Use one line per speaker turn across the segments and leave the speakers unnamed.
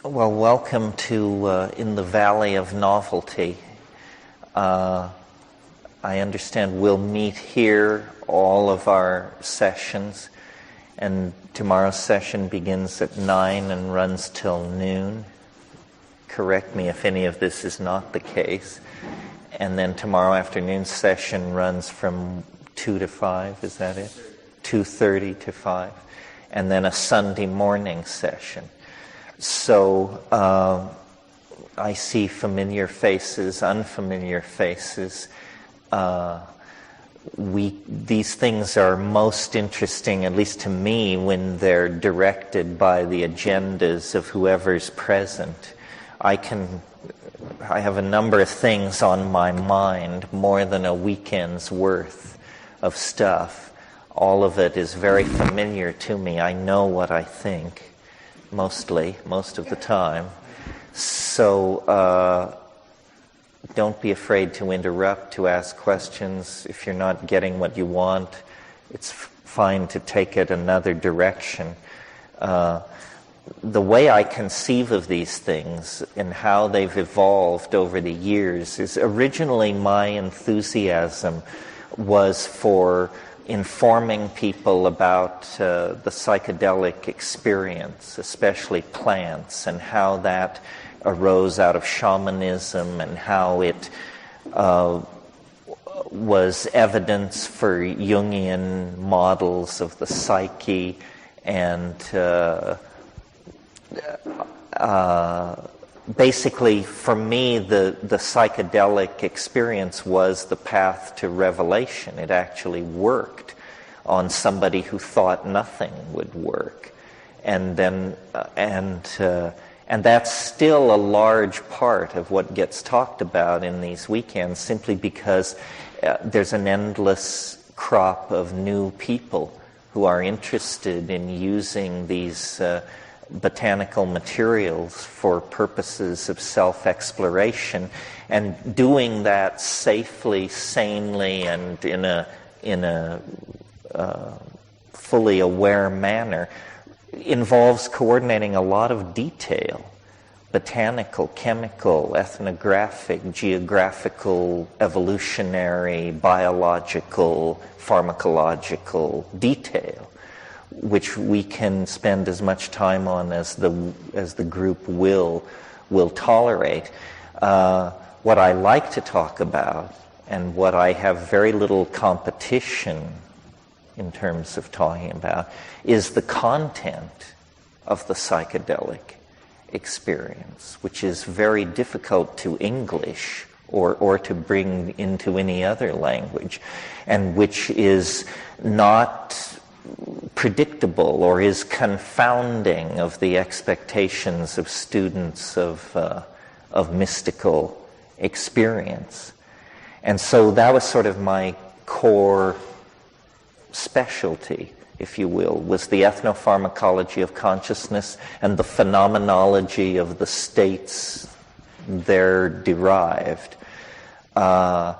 Well, welcome to In the Valley of Novelty. I understand we'll meet here all of our sessions, and tomorrow's session begins at 9 and runs till noon. Correct me if any of this is not the case. And then tomorrow afternoon's session runs from 2 to 5, is that it? 2:30 to 5. And then a Sunday morning session. So I see familiar faces, unfamiliar faces. These things are most interesting, at least to me, when they're directed by the agendas of whoever's present. I have a number of things on my mind, more than a weekend's worth of stuff. All of it is very familiar to me. I know what I think. Most of the time. So don't be afraid to interrupt, to ask questions. If you're not getting what you want, it's fine to take it another direction. The way I conceive of these things and how they've evolved over the years is originally my enthusiasm was for informing people about the psychedelic experience, especially plants, and how that arose out of shamanism and how it was evidence for Jungian models of the psyche, and basically, for me, the psychedelic experience was the path to revelation. It actually worked on somebody who thought nothing would work, and that's still a large part of what gets talked about in these weekends, simply because there's an endless crop of new people who are interested in using these botanical materials for purposes of self-exploration, and doing that safely, sanely, and in a fully aware manner involves coordinating a lot of detail: botanical, chemical, ethnographic, geographical, evolutionary, biological, pharmacological detail, which we can spend as much time on as the group will tolerate. What I like to talk about, and what I have very little competition in terms of talking about, is the content of the psychedelic experience, which is very difficult to English or to bring into any other language, and which is not predictable or is confounding of the expectations of students of mystical experience. And so that was sort of my core specialty, if you will, was the ethnopharmacology of consciousness and the phenomenology of the states there derived. But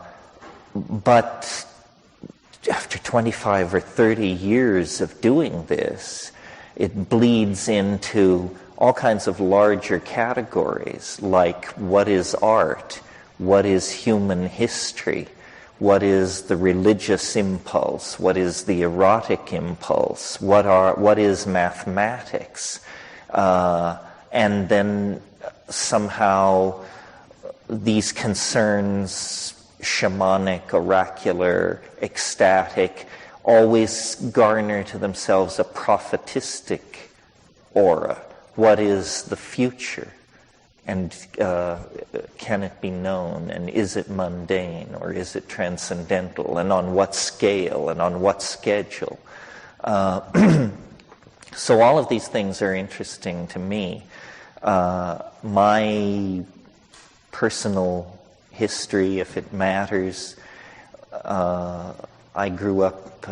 after 25 or 30 years of doing this, it bleeds into all kinds of larger categories, like what is art, what is human history, what is the religious impulse, what is the erotic impulse, what is mathematics, and then somehow these concerns, shamanic, oracular, ecstatic, always garner to themselves a prophetistic aura. What is the future? And can it be known? And is it mundane, or is it transcendental? And on what scale? And on what schedule? So all of these things are interesting to me. My personal history, if it matters, I grew up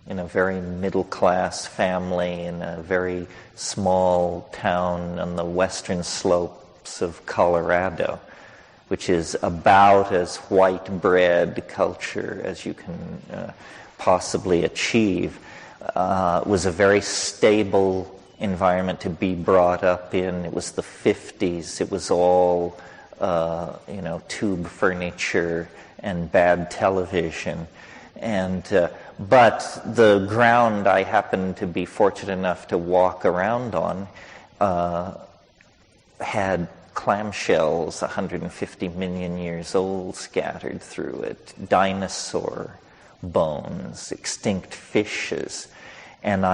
in a very middle-class family in a very small town on the western slopes of Colorado, which is about as white bread culture as you can possibly achieve. It was a very stable environment to be brought up in. It was the 50s. It was all, tube furniture and bad television. But the ground I happened to be fortunate enough to walk around on had clamshells 150 million years old scattered through it, dinosaur bones, extinct fishes. And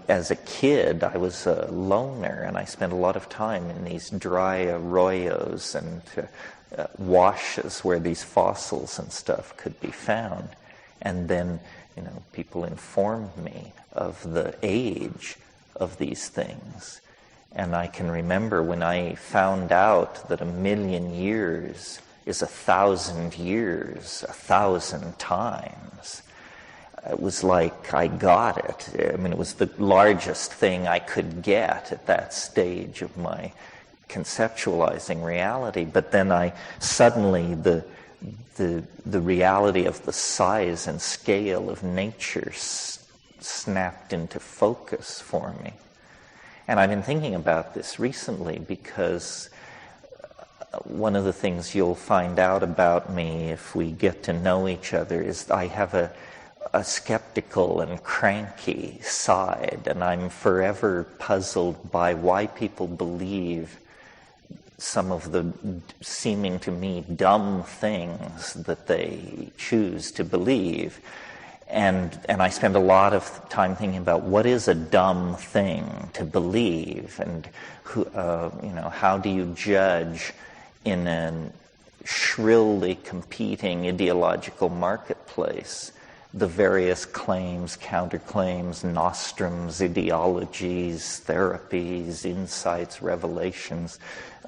as a kid, I was a loner, and I spent a lot of time in these dry arroyos and washes where these fossils and stuff could be found. And then, people informed me of the age of these things. And I can remember when I found out that 1,000,000 years is 1,000 years, 1,000 times. It was like I got it. I mean, it was the largest thing I could get at that stage of my conceptualizing reality. But then suddenly the reality of the size and scale of nature snapped into focus for me. And I've been thinking about this recently because one of the things you'll find out about me if we get to know each other is I have a skeptical and cranky side, and I'm forever puzzled by why people believe some of the seeming to me dumb things that they choose to believe. And I spend a lot of time thinking about what is a dumb thing to believe, and how do you judge in a shrilly competing ideological marketplace the various claims, counterclaims, nostrums, ideologies, therapies, insights, revelations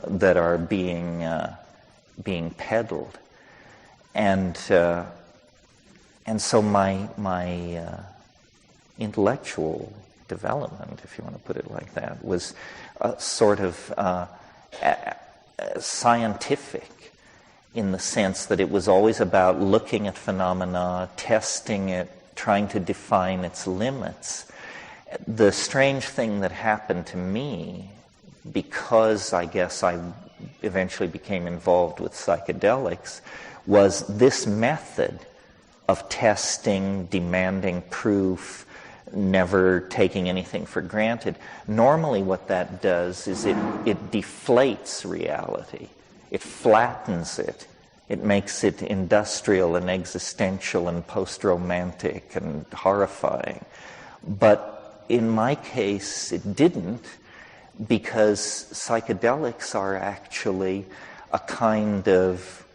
that are being peddled. And so my intellectual development, if you want to put it like that, was sort of scientific, in the sense that it was always about looking at phenomena, testing it, trying to define its limits. The strange thing that happened to me, because I guess I eventually became involved with psychedelics, was this method of testing, demanding proof, never taking anything for granted. Normally what that does is it deflates reality. It flattens it. It makes it industrial and existential and post-romantic and horrifying. But in my case, it didn't, because psychedelics are actually a kind of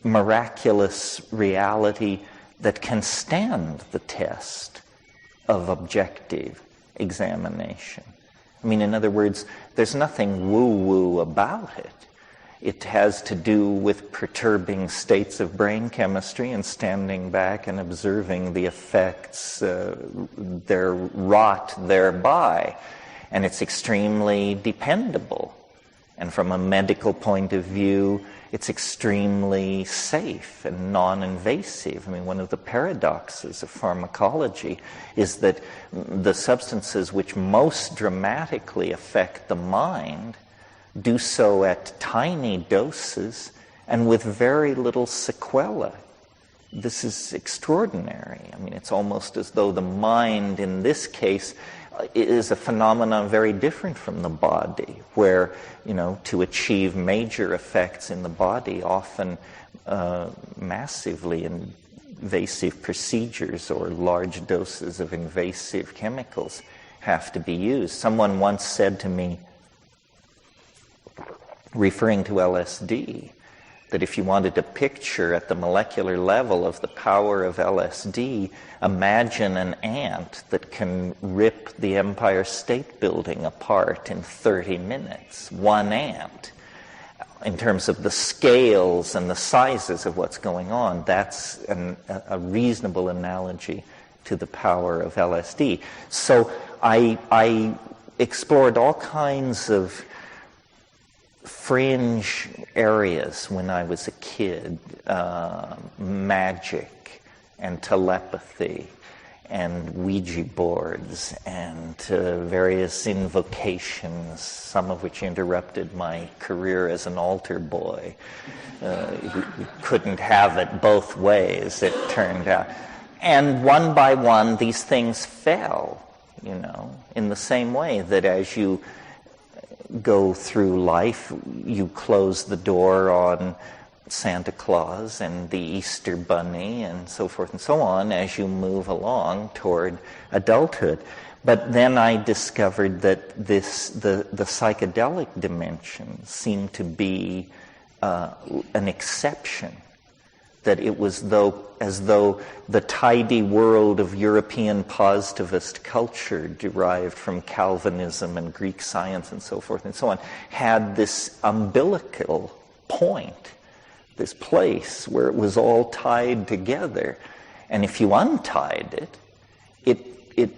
miraculous reality that can stand the test of objective examination. I mean, in other words, there's nothing woo-woo about it. It has to do with perturbing states of brain chemistry and standing back and observing the effects they're wrought thereby. And it's extremely dependable. And from a medical point of view, it's extremely safe and non-invasive. I mean, one of the paradoxes of pharmacology is that the substances which most dramatically affect the mind do so at tiny doses and with very little sequelae. This is extraordinary. I mean, it's almost as though the mind, in this case, is a phenomenon very different from the body, where, to achieve major effects in the body, often massively invasive procedures or large doses of invasive chemicals have to be used. Someone once said to me, referring to LSD, that if you wanted to picture at the molecular level of the power of LSD, imagine an ant that can rip the Empire State Building apart in 30 minutes. One ant. In terms of the scales and the sizes of what's going on, that's a reasonable analogy to the power of LSD. So I explored all kinds of fringe areas when I was a kid, magic and telepathy and Ouija boards and various invocations, some of which interrupted my career as an altar boy. You couldn't have it both ways, it turned out. And one by one, these things fell, in the same way that as you go through life, you close the door on Santa Claus and the Easter Bunny and so forth and so on as you move along toward adulthood. But then I discovered that the psychedelic dimension seemed to be an exception, that it was as though the tidy world of European positivist culture derived from Calvinism and Greek science and so forth and so on had this umbilical point, this place where it was all tied together. And if you untied it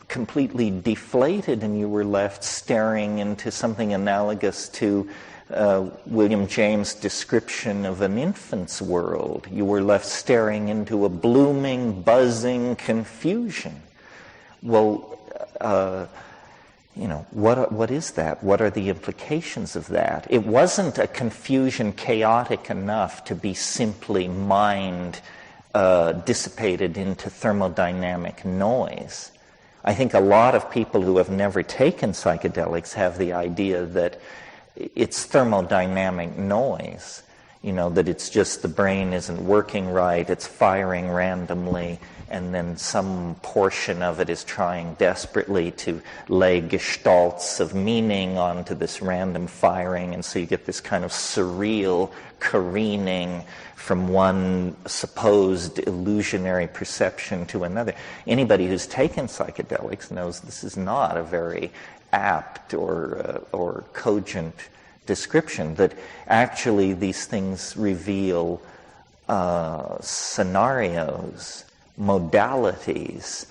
completely deflated and you were left staring into something analogous to William James' description of an infant's world. You were left staring into a blooming, buzzing confusion. Well, what is that? What are the implications of that? It wasn't a confusion chaotic enough to be simply mind dissipated into thermodynamic noise. I think a lot of people who have never taken psychedelics have the idea that it's thermodynamic noise, that it's just the brain isn't working right, it's firing randomly, and then some portion of it is trying desperately to lay gestalts of meaning onto this random firing, and so you get this kind of surreal careening from one supposed illusionary perception to another. Anybody who's taken psychedelics knows this is not a very apt or cogent description, that actually these things reveal scenarios, modalities,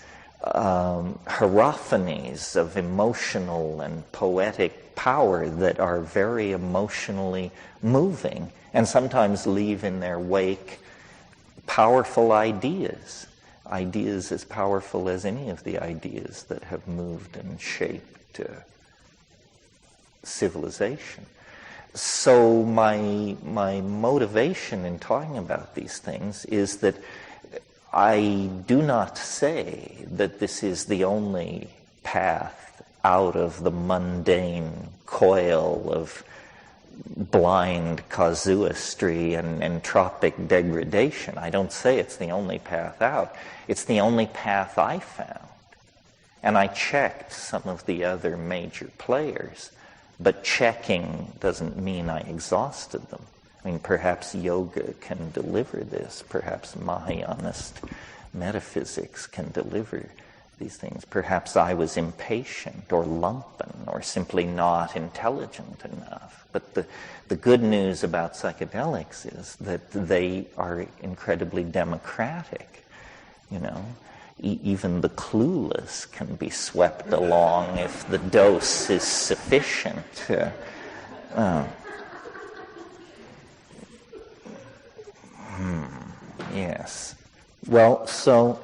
hierophanies of emotional and poetic power that are very emotionally moving and sometimes leave in their wake powerful ideas as powerful as any of the ideas that have moved and shaped civilization. So my motivation in talking about these things is that I do not say that this is the only path out of the mundane coil of blind casuistry and entropic degradation. I don't say it's the only path out. It's the only path I found. And I checked some of the other major players, but checking doesn't mean I exhausted them. I mean, perhaps yoga can deliver this. Perhaps Mahayanist metaphysics can deliver these things. Perhaps I was impatient or lumpen or simply not intelligent enough. But the good news about psychedelics is that they are incredibly democratic, Even the clueless can be swept along if the dose is sufficient. Yes. Well, so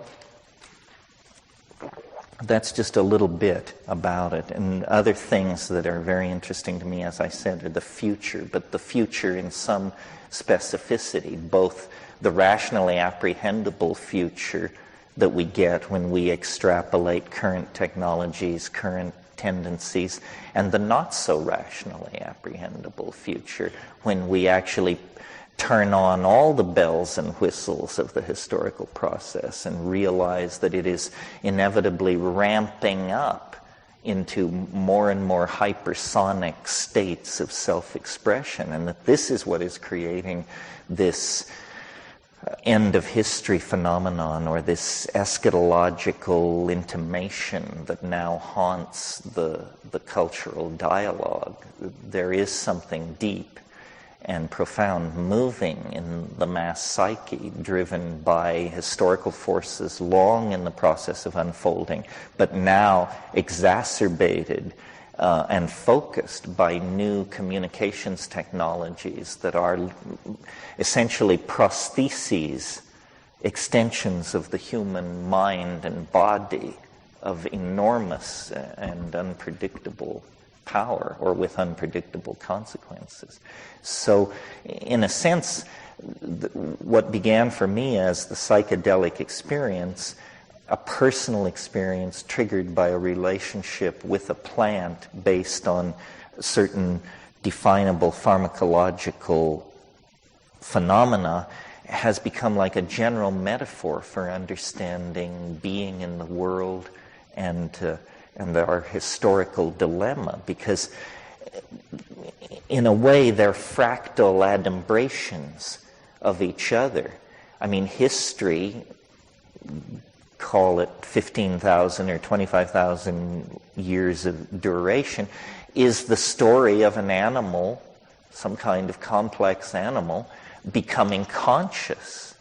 that's just a little bit about it. And other things that are very interesting to me, as I said, are the future, but the future in some specificity, both the rationally apprehendable future that we get when we extrapolate current technologies, current tendencies, and the not so rationally apprehendable future when we actually turn on all the bells and whistles of the historical process and realize that it is inevitably ramping up into more and more hypersonic states of self-expression, and that this is what is creating this end of history phenomenon, or this eschatological intimation that now haunts the cultural dialogue. There is something deep and profound moving in the mass psyche, driven by historical forces long in the process of unfolding, but now exacerbated and focused by new communications technologies that are essentially prostheses extensions of the human mind and body of enormous and unpredictable power, or with unpredictable consequences. So, in a sense, what began for me as the psychedelic experience, a personal experience triggered by a relationship with a plant based on certain definable pharmacological phenomena, has become like a general metaphor for understanding being in the world and our historical dilemma, because in a way they're fractal adumbrations of each other. I mean, history, call it 15,000 or 25,000 years of duration, is the story of an animal, some kind of complex animal, becoming conscious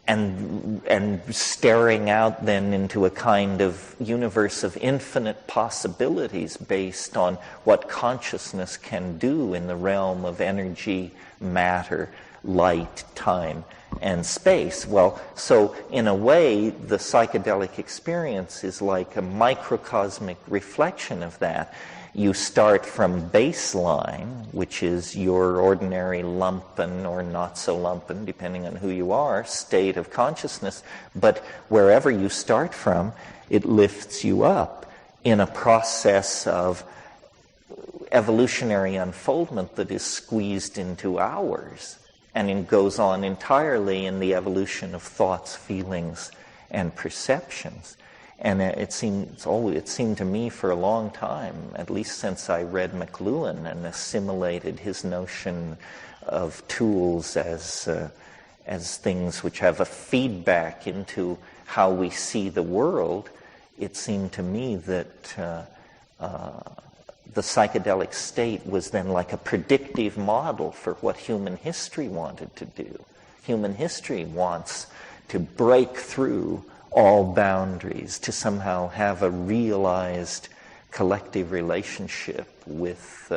and staring out then into a kind of universe of infinite possibilities based on what consciousness can do in the realm of energy, matter, light, time, and space. Well, so in a way, the psychedelic experience is like a microcosmic reflection of that. You start from baseline, which is your ordinary lumpen or not so lumpen, depending on who you are, state of consciousness. But wherever you start from, it lifts you up in a process of evolutionary unfoldment that is squeezed into hours. And it goes on entirely in the evolution of thoughts, feelings, and perceptions. And it seemed to me for a long time, at least since I read McLuhan and assimilated his notion of tools as things which have a feedback into how we see the world, it seemed to me that the psychedelic state was then like a predictive model for what human history wanted to do. Human history wants to break through all boundaries, to somehow have a realized collective relationship with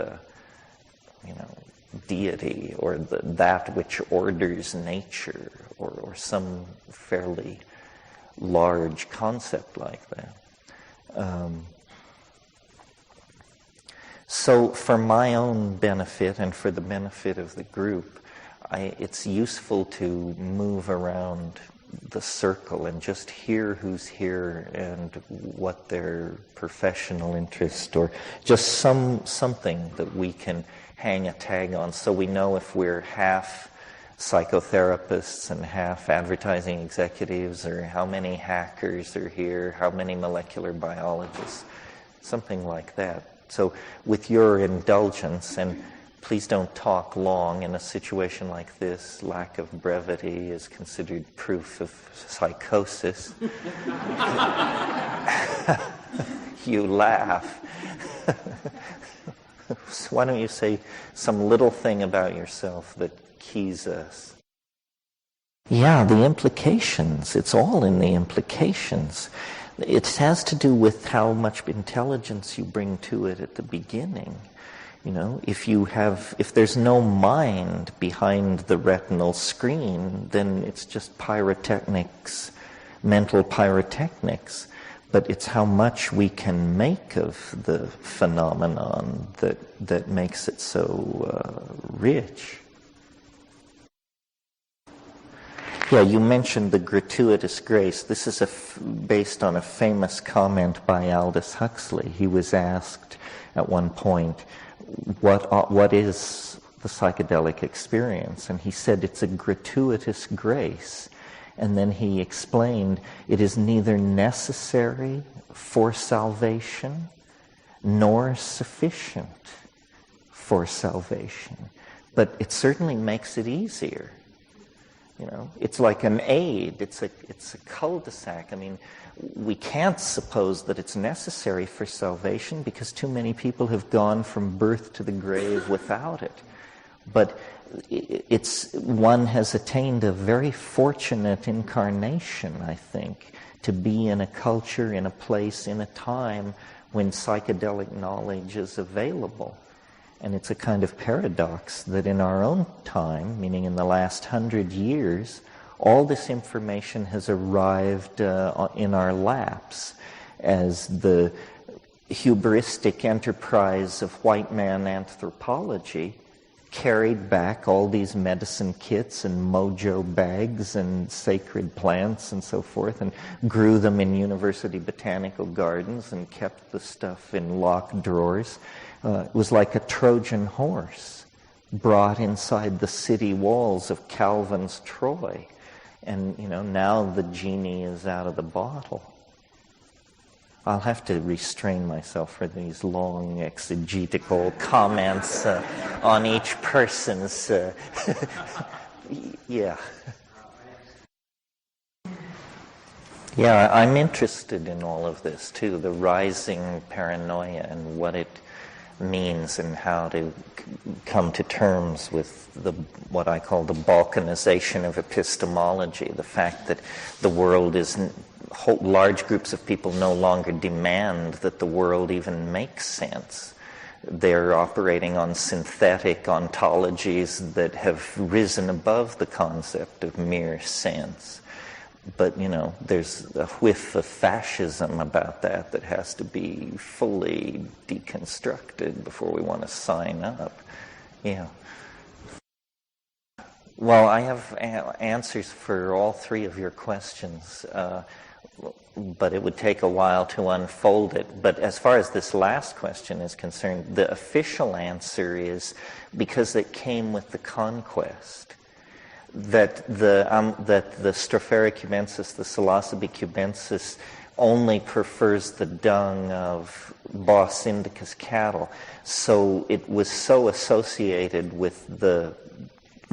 deity, or that which orders nature, or some fairly large concept like that. So for my own benefit and for the benefit of the group, it's useful to move around the circle and just hear who's here and what their professional interest, or just something that we can hang a tag on, so we know if we're half psychotherapists and half advertising executives, or how many hackers are here, how many molecular biologists, something like that. So with your indulgence, and please don't talk long in a situation like this. Lack of brevity is considered proof of psychosis. You laugh. So why don't you say some little thing about yourself that keys us? Yeah, the implications. It's all in the implications. It has to do with how much intelligence you bring to it at the beginning. You know, if there's no mind behind the retinal screen, then it's just pyrotechnics, mental pyrotechnics. But it's how much we can make of the phenomenon that makes it so rich. Yeah, you mentioned the gratuitous grace. This is based on a famous comment by Aldous Huxley. He was asked at one point, what is the psychedelic experience? And he said it's a gratuitous grace. And then he explained it is neither necessary for salvation nor sufficient for salvation. But it certainly makes it easier. You know, it's like an aid. It's a cul-de-sac. I mean, we can't suppose that it's necessary for salvation because too many people have gone from birth to the grave without it. But one has attained a very fortunate incarnation, I think, to be in a culture, in a place, in a time when psychedelic knowledge is available. And it's a kind of paradox that in our own time, meaning in the last 100 years, all this information has arrived in our laps as the hubristic enterprise of white man anthropology carried back all these medicine kits and mojo bags and sacred plants and so forth, and grew them in university botanical gardens and kept the stuff in locked drawers. It was like a Trojan horse brought inside the city walls of Calvin's Troy. And, now the genie is out of the bottle. I'll have to restrain myself for these long exegetical comments on each person's... Yeah. Yeah, I'm interested in all of this, too, the rising paranoia and what it means and how to come to terms with what I call the balkanization of epistemology, the fact that the world is... large groups of people no longer demand that the world even makes sense. They're operating on synthetic ontologies that have risen above the concept of mere sense. But, there's a whiff of fascism about that has to be fully deconstructed before we want to sign up. Yeah. Well, I have answers for all three of your questions. But it would take a while to unfold it. But as far as this last question is concerned, the official answer is because it came with the conquest. That the Stropharia cubensis, the Psilocybe cubensis, only prefers the dung of Bos indicus cattle. So it was so associated with the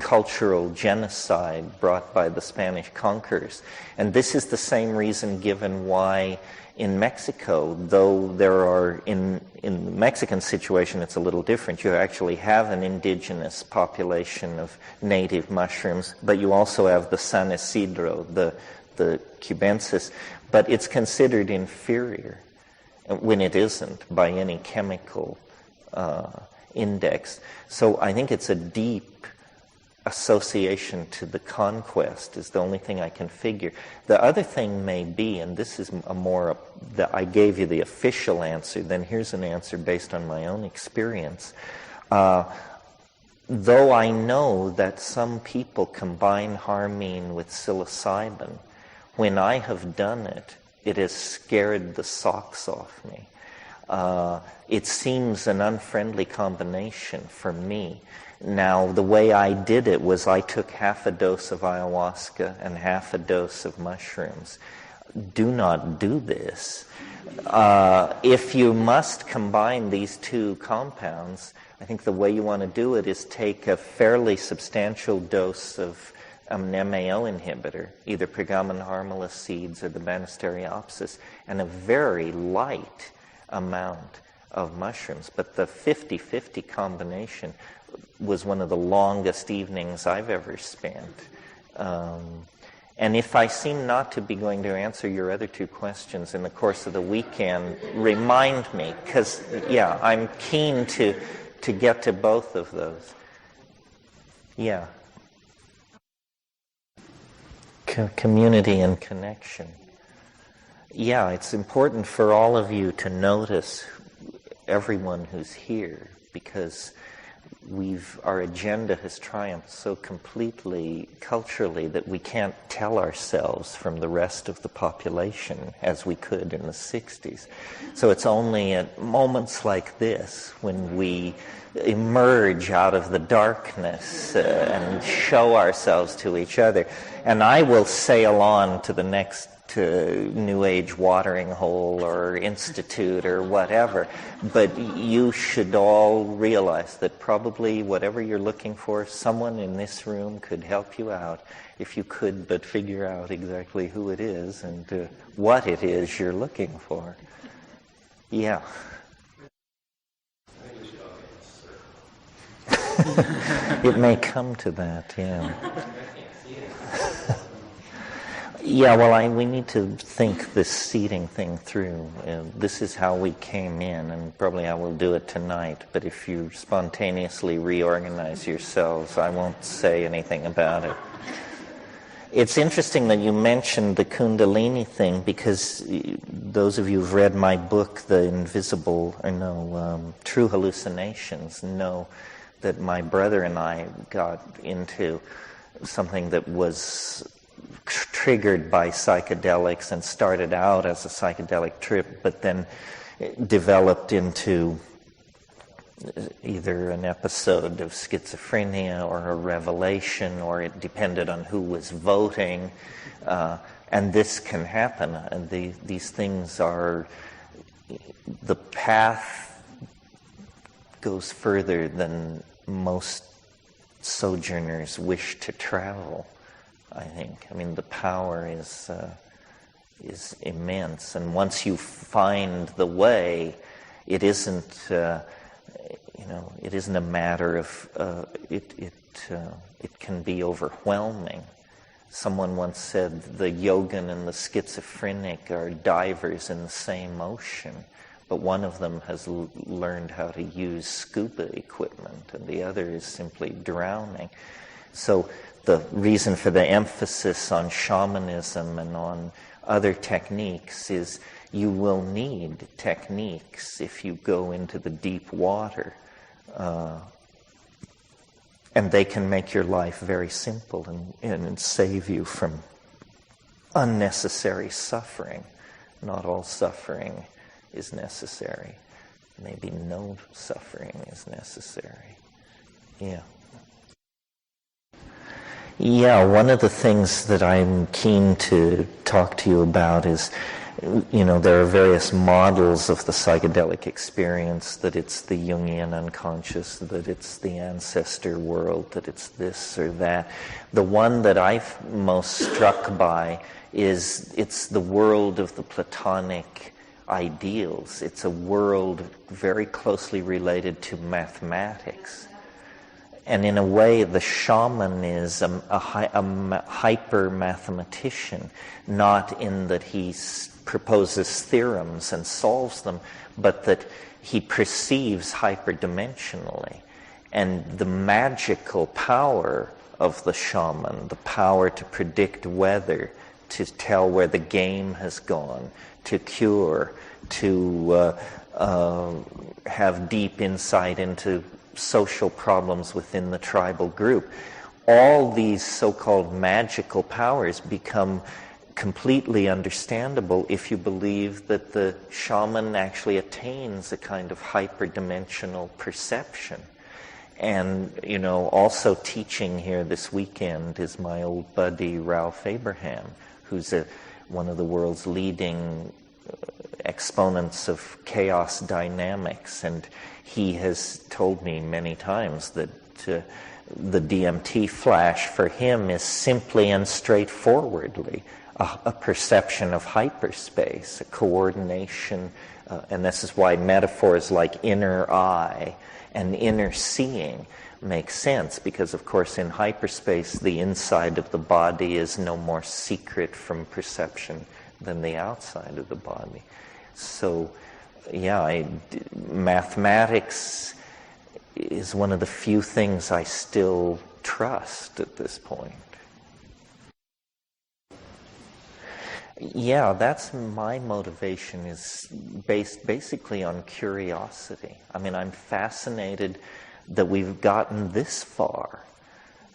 cultural genocide brought by the Spanish conquerors. And this is the same reason given why in Mexico, though there are, in the Mexican situation it's a little different, you actually have an indigenous population of native mushrooms, but you also have the San Isidro, the cubensis, but it's considered inferior when it isn't by any chemical index. So I think it's a deep association to the conquest is the only thing I can figure. The other thing may be, and this is I gave you the official answer, then here's an answer based on my own experience. Though I know that some people combine harmine with psilocybin, when I have done it, it has scared the socks off me. It seems an unfriendly combination for me. Now, the way I did it was I took half a dose of ayahuasca and half a dose of mushrooms. Do not do this. If you must combine these two compounds, I think the way you want to do it is take a fairly substantial dose of an MAO inhibitor, either Pergamon harmala seeds or the Banisteriopsis, and a very light amount of mushrooms. But the 50-50 combination was one of the longest evenings I've ever spent. And if I seem not to be going to answer your other two questions in the course of the weekend, remind me, because, yeah, I'm keen to get to both of those. Yeah. Community and connection. Yeah, it's important for all of you to notice everyone who's here, because our agenda has triumphed so completely culturally that we can't tell ourselves from the rest of the population as we could in the 60s. So it's only at moments like this when we emerge out of the darkness and show ourselves to each other. And I will sail on to the next New Age watering hole or institute or whatever, but you should all realize that probably whatever you're looking for, someone in this room could help you out if you could but figure out exactly who it is and what it is you're looking for. Yeah. It may come to that, yeah. Yeah, well, we need to think this seating thing through. This is how we came in, and probably I will do it tonight. But if you spontaneously reorganize yourselves, I won't say anything about it. It's interesting that you mentioned the Kundalini thing, because those of you who've read my book, True Hallucinations, know that my brother and I got into something that was triggered by psychedelics and started out as a psychedelic trip, but then developed into either an episode of schizophrenia or a revelation, or it depended on who was voting. And this can happen. And these things are, the path goes further than most sojourners wish to travel, I think. I mean, the power is immense. And once you find the way, it isn't... it isn't a matter of, it can be overwhelming. Someone once said the yogin and the schizophrenic are divers in the same ocean, but one of them has learned how to use scuba equipment and the other is simply drowning. So the reason for the emphasis on shamanism and on other techniques is you will need techniques if you go into the deep water. And they can make your life very simple and save you from unnecessary suffering. Not all suffering is necessary. Maybe no suffering is necessary. Yeah. Yeah, one of the things that I'm keen to talk to you about is, there are various models of the psychedelic experience, that it's the Jungian unconscious, that it's the ancestor world, that it's this or that. The one that I'm most struck by is it's the world of the Platonic ideals. It's a world very closely related to mathematics. And in a way, the shaman is a hyper-mathematician, not in that he proposes theorems and solves them, but that he perceives hyperdimensionally. And the magical power of the shaman, the power to predict weather, to tell where the game has gone, to cure, to have deep insight into social problems within the tribal group. All these so-called magical powers become completely understandable if you believe that the shaman actually attains a kind of hyperdimensional perception. And, also teaching here this weekend is my old buddy Ralph Abraham, who's one of the world's leading exponents of chaos dynamics, and he has told me many times that the DMT flash for him is simply and straightforwardly a perception of hyperspace, a coordination, and this is why metaphors like inner eye and inner seeing make sense, because of course in hyperspace the inside of the body is no more secret from perception than the outside of the body. So yeah, mathematics is one of the few things I still trust at this point. Yeah, that's my motivation, is based basically on curiosity. I mean, I'm fascinated that we've gotten this far.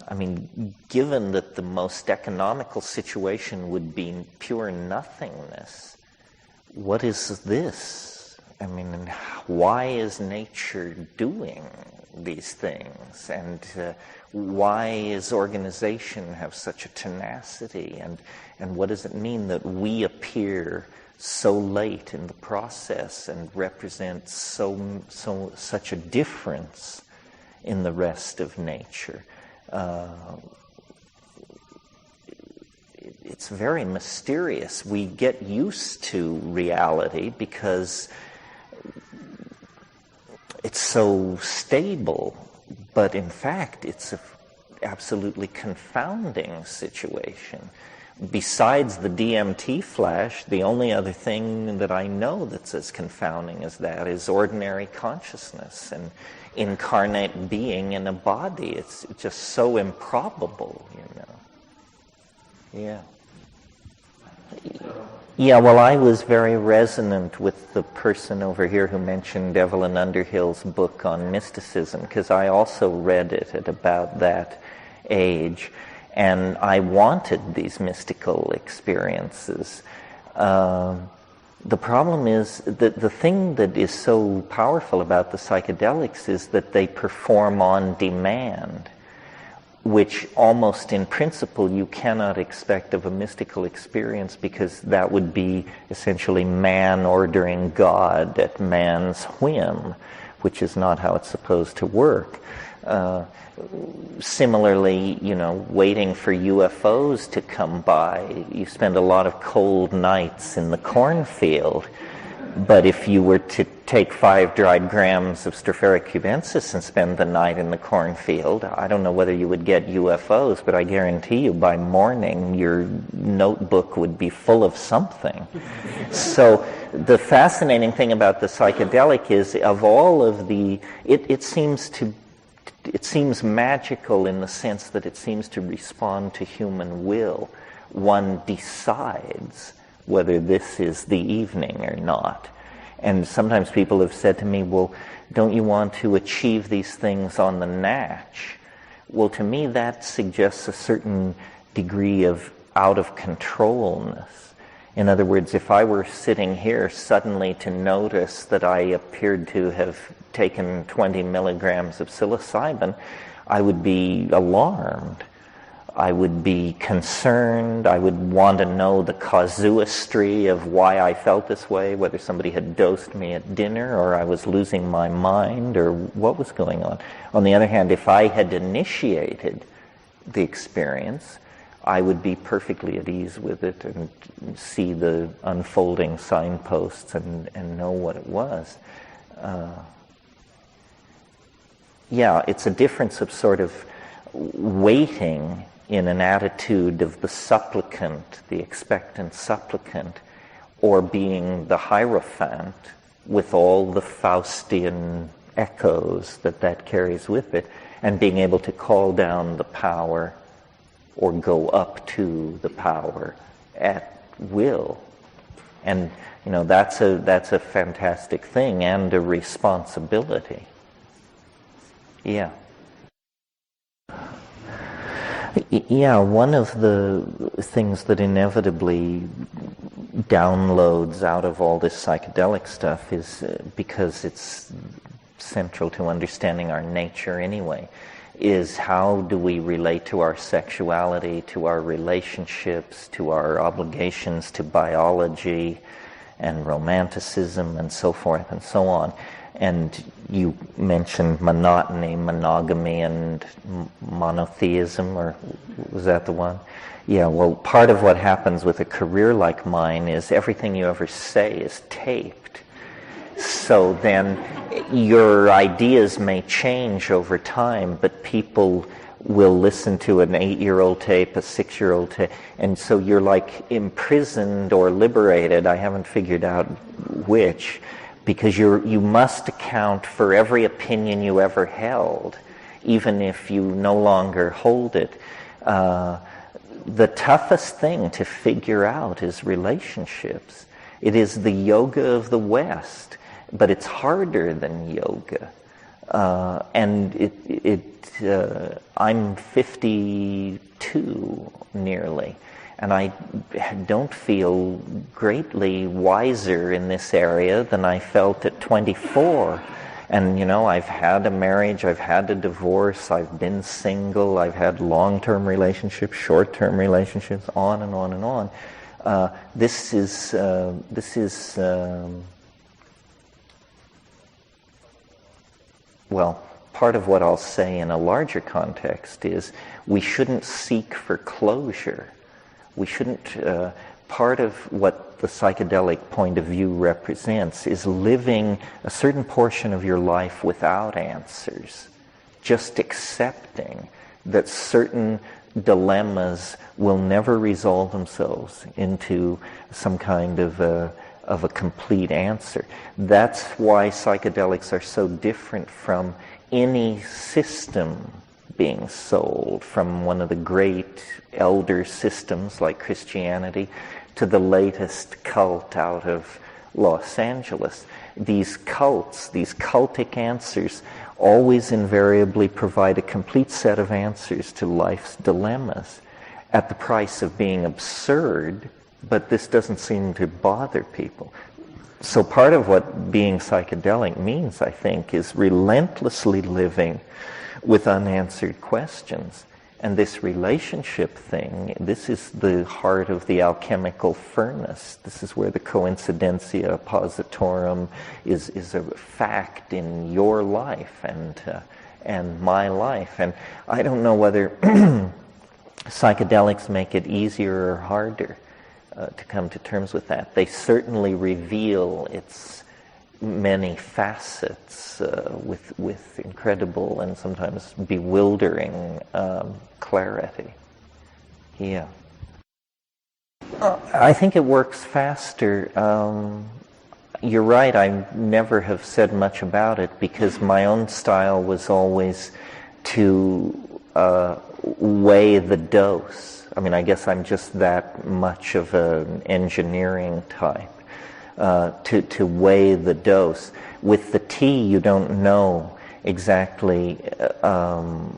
I mean, given that the most economical situation would be pure nothingness, what is this? I mean, why is nature doing these things? And why is organization have such a tenacity? And what does it mean that we appear so late in the process and represent such a difference in the rest of nature? It's very mysterious. We get used to reality because it's so stable, but in fact it's an absolutely confounding situation. Besides the DMT flash, the only other thing that I know that's as confounding as that is ordinary consciousness and incarnate being in a body. It's just so improbable, Yeah. Yeah, well, I was very resonant with the person over here who mentioned Evelyn Underhill's book on mysticism, because I also read it at about that age, and I wanted these mystical experiences. The problem is that the thing that is so powerful about the psychedelics is that they perform on demand, which almost in principle you cannot expect of a mystical experience, because that would be essentially man ordering God at man's whim, which is not how it's supposed to work. Similarly, waiting for UFOs to come by, you spend a lot of cold nights in the cornfield. But if you were to take 5 dried grams of Stropharia cubensis and spend the night in the cornfield, I don't know whether you would get UFOs, but I guarantee you by morning your notebook would be full of something. So the fascinating thing about the psychedelic is, of all of the, it seems magical in the sense that it seems to respond to human will. One decides whether this is the evening or not. And sometimes people have said to me, well, don't you want to achieve these things on the natch? Well, to me that suggests a certain degree of out-of-controlness. In other words, if I were sitting here suddenly to notice that I appeared to have taken 20 milligrams of psilocybin, I would be alarmed. I would be concerned. I would want to know the casuistry of why I felt this way, whether somebody had dosed me at dinner or I was losing my mind or what was going on. On the other hand, if I had initiated the experience, I would be perfectly at ease with it and see the unfolding signposts and know what it was. It's a difference of sort of waiting in an attitude of the supplicant, the expectant supplicant, or being the Hierophant with all the Faustian echoes that carries with it, and being able to call down the power or go up to the power at will. And that's a fantastic thing and a responsibility. Yeah. Yeah, one of the things that inevitably downloads out of all this psychedelic stuff is, because it's central to understanding our nature anyway, is how do we relate to our sexuality, to our relationships, to our obligations to biology and romanticism and so forth and so on. And you mentioned monotony, monogamy, and monotheism, or was that the one? Yeah, well, part of what happens with a career like mine is everything you ever say is taped. So then your ideas may change over time, but people will listen to an 8-year-old tape, a 6-year-old tape, and so you're like imprisoned or liberated, I haven't figured out which, because you must account for every opinion you ever held, even if you no longer hold it. The toughest thing to figure out is relationships. It is the yoga of the West, but it's harder than yoga. And I'm 52 nearly, and I don't feel greatly wiser in this area than I felt at 24. And I've had a marriage, I've had a divorce, I've been single, I've had long-term relationships, short-term relationships, on and on and on. This is well, part of what I'll say in a larger context is we shouldn't seek for closure. We shouldn't, part of what the psychedelic point of view represents is living a certain portion of your life without answers, just accepting that certain dilemmas will never resolve themselves into some kind of a complete answer. That's why psychedelics are so different from any system being sold, from one of the great elder systems like Christianity to the latest cult out of Los Angeles. These cults, these cultic answers, always invariably provide a complete set of answers to life's dilemmas at the price of being absurd, but this doesn't seem to bother people. So part of what being psychedelic means, I think, is relentlessly living with unanswered questions. And this relationship thing, this is the heart of the alchemical furnace. This is where the coincidentia positorum is a fact in your life and my life. And I don't know whether psychedelics make it easier or harder to come to terms with that. They certainly reveal its many facets with incredible and sometimes bewildering clarity. Yeah. I think it works faster. You're right, I never have said much about it because my own style was always to weigh the dose. I mean, I guess I'm just that much of an engineering type. To weigh the dose. With the tea, you don't know exactly how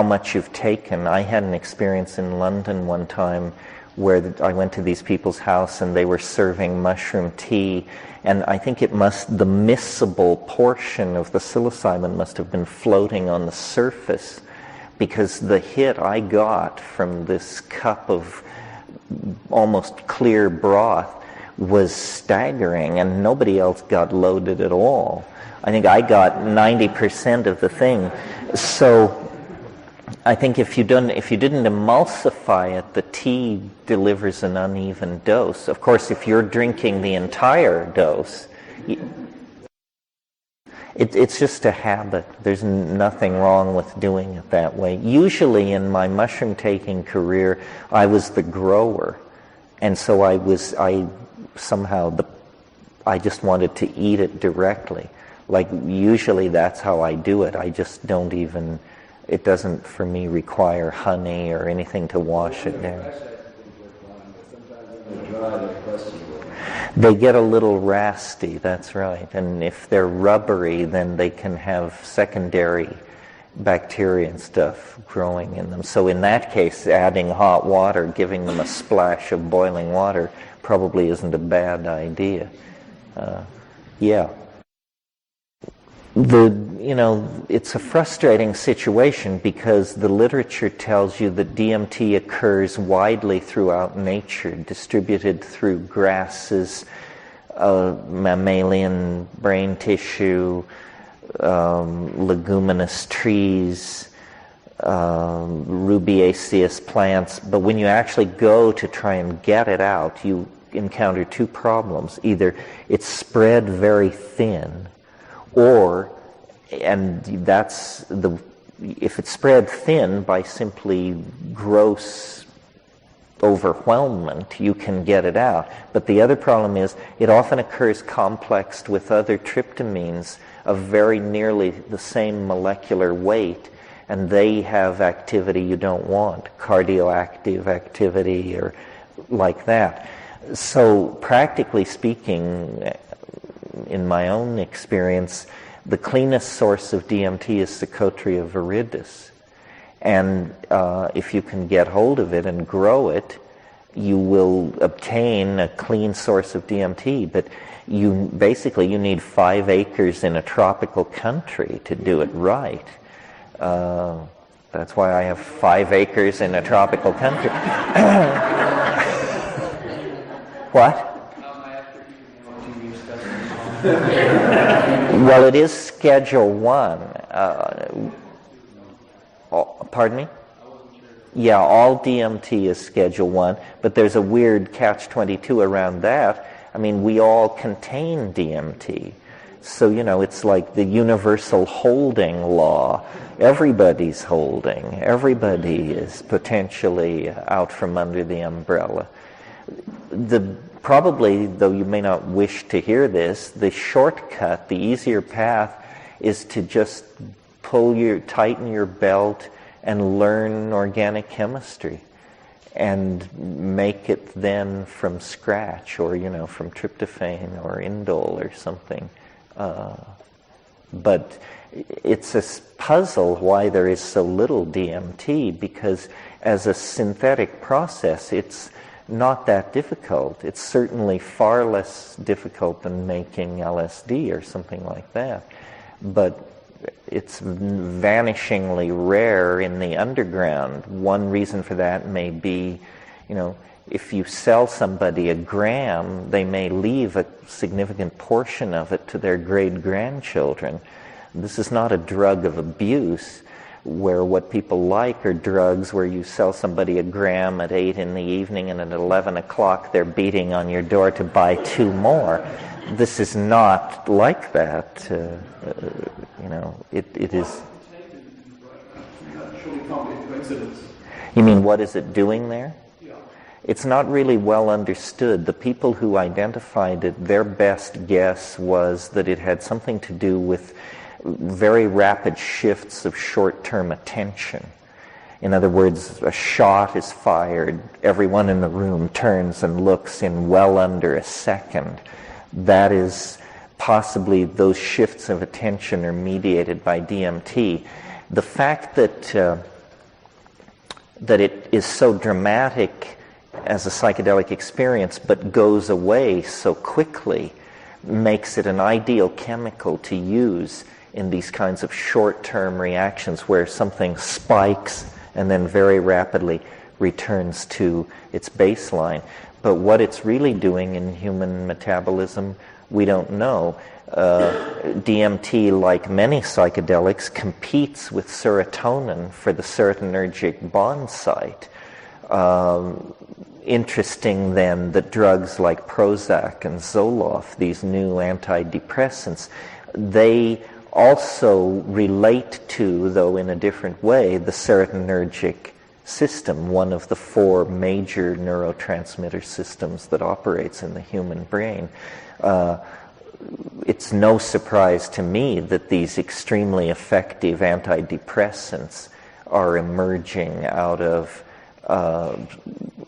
much you've taken. I had an experience in London one time where I went to these people's house and they were serving mushroom tea, and I think the miscible portion of the psilocybin must have been floating on the surface, because the hit I got from this cup of almost clear broth was staggering, and nobody else got loaded at all. I think I got 90% of the thing. So I think if you didn't emulsify it, the tea delivers an uneven dose. Of course, if you're drinking the entire dose, it's just a habit. There's nothing wrong with doing it that way. Usually in my mushroom taking career, I was the grower, and so I just wanted to eat it directly. Like, usually that's how I do it. I just don't even, it doesn't for me require honey or anything to wash it down. They get a little rasty, that's right. And if they're rubbery, then they can have secondary bacteria and stuff growing in them. So in that case, adding hot water, giving them a splash of boiling water, probably isn't a bad idea. Yeah. It's a frustrating situation because the literature tells you that DMT occurs widely throughout nature, distributed through grasses, mammalian brain tissue, leguminous trees, rubiaceous plants. But when you actually go to try and get it out, you encounter two problems. Either it's spread very thin, if it's spread thin by simply gross overwhelmment, you can get it out. But the other problem is it often occurs complexed with other tryptamines of very nearly the same molecular weight, and they have activity you don't want, cardioactive activity or like that. So practically speaking, in my own experience, the cleanest source of DMT is Psychotria viridis. And if you can get hold of it and grow it, you will obtain a clean source of DMT. But you need 5 acres in a tropical country to do it right. That's why I have 5 acres in a tropical country. What? Well, it is Schedule 1. Pardon me? Yeah, all DMT is Schedule 1, but there's a weird catch-22 around that. I mean, we all contain DMT. So, it's like the universal holding law. Everybody's holding. Everybody is potentially out from under the umbrella. Probably, though you may not wish to hear this, the shortcut, the easier path, is to just tighten your belt and learn organic chemistry and make it then from scratch, or from tryptophan or indole or something. But it's a puzzle why there is so little DMT, because as a synthetic process it's not that difficult. It's certainly far less difficult than making LSD or something like that, but it's vanishingly rare in the underground. One reason for that may be, if you sell somebody a gram, they may leave a significant portion of it to their great-grandchildren. This is not a drug of abuse, where what people like are drugs where you sell somebody a gram at 8 in the evening and at 11 o'clock they're beating on your door to buy 2 more. This is not like that. It is... You mean, what is it doing there? It's not really well understood. The people who identified it, their best guess was that it had something to do with very rapid shifts of short-term attention. In other words, a shot is fired, everyone in the room turns and looks in well under a second. That is possibly, those shifts of attention are mediated by DMT. The fact that it is so dramatic as a psychedelic experience but goes away so quickly makes it an ideal chemical to use in these kinds of short-term reactions where something spikes and then very rapidly returns to its baseline. But what it's really doing in human metabolism, we don't know. DMT, like many psychedelics, competes with serotonin for the serotonergic bond site. Interesting then that drugs like Prozac and Zoloft, these new antidepressants, they also relate to, though in a different way, the serotonergic system, one of the 4 major neurotransmitter systems that operates in the human brain. It's no surprise to me that these extremely effective antidepressants are emerging out of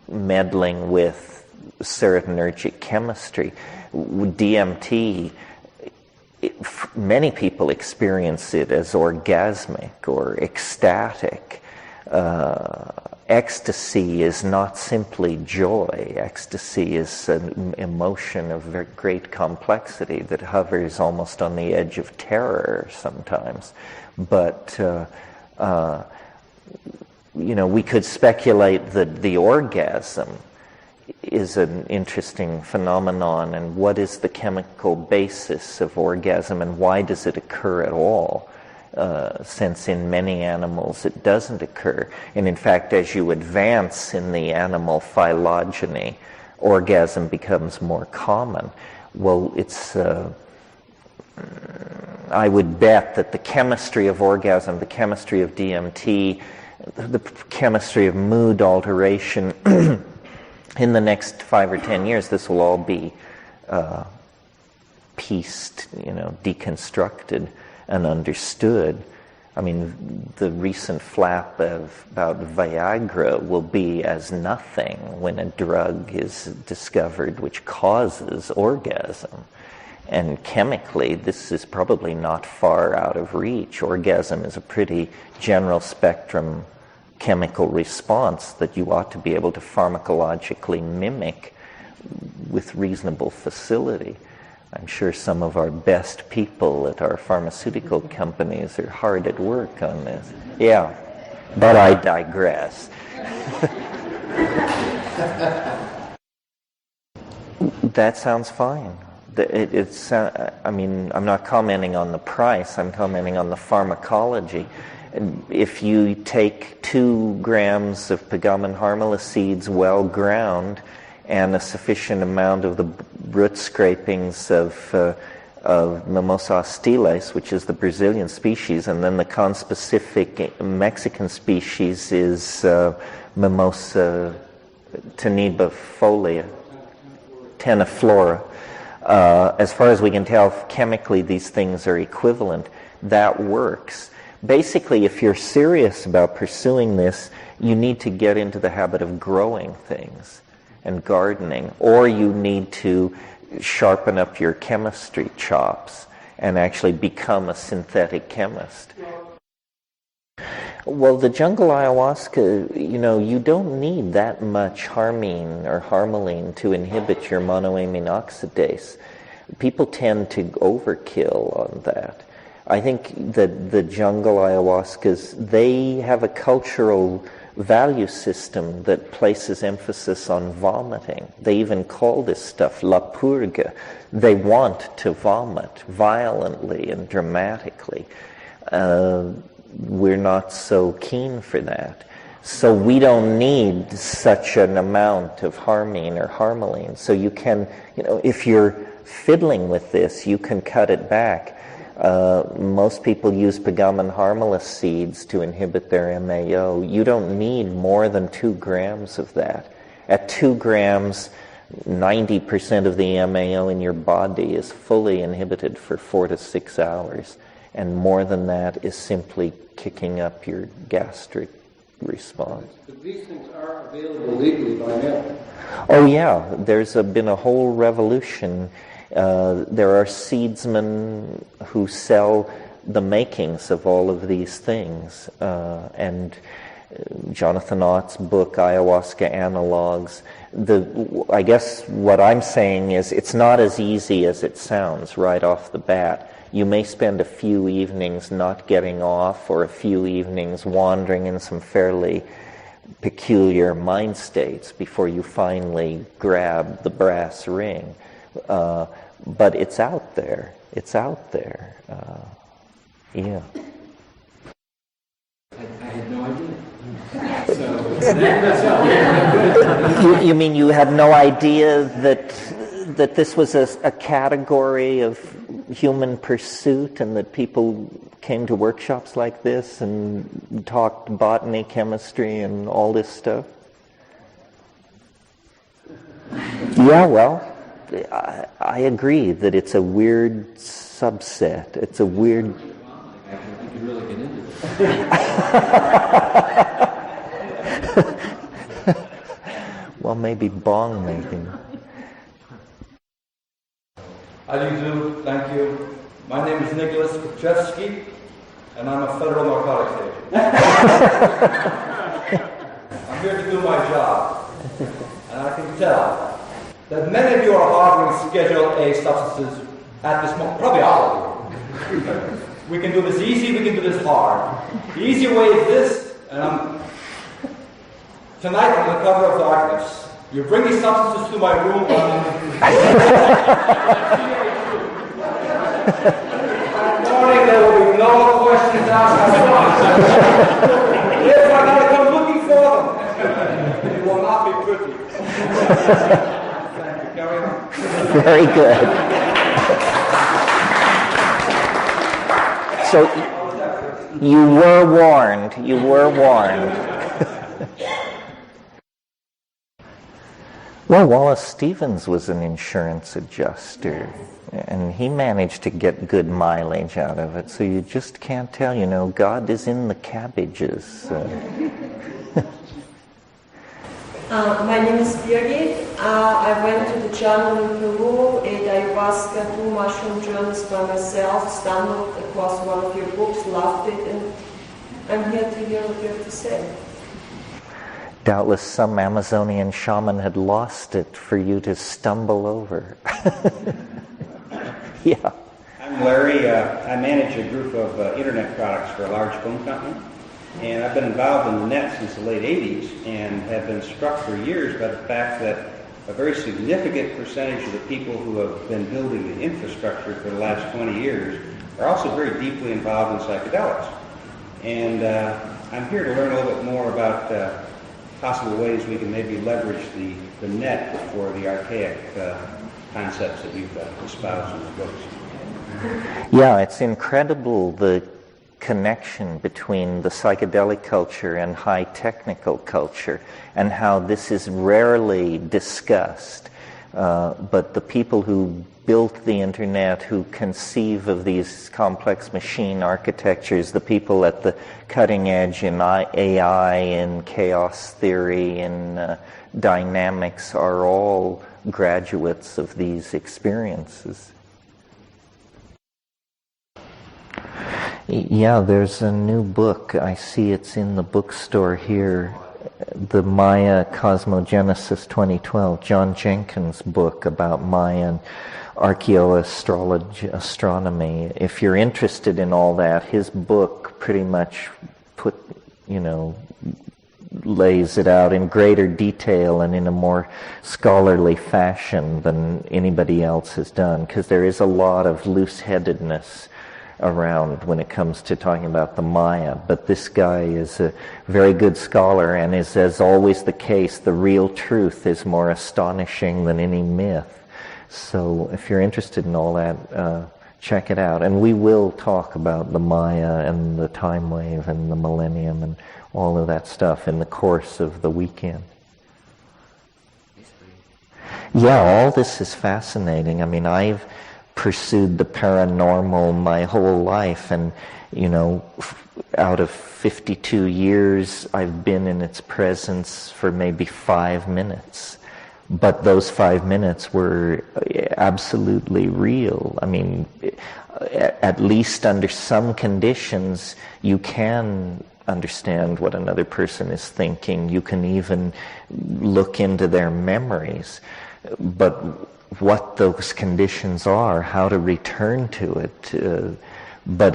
meddling with serotonergic chemistry. DMT, many people experience it as orgasmic or ecstatic. Ecstasy is not simply joy. Ecstasy is an emotion of very great complexity that hovers almost on the edge of terror sometimes. But we could speculate that the orgasm is an interesting phenomenon, and what is the chemical basis of orgasm and why does it occur at all, since in many animals it doesn't occur. And in fact, as you advance in the animal phylogeny, orgasm becomes more common. Well, it's I would bet that the chemistry of orgasm, the chemistry of DMT, the chemistry of mood alteration, in the next 5 or 10 years, this will all be pieced, deconstructed and understood. I mean, the recent flap about Viagra will be as nothing when a drug is discovered which causes orgasm. And chemically, this is probably not far out of reach. Orgasm is a pretty general spectrum chemical response that you ought to be able to pharmacologically mimic with reasonable facility. I'm sure some of our best people at our pharmaceutical companies are hard at work on this. Yeah, but I digress. That sounds fine. I'm not commenting on the price, I'm commenting on the pharmacology. If you take 2 grams of Pegamin harmala seeds well ground and a sufficient amount of the root scrapings of Mimosa hostiles, which is the Brazilian species, and then the conspecific Mexican species is Mimosa teniflora. As far as we can tell, chemically these things are equivalent. That works. Basically, if you're serious about pursuing this, you need to get into the habit of growing things and gardening, or you need to sharpen up your chemistry chops and actually become a synthetic chemist. Well, the jungle ayahuasca, you don't need that much harmine or harmaline to inhibit your monoamine oxidase. People tend to overkill on that. I think that the jungle ayahuascas, they have a cultural value system that places emphasis on vomiting. They even call this stuff la purga. They want to vomit violently and dramatically. We're not so keen for that. So we don't need such an amount of harmine or harmaline. So you can, if you're fiddling with this, you can cut it back. Most people use pagaman harmala seeds to inhibit their MAO. You don't need more than 2 grams of that. At 2 grams, 90% of the MAO in your body is fully inhibited for 4 to 6 hours. And more than that is simply kicking up your gastric response.
But these things are available legally by mail.
Oh yeah, there's been a whole revolution. There are seedsmen who sell the makings of all of these things. And Jonathan Ott's book, Ayahuasca Analogs, I guess what I'm saying is it's not as easy as it sounds right off the bat. You may spend a few evenings not getting off, or a few evenings wandering in some fairly peculiar mind states before you finally grab the brass ring. But it's out there. It's out there. Yeah.
I had no idea.
You mean you had no idea that this was a category of human pursuit, and that people came to workshops like this and talked botany, chemistry, and all this stuff? Yeah, well, I agree that it's a weird subset. It's a weird...
I could really get into this.
Well, maybe bong making.
How do you do? Thank you. My name is Nicholas Kuchevsky, and I'm a federal narcotics agent. I'm here to do my job, and I can tell that many of you are harboring Schedule A substances at this moment. Probably all of you. We can do this easy, we can do this hard. The easy way is this, and tonight on the cover of Darkness, you bring these substances to my room. Morning, there will be no questions asked. If I gotta come looking for them, it will not be pretty. Thank you. Carry on.
Very good. So you were warned. You were warned. Well, Wallace Stevens was an insurance adjuster, and he managed to get good mileage out of it. So you just can't tell, God is in the cabbages.
My name is Birgit. I went to the jungle in Peru, ate ayahuasca, 2 mushroom journeys by myself, stumbled across one of your books, loved it, and I'm here to hear what you have to say.
Doubtless some Amazonian shaman had lost it for you to stumble over. Yeah.
I'm Larry. I manage a group of internet products for a large phone company. And I've been involved in the net since the late 80s and have been struck for years by the fact that a very significant percentage of the people who have been building the infrastructure for the last 20 years are also very deeply involved in psychedelics. And I'm here to learn a little bit more about possible ways we can maybe leverage the net for the archaic concepts that you've espoused in the books.
Yeah, it's incredible the connection between the psychedelic culture and high technical culture, and how this is rarely discussed. But the people who built the internet, who conceive of these complex machine architectures, the people at the cutting edge in AI and chaos theory and dynamics are all graduates of these experiences. Yeah, there's a new book. I see it's in the bookstore here. The Maya Cosmogenesis 2012, John Jenkins' book about Mayan archaeoastronomy. If you're interested in all that, his book pretty much lays it out in greater detail and in a more scholarly fashion than anybody else has done, because there is a lot of loose-headedness around when it comes to talking about the Maya. But this guy is a very good scholar, and is, as always the case, the real truth is more astonishing than any myth. So if you're interested in all that, check it out. And we will talk about the Maya and the time wave and the millennium and all of that stuff in the course of the weekend. Yeah, all this is fascinating. I mean, I've pursued the paranormal my whole life, and out of 52 years I've been in its presence for maybe 5 minutes, but those 5 minutes were absolutely real. I mean, at least under some conditions you can understand what another person is thinking. You can even look into their memories, but what those conditions are, how to return to it. But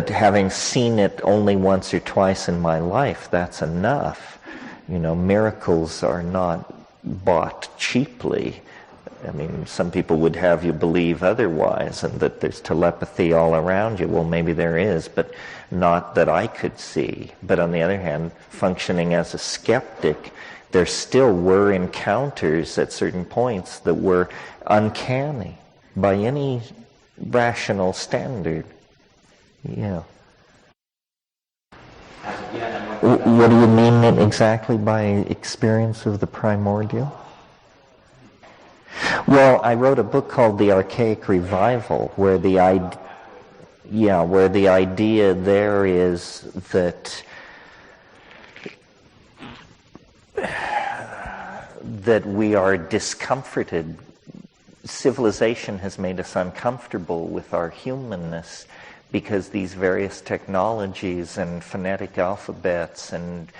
having seen it only once or twice in my life, that's enough. Miracles are not bought cheaply. I mean, some people would have you believe otherwise, and that there's telepathy all around you. Well, maybe there is, but not that I could see. But on the other hand, functioning as a skeptic, there still were encounters at certain points that were uncanny by any rational standard. Yeah. What do you mean exactly by experience of the primordial? Well, I wrote a book called The Archaic Revival, where the idea there is that we are discomforted. Civilization has made us uncomfortable with our humanness because these various technologies and phonetic alphabets and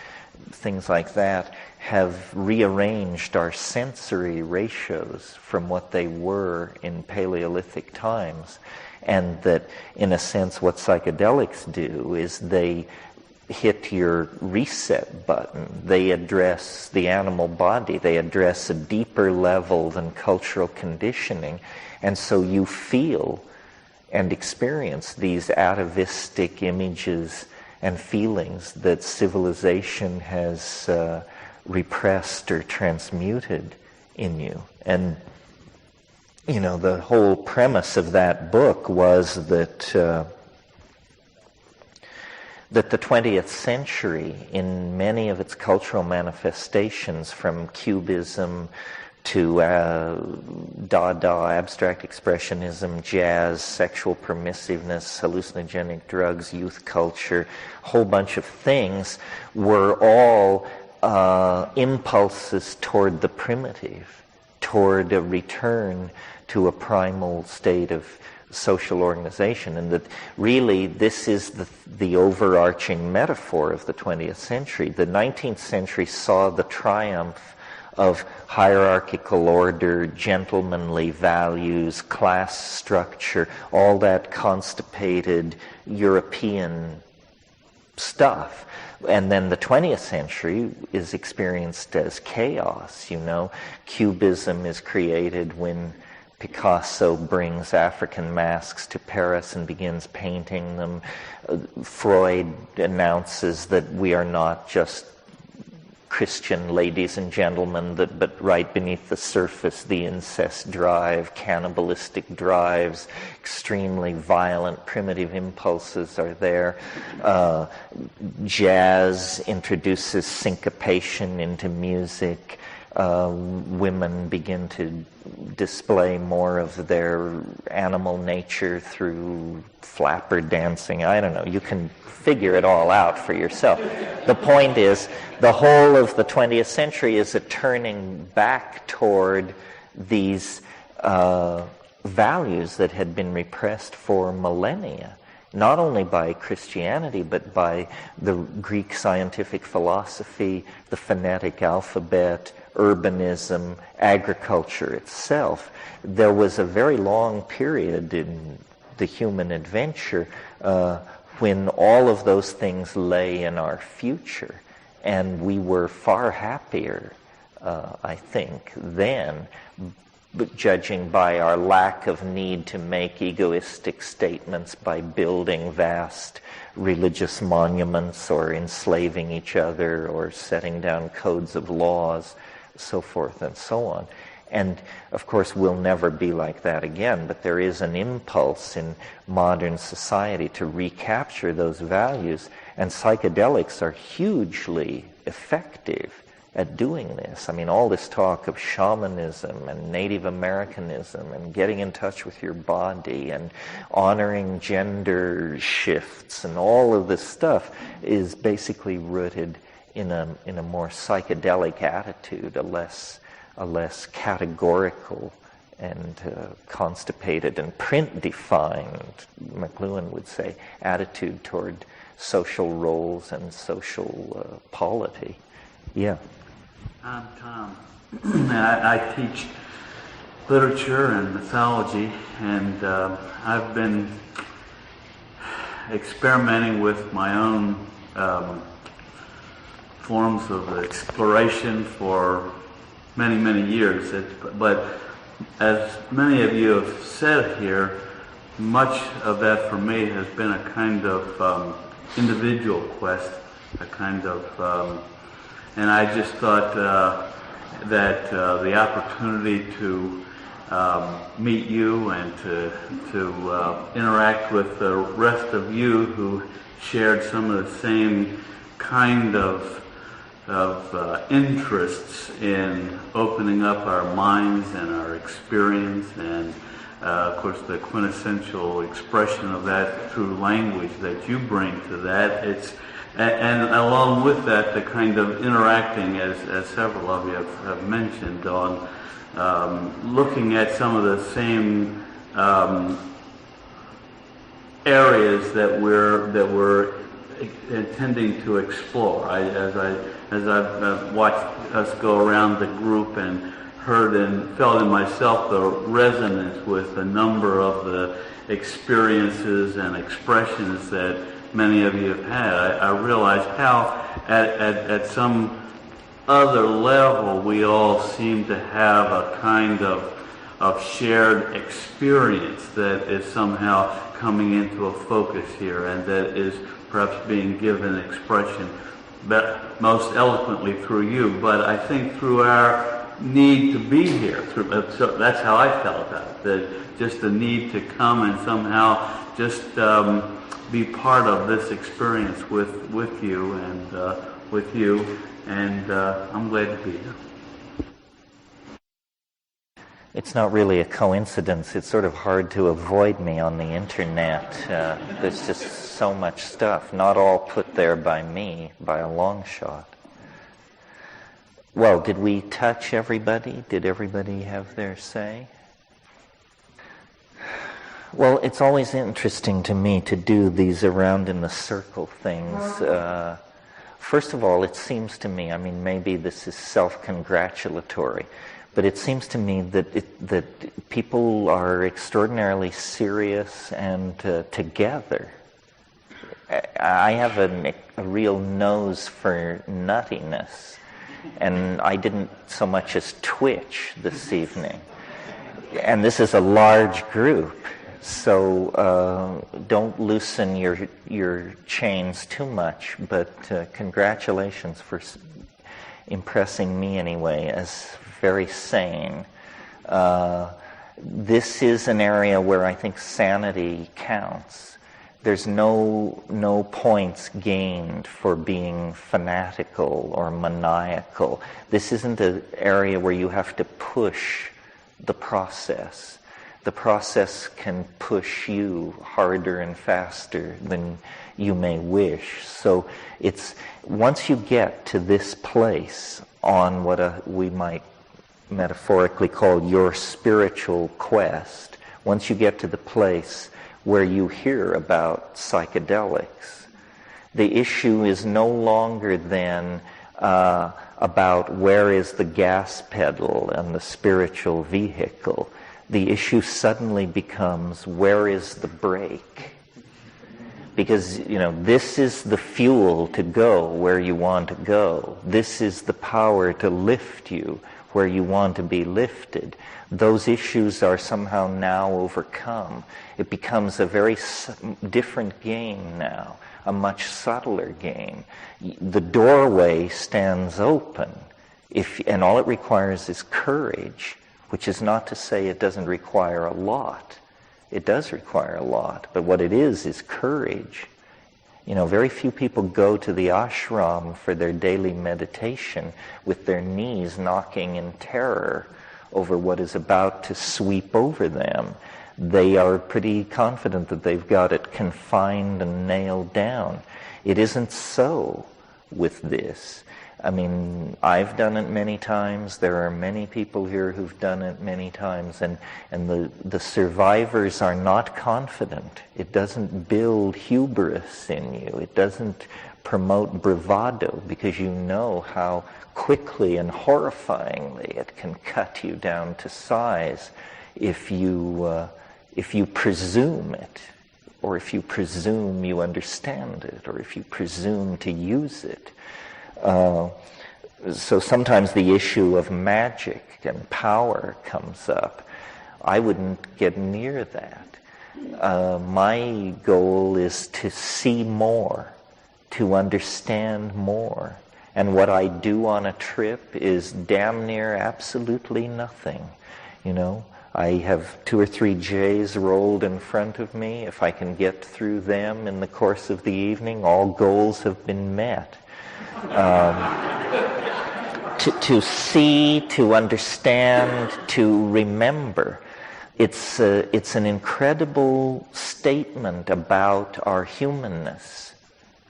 things like that have rearranged our sensory ratios from what they were in Paleolithic times. And that, in a sense, what psychedelics do is they hit your reset button. They address the animal body. They address a deeper level than cultural conditioning. And so you feel and experience these atavistic images and feelings that civilization has repressed or transmuted in you. And, the whole premise of that book was that the 20th century, in many of its cultural manifestations, from Cubism to Dada, abstract expressionism, jazz, sexual permissiveness, hallucinogenic drugs, youth culture, a whole bunch of things, were all impulses toward the primitive, toward a return to a primal state of social organization. And that really this is the overarching metaphor of the 20th century. The 19th century saw the triumph of hierarchical order, gentlemanly values, class structure, all that constipated European stuff. And then the 20th century is experienced as chaos. Cubism is created when Picasso brings African masks to Paris and begins painting them. Freud announces that we are not just Christian ladies and gentlemen, but right beneath the surface, the incest drive, cannibalistic drives, extremely violent, primitive impulses are there. Jazz introduces syncopation into music. women begin to display more of their animal nature through flapper dancing. I don't know. You can figure it all out for yourself. The point is, the whole of the 20th century is a turning back toward these values that had been repressed for millennia, not only by Christianity, but by the Greek scientific philosophy, the phonetic alphabet, urbanism, agriculture itself. There was a very long period in the human adventure when all of those things lay in our future, and we were far happier, I think, then, but judging by our lack of need to make egoistic statements by building vast religious monuments or enslaving each other or setting down codes of laws, so forth and so on. And of course we'll never be like that again, but there is an impulse in modern society to recapture those values, and psychedelics are hugely effective at doing this. I mean, all this talk of shamanism and Native Americanism and getting in touch with your body and honoring gender shifts and all of this stuff is basically rooted in a more psychedelic attitude, a less categorical and constipated and print-defined, McLuhan would say, attitude toward social roles and social polity. Yeah.
I'm Tom. I teach literature and mythology, and I've been experimenting with my own forms of exploration for many, many years. But as many of you have said here, much of that for me has been a kind of individual quest, a kind of, and I just thought that the opportunity to meet you and to interact with the rest of you who shared some of the same kind of interests in opening up our minds and our experience, and of course the quintessential expression of that through language that you bring to that. And along with that, the kind of interacting, as several of you have mentioned, on looking at some of the same areas that we're intending to explore. As I've watched us go around the group and heard and felt in myself the resonance with a number of the experiences and expressions that many of you have had, I realized how at some other level we all seem to have a kind of shared experience that is somehow coming into a focus here, and that is perhaps being given expression most eloquently through you, but I think through our need to be here. So that's how I felt about it, that just the need to come and somehow just be part of this experience with you, and I'm glad to be here.
It's not really a coincidence. It's sort of hard to avoid me on the internet. There's just so much stuff, not all put there by me, by a long shot. Well, did we touch everybody? Did everybody have their say? Well, it's always interesting to me to do these around in the circle things. First of all, it seems to me, I mean, maybe this is self-congratulatory, but it seems to me that people are extraordinarily serious and together. I have a real nose for nuttiness, and I didn't so much as twitch this evening. And this is a large group, so don't loosen your chains too much, but congratulations for impressing me anyway as very sane. This is an area where I think sanity counts. There's no points gained for being fanatical or maniacal. This isn't an area where you have to push the process. The process can push you harder and faster than you may wish. So it's once you get to this place on what we might metaphorically call your spiritual quest, once you get to the place where you hear about psychedelics, the issue is no longer then about where is the gas pedal and the spiritual vehicle. The issue suddenly becomes where is the brake? Because, this is the fuel to go where you want to go. This is the power to lift you where you want to be lifted. Those issues are somehow now overcome. It becomes a very different game now, a much subtler game. The doorway stands open, and all it requires is courage, which is not to say it doesn't require a lot. It does require a lot, but what it is courage. Very few people go to the ashram for their daily meditation with their knees knocking in terror over what is about to sweep over them. They are pretty confident that they've got it confined and nailed down. It isn't so with this. I've done it many times. There are many people here who've done it many times, and the survivors are not confident. It doesn't build hubris in you. It doesn't promote bravado, because you know how quickly and horrifyingly it can cut you down to size if you presume it, or if you presume you understand it, or if you presume to use it. So sometimes the issue of magic and power comes up. I wouldn't get near that. My goal is to see more, to understand more. And what I do on a trip is damn near absolutely nothing. I have 2 or 3 J's rolled in front of me. If I can get through them in the course of the evening, all goals have been met. To see, to understand, to remember. It's an incredible statement about our humanness.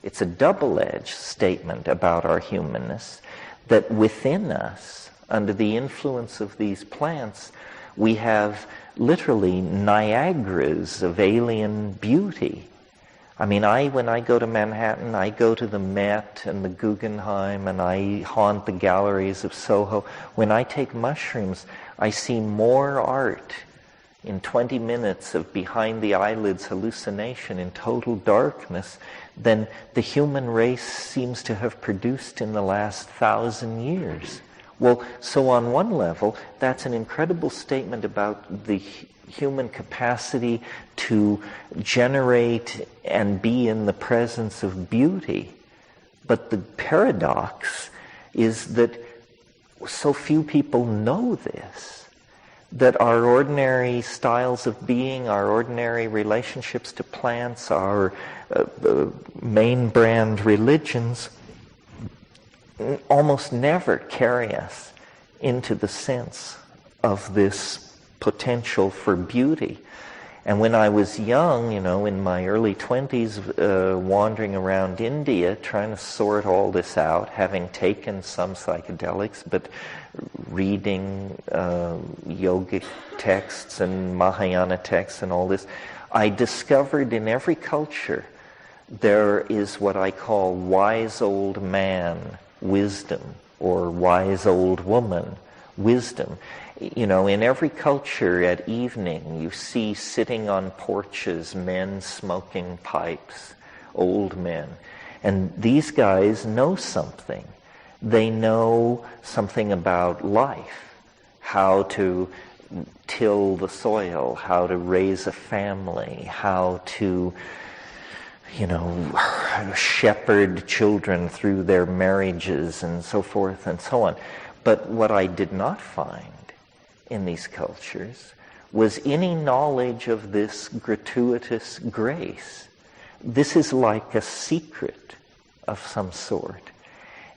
It's a double-edged statement about our humanness, that within us, under the influence of these plants, we have literally Niagaras of alien beauty. When I go to Manhattan, I go to the Met and the Guggenheim, and I haunt the galleries of Soho. When I take mushrooms, I see more art in 20 minutes of behind the eyelids hallucination in total darkness than the human race seems to have produced in the last 1,000 years. Well, so on one level, that's an incredible statement about the human capacity to generate and be in the presence of beauty. But the paradox is that so few people know this, that our ordinary styles of being, our ordinary relationships to plants, our main brand religions almost never carry us into the sense of this potential for beauty. And when I was young, in my early 20s, wandering around India, trying to sort all this out, having taken some psychedelics, but reading yogic texts and Mahayana texts and all this, I discovered in every culture there is what I call wise old man wisdom, or wise old woman wisdom. In every culture at evening, you see sitting on porches men smoking pipes, old men. And these guys know something. They know something about life, how to till the soil, how to raise a family, how to, shepherd children through their marriages and so forth and so on. But what I did not find in these cultures was any knowledge of this gratuitous grace. this is like a secret of some sort.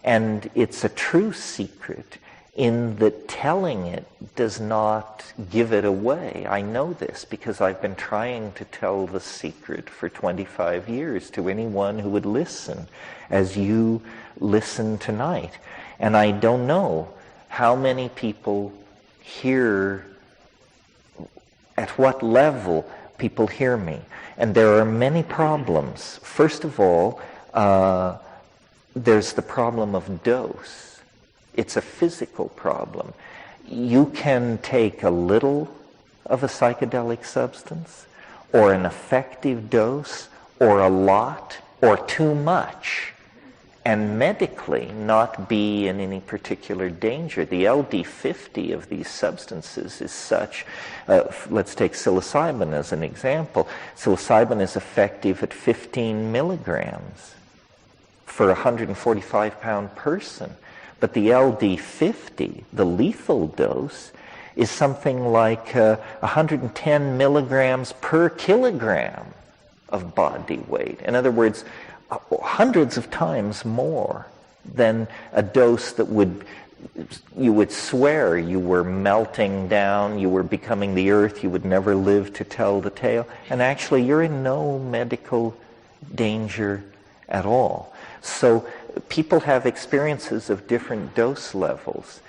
And it's a true secret in that telling it does not give it away. I know this because I've been trying to tell the secret for 25 years to anyone who would listen, as you listen tonight. And I don't know how many people hear, at what level people hear me. And there are many problems. First of all, there's the problem of dose. It's a physical problem. You can take a little of a psychedelic substance, or an effective dose, or a lot, or too much, and medically not be in any particular danger. The LD50 of these substances is such, let's take psilocybin as an example. Psilocybin is effective at 15 milligrams for a 145-pound person. But the LD50, the lethal dose, is something like 110 milligrams per kilogram of body weight. In other words, hundreds of times more than a dose that you would swear you were melting down, you were becoming the earth, you would never live to tell the tale. And actually, you're in no medical danger at all. So people have experiences of different dose levels.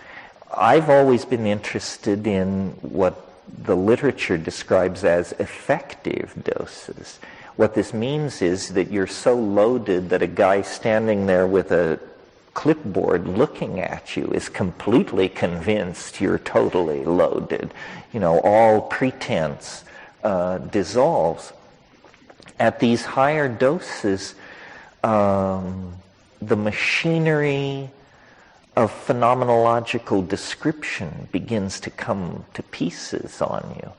I've always been interested in what the literature describes as effective doses. What this means is that you're so loaded that a guy standing there with a clipboard looking at you is completely convinced you're totally loaded. All pretense dissolves. At these higher doses, the machinery of phenomenological description begins to come to pieces on you.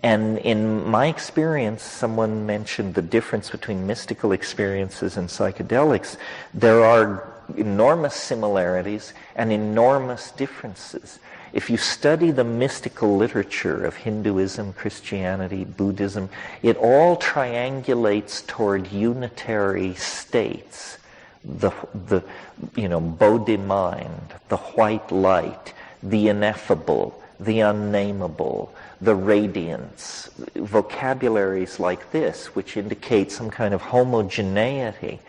And in my experience, someone mentioned the difference between mystical experiences and psychedelics. There are enormous similarities and enormous differences. If you study the mystical literature of Hinduism, Christianity, Buddhism, it all triangulates toward unitary states. The Bodhi mind, the white light, the ineffable, the unnameable, the radiance, vocabularies like this, which indicate some kind of homogeneity.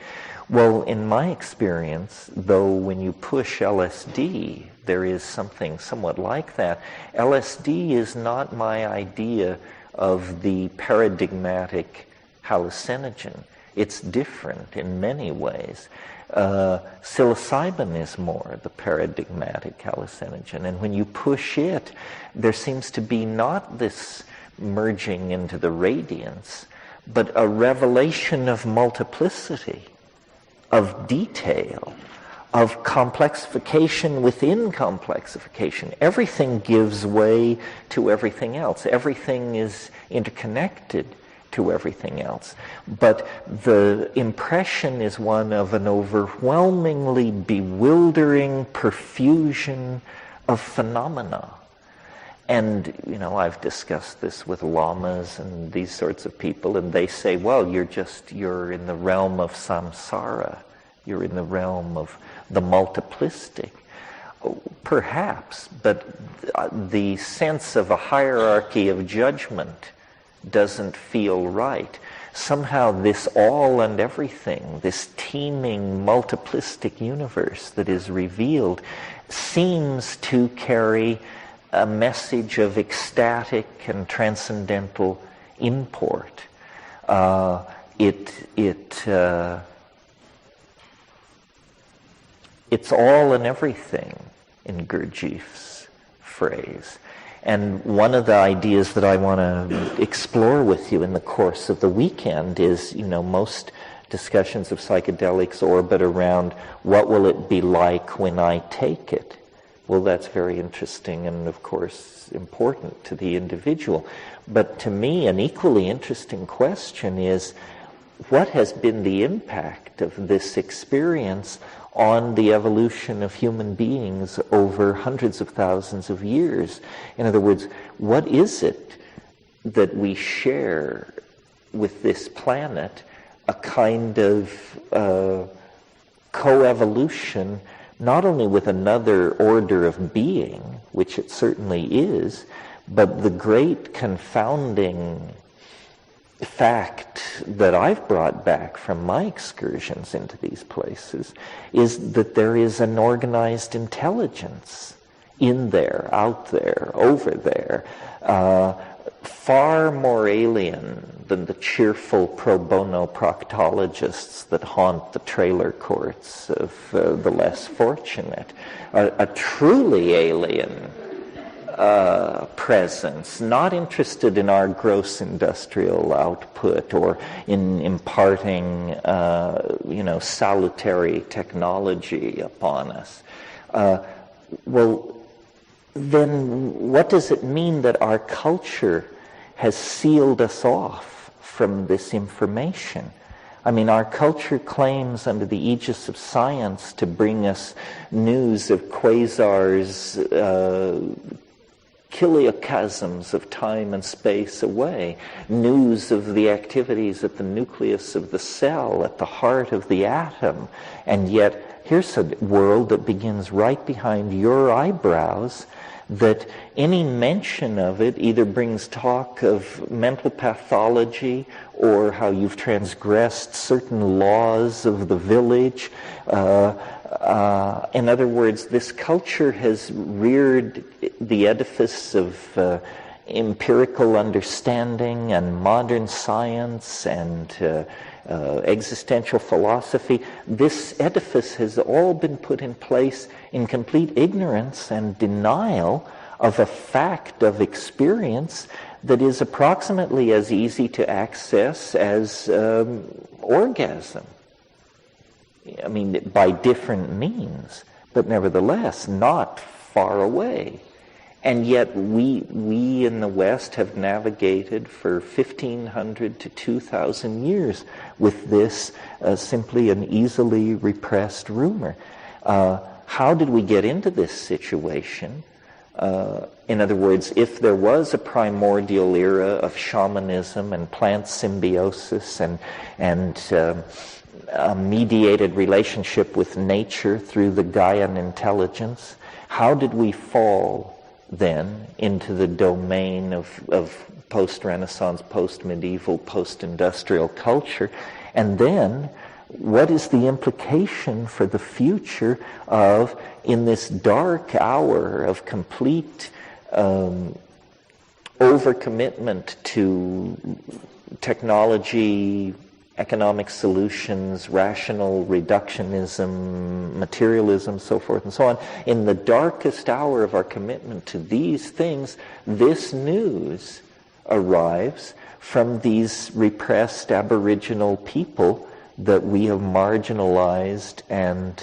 Well, in my experience, though, when you push LSD, there is something somewhat like that. LSD is not my idea of the paradigmatic hallucinogen. It's different in many ways. Psilocybin is more the paradigmatic hallucinogen, and when you push it, there seems to be not this merging into the radiance, but a revelation of multiplicity, of detail, of complexification within complexification. Everything gives way to everything else. Everything is interconnected to everything else. But the impression is one of an overwhelmingly bewildering perfusion of phenomena. And, I've discussed this with lamas and these sorts of people, and they say, well, you're in the realm of samsara. You're in the realm of the multiplistic. Perhaps, but the sense of a hierarchy of judgment doesn't feel right. Somehow this all and everything, this teeming multiplistic universe that is revealed, seems to carry a message of ecstatic and transcendental import. It's all and everything, in Gurdjieff's phrase. And one of the ideas that I want to explore with you in the course of the weekend is, most discussions of psychedelics orbit around what will it be like when I take it. Well, that's very interesting and, of course, important to the individual. But to me, an equally interesting question is, what has been the impact of this experience on the evolution of human beings over hundreds of thousands of years? In other words, what is it that we share with this planet a kind of coevolution, not only with another order of being, which it certainly is, but the great confounding fact that I've brought back from my excursions into these places is that there is an organized intelligence in there, out there, over there, far more alien than the cheerful pro bono proctologists that haunt the trailer courts of the less fortunate. A truly alien presence, not interested in our gross industrial output or in imparting, salutary technology upon us. Well, then what does it mean that our culture has sealed us off from this information? I mean, our culture claims under the aegis of science to bring us news of quasars, kilochasms of time and space away, news of the activities at the nucleus of the cell, at the heart of the atom. And yet, here's a world that begins right behind your eyebrows, that any mention of it either brings talk of mental pathology or how you've transgressed certain laws of the village. In other words, this culture has reared the edifice of empirical understanding and modern science and existential philosophy. This edifice has all been put in place in complete ignorance and denial of a fact of experience that is approximately as easy to access as orgasm. I mean, by different means, but nevertheless not far away. And yet we in the West have navigated for 1,500 to 2,000 years with this simply an easily repressed rumor. How did we get into this situation? In other words, if there was a primordial era of shamanism and plant symbiosis and a mediated relationship with nature through the Gaian intelligence, how did we fall then into the domain of post-Renaissance, post-medieval, post-industrial culture? And then what is the implication for the future of, in this dark hour of complete overcommitment to technology, economic solutions, rational reductionism, materialism, so forth and so on. In the darkest hour of our commitment to these things, this news arrives from these repressed Aboriginal people that we have marginalized and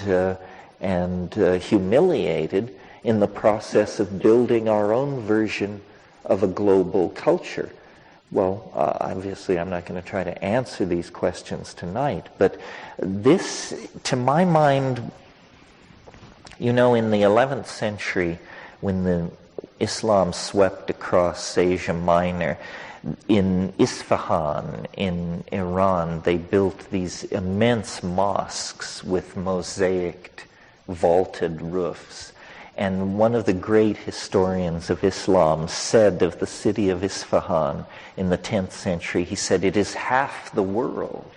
humiliated in the process of building our own version of a global culture. Well, obviously I'm not going to try to answer these questions tonight, but this, to my mind, in the 11th century, when the Islam swept across Asia Minor, in Isfahan, in Iran, they built these immense mosques with mosaicked, vaulted roofs. And one of the great historians of Islam said of the city of Isfahan in the 10th century, he said, it is half the world.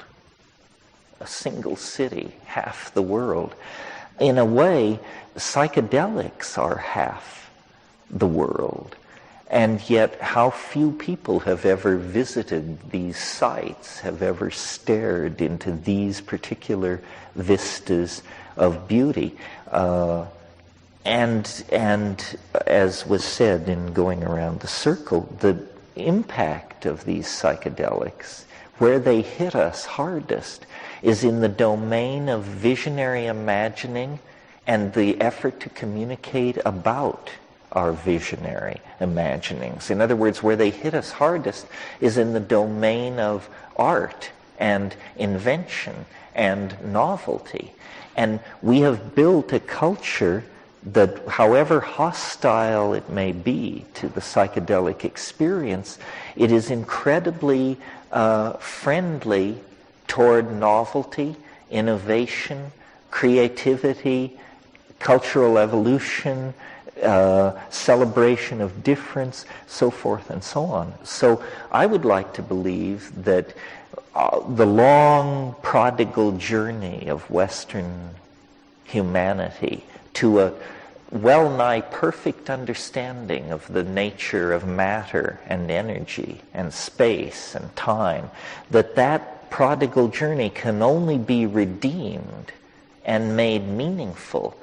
A single city, half the world. In a way, psychedelics are half the world. And yet, how few people have ever visited these sites, have ever stared into these particular vistas of beauty. And as was said in going around the circle, the impact of these psychedelics, where they hit us hardest, is in the domain of visionary imagining and the effort to communicate about our visionary imaginings. In other words, where they hit us hardest is in the domain of art and invention and novelty. And we have built a culture that, however hostile it may be to the psychedelic experience, it is incredibly friendly toward novelty, innovation, creativity, cultural evolution, celebration of difference, so forth and so on. So I would like to believe that the long prodigal journey of Western humanity to a well-nigh perfect understanding of the nature of matter and energy and space and time, that prodigal journey can only be redeemed and made meaningful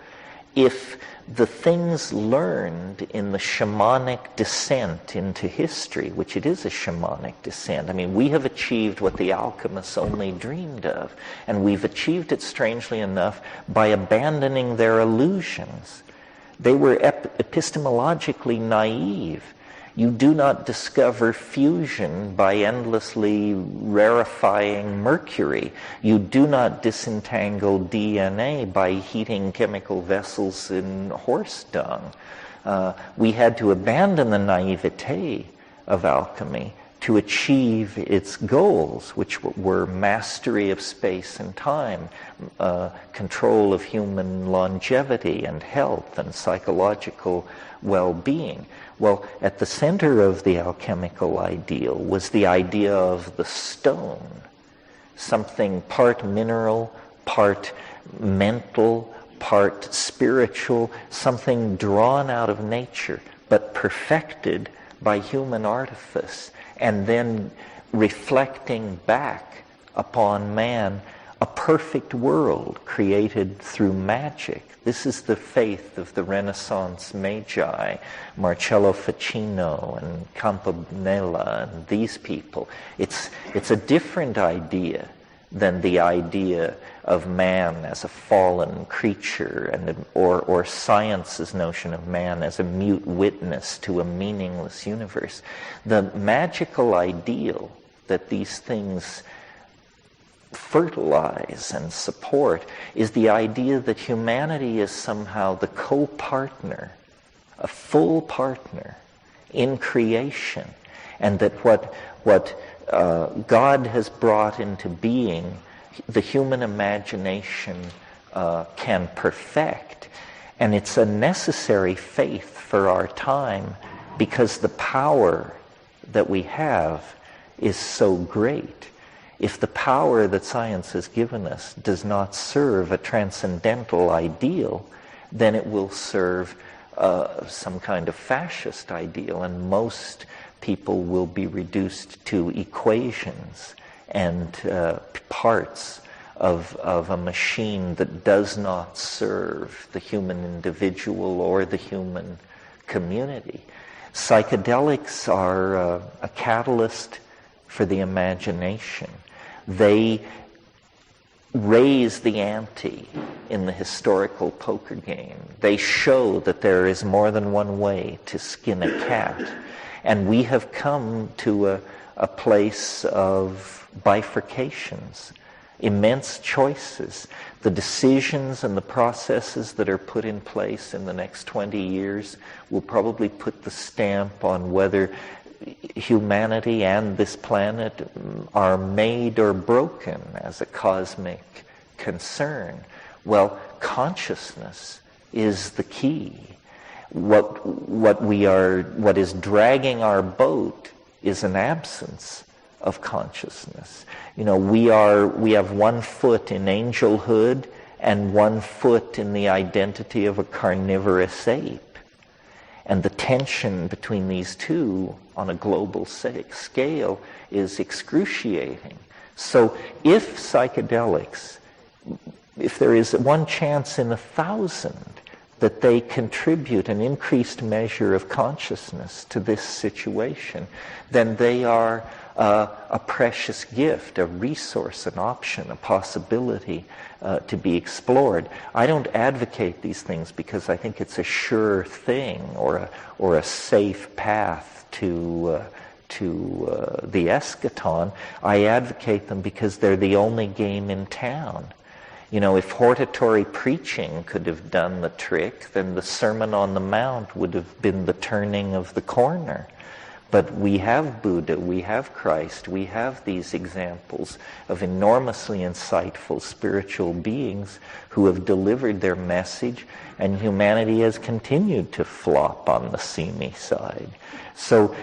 if the things learned in the shamanic descent into history, which it is a shamanic descent. I mean, we have achieved what the alchemists only dreamed of, and we've achieved it, strangely enough, by abandoning their illusions. They were epistemologically naive. You do not discover fusion by endlessly rarefying mercury. You do not disentangle DNA by heating chemical vessels in horse dung. We had to abandon the naivete of alchemy to achieve its goals, which were mastery of space and time, control of human longevity and health and psychological well-being. Well, at the center of the alchemical ideal was the idea of the stone, something part mineral, part mental, part spiritual, something drawn out of nature, but perfected by human artifice, and then reflecting back upon man a perfect world created through magic. This is the faith of the Renaissance magi, Marcello Ficino and Campanella and these people. It's a different idea than the idea of man as a fallen creature, or science's notion of man as a mute witness to a meaningless universe. The magical ideal that these things fertilize and support is the idea that humanity is somehow the co-partner, a full partner in creation, and that what God has brought into being, the human imagination can perfect. And it's a necessary faith for our time because the power that we have is so great. If the power that science has given us does not serve a transcendental ideal, then it will serve some kind of fascist ideal, and most people will be reduced to equations and parts of a machine that does not serve the human individual or the human community. Psychedelics are a catalyst for the imagination. They raise the ante in the historical poker game. They show that there is more than one way to skin a cat. And we have come to a place of bifurcations, immense choices. The decisions and the processes that are put in place in the next 20 years will probably put the stamp on whether humanity and this planet are made or broken as a cosmic concern. Well, consciousness is the key. What is dragging our boat is an absence of consciousness. You know, we have 1 foot in angelhood and 1 foot in the identity of a carnivorous ape. And the tension between these two on a global scale is excruciating. So if psychedelics, if there is one chance in 1,000 that they contribute an increased measure of consciousness to this situation, then they are a precious gift, a resource, an option, a possibility to be explored. I don't advocate these things because I think it's a sure thing or a safe path to the eschaton. I advocate them because they're the only game in town. You know, if hortatory preaching could have done the trick, then the Sermon on the Mount would have been the turning of the corner. But we have Buddha, we have Christ, we have these examples of enormously insightful spiritual beings who have delivered their message, and humanity has continued to flop on the seamy side. So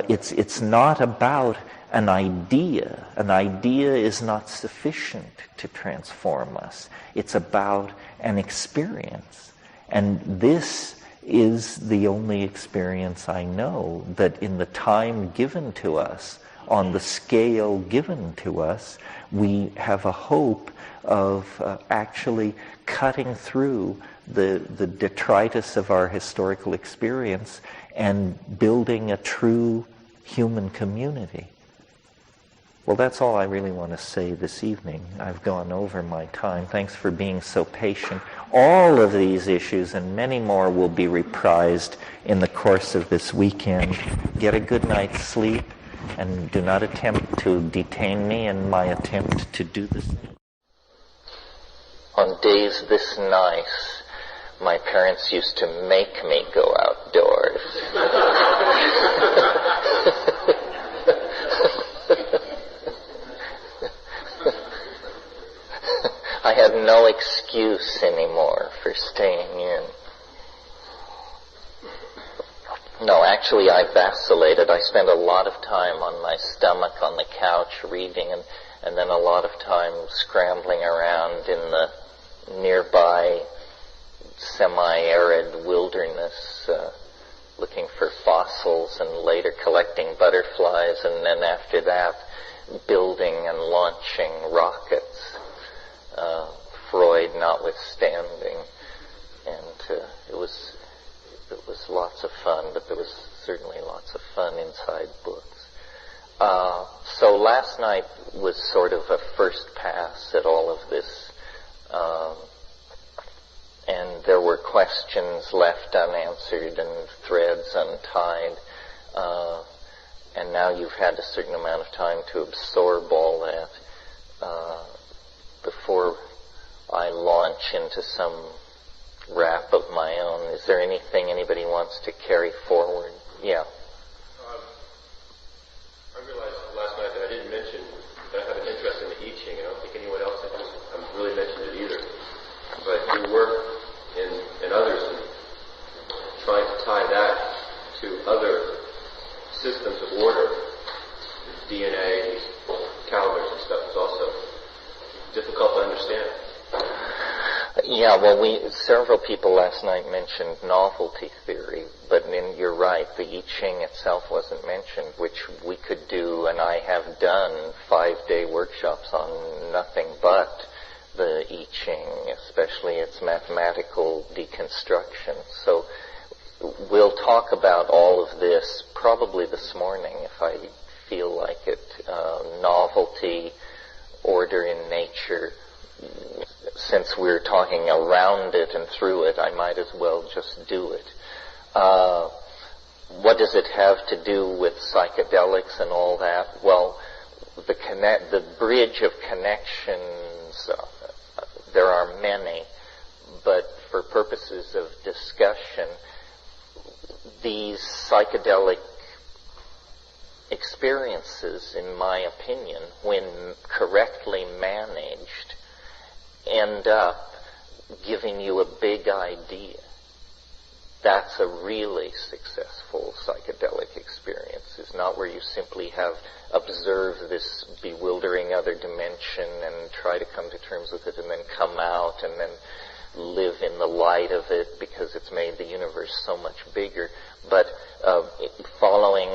it's not about an idea. An idea is not sufficient to transform us. It's about an experience. And this is the only experience I know that in the time given to us, on the scale given to us, we have a hope of actually cutting through the detritus of our historical experience and building a true human community. Well, that's all I really want to say this evening. I've gone over my time. Thanks for being so patient. All of these issues and many more will be reprised in the course of this weekend. Get a good night's sleep, and do not attempt to detain me in my attempt to do this. On days this nice, my parents used to make me go outdoors. I had no excuse anymore for staying in. No, actually I vacillated. I spent a lot of time on my stomach on the couch reading, and then a lot of time scrambling around in the nearby semi-arid wilderness, looking for fossils, and later collecting butterflies, and then after that building and launching rockets. Freud notwithstanding, and it was lots of fun, but there was certainly lots of fun inside books. So last night was sort of a first pass at all of this, and there were questions left unanswered and threads untied, and now you've had a certain amount of time to absorb all that before I launch into some rap of my own. Is there anything anybody wants to carry forward? Yeah.
I realized last night that I didn't mention that I have an interest in the I Ching. I don't think anyone else has really mentioned it either. But your work and others in trying to tie that to other systems of order, DNA, calendars and stuff, is also difficult to understand.
Yeah, well, several people last night mentioned novelty theory, but you're right, the I Ching itself wasn't mentioned, which we could do, and I have done 5-day workshops on nothing but the I Ching, especially its mathematical deconstruction. So we'll talk about all of this probably this morning if I feel like it. Novelty, order in nature. Since we're talking around it and through it, I might as well just do it. What does it have to do with psychedelics and all that? Well, the bridge of connections, there are many, but for purposes of discussion, these psychedelic experiences, in my opinion, when correctly managed, end up giving you a big idea. That's a really successful psychedelic experience. It's not where you simply have observed this bewildering other dimension and try to come to terms with it and then come out and then live in the light of it because it's made the universe so much bigger. But following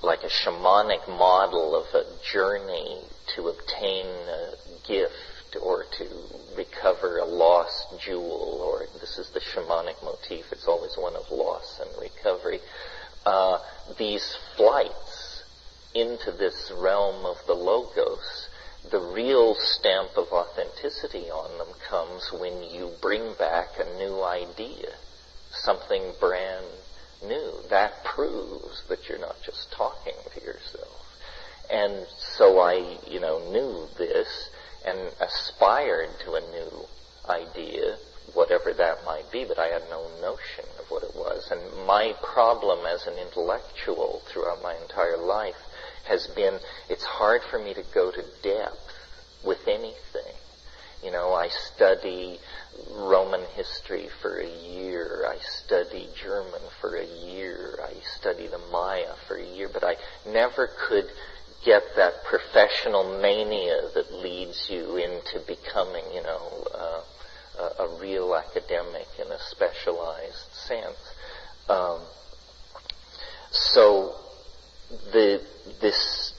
like a shamanic model of a journey to obtain a gift or to recover a lost jewel, or this is the shamanic motif, it's always one of loss and recovery. These flights into this realm of the logos, the real stamp of authenticity on them comes when you bring back a new idea, something brand new. That proves that you're not just talking to yourself. And so I, knew this and aspired to a new idea, whatever that might be, but I had no notion of what it was. ideas. And my problem as an intellectual throughout my entire life has been, it's hard for me to go to depth with anything. You know, I study Roman history for a year. I study German for a year. I study the Maya for a year. But I never could get that professional mania that leads you into becoming, you know, a real academic in a specialized sense. So this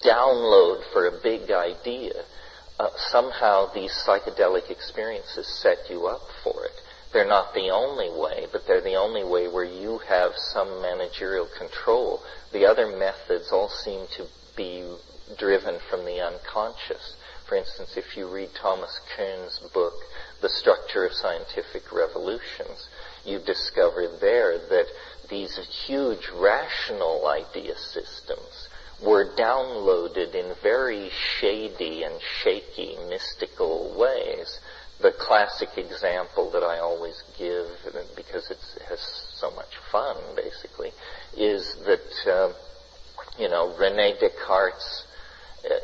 download for a big idea, somehow these psychedelic experiences set you up for it. They're not the only way, but they're the only way where you have some managerial control. The other methods all seem to be driven from the unconscious. For instance, if you read Thomas Kuhn's book, The Structure of Scientific Revolutions, you discover there that these huge rational idea systems were downloaded in very shady and shaky, mystical ways. The classic example that I always give, because it has so much fun, basically, is that, René Descartes'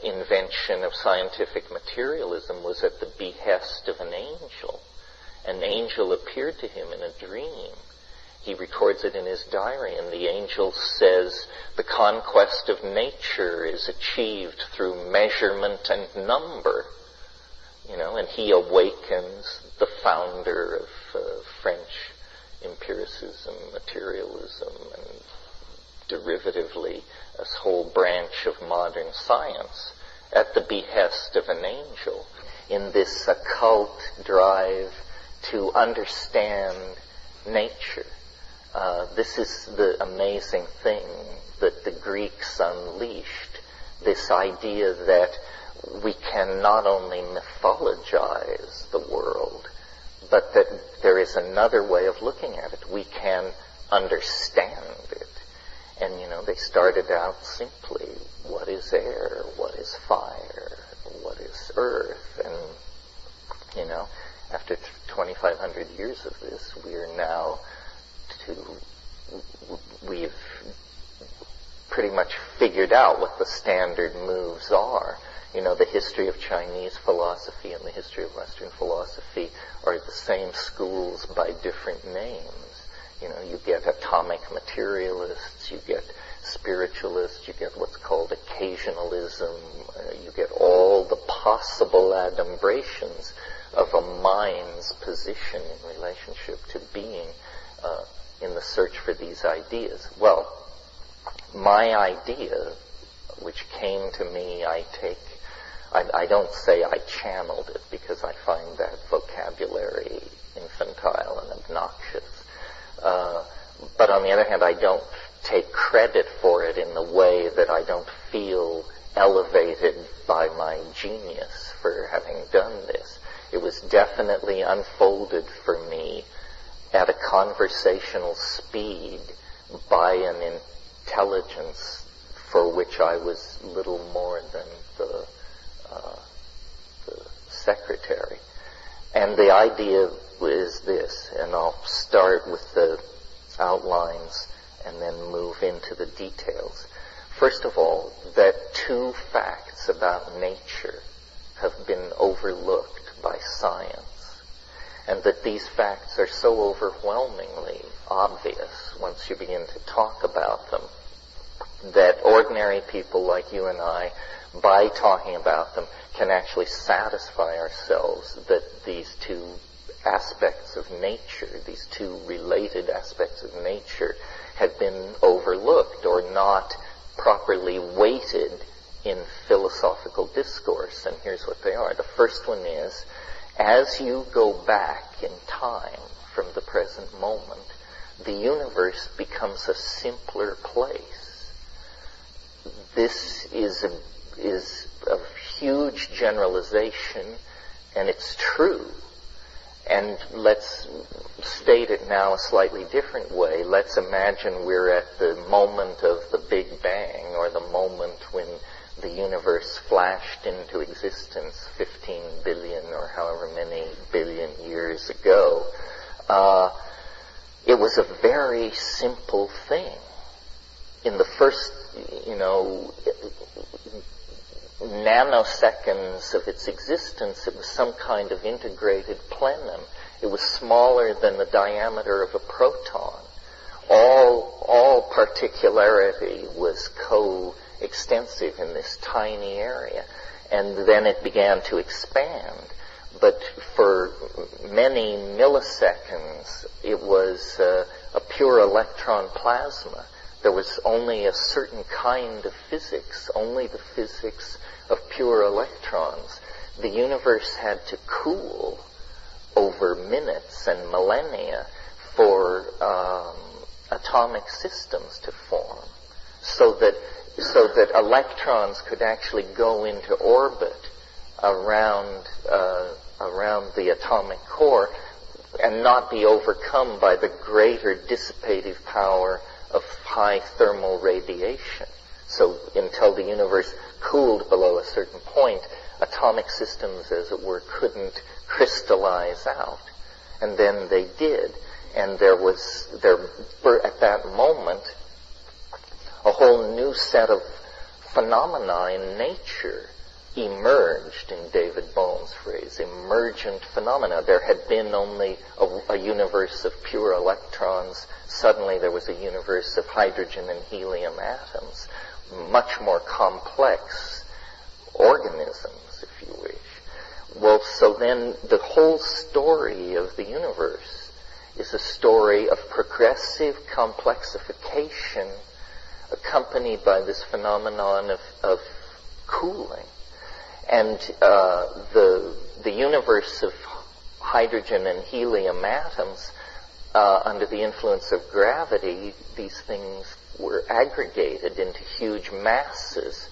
invention of scientific materialism was at the behest of an angel. An angel appeared to him in a dream. He records it in his diary, and the angel says, the conquest of nature is achieved through measurement and number. And he awakens the founder of French empiricism, materialism, and derivatively a whole branch of modern science at the behest of an angel in this occult drive to understand nature. This is the amazing thing that the Greeks unleashed, this idea that we can not only mythologize the world, but that there is another way of looking at it. We can understand it. And, they started out simply, what is air? What is fire? What is earth? And, after 2,500 years of this, we've pretty much figured out what the standard moves are. The history of Chinese philosophy and the history of Western philosophy are the same schools by different names. You get atomic materialists, you get spiritualists, you get what's called occasionalism, you get all the possible adumbrations of a mind's position in relationship to being in the search for these ideas. Well, my idea, which came to me, I don't say I channeled it, because I find that vocabulary infantile and obnoxious. But on the other hand, I don't take credit for it in the way that I don't feel elevated by my genius for having done this. It was definitely unfolded for me at a conversational speed by an intelligence for which I was little more than the secretary. And the idea is this, and I'll start with the outlines and then move into the details. First of all, that two facts about nature have been overlooked by science, and that these facts are so overwhelmingly obvious once you begin to talk about them, that ordinary people like you and I, by talking about them, can actually satisfy ourselves that these two aspects of nature, these two related aspects of nature, had been overlooked or not properly weighted in philosophical discourse. And here's what they are. The first one is, as you go back in time from the present moment, the universe becomes a simpler place. This is a huge generalization, and it's true. And let's state it now a slightly different way. Let's imagine we're at the moment of the Big Bang, or the moment when the universe flashed into existence 15 billion or however many billion years ago. it was a very simple thing. In the first, nanoseconds of its existence, it was some kind of integrated plenum. It was smaller than the diameter of a proton. All particularity was coextensive in this tiny area. And then it began to expand. But for many milliseconds, it was a pure electron plasma. There was only a certain kind of physics, only the physics of pure electrons. The universe had to cool over minutes and millennia for atomic systems to form, so that electrons could actually go into orbit around the atomic core and not be overcome by the greater dissipative power of high thermal radiation. So until the universe cooled below a certain point, atomic systems, as it were, couldn't crystallize out. And then they did. And there were, at that moment, a whole new set of phenomena in nature emerged, in David Bohm's phrase, emergent phenomena. There had been only a universe of pure electrons. Suddenly there was a universe of hydrogen and helium atoms, much more complex organisms, if you wish. Well, so then the whole story of the universe is a story of progressive complexification accompanied by this phenomenon of cooling. And the universe of hydrogen and helium atoms, under the influence of gravity, these things were aggregated into huge masses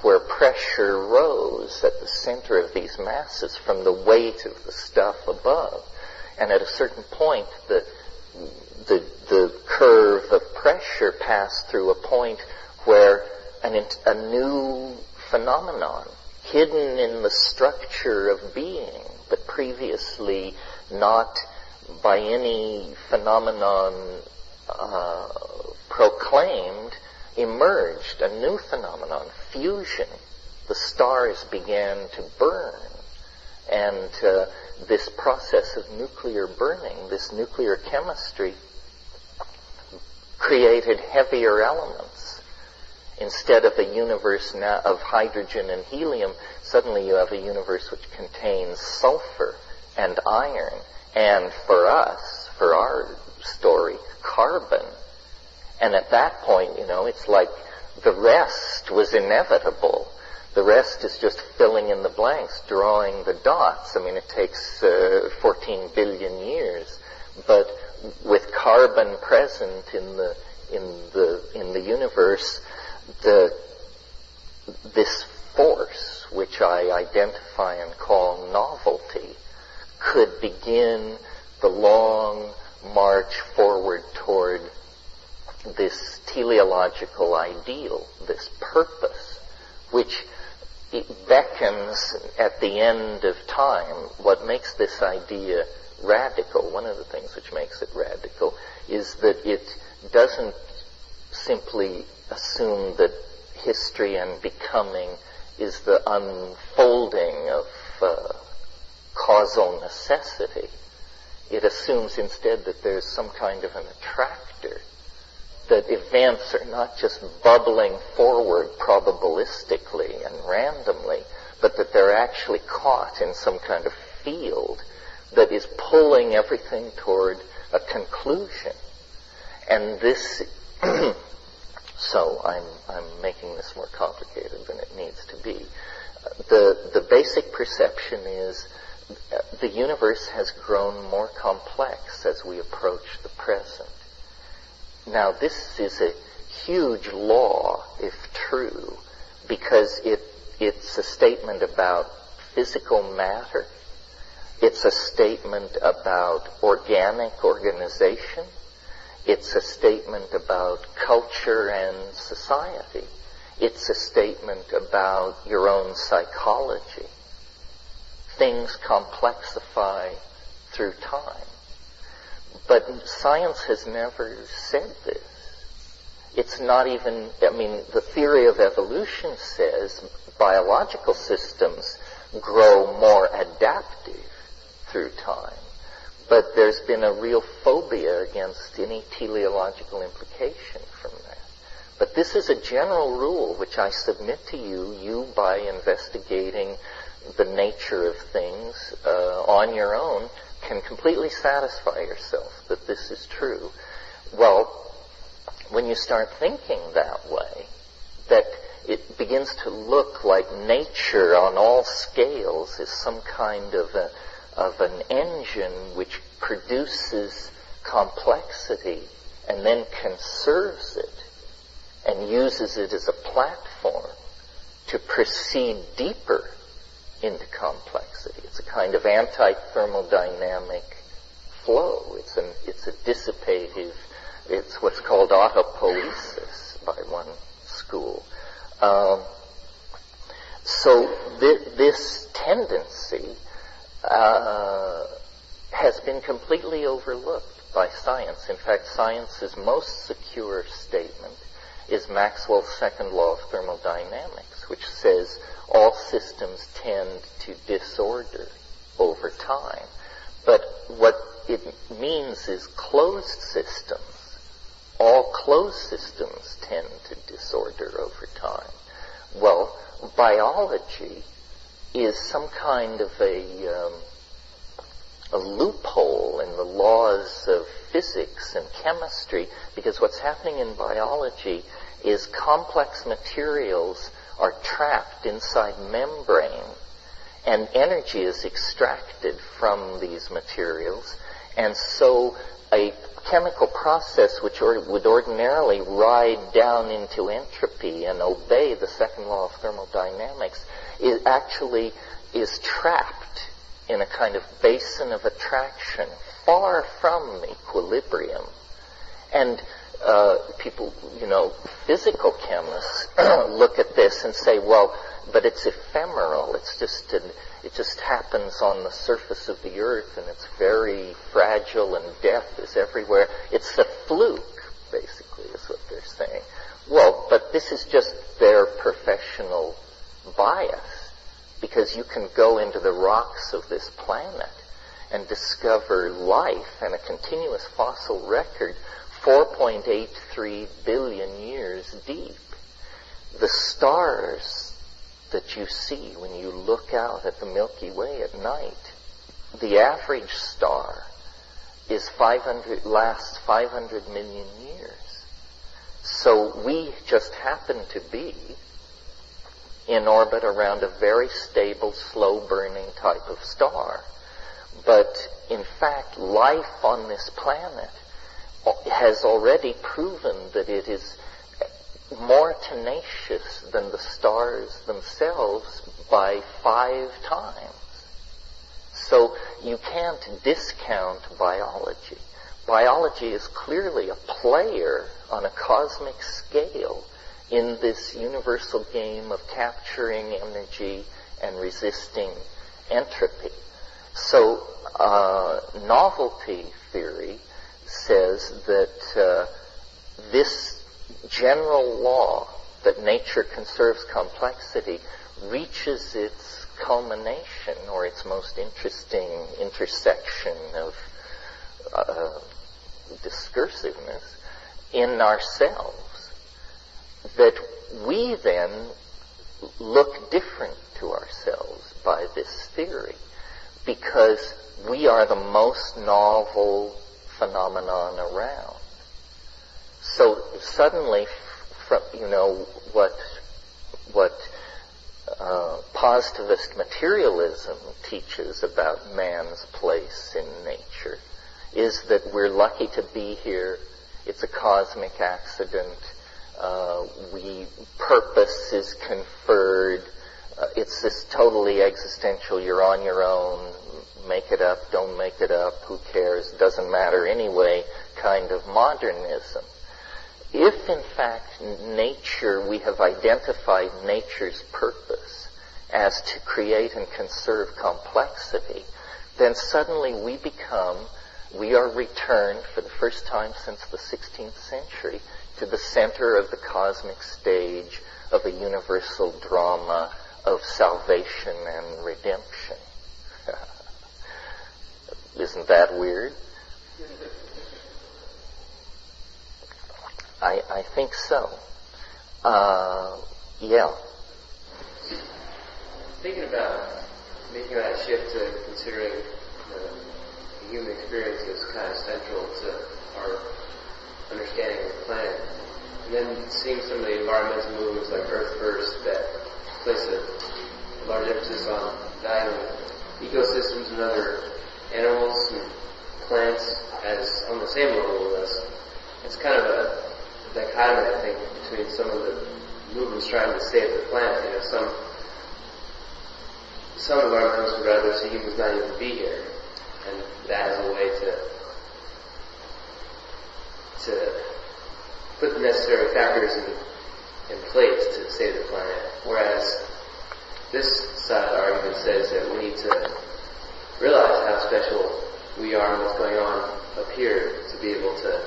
where pressure rose at the center of these masses from the weight of the stuff above. And at a certain point, the curve of pressure passed through a point where a new phenomenon, hidden in the structure of being, but previously not by any phenomenon proclaimed, emerged. A new phenomenon, fusion. The stars began to burn. And this process of nuclear burning, this nuclear chemistry, created heavier elements. Instead of a universe now of hydrogen and helium, suddenly you have a universe which contains sulfur and iron, and for us, for our story, carbon. And at that point, it's like the rest was inevitable. The rest is just filling in the blanks, drawing the dots. I mean, it takes 14 billion years, but with carbon present in the universe, this force, which I identify and call novelty, could begin the long march forward toward this teleological ideal, this purpose, which it beckons at the end of time. What makes this idea radical, one of the things which makes it radical, is that it doesn't simply assume that history and becoming is the unfolding of causal necessity. It assumes instead that there's some kind of an attractor, that events are not just bubbling forward probabilistically and randomly, but that they're actually caught in some kind of field that is pulling everything toward a conclusion. And this, so I'm making this more complicated than it needs to be. The basic perception is the universe has grown more complex as we approach the present. Now, this is a huge law, if true, because it's a statement about physical matter. It's a statement about organic organization. It's a statement about culture and society. It's a statement about your own psychology. Things complexify through time. But science has never said this. It's not even, the theory of evolution says biological systems grow more adaptive through time. But there's been a real phobia against any teleological implication from that. But this is a general rule which I submit to you by investigating the nature of things on your own, can completely satisfy yourself that this is true. Well, when you start thinking that way, that it begins to look like nature on all scales is some kind of an engine which produces complexity and then conserves it and uses it as a platform to proceed deeper into complexity. It's a kind of anti-thermodynamic flow. It's a dissipative, it's what's called autopoiesis by one school. So this tendency has been completely overlooked by science. In fact, science's most secure statement is Maxwell's second law of thermodynamics, which says all systems tend to disorder over time. But what it means is closed systems. All closed systems tend to disorder over time. Well, biology is some kind of a loophole in the laws of physics and chemistry, because what's happening in biology is complex materials are trapped inside membrane, and energy is extracted from these materials, and so a chemical process which would ordinarily ride down into entropy and obey the second law of thermodynamics is trapped in a kind of basin of attraction far from equilibrium. And people, physical chemists look at this and say, well, but it's ephemeral. It just happens on the surface of the earth, and it's very fragile, and death is everywhere. It's a fluke, basically, is what they're saying. Well, but this is just their professional bias, because you can go into the rocks of this planet and discover life and a continuous fossil record 4.83 billion years deep. The stars that you see when you look out at the Milky Way at night, the average star lasts 500 million years. So we just happen to be in orbit around a very stable, slow-burning type of star. But in fact, life on this planet has already proven that it is more tenacious than the stars themselves by 5 times. So you can't discount biology. Biology is clearly a player on a cosmic scale in this universal game of capturing energy and resisting entropy. So novelty theory says that this general law that nature conserves complexity reaches its culmination, or its most interesting intersection of discursiveness, in ourselves. That we then look different to ourselves by this theory, because we are the most novel phenomenon around. So suddenly, what positivist materialism teaches about man's place in nature is that we're lucky to be here. It's a cosmic accident. Purpose is conferred. It's this totally existential, you're on your own, make it up, don't make it up, who cares, doesn't matter anyway, kind of modernism. If in fact we have identified nature's purpose as to create and conserve complexity, then suddenly we become we are returned for the first time since the 16th century to the center of the cosmic stage of a universal drama of salvation and redemption. Isn't that weird? I think so. Yeah.
Thinking about making that shift to considering the human experience as kind of central to our understanding of the planet, and then seeing some of the environmental movements like Earth First that place a large emphasis on valuing ecosystems and other animals and plants as on the same level with us. It's kind of a dichotomy, I think, between some of the movements trying to save the planet. Some environmentalists would rather see humans not even be here, and that is a way to put the necessary factors in place to save the planet. Whereas this side of the argument says that we need to realize how special we are and what's going on up here to be able to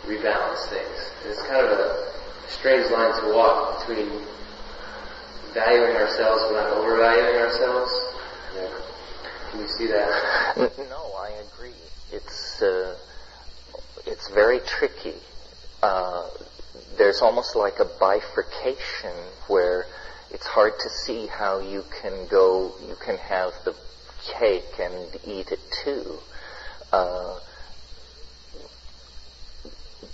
rebalance things. And it's kind of a strange line to walk between valuing ourselves but not overvaluing ourselves. Can you see that?
No, I agree. It's very tricky. There's almost like a bifurcation where it's hard to see how you can have the cake and eat it too.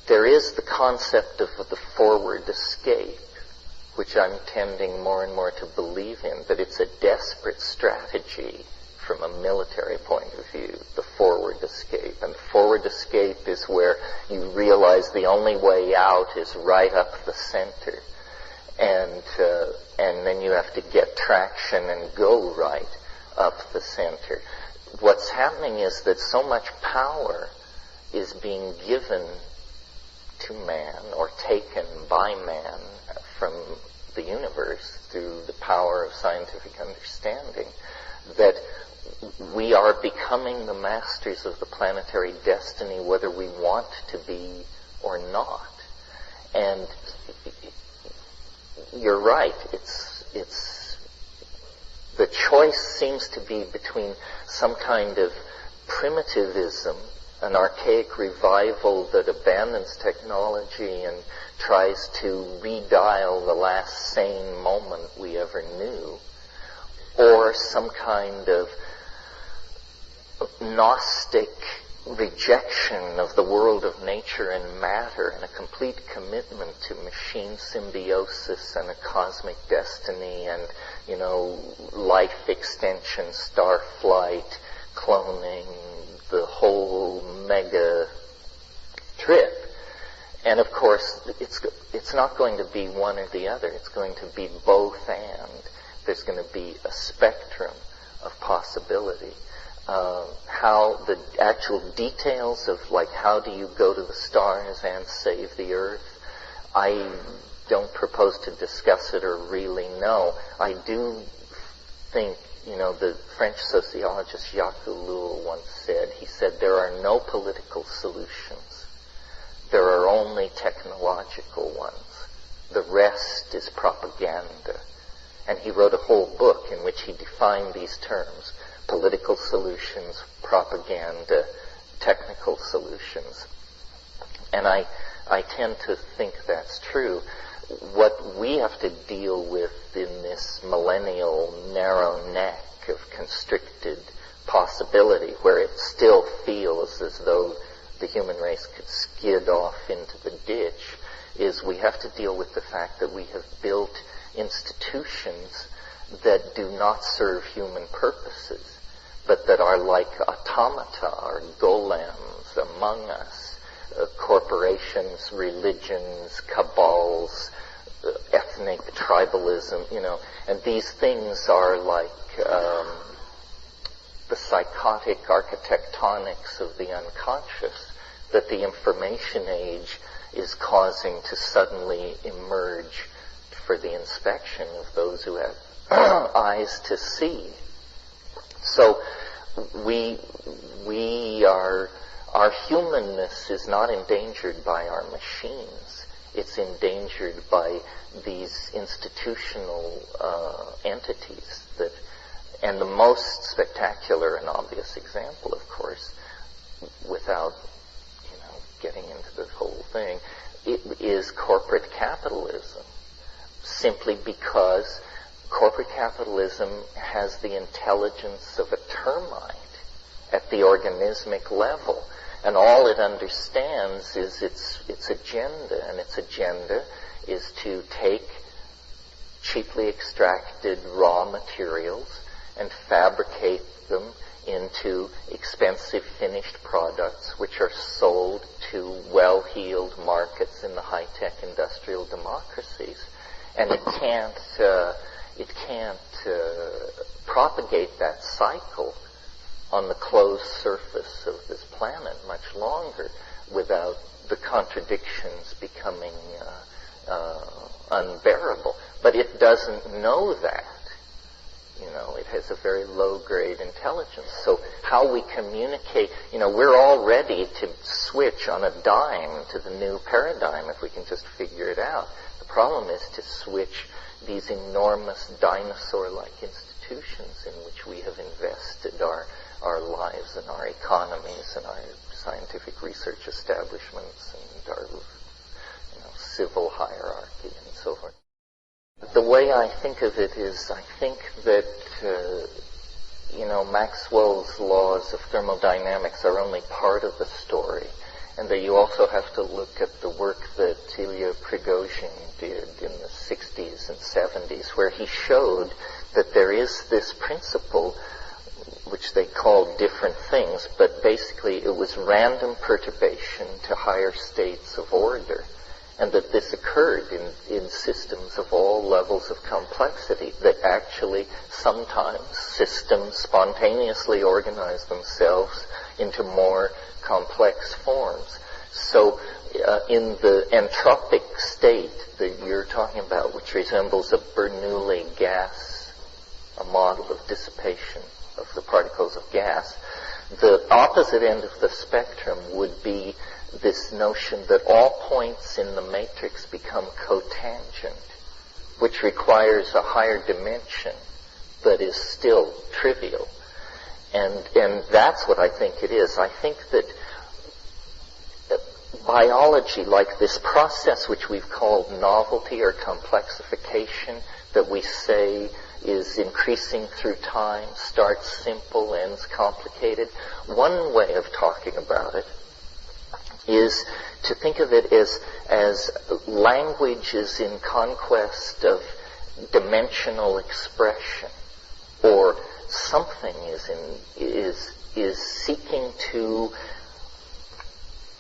There is the concept of the forward escape, which I'm tending more and more to believe in, but it's a desperate strategy from a military point of view, the forward escape. And the forward escape is where you realize the only way out is right up the center. And then you have to get traction and go right up the center. What's happening is that so much power is being given to man or taken by man from the universe through the power of scientific understanding that we are becoming the masters of the planetary destiny whether we want to be or not. And you're right, it's the choice seems to be between some kind of primitivism, an archaic revival that abandons technology and tries to redial the last sane moment we ever knew, or some kind of Gnostic rejection of the world of nature and matter and a complete commitment to machine symbiosis and a cosmic destiny and, life extension, star flight, cloning, the whole mega trip. And of course, it's not going to be one or the other. It's going to be both and. There's going to be a spectrum of possibility. How the actual details of how do you go to the stars and save the earth, I don't propose to discuss it or really know. I do think, the French sociologist Jacques Ellul once said, he said, there are no political solutions. There are only technological ones. The rest is propaganda. And he wrote a whole book in which he defined these terms: political solutions, propaganda, technical solutions. And I tend to think that's true. What we have to deal with in this millennial narrow neck of constricted possibility, where it still feels as though the human race could skid off into the ditch, is we have to deal with the fact that we have built institutions that do not serve human purposes, but that are like automata or golems among us. Corporations, religions, cabals, ethnic tribalism, and these things are like the psychotic architectonics of the unconscious that the information age is causing to suddenly emerge for the inspection of those who have eyes to see. So we are Our humanness is not endangered by our machines. It's endangered by these institutional entities that, and the most spectacular and obvious example, of course, without getting into this whole thing, it is corporate capitalism. Simply because corporate capitalism has the intelligence of a termite at the organismic level. And all it understands is its agenda, and its agenda is to take cheaply extracted raw materials and fabricate them into expensive finished products which are sold to well-heeled markets in the high-tech industrial democracies. And it can't propagate that cycle on the closed surface of this planet much longer without the contradictions becoming unbearable. But it doesn't know that. It has a very low-grade intelligence. So how we communicate, we're all ready to switch on a dime to the new paradigm if we can just figure it out. The problem is to switch these enormous dinosaur-like institutions in which we have invested our lives and our economies and our scientific research establishments and our civil hierarchy and so forth. The way I think of it is, I think that, Maxwell's laws of thermodynamics are only part of the story, and that you also have to look at the work that Ilya Prigozhin did in the 60s and 70s, where he showed that there is this principle, which they called different things, but basically it was random perturbation to higher states of order. And that this occurred in systems of all levels of complexity, that actually sometimes systems spontaneously organize themselves into more complex forms. So in the entropic state that you're talking about, which resembles a Bernoulli gas, a model of dissipation of the particles of gas, the opposite end of the spectrum would be this notion that all points in the matrix become cotangent, which requires a higher dimension, but is still trivial. And that's what I think it is. I think that biology, like this process which we've called novelty or complexification, that we say is increasing through time, starts simple, ends complicated. One way of talking about it is to think of it as language is in conquest of dimensional expression, or something is seeking to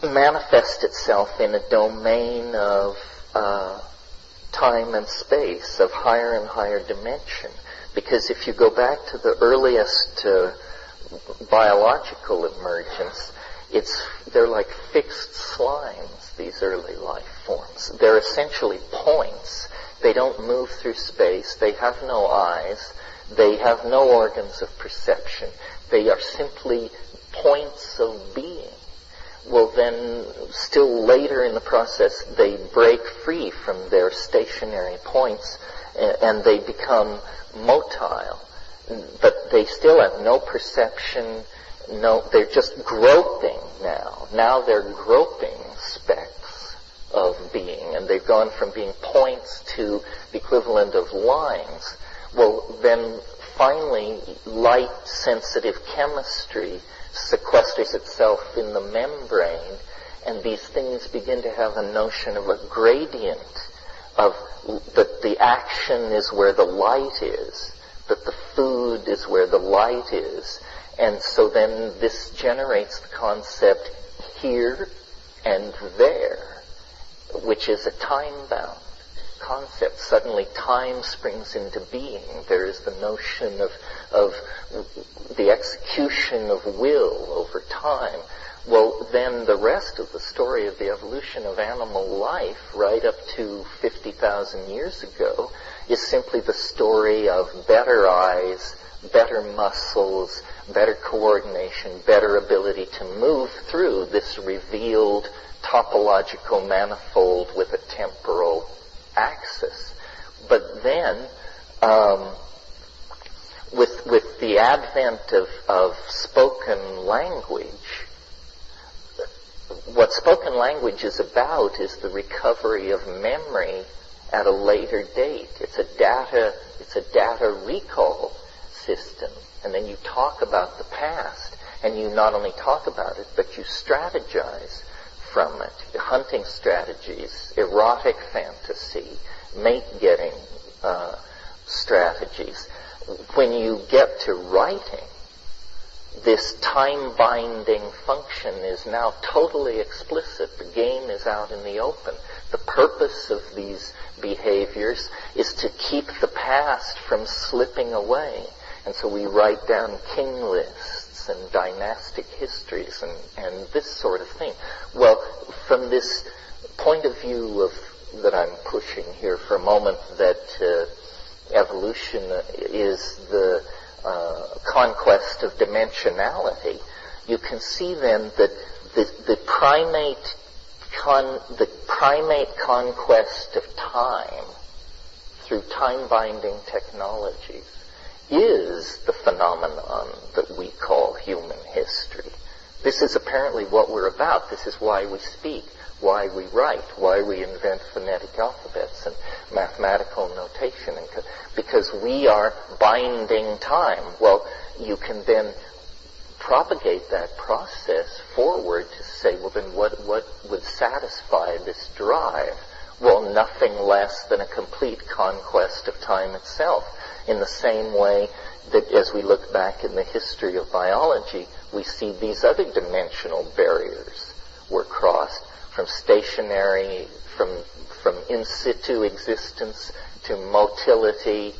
manifest itself in a domain of time and space, of higher and higher dimension. Because if you go back to the earliest biological emergence, they're like fixed slimes, these early life forms. They're essentially points. They don't move through space. They have no eyes. They have no organs of perception. They are simply points of being. Well, then, still later in the process, they break free from their stationary points and they become motile. But they still have no perception. No, they're just groping now. Now they're groping specks of being, and they've gone from being points to the equivalent of lines. Well, then finally, light-sensitive chemistry sequesters itself in the membrane, and these things begin to have a notion of a gradient, of that the action is where the light is, that the food is where the light is. And so then this generates the concept here and there, which is a time-bound concept. Suddenly time springs into being. There is the notion of the execution of will over time. Well, then the rest of the story of the evolution of animal life, right up to 50,000 years ago, is simply the story of better eyes, better muscles, better coordination, better ability to move through this revealed topological manifold with a temporal axis. But then, with the advent of spoken language, what spoken language is about is the recovery of memory at a later date. It's a data recall system. And then you talk about the past, and you not only talk about it, but you strategize from it. Hunting strategies, erotic fantasy, mate-getting strategies. When you get to writing, this time-binding function is now totally explicit. The game is out in the open. The purpose of these behaviors is to keep the past from slipping away. And so we write down king lists and dynastic histories and this sort of thing. Well, from this point of view that I'm pushing here for a moment, that evolution is the conquest of dimensionality, you can see then that the primate conquest of time through time-binding technologies is the phenomenon that we call human history. This is apparently what we're about. This is why we speak, why we write, why we invent phonetic alphabets and mathematical notation, because we are binding time. Well, you can then propagate that process forward to say, well, then what would satisfy this drive? Well, nothing less than a complete conquest of time itself. In the same way that as we look back in the history of biology, we see these other dimensional barriers were crossed from stationary, from in situ existence to motility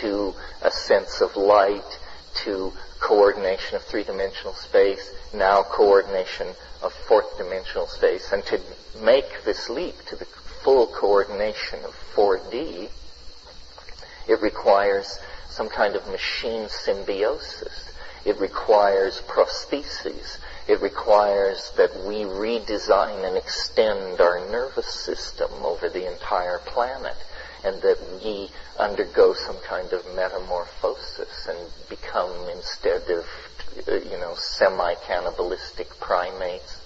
to a sense of light to coordination of three-dimensional space, now coordination of fourth-dimensional space. And to make this leap to the full coordination of 4D, it requires some kind of machine symbiosis. It requires prostheses. It requires that we redesign and extend our nervous system over the entire planet, and that we undergo some kind of metamorphosis and become, instead of, semi-cannibalistic primates,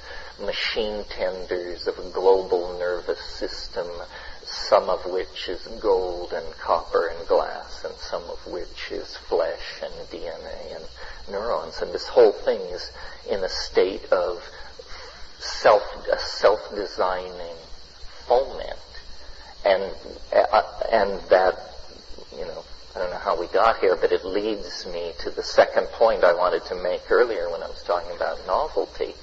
machine tenders of a global nervous system, some of which is gold and copper and glass, and some of which is flesh and DNA and neurons. And this whole thing is in a state of self-designing foment. And that, I don't know how we got here, but it leads me to the second point I wanted to make earlier when I was talking about novelty.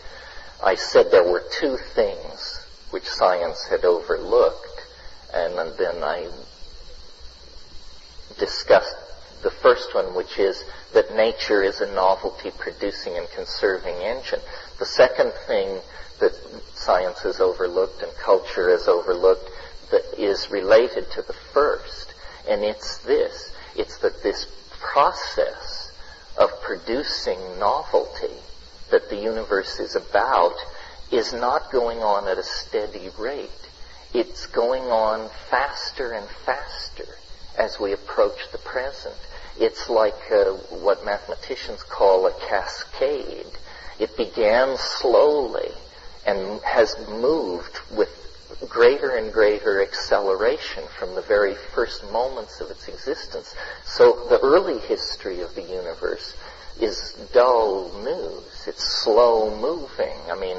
I said there were two things which science had overlooked, and then I discussed the first one, which is that nature is a novelty-producing and conserving engine. The second thing that science has overlooked and culture has overlooked that is related to the first, and it's this. It's that this process of producing novelty that the universe is about is not going on at a steady rate. It's going on faster and faster as we approach the present. It's like what mathematicians call a cascade. It began slowly and has moved with greater and greater acceleration from the very first moments of its existence. So the early history of the universe is dull news. It's slow moving. I mean,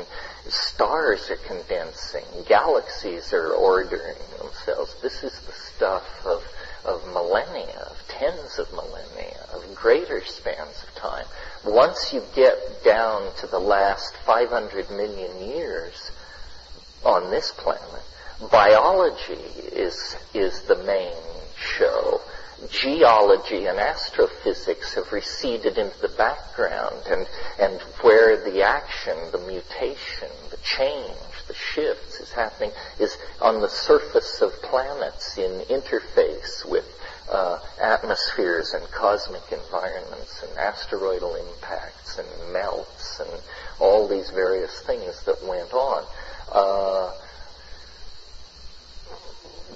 stars are condensing. Galaxies are ordering themselves. This is the stuff of millennia, of tens of millennia, of greater spans of time. Once you get down to the last 500 million years on this planet, biology is the main show. Geology and astrophysics have receded into the background, and where the action, the mutation, the change, the shifts is happening is on the surface of planets in interface with atmospheres and cosmic environments and asteroidal impacts and melts and all these various things that went on.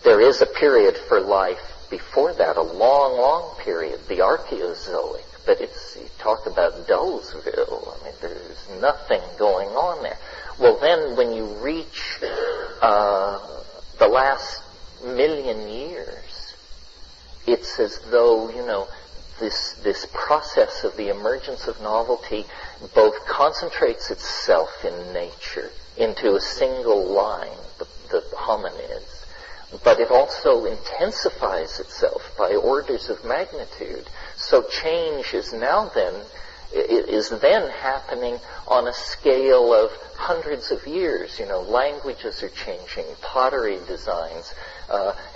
There is a period for life before that, a long, long period, the Archaeozoic, but you talk about Dullsville, I mean, there's nothing going on there. Well, then when you reach the last million years, it's as though, this process of the emergence of novelty both concentrates itself in nature into a single line, the hominids, but it also intensifies itself by orders of magnitude. So change is then happening on a scale of hundreds of years. Languages are changing, pottery designs,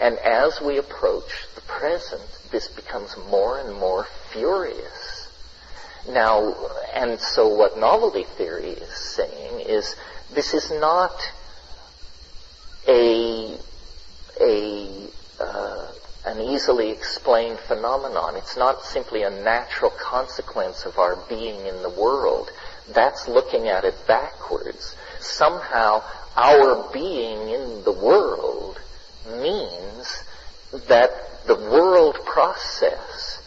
and as we approach the present, this becomes more and more furious. Now, and so what novelty theory is saying is this is not an easily explained phenomenon. It's not simply a natural consequence of our being in the world. That's looking at it backwards. Somehow our being in the world means that the world process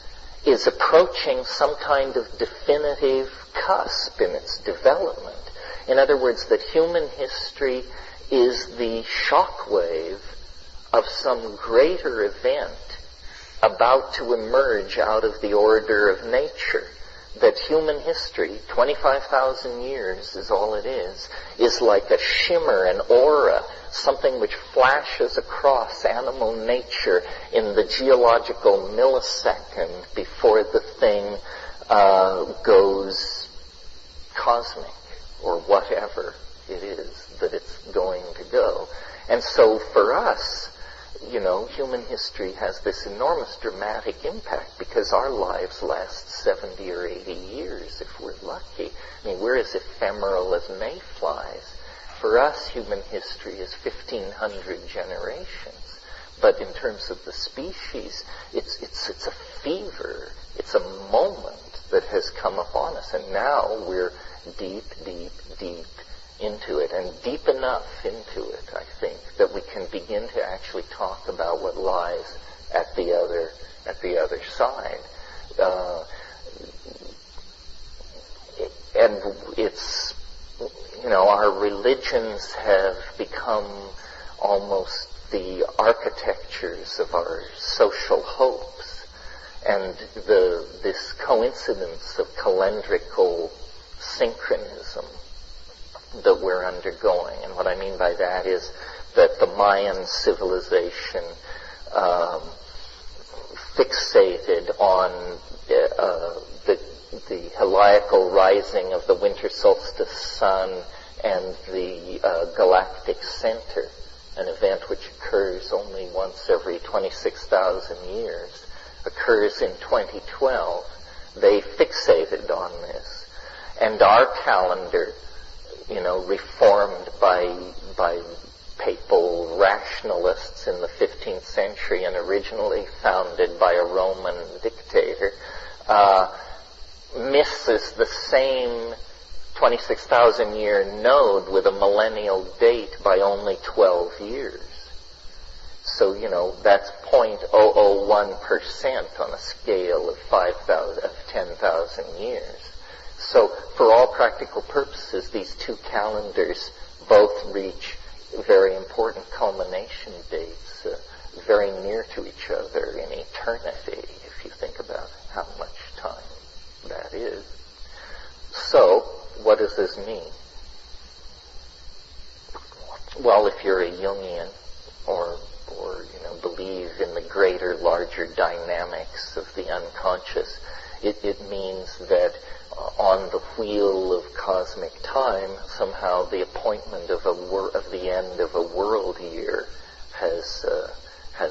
is approaching some kind of definitive cusp in its development. In other words, that human history is the shockwave of some greater event about to emerge out of the order of nature. That human history, 25,000 years is all it is like a shimmer, an aura, something which flashes across animal nature in the geological millisecond before the thing goes cosmic, or whatever it is that it's going to go. And so for us, human history has this enormous dramatic impact because our lives last 70 or 80 years if we're lucky. I mean, we're as ephemeral as mayflies. For us, human history is 1,500 generations. But in terms of the species, it's a fever. It's a moment that has come upon us. And now we're deep, deep, deep into it, and deep enough into it, I think, that we can begin to actually talk about what lies at the other side. And it's, our religions have become almost the architectures of our social hopes, and this coincidence of calendrical synchronism that we're undergoing. And what I mean by that is that the Mayan civilization fixated on the heliacal rising of the winter solstice sun and the galactic center, an event which occurs only once every 26,000 years, occurs in 2012. They fixated on this. And our calendar, reformed by papal rationalists in the 15th century and originally founded by a Roman dictator, misses the same 26,000 year node with a millennial date by only 12 years. So, that's 0.001% on a scale of 10,000 years. So, for all practical purposes, these two calendars both reach very important culmination dates, very near to each other in eternity, if you think about how much time that is. So, what does this mean? Well, if you're a Jungian or believe in the greater, larger dynamics of the unconscious, it means that on the wheel of cosmic time, somehow the appointment of the end of a world year has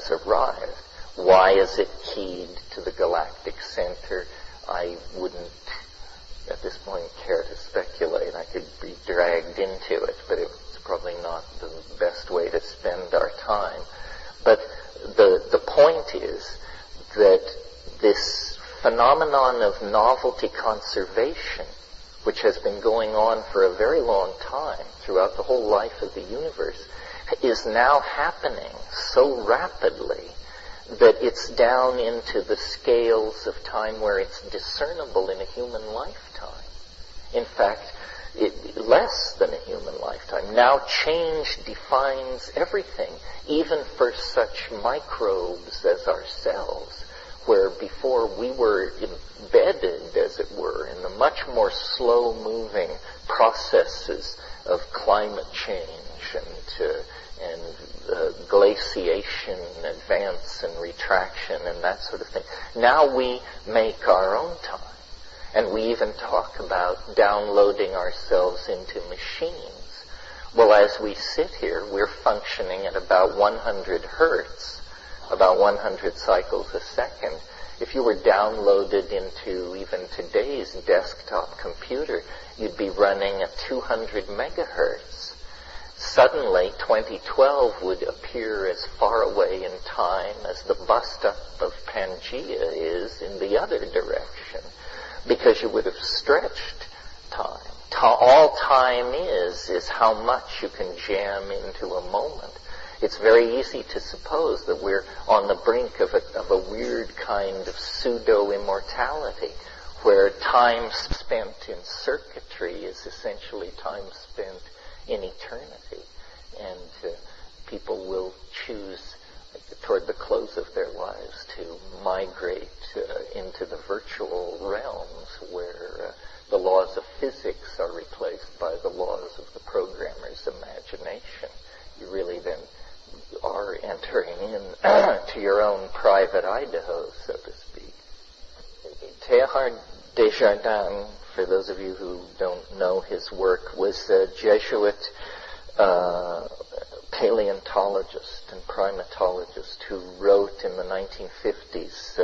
arrived. Why is it keyed to the galactic center? I wouldn't, at this point, care to speculate. I could be dragged into it, but it's probably not the best way to spend our time. But the point is phenomenon of novelty conservation, which has been going on for a very long time throughout the whole life of the universe, is now happening so rapidly that it's down into the scales of time where it's discernible in a human lifetime. In fact, less than a human lifetime. Now change defines everything, even for such microbes as ourselves, where before we were embedded, as it were, in the much more slow-moving processes of climate change and glaciation, advance and retraction, and that sort of thing. Now we make our own time. And we even talk about downloading ourselves into machines. Well, as we sit here, we're functioning at about 100 hertz, about 100 cycles a second. If you were downloaded into even today's desktop computer, you'd be running at 200 megahertz. Suddenly, 2012 would appear as far away in time as the bust-up of Pangaea is in the other direction, because you would have stretched time. All time is how much you can jam into a moment. It's very easy to suppose that we're on the brink of a weird kind of pseudo-immortality, where time spent in circuitry is essentially time spent in eternity. And people will choose, toward the close of their lives, to migrate into the virtual realms where the laws of physics are replaced by the laws of the programmer's imagination. You really then are entering in to your own private Idaho, so to speak. Teilhard de Chardin, for those of you who don't know his work, was a Jesuit paleontologist and primatologist who wrote in the 1950s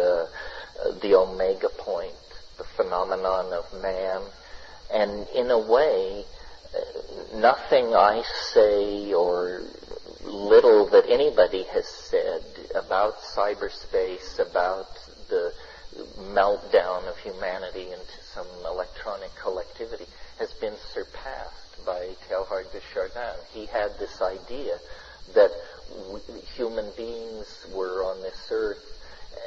The Omega Point, the phenomenon of man. And in a way, nothing I say or little that anybody has said about cyberspace, about the meltdown of humanity into some electronic collectivity, has been surpassed by Teilhard de Chardin. He had this idea that human beings were on this earth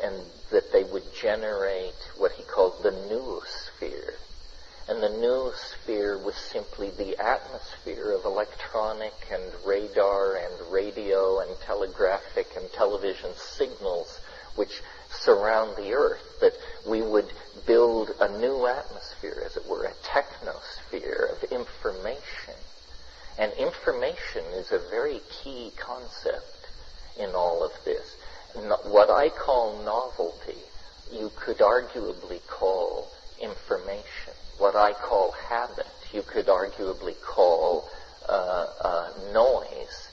and that they would generate what he called the noosphere. And the noosphere was simply the atmosphere of electronic and radar and radio and telegraphic and television signals which surround the earth, that we would build a new atmosphere, as it were, a technosphere of information. And information is a very key concept in all of this. What I call novelty, you could arguably call information. What I call habit, you could arguably call noise.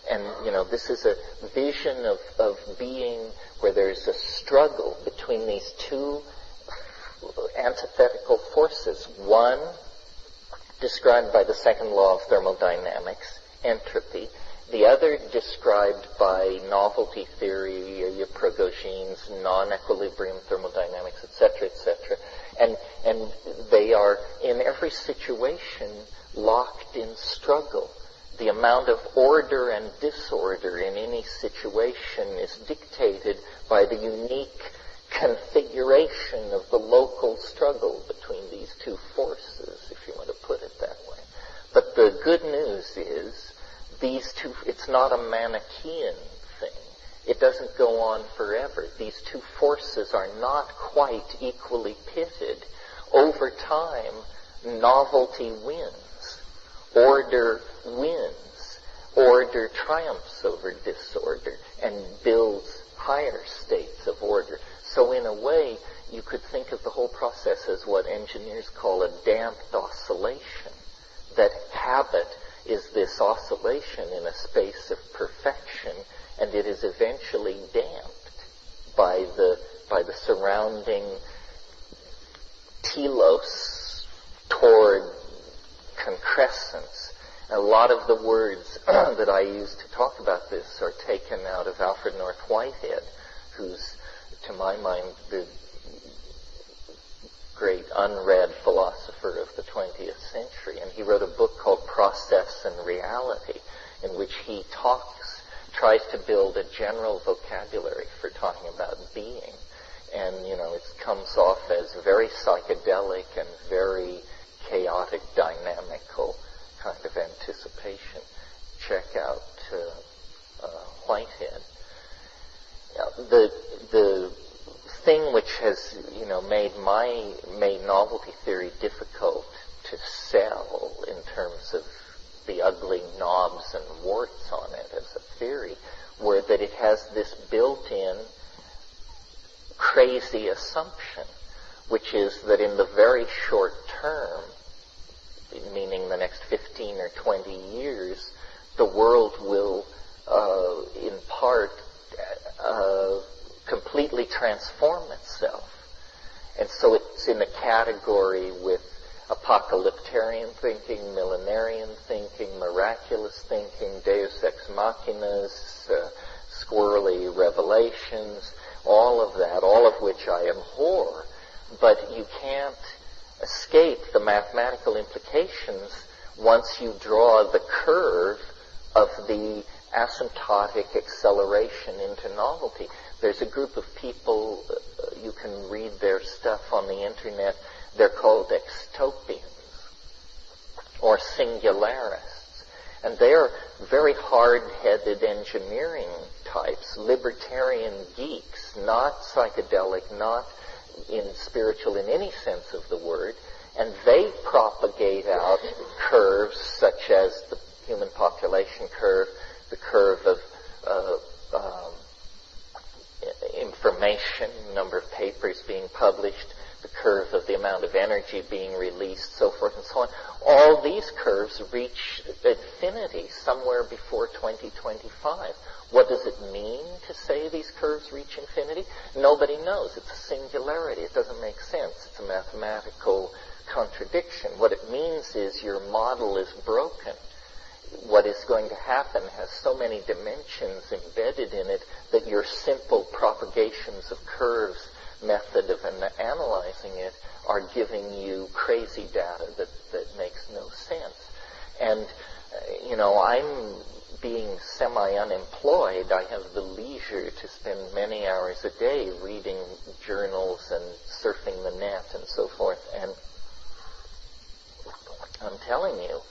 And, this is a vision of being where there's a struggle between these two antithetical forces. One, described by the second law of thermodynamics, entropy. The other, described by novelty theory, Prigoghine's non-equilibrium thermodynamics, etc., etc. And they are, in every situation, locked in struggle. The amount of order and disorder in any situation is dictated by the unique configuration of the local struggle between these two forces, if you want to put it that way. But the good news is, these two, it's not a Manichaean thing. It doesn't go on forever. These two forces are not quite equally pitted. Over time, novelty wins. Order wins. Order triumphs over disorder and builds higher states of order. So in a way, you could think of the whole process as what engineers call a damped oscillation. That habit is this oscillation in a space of perfection, and it is eventually damped by the surrounding telos toward concrescence. A lot of the words that I use to talk about this are taken out of Alfred North Whitehead, who's, to my mind, the great unread philosopher of the 20th century, and he wrote a book called Process and Reality, in which he tries to build a general vocabulary for talking about being. And, it comes off as very psychedelic and very chaotic, dynamical kind of anticipation. Check out Whitehead. The thing which has, made novelty theory difficult to sell in terms of the ugly knobs and warts on it as a theory were that it has this built-in crazy assumption, which is that in the very short term, meaning the next 15 or 20 years, the world will, in part, completely transform itself. And so it's in a category with apocalyptarian thinking, millenarian thinking, miraculous thinking, deus ex machinas, squirrely revelations, all of that, all of which I abhor. But you can't escape the mathematical implications once you draw the curve of the asymptotic acceleration into novelty. There's a group of people, you can read their stuff on the internet, they're called extopians or singularists. And they're very hard-headed engineering types, libertarian geeks, not psychedelic, not spiritual in any sense of the word, and they propagate out curves such as the human population curve, the curve of information, number of papers being published, the curve of the amount of energy being released, so forth and so on. All these curves reach infinity somewhere before 2025. What does it mean to say these curves reach infinity? Nobody knows. It's a singularity. It doesn't make sense. It's a mathematical contradiction. What it means is your model is broken. What is going to happen has so many dimensions embedded in it that your simple propagations of curves method of analyzing it are giving you crazy data that makes no sense. And, I'm being semi-unemployed. I have the leisure to spend many hours a day reading journals and surfing the net and so forth. And I'm telling you,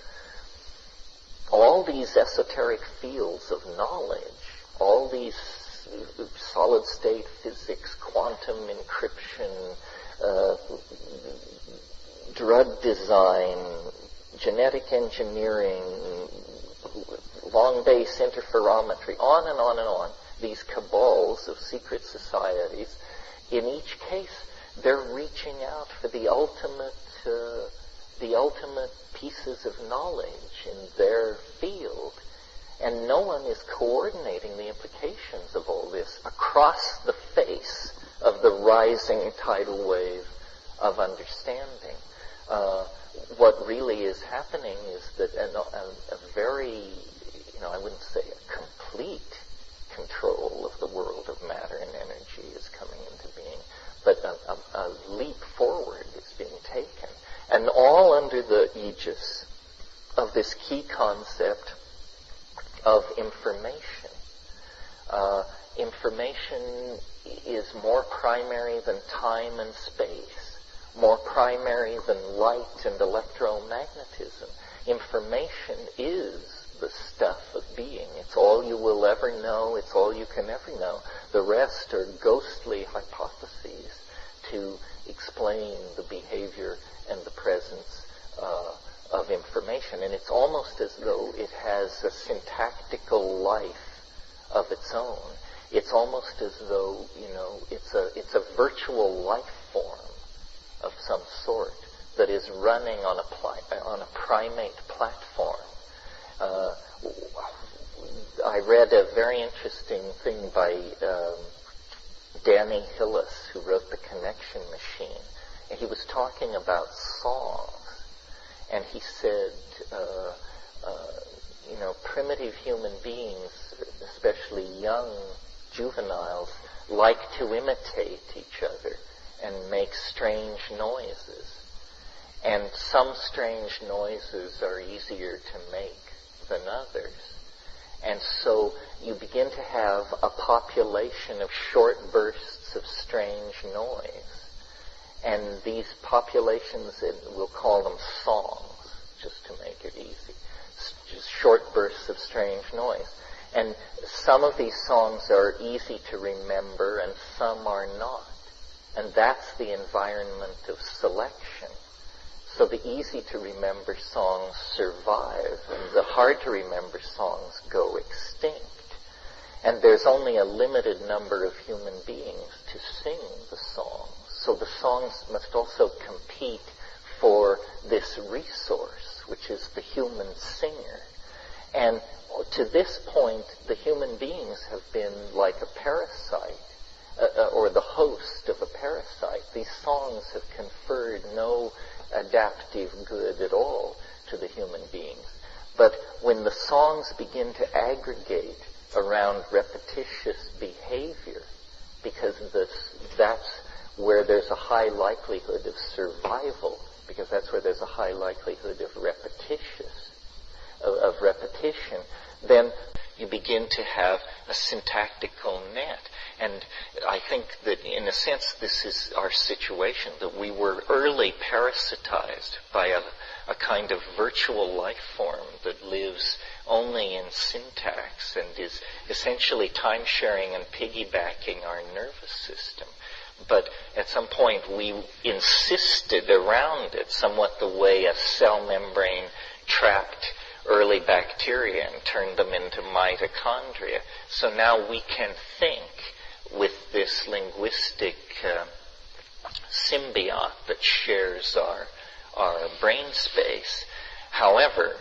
all these esoteric fields of knowledge, all these solid-state physics, quantum encryption, drug design, genetic engineering, long-base interferometry, on and on and on, these cabals of secret societies, in each case, they're reaching out for the ultimate pieces of knowledge in their field, and no one is coordinating the implications of all this across the face of the rising tidal wave of understanding. What really is happening is that a very, I wouldn't say a complete control of the world of matter and energy is coming into being, but a leap forward is being taken. And all under the aegis of this key concept of information. Information is more primary than time and space, more primary than light and electromagnetism. Information is the stuff of being. It's all you will ever know. It's all you can ever know. The rest are ghostly hypotheses to explain the behavior and the presence of information. And it's almost as though it has a syntactical life of its own. It's almost as though, it's a virtual life form of some sort that is running on a primate platform. I read a very interesting thing by Danny Hillis, who wrote The Connection Machine, and he was talking about songs, and he said, primitive human beings, especially young juveniles, like to imitate each other and make strange noises. And some strange noises are easier to make than others. And so you begin to have a population of short bursts of strange noise. And these populations, we'll call them songs, just to make it easy. Just short bursts of strange noise. And some of these songs are easy to remember and some are not. And that's the environment of selection. So the easy to remember songs survive, and the hard to remember songs go extinct. And there's only a limited number of human beings to sing the songs. So the songs must also compete for this resource, which is the human singer. And to this point, the human beings have been like a parasite, or the host of a parasite. These songs have conferred no adaptive good at all to the human beings. But when the songs begin to aggregate around repetitious behavior, because that's where there's a high likelihood of survival, because that's where there's a high likelihood of repetition, then you begin to have a syntactical net. And I think that in a sense this is our situation, that we were early parasitized by a kind of virtual life form that lives only in syntax and is essentially time-sharing and piggybacking our nervous system. But at some point we insisted around it, somewhat the way a cell membrane trapped early bacteria and turned them into mitochondria. So now we can think with this linguistic symbiote that shares our brain space. However,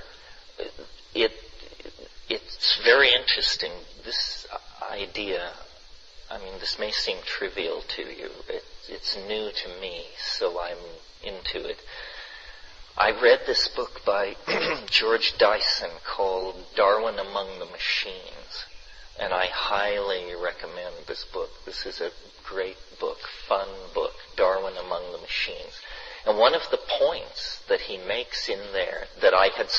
it's very interesting, this idea. I mean, this may seem trivial to you. It's new to me, so I'm into it. I read this book by George Dyson called Darwin Among the Machines, and I highly recommend this book. This is a great book, fun book, Darwin Among the Machines. And one of the points that he makes in there that I had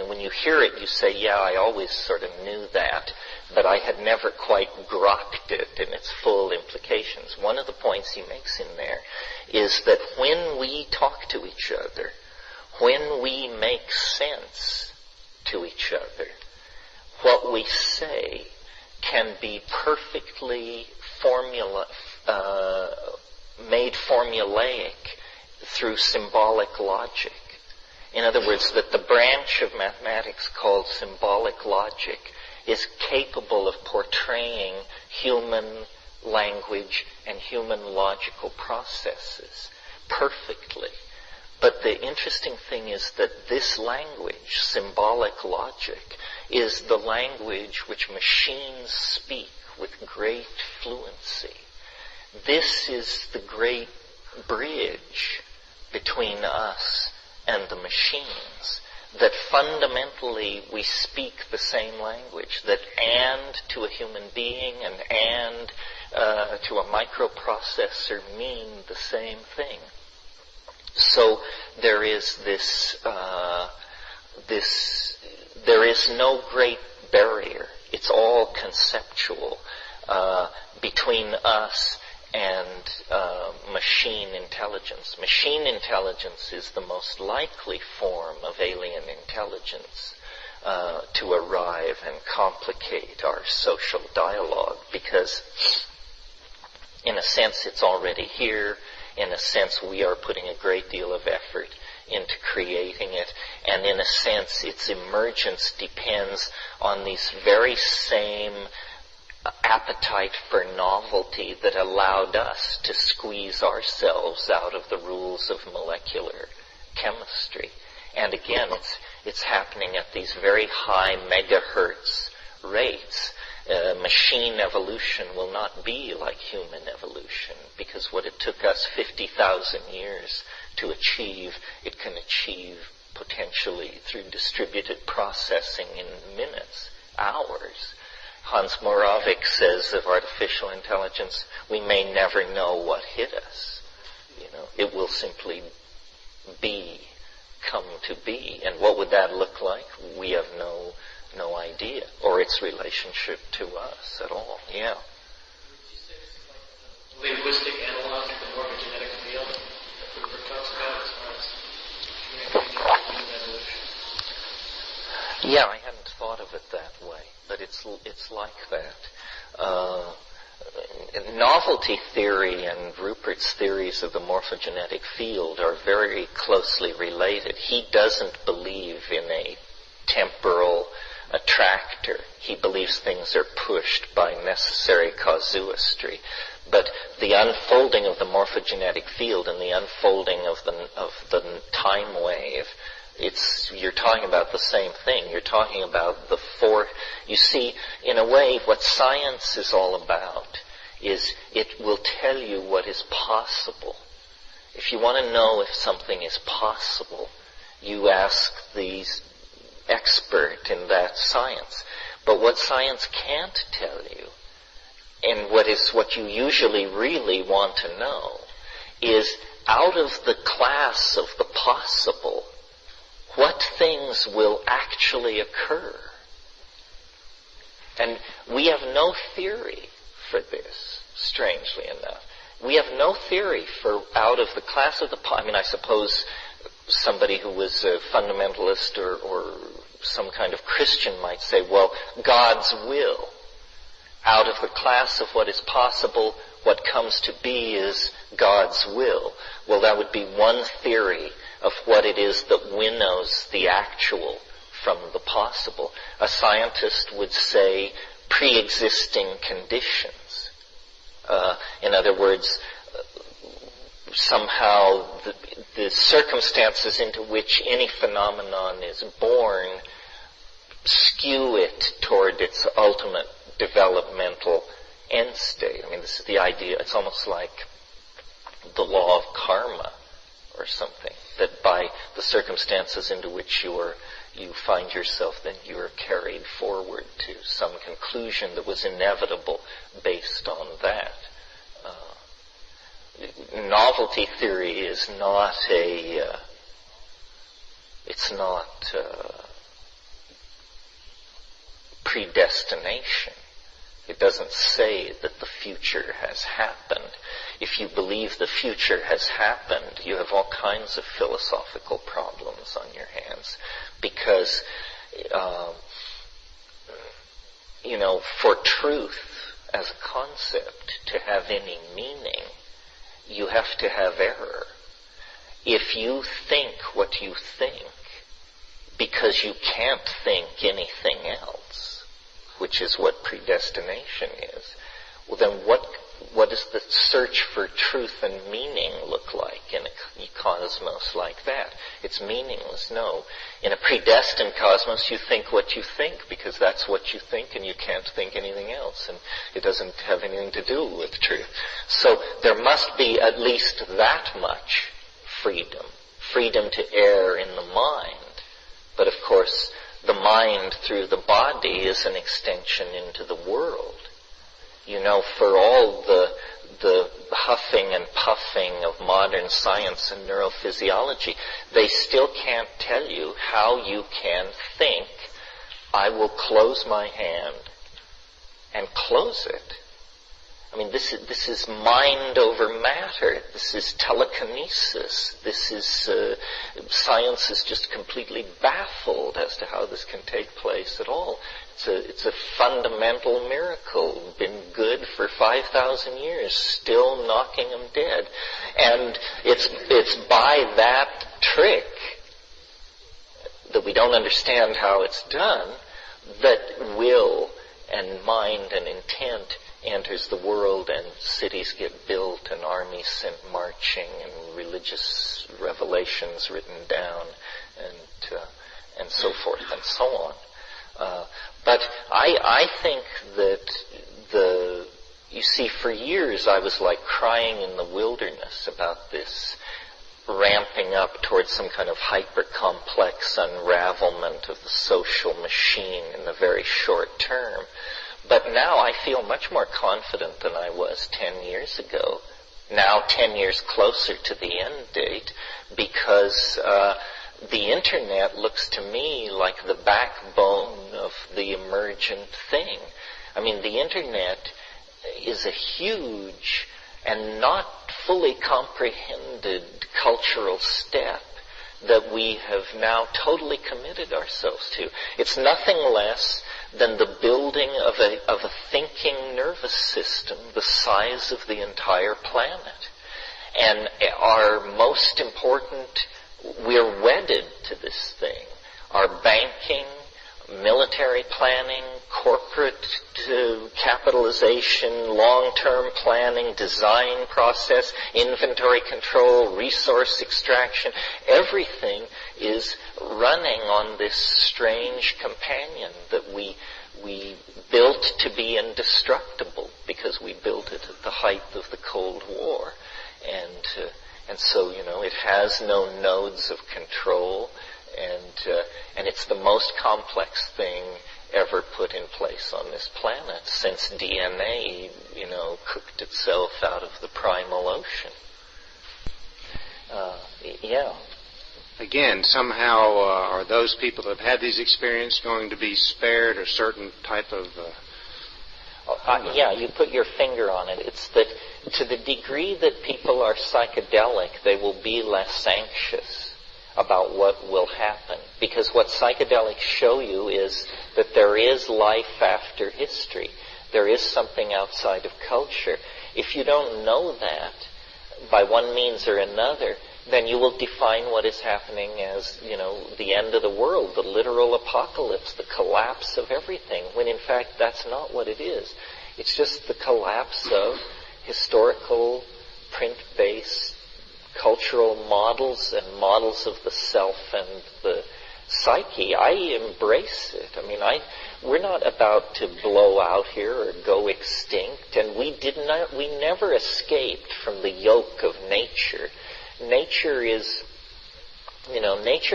when you hear it, you say, yeah, I always sort of knew that, but I had never quite grokked it in its full implications. One of the points he makes in there is that when we talk to each other, when we make sense to each other, what we say can be perfectly made formulaic through symbolic logic. In other words, that the branch of mathematics called symbolic logic is capable of portraying human language and human logical processes perfectly. But the interesting thing is that this language, symbolic logic, is the language which machines speak with great fluency. This is the great bridge between us and the machines, that fundamentally we speak the same language, that and to a human being and to a microprocessor mean the same thing. So there is there is no great barrier. It's all conceptual between us and machine intelligence. Machine intelligence is the most likely form of alien intelligence to arrive and complicate our social dialogue, because in a sense it's already here. In a sense we are putting a great deal of effort into creating it, and in a sense its emergence depends on these very same appetite for novelty that allowed us to squeeze ourselves out of the rules of molecular chemistry. And again, it's happening at these very high megahertz rates. Machine evolution will not be like human evolution, because what it took us 50,000 years to achieve, it can achieve potentially through distributed processing in minutes, hours. Hans Moravec says of artificial intelligence, we may never know what hit us. It will simply come to be. And what would that look like? We have no idea, or its relationship to us at all. Yeah.
Linguistic analog to the morphogenetic field that Rupert talks about as far as communicating human evolution?
Yeah, I hadn't thought of it that way, but it's like that. Novelty theory and Rupert's theories of the morphogenetic field are very closely related. He doesn't believe in a temporal attractor. He believes things are pushed by necessary casuistry. But the unfolding of the morphogenetic field and the unfolding of the time wave, you're talking about the same thing. You're talking about you see, in a way, what science is all about is it will tell you what is possible. If you want to know if something is possible, you ask the expert in that science. But what science can't tell you, and what you usually really want to know, is out of the class of the possible, what things will actually occur. And we have no theory for this, strangely enough. We have no theory for out of the class of the I suppose somebody who was a fundamentalist or some kind of Christian might say, well, God's will. Out of the class of what is possible, what comes to be is God's will. Well, that would be one theory of what it is that winnows the actual from the possible. A scientist would say pre-existing conditions. In other words, somehow the circumstances into which any phenomenon is born skew it toward its ultimate developmental end state. This is the idea. It's almost like the law of karma or something, that by the circumstances into which you find yourself, then you are carried forward to some conclusion that was inevitable based on that. Novelty theory is not predestination. It doesn't say that the future has happened. If you believe the future has happened, you have all kinds of philosophical problems on your hands. Because, for truth as a concept to have any meaning, you have to have error. If you think what you think because you can't think anything else, which is what predestination is, well then what does the search for truth and meaning look like in a cosmos like that? It's meaningless, no. In a predestined cosmos, you think what you think because that's what you think and you can't think anything else, and it doesn't have anything to do with truth. So there must be at least that much freedom to err in the mind. But of course, the mind through the body is an extension into the world. For all the huffing and puffing of modern science and neurophysiology, they still can't tell you how you can think, I will close my hand and close it. This is mind over matter. This is telekinesis. This is, science is just completely baffled as to how this can take place at all. It's a fundamental miracle. Been good for 5,000 years, still knocking them dead. And it's by that trick that we don't understand how it's done that will and mind and intent enters the world, and cities get built and armies sent marching and religious revelations written down and so forth and so on. But I think that you see, for years I was like crying in the wilderness about this ramping up towards some kind of hyper-complex unravelment of the social machine in the very short term. But now I feel much more confident than I was 10 years ago. now 10 years closer to the end date, because the internet looks to me like the backbone of the emergent thing. I mean, the internet is a huge and not fully comprehended cultural step that we have now totally committed ourselves to. It's nothing less than the building of a thinking nervous system the size of the entire planet. And our most important, we're wedded to this thing. Our banking, military planning, corporate capitalization, long-term planning, design process, inventory control, resource extraction, everything is running on this strange companion that we built to be indestructible because we built it at the height of the Cold War. And so, it has no nodes of control, and it's the most complex thing ever put in place on this planet since DNA, cooked itself out of the primal ocean. Yeah.
Again, somehow are those people that have had these experiences going to be spared a certain type of...
Yeah, you put your finger on it. It's that to the degree that people are psychedelic, they will be less anxious about what will happen. Because what psychedelics show you is that there is life after history. There is something outside of culture. If you don't know that, by one means or another, then you will define what is happening as, the end of the world, the literal apocalypse, the collapse of everything, when in fact that's not what it is. It's just the collapse of historical, print-based, cultural models and models of the self and the psyche. I embrace it. I mean, we're not about to blow out here or go extinct, and we never escaped from the yoke of nature. Nature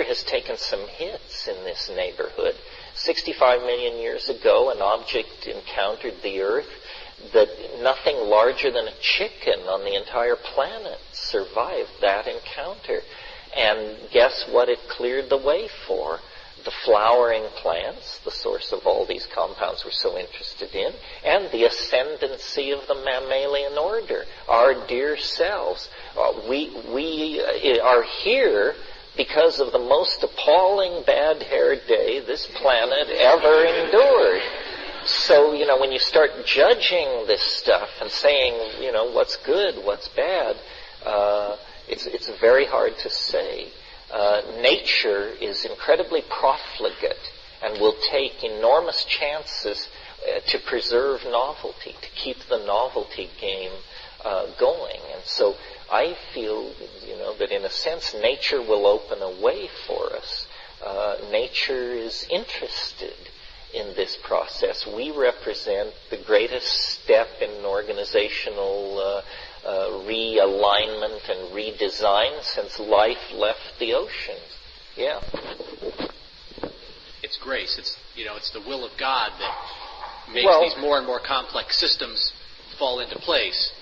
has taken some hits in this neighborhood. 65 million years ago, an object encountered the Earth that nothing larger than a chicken on the entire planet survived that encounter. And guess what it cleared the way for? The flowering plants, the source of all these compounds we're so interested in, and the ascendancy of the mammalian order, our dear selves. We are here because of the most appalling bad hair day this planet ever endured. So, when you start judging this stuff and saying, what's good, what's bad, it's very hard to say. Nature is incredibly profligate and will take enormous chances to preserve novelty, to keep the novelty game going. And so I feel, that in a sense nature will open a way for us. Nature is interested in this process. We represent the greatest step in organizational realignment and redesign since life left the oceans. Yeah.
It's grace. It's the will of God that makes these more and more complex systems fall into place.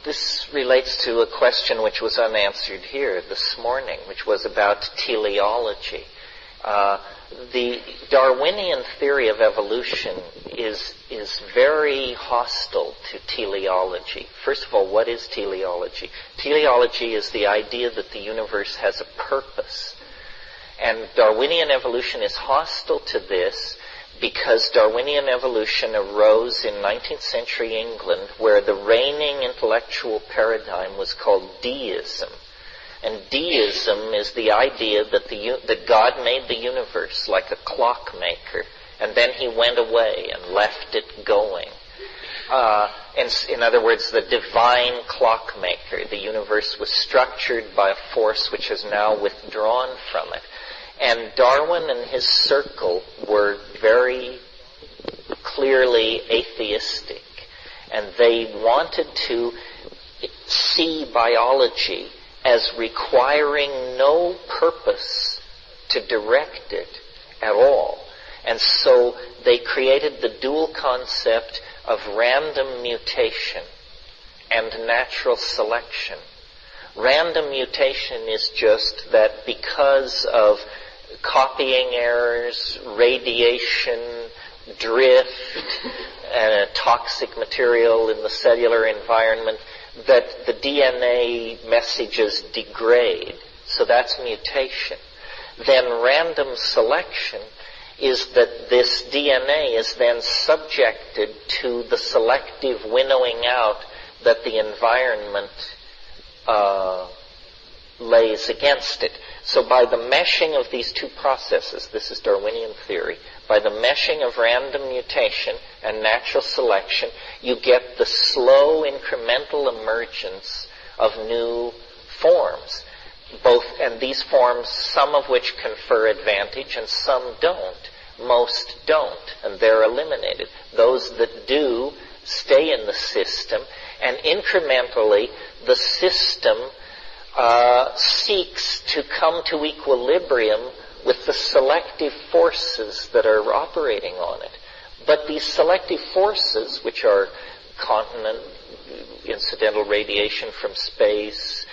This relates to a question which was unanswered here this morning, which was about teleology. The Darwinian theory of evolution is very hostile to teleology. First of all, what is teleology? Teleology is the idea that the universe has a purpose. And Darwinian evolution is hostile to this because Darwinian evolution arose in 19th century England, where the reigning intellectual paradigm was called deism. And deism is the idea that God made the universe like a clockmaker, and then he went away and left it going. In other words, the divine clockmaker. The universe was structured by a force which has now withdrawn from it. And Darwin and his circle were very clearly atheistic, and they wanted to see biology as requiring no purpose to direct it at all. And so they created the dual concept of random mutation and natural selection. Random mutation is just that because of copying errors, radiation, drift, toxic material in the cellular environment, that the DNA messages degrade. So that's mutation. Then random selection is that this DNA is then subjected to the selective winnowing out that the environment lays against it. So by the meshing of these two processes, this is Darwinian theory, by the meshing of random mutation and natural selection, you get the slow incremental emergence of new forms. And these forms, some of which confer advantage and some don't. Most don't, and they're eliminated. Those that do stay in the system, and incrementally the system seeks to come to equilibrium with the selective forces that are operating on it. But these selective forces, which are continent, incidental radiation from space,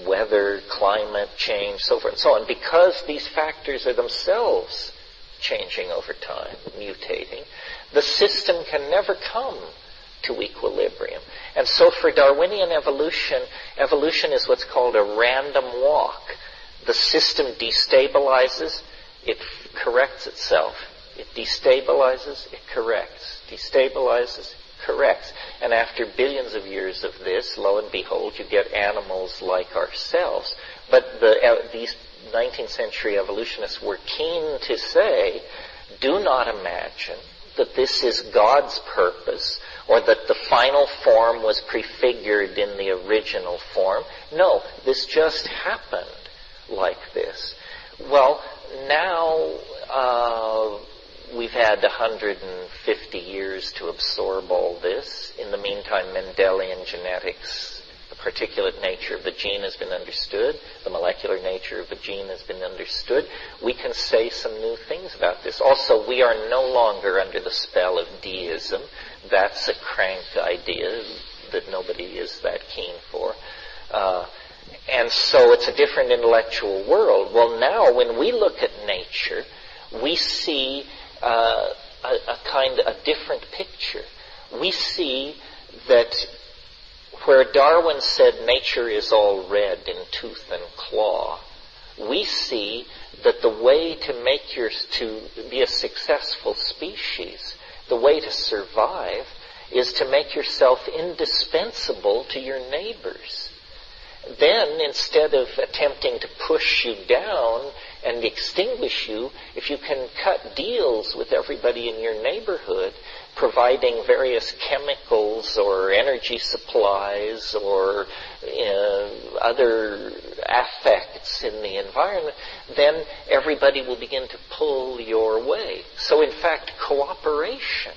weather, climate change, so forth and so on, because these factors are themselves changing over time, mutating, the system can never come to equilibrium. And so for Darwinian evolution, evolution is what's called a random walk. The system destabilizes, it corrects itself. It destabilizes, it corrects. Destabilizes, corrects. And after billions of years of this, lo and behold, you get animals like ourselves. But these 19th century evolutionists were keen to say, do not imagine that this is God's purpose or that the final form was prefigured in the original form. No, this just happened like this. Well, now we've had 150 years to absorb all this. In the meantime, Mendelian genetics, the particulate nature of the gene has been understood. The molecular nature of the gene has been understood. We can say some new things about this. Also, we are no longer under the spell of deism. That's a crank idea that nobody is that keen for. And so it's a different intellectual world. Well, now when we look at nature, we see a different picture. We see that where Darwin said nature is all red in tooth and claw, we see that the way to be a successful species, the way to survive, is to make yourself indispensable to your neighbors. Then, instead of attempting to push you down and extinguish you, if you can cut deals with everybody in your neighborhood, providing various chemicals or energy supplies or other affects in the environment, then everybody will begin to pull your way. So in fact, cooperation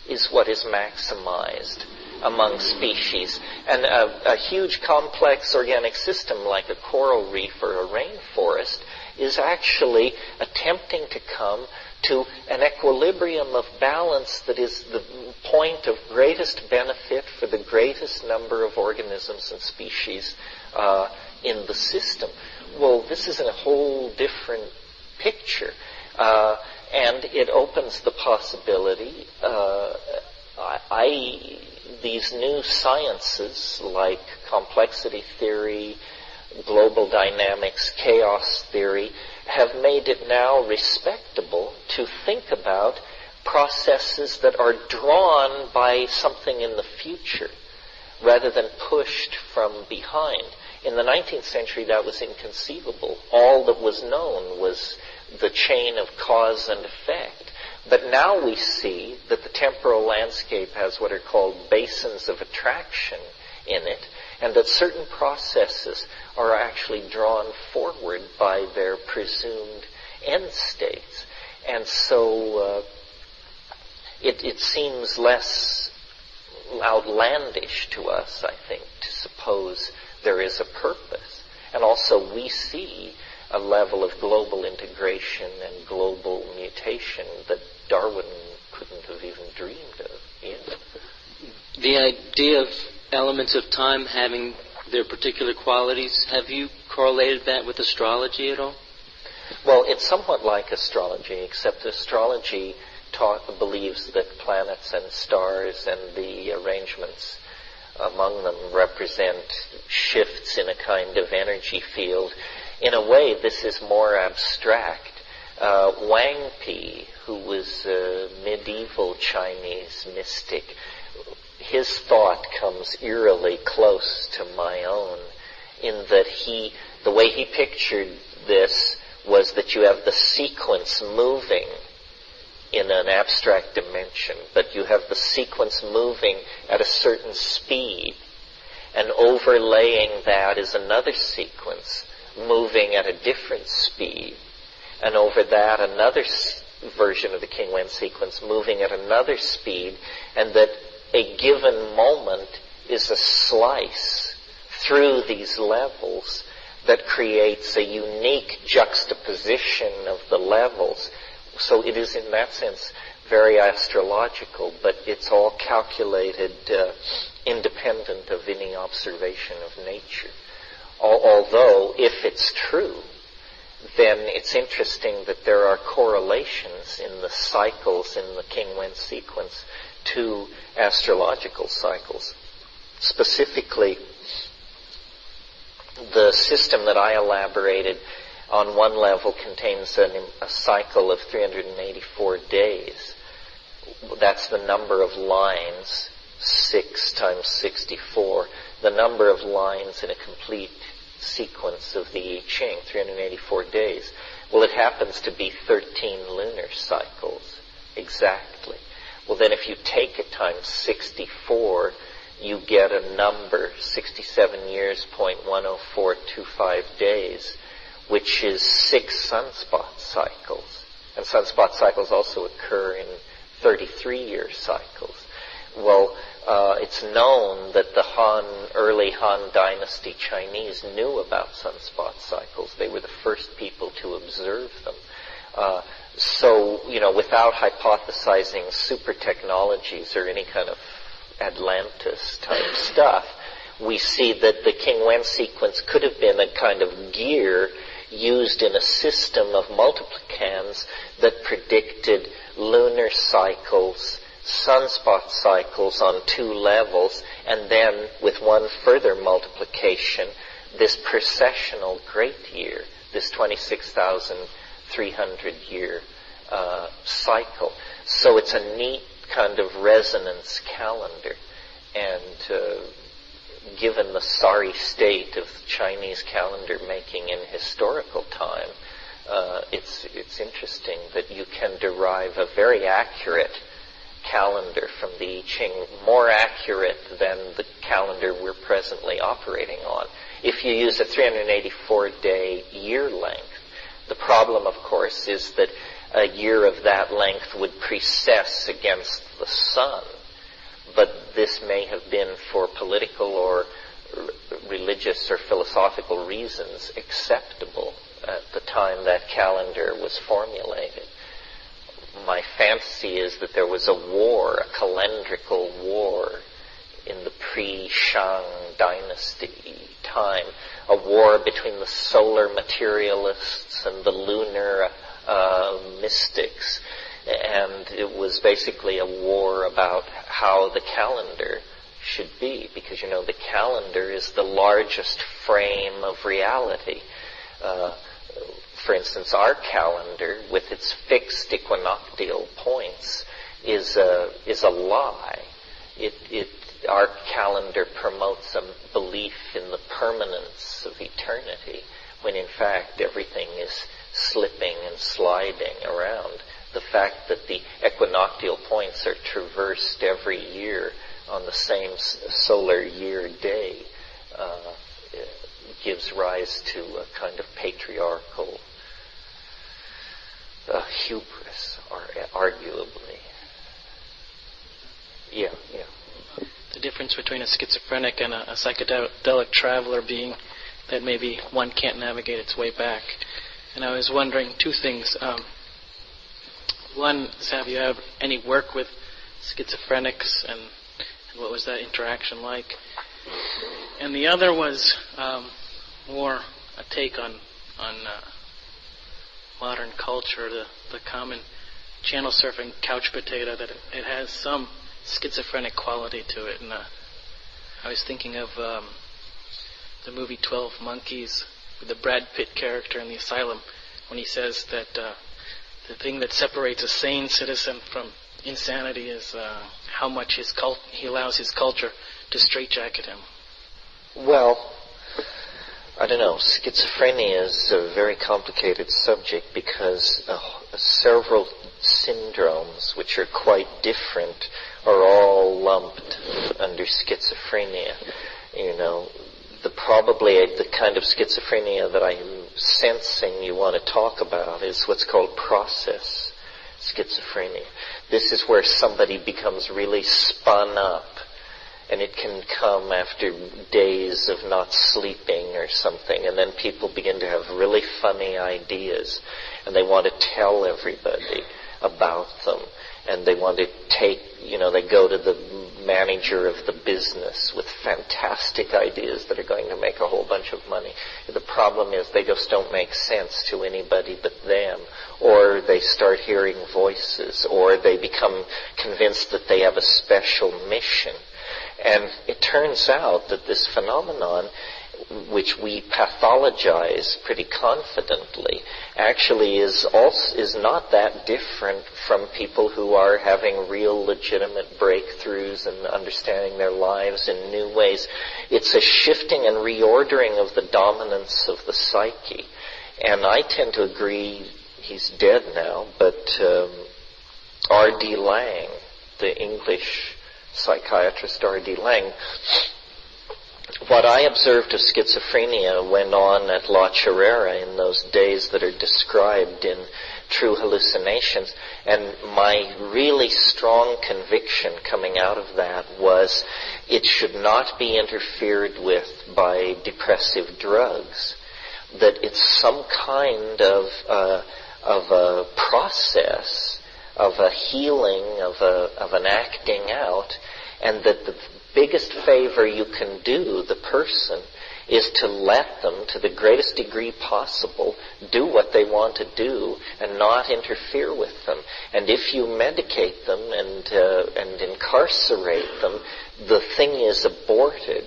is what is maximized among species. And a huge complex organic system like a coral reef or a rainforest is actually attempting to come to an equilibrium of balance that is the point of greatest benefit for the greatest number of organisms and species in the system. Well, this is a whole different picture. And it opens the possibility. These new sciences like complexity theory, global dynamics, chaos theory, have made it now respectable to think about processes that are drawn by something in the future rather than pushed from behind. In the 19th century, that was inconceivable. All that was known was the chain of cause and effect. But now we see that the temporal landscape has what are called basins of attraction in it, and that certain processes are actually drawn forward by their presumed end states. And so it seems less outlandish to us, I think, to suppose there is a purpose. And also we see a level of global integration and global mutation that Darwin couldn't have even dreamed of. Yes.
The idea of
elements of time having their particular qualities. Have you correlated that with astrology at all?
Well, it's somewhat like astrology, except astrology believes that planets and stars and the arrangements among them represent shifts in a kind of energy field. In a way, this is more abstract. Wang Pi, who was a medieval Chinese mystic, his thought comes eerily close to my own, in that the way he pictured this was that you have the sequence moving in an abstract dimension, but you have the sequence moving at a certain speed, and overlaying that is another sequence moving at a different speed, and over that another version of the King Wen sequence moving at another speed, and that a given moment is a slice through these levels that creates a unique juxtaposition of the levels. So it is in that sense very astrological, but it's all calculated independent of any observation of nature. Although, if it's true, then it's interesting that there are correlations in the cycles in the King Wen sequence to astrological cycles. Specifically, the system that I elaborated on one level contains a cycle of 384 days. That's the number of lines, 6 times 64, the number of lines in a complete sequence of the I Ching, 384 days. Well, it happens to be 13 lunar cycles, exactly. Well, then if you take it times 64, you get a number, 67 years, 0.10425 days, which is 6 sunspot cycles. And sunspot cycles also occur in 33-year cycles. Well, it's known that the early Han Dynasty Chinese knew about sunspot cycles. They were the first people to observe them. So, without hypothesizing super technologies or any kind of Atlantis-type stuff, we see that the King Wen sequence could have been a kind of gear used in a system of multiplicans that predicted lunar cycles, sunspot cycles on 2 levels, and then with one further multiplication, this precessional great year, this 26,300 year cycle. So it's a neat kind of resonance calendar, and given the sorry state of Chinese calendar making in historical time, it's interesting that you can derive a very accurate calendar from the I Ching, more accurate than the calendar we're presently operating on. If you use a 384-day year length, the problem, of course, is that a year of that length would precess against the sun, but this may have been for political or religious or philosophical reasons acceptable at the time that calendar was formulated. My fancy is that there was a war, a calendrical war in the pre-Shang dynasty time, a war between the solar materialists and the lunar mystics, and it was basically a war about how the calendar should be, because the calendar is the largest frame of reality. For instance, our calendar, with its fixed equinoctial points, is a lie. Our calendar promotes a belief in the permanence of eternity, when in fact everything is slipping and sliding around. The fact that the equinoctial points are traversed every year on the same solar year day gives rise to a kind of patriarchal hubris, arguably. Yeah.
The difference between a schizophrenic and a psychedelic traveler being that maybe one can't navigate its way back. And I was wondering 2 things. One is, have you had any work with schizophrenics, and what was that interaction like? And the other was more a take on modern culture, the common channel surfing couch potato, that it has some schizophrenic quality to it. And I was thinking of the movie 12 Monkeys with the Brad Pitt character in the asylum, when he says that the thing that separates a sane citizen from insanity is how much he allows his culture to straitjacket him.
Well, I don't know. Schizophrenia is a very complicated subject because several syndromes, which are quite different, are all lumped under schizophrenia. You know, probably the kind of schizophrenia that I'm sensing you want to talk about is what's called process schizophrenia. This is where somebody becomes really spun up, and it can come after days of not sleeping or something, and then people begin to have really funny ideas, and they want to tell everybody about them, and they want to they go to the manager of the business with fantastic ideas that are going to make a whole bunch of money. The problem is they just don't make sense to anybody but them, or they start hearing voices, or they become convinced that they have a special mission. And it turns out that this phenomenon, which we pathologize pretty confidently, actually is not that different from people who are having real legitimate breakthroughs and understanding their lives in new ways. It's a shifting and reordering of the dominance of the psyche. And I tend to agree, he's dead now, but R.D. Laing, the English psychiatrist R.D. Laing, what I observed of schizophrenia went on at La Chirera in those days that are described in True Hallucinations, and my really strong conviction coming out of that was it should not be interfered with by depressive drugs, that it's some kind of a process, of a healing, of an acting out, and that the biggest favor you can do the person is to let them, to the greatest degree possible, do what they want to do and not interfere with them. And if you medicate them and incarcerate them, the thing is aborted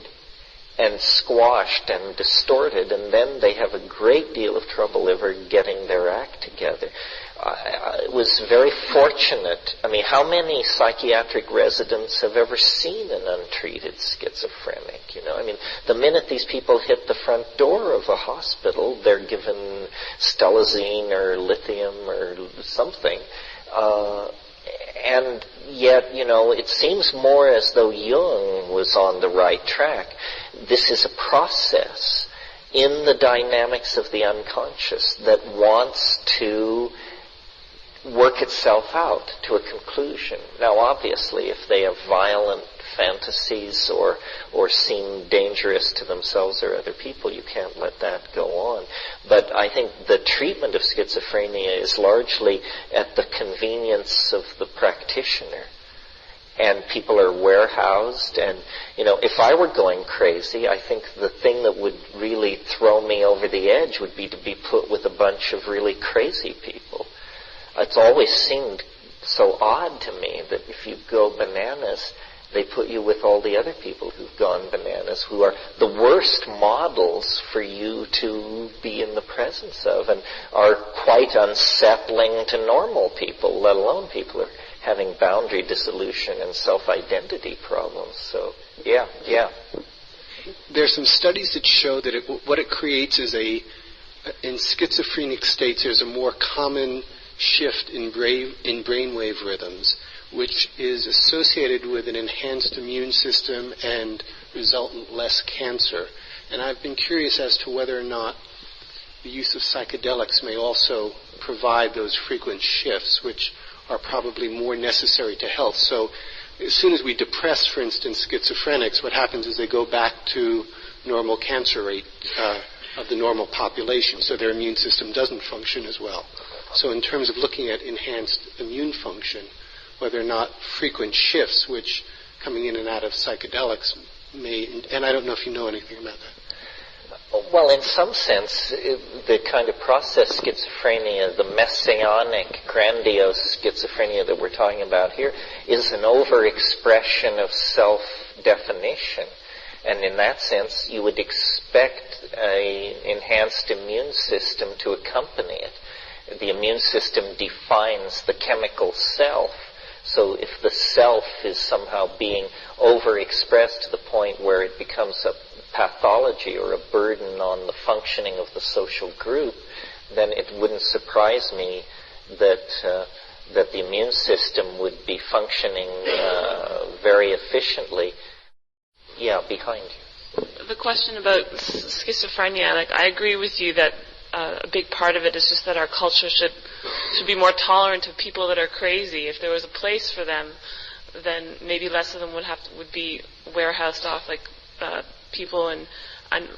and squashed and distorted, and then they have a great deal of trouble ever getting their act together. I was very fortunate. I mean, how many psychiatric residents have ever seen an untreated schizophrenic? You know, I mean, the minute these people hit the front door of a hospital, they're given stelazine or lithium or something. And yet, you know, it seems more as though Jung was on the right track. This is a process in the dynamics of the unconscious that wants to work itself out to a conclusion. Now, obviously, if they have violent fantasies or seem dangerous to themselves or other people, you can't let that go on. But I think the treatment of schizophrenia is largely at the convenience of the practitioner. And people are warehoused, and, you know, if I were going crazy, I think the thing that would really throw me over the edge would be to be put with a bunch of really crazy people. It's always seemed so odd to me that if you go bananas, they put you with all the other people who've gone bananas, who are the worst models for you to be in the presence of, and are quite unsettling to normal people, let alone people who are having boundary dissolution and self-identity problems. So, yeah.
There are some studies that show that what it creates is in schizophrenic states, there's a more common shift in brainwave rhythms, which is associated with an enhanced immune system and resultant less cancer. And I've been curious as to whether or not the use of psychedelics may also provide those frequent shifts, which are probably more necessary to health. So as soon as we depress, for instance, schizophrenics, what happens is they go back to normal cancer rate of the normal population, so their immune system doesn't function as well. So in terms of looking at enhanced immune function, whether or not frequent shifts, which coming in and out of psychedelics, may, and I don't know if you know anything about that.
Well, in some sense, the kind of process schizophrenia, the messianic, grandiose schizophrenia that we're talking about here, is an overexpression of self-definition. And in that sense, you would expect an enhanced immune system to accompany it. The immune system defines the chemical self. So if the self is somehow being overexpressed to the point where it becomes a pathology or a burden on the functioning of the social group, then it wouldn't surprise me that the immune system would be functioning very efficiently. Yeah, behind you.
The question about schizophrenia, I agree with you that a big part of it is just that our culture should be more tolerant of people that are crazy. If there was a place for them, then maybe less of them would be warehoused off like people in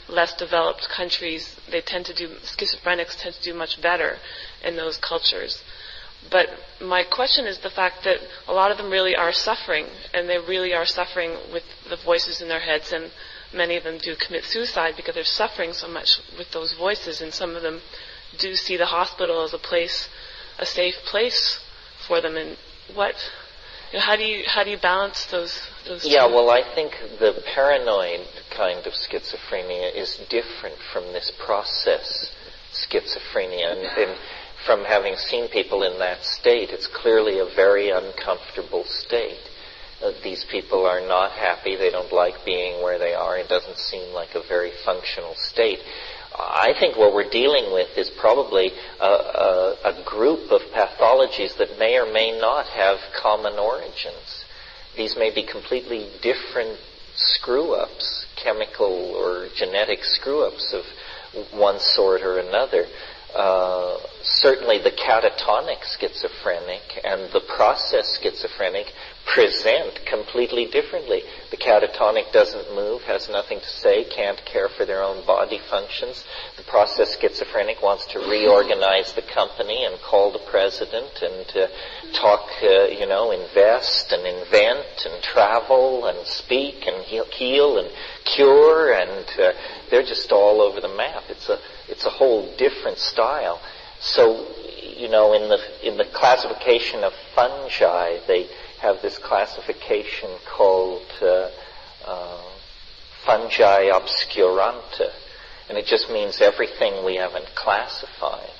less developed countries. Schizophrenics tend to do much better in those cultures. But my question is the fact that a lot of them really are suffering, and they really are suffering with the voices in their heads, and many of them do commit suicide because they're suffering so much with those voices, and some of them do see the hospital as a safe place for them. And how do you balance those
Yeah,
two?
well, I think the paranoid kind of schizophrenia is different from this process schizophrenia, and from having seen people in that state, it's clearly a very uncomfortable state. These people are not happy. They don't like being where they are. It doesn't seem like a very functional state. I think what we're dealing with is probably a group of pathologies that may or may not have common origins. These may be completely different screw-ups, chemical or genetic screw-ups of one sort or another. Certainly the catatonic schizophrenic and the process schizophrenic present completely differently. The catatonic doesn't move, has nothing to say, can't care for their own body functions. The process schizophrenic wants to reorganize the company and call the president and talk, invest and invent and travel and speak and heal and cure, and they're just all over the map. It's a whole different style. So, in the classification of fungi, they have this classification called fungi obscuranta, and it just means everything we haven't classified.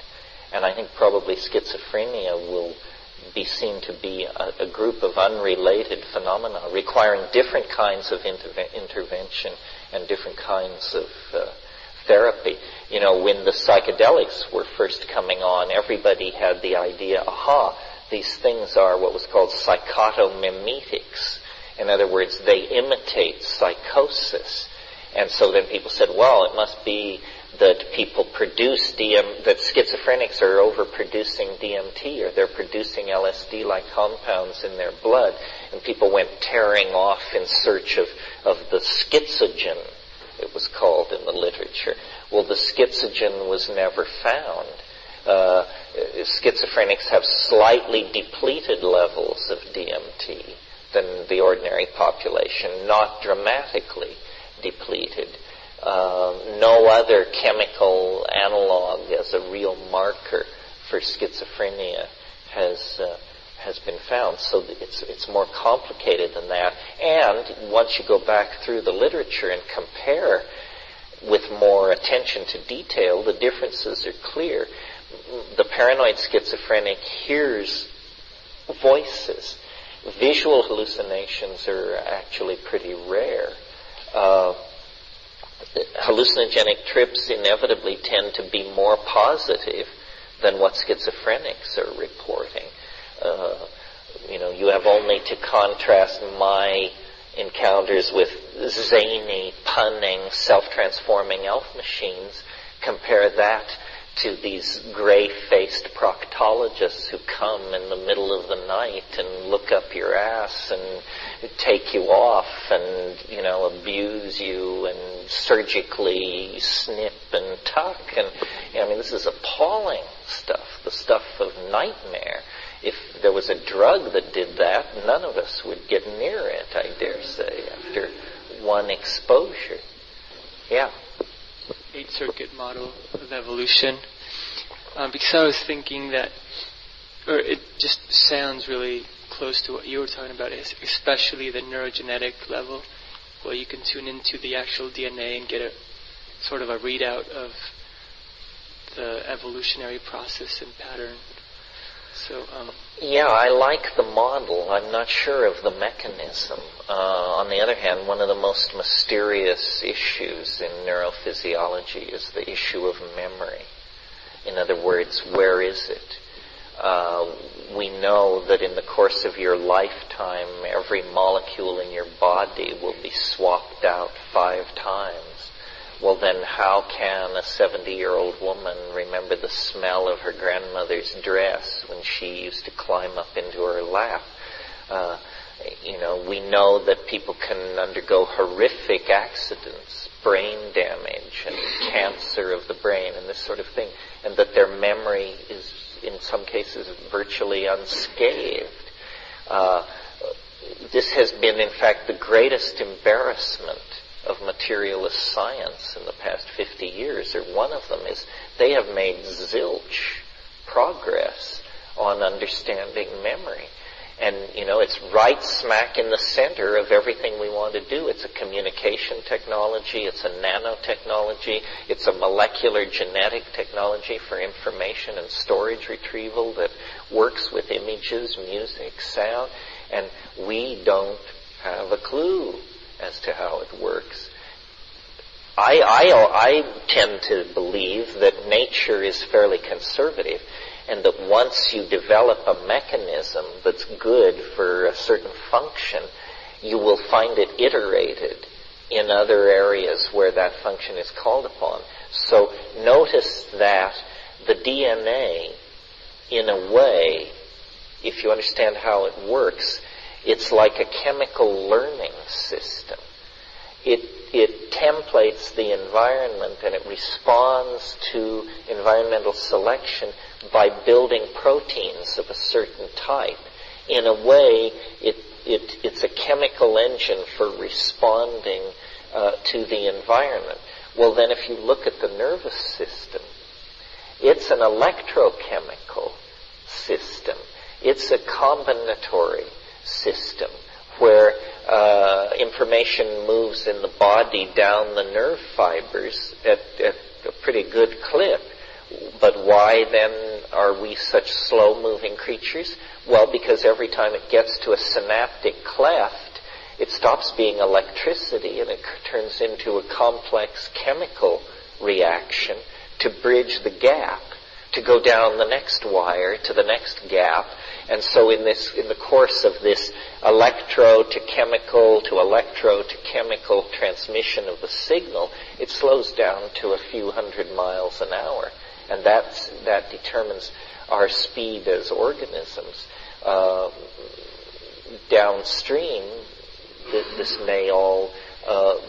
And I think probably schizophrenia will be seen to be a group of unrelated phenomena requiring different kinds of intervention and different kinds of therapy. When the psychedelics were first coming on, everybody had the idea, these things are what was called psychotomimetics. In other words, they imitate psychosis. And so then people said, well, it must be that people produce that schizophrenics are overproducing DMT, or they're producing LSD-like compounds in their blood. And people went tearing off in search of the schizogen, it was called in the literature. Well, the schizogen was never found. Schizophrenics have slightly depleted levels of DMT than the ordinary population, not dramatically depleted. No other chemical analog as a real marker for schizophrenia has been found. So it's more complicated than that. And once you go back through the literature and compare with more attention to detail, the differences are clear. The paranoid schizophrenic hears voices. Visual hallucinations are actually pretty rare. Hallucinogenic trips inevitably tend to be more positive than what schizophrenics are reporting. You have only to contrast my encounters with zany, punning, self-transforming elf machines, compare that to these gray-faced proctologists who come in the middle of the night and look up your ass and take you off and, abuse you and surgically snip and tuck. And, this is appalling stuff, the stuff of nightmare. If there was a drug that did that, none of us would get near it, I dare say, after one exposure. Yeah.
8-circuit model of evolution. Because I was thinking that, or it just sounds really close to what you were talking about, especially the neurogenetic level, where you can tune into the actual DNA and get a sort of a readout of the evolutionary process and pattern. So,
yeah, I like the model. I'm not sure of the mechanism. On the other hand, one of the most mysterious issues in neurophysiology is the issue of memory. In other words, where is it? We know that in the course of your lifetime, every molecule in your body will be swapped out 5 times. Well, then how can a 70-year-old woman remember the smell of her grandmother's dress when she used to climb up into her lap? We know that people can undergo horrific accidents, brain damage, and cancer of the brain, and this sort of thing, and that their memory is, in some cases, virtually unscathed. This has been, in fact, the greatest embarrassment of materialist science in the past 50 years, or one of them, is they have made zilch progress on understanding memory. And, it's right smack in the center of everything we want to do. It's a communication technology, it's a nanotechnology, it's a molecular genetic technology for information and storage retrieval that works with images, music, sound, and we don't have a clue as to how it works. I tend to believe that nature is fairly conservative, and that once you develop a mechanism that's good for a certain function, you will find it iterated in other areas where that function is called upon. So notice that the DNA, in a way, if you understand how it works, it's like a chemical learning system. It templates the environment and it responds to environmental selection by building proteins of a certain type. In a way, it's a chemical engine for responding to the environment. Well, then if you look at the nervous system, it's an electrochemical system. It's a combinatory system where information moves in the body down the nerve fibers at a pretty good clip. But why then are we such slow-moving creatures? Well, because every time it gets to a synaptic cleft, it stops being electricity and it turns into a complex chemical reaction to bridge the gap, to go down the next wire to the next gap. And so in the course of this electro to chemical transmission of the signal, it slows down to a few hundred miles an hour. And that determines our speed as organisms. Downstream, this may all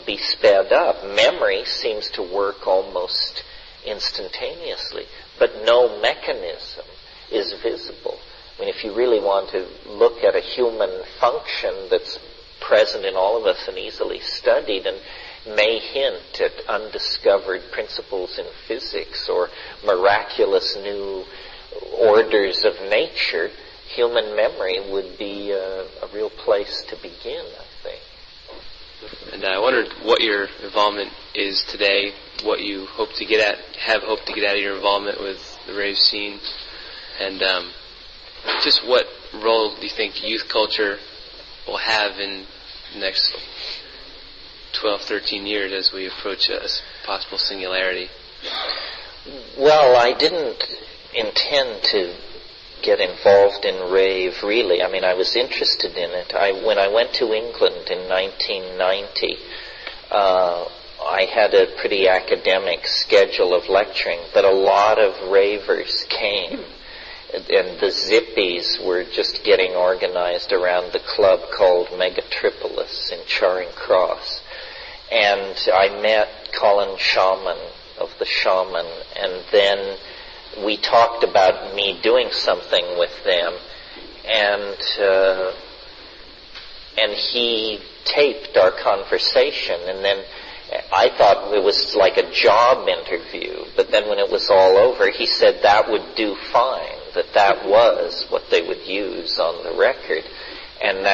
be sped up. Memory seems to work almost instantaneously, but no mechanism is visible. I mean, if you really want to look at a human function that's present in all of us and easily studied and may hint at undiscovered principles in physics or miraculous new orders of nature, human memory would be a real place to begin, I think.
And I wondered what your involvement is today, what you hope to get at, have hoped to get out of your involvement with the rave scene, and just what role do you think youth culture will have in the next 12, 13 years as we approach a possible singularity?
Well, I didn't intend to get involved in rave, really. I mean, I was interested in it. When I went to England in 1990, I had a pretty academic schedule of lecturing, but a lot of ravers came. And the Zippies were just getting organized around the club called Megatripolis in Charing Cross. And I met Colin Shaman of the Shaman, and then we talked about me doing something with them and he taped our conversation, and then I thought it was like a job interview, but then when it was all over, he said that would do fine, that was what they would use on the record, and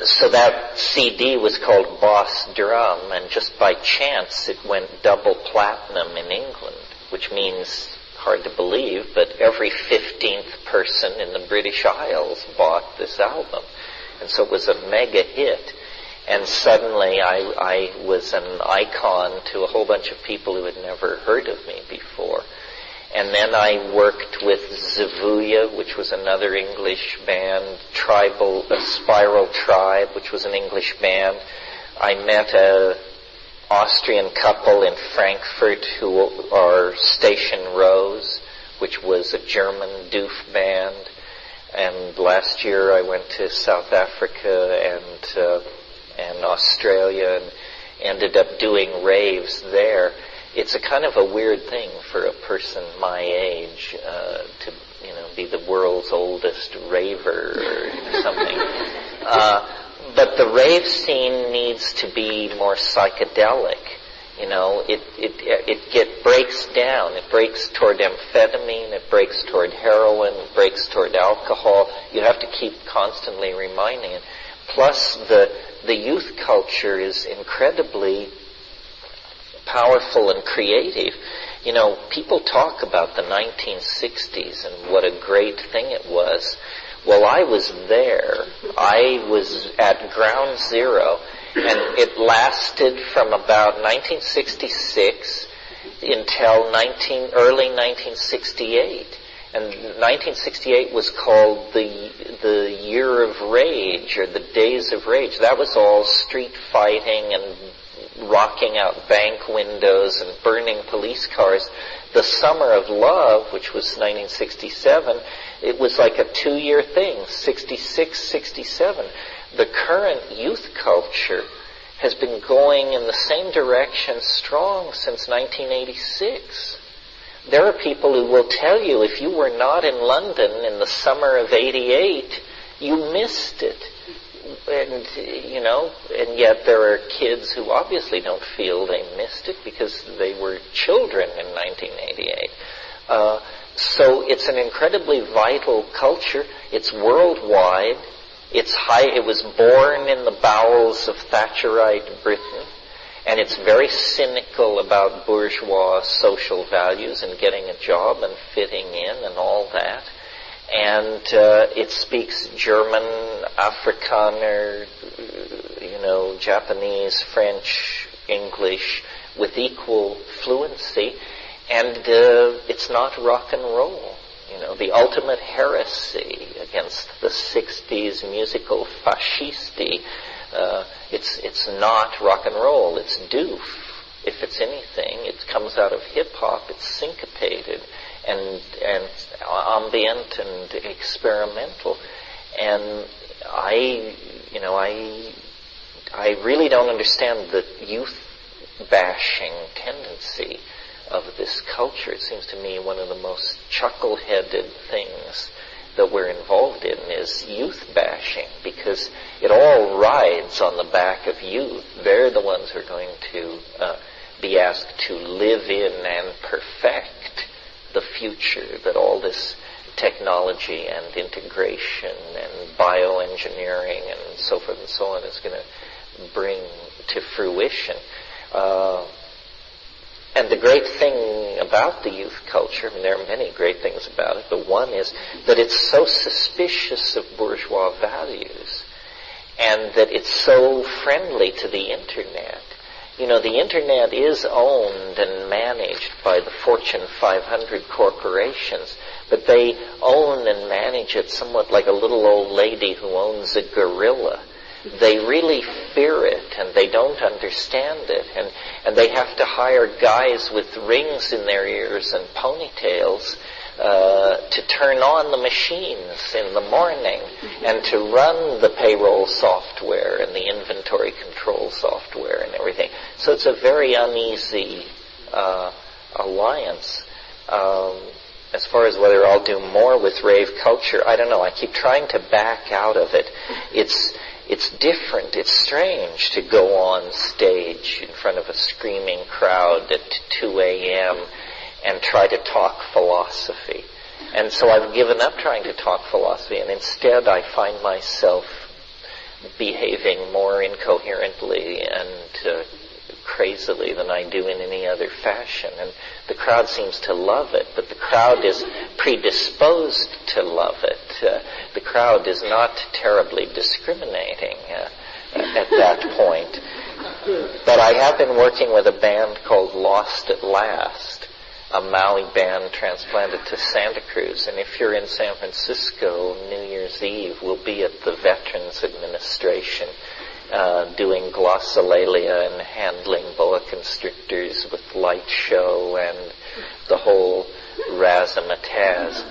so that CD was called Boss Drum, and just by chance it went double platinum in England, which means, hard to believe, but every 15th person in the British Isles bought this album. And so it was a mega hit. And suddenly I was an icon to a whole bunch of people who had never heard of me before. And then I worked with Zavuya, which was another English band, Spiral Tribe, which was an English band. I met a Austrian couple in Frankfurt who are Station Rose, which was a German doof band. And last year I went to South Africa and Australia and ended up doing raves there. It's a kind of a weird thing for a person my age to be the world's oldest raver or something. But the rave scene needs to be more psychedelic. It breaks down. It breaks toward amphetamine. It breaks toward heroin. It breaks toward alcohol. You have to keep constantly reminding it. Plus, the youth culture is incredibly powerful and creative. People talk about the 1960s and what a great thing it was. Well, I was there. I was at ground zero, and it lasted from about 1966 until early 1968. And 1968 was called the Year of Rage, or the Days of Rage. That was all street fighting and rocking out bank windows and burning police cars. The Summer of Love, which was 1967, it was like a 2-year thing, 66, 67. The current youth culture has been going in the same direction strong since 1986. There are people who will tell you if you were not in London in the summer of 88, you missed it. And yet there are kids who obviously don't feel they missed it because they were children in 1988. So it's an incredibly vital culture. It's worldwide. It was born in the bowels of Thatcherite Britain, and it's very cynical about bourgeois social values and getting a job and fitting in and all that. And it speaks German, Afrikaner, Japanese, French, English with equal fluency. And it's not rock and roll. The ultimate heresy against the 60s musical fascisti. It's not rock and roll. It's doof. If it's anything, it comes out of hip-hop. It's syncopated and ambient and experimental. And I really don't understand the youth bashing tendency of this culture. It seems to me one of the most chuckle-headed things that we're involved in is youth bashing, because it all rides on the back of youth. They're the ones who are going to be asked to live in and perfect the future that all this technology and integration and bioengineering and so forth and so on is going to bring to fruition. And the great thing about the youth culture, there are many great things about it, but one is that it's so suspicious of bourgeois values, and that it's so friendly to the Internet. The Internet is owned and managed by the Fortune 500 corporations, but they own and manage it somewhat like a little old lady who owns a gorilla. They really fear it, and they don't understand it, and they have to hire guys with rings in their ears and ponytails to turn on the machines in the morning and to run the payroll software and the inventory control software and everything. So it's a very uneasy alliance. as far as whether I'll do more with rave culture, I don't know. I keep trying to back out of it. It's different. It's strange to go on stage in front of a screaming crowd at 2 a.m. and try to talk philosophy. And so I've given up trying to talk philosophy, and instead I find myself behaving more incoherently and crazily than I do in any other fashion. And the crowd seems to love it, but the crowd is predisposed to love it. The crowd is not terribly discriminating at that point. But I have been working with a band called Lost at Last, a Maui band transplanted to Santa Cruz. And if you're in San Francisco, New Year's Eve, we'll be at the Veterans Administration doing glossolalia and handling boa constrictors with light show and the whole razzmatazz.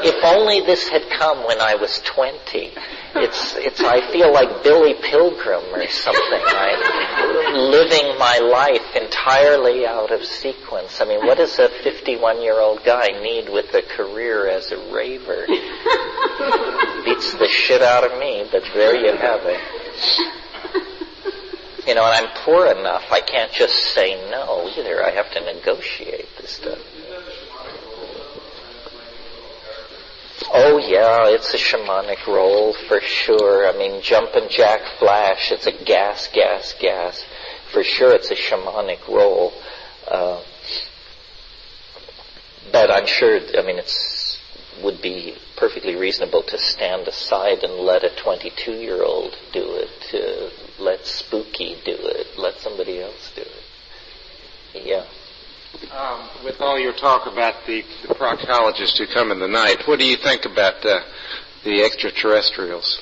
If only this had come when I was 20. I feel like Billy Pilgrim or something. I'm living my life entirely out of sequence. I mean, what does a 51-year-old guy need with a career as a raver? Beats the shit out of me, but there you have it. You know, and I'm poor enough, I can't just say no either. I have to negotiate this stuff. Oh yeah, it's a shamanic role for sure. I mean, Jumpin' Jack Flash, it's a gas. For sure it's a shamanic role. But I'm sure, I mean, would be perfectly reasonable to stand aside and let a 22-year-old do it, let Spooky do it, let somebody else do it. Yeah.
With all your talk about the proctologists who come in the night, what do you think about the extraterrestrials?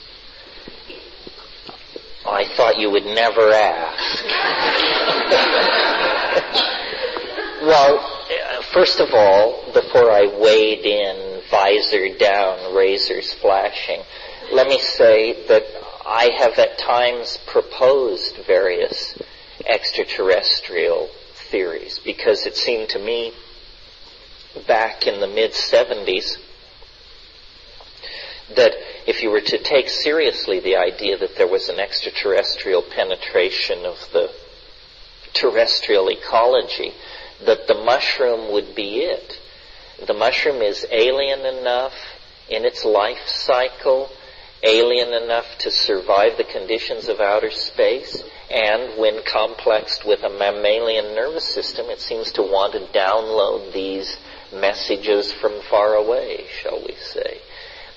I thought you would never ask. Well, first of all, before I wade in, visor down, razors flashing, let me say that I have at times proposed various extraterrestrial theories, because it seemed to me back in the mid-70s that if you were to take seriously the idea that there was an extraterrestrial penetration of the terrestrial ecology, that the mushroom would be it. The mushroom is alien enough in its life cycle, alien enough to survive the conditions of outer space, and when complexed with a mammalian nervous system, it seems to want to download these messages from far away, shall we say.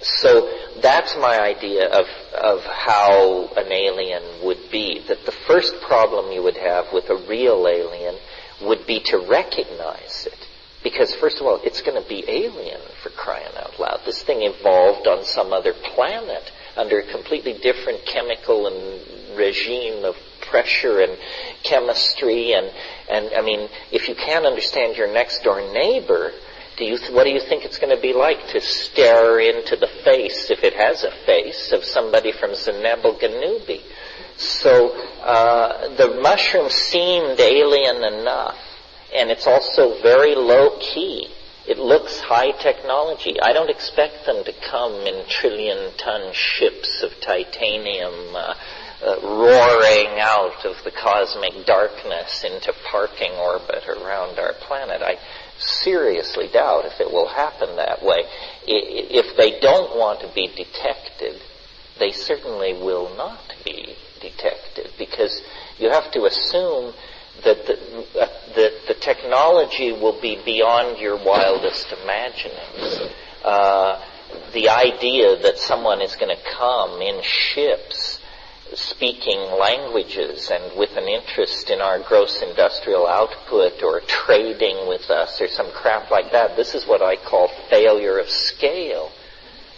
So that's my idea of how an alien would be, that the first problem you would have with a real alien would be to recognize it. Because, first of all, it's going to be alien, for crying out loud. This thing evolved on some other planet under a completely different chemical and regime of pressure and chemistry. And I mean, if you can't understand your next-door neighbor, what do you think it's going to be like to stare into the face, if it has a face, of somebody from Zenebel Ganubi? So the mushroom seemed alien enough. And it's also very low-key. It looks high technology. I don't expect them to come in trillion-ton ships of titanium roaring out of the cosmic darkness into parking orbit around our planet. I seriously doubt if it will happen that way. If they don't want to be detected, they certainly will not be detected, because you have to assume that the technology will be beyond your wildest imaginings. The idea that someone is going to come in ships speaking languages and with an interest in our gross industrial output or trading with us or some crap like that, this is what I call failure of scale.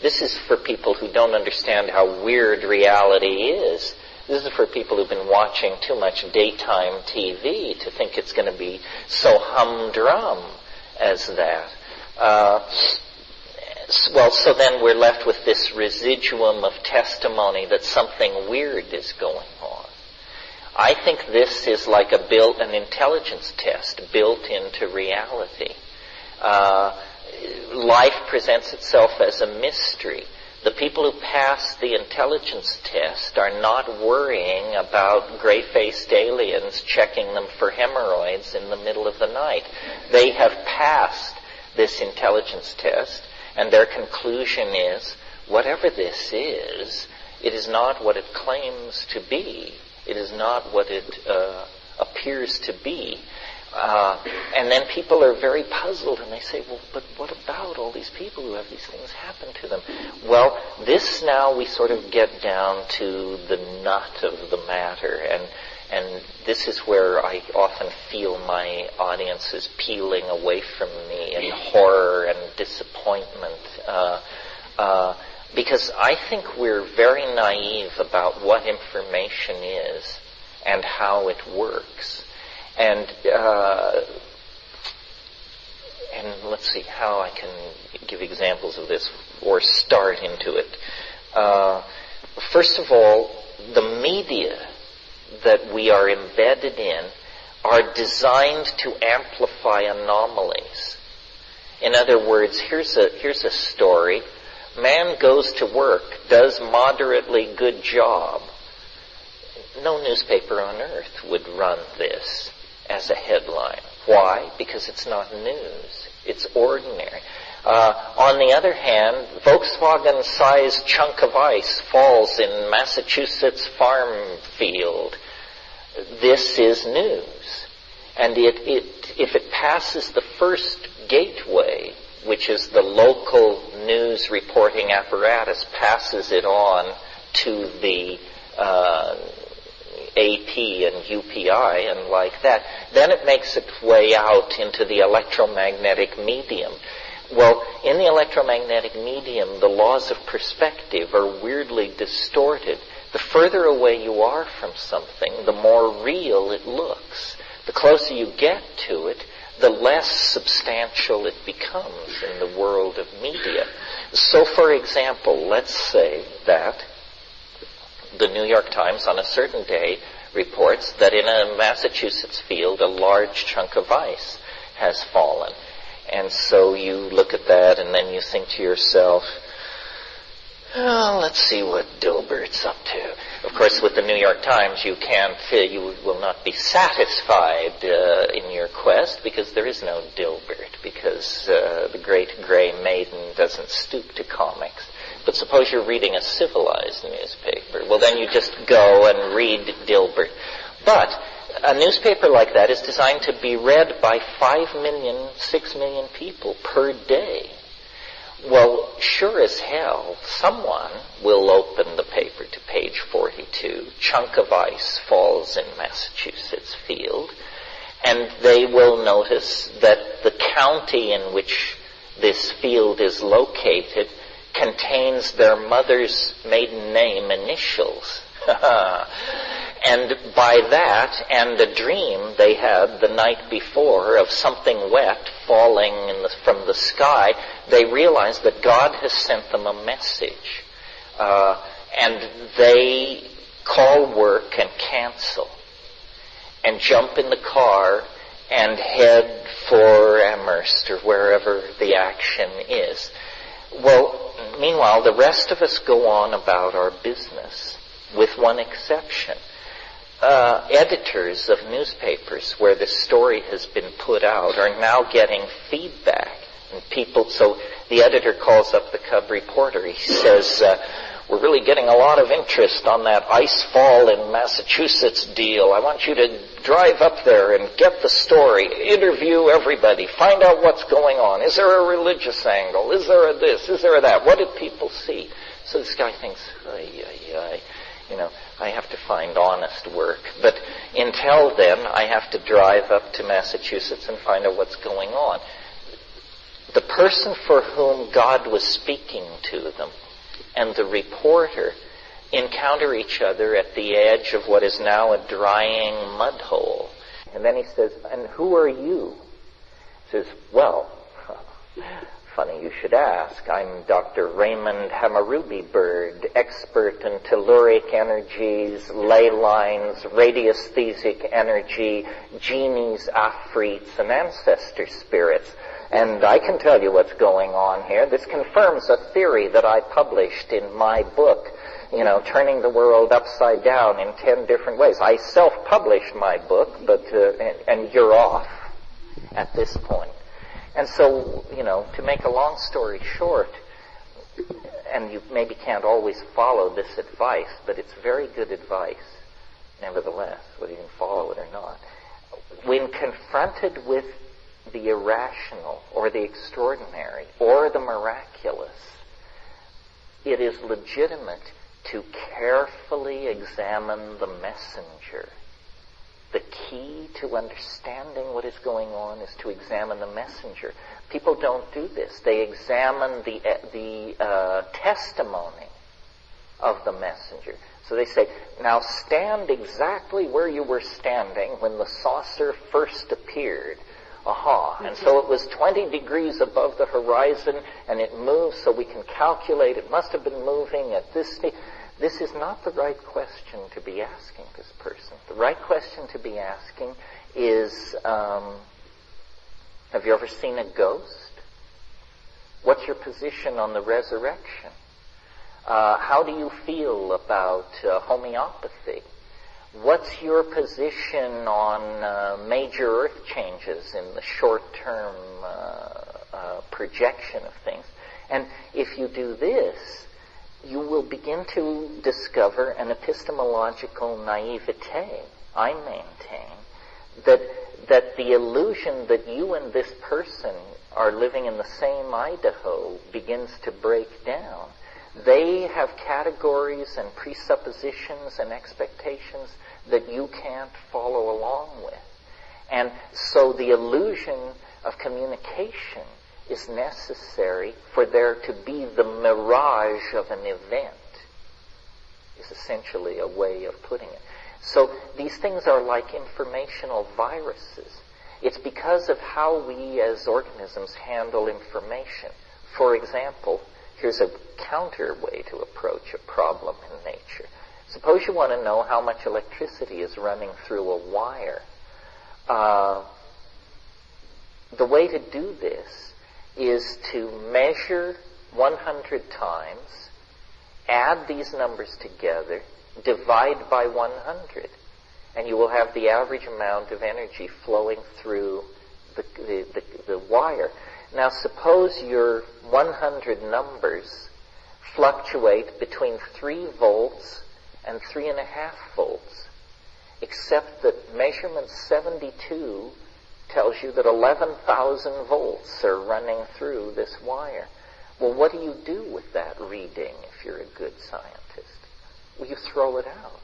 This is for people who don't understand how weird reality is. This is for people who've been watching too much daytime TV to think it's going to be so humdrum as that. So then we're left with this residuum of testimony that something weird is going on. I think this is like an intelligence test built into reality. life presents itself as a mystery. The people who pass the intelligence test are not worrying about gray-faced aliens checking them for hemorrhoids in the middle of the night. They have passed this intelligence test, and their conclusion is, whatever this is, it is not what it claims to be. It is not what it appears to be. And then people are very puzzled, and they say, well, but what about all these people who have these things happen to them? Well, this now we sort of get down to the nut of the matter, and this is where I often feel my audiences peeling away from me in horror and disappointment, because I think we're very naive about what information is and how it works. And let's see how I can give examples of this or start into it. First of all, the media that we are embedded in are designed to amplify anomalies. In other words, here's a story. Man goes to work, does moderately good job. No newspaper on earth would run this as a headline. Why? Because it's not news. It's ordinary. On the other hand, Volkswagen-sized chunk of ice falls in Massachusetts farm field. This is news. And if it passes the first gateway, which is the local news reporting apparatus, passes it on to the AP and UPI and like that, then it makes its way out into the electromagnetic medium. Well, in the electromagnetic medium, the laws of perspective are weirdly distorted. The further away you are from something, the more real it looks. The closer you get to it, the less substantial it becomes in the world of media. So, for example, let's say that the New York Times on a certain day reports that in a Massachusetts field a large chunk of ice has fallen. And so you look at that and then you think to yourself, oh, let's see what Dilbert's up to. Of course, with the New York Times, you will not be satisfied in your quest, because there is no Dilbert, because the great gray maiden doesn't stoop to comics. But suppose you're reading a civilized newspaper. Well, then you just go and read Dilbert. But a newspaper like that is designed to be read by 5 million, 6 million people per day. Well, sure as hell, someone will open the paper to page 42. Chunk of ice falls in Massachusetts field. And they will notice that the county in which this field is located contains their mother's maiden name initials. And by that and a dream they had the night before of something wet falling from the sky, they realize that God has sent them a message. And they call work and cancel and jump in the car and head for Amherst or wherever the action is. Well, meanwhile, the rest of us go on about our business, with one exception. Editors of newspapers where this story has been put out are now getting feedback. And so the editor calls up the Cub reporter. He says, we're really getting a lot of interest on that ice fall in Massachusetts deal. I want you to drive up there and get the story, interview everybody, find out what's going on. Is there a religious angle? Is there a this? Is there a that? What did people see? So this guy thinks, I have to find honest work. But until then, I have to drive up to Massachusetts and find out what's going on. The person for whom God was speaking to them and the reporter encounter each other at the edge of what is now a drying mud hole. And then he says, and who are you? He says, well, funny you should ask. I'm Dr. Raymond Hammurabi Bird, expert in telluric energies, ley lines, radiesthesic energy, genies, afrits, and ancestor spirits. And I can tell you what's going on here. This confirms a theory that I published in my book, Turning the World Upside Down in 10 different ways. I self-published my book, but and you're off at this point. And so, to make a long story short, and you maybe can't always follow this advice, but it's very good advice, nevertheless, whether you can follow it or not. When confronted with the irrational or the extraordinary or the miraculous, it is legitimate to carefully examine the messenger. The key to understanding what is going on is to examine the messenger. People don't do this. They examine the testimony of the messenger. So they say, now stand exactly where you were standing when the saucer first appeared. Aha. And so it was 20 degrees above the horizon, and it moved, so we can calculate it must have been moving at this speed. This is not the right question to be asking this person. The right question to be asking is, have you ever seen a ghost? What's your position on the resurrection? How do you feel about homeopathy? What's your position on major earth changes in the short-term projection of things? And if you do this, you will begin to discover an epistemological naivete, I maintain, that the illusion that you and this person are living in the same Idaho begins to break down. They have categories and presuppositions and expectations that you can't follow along with. And so the illusion of communication is necessary for there to be the mirage of an event, is essentially a way of putting it. So these things are like informational viruses. It's because of how we as organisms handle information. For example, here's a counter way to approach a problem in nature. Suppose you want to know how much electricity is running through a wire. The way to do this is to measure 100 times, add these numbers together, divide by 100, and you will have the average amount of energy flowing through the wire. Now suppose your 100 numbers fluctuate between 3 volts and 3.5 volts, except that measurement 72 tells you that 11,000 volts are running through this wire. Well, what do you do with that reading if you're a good scientist? Well, you throw it out.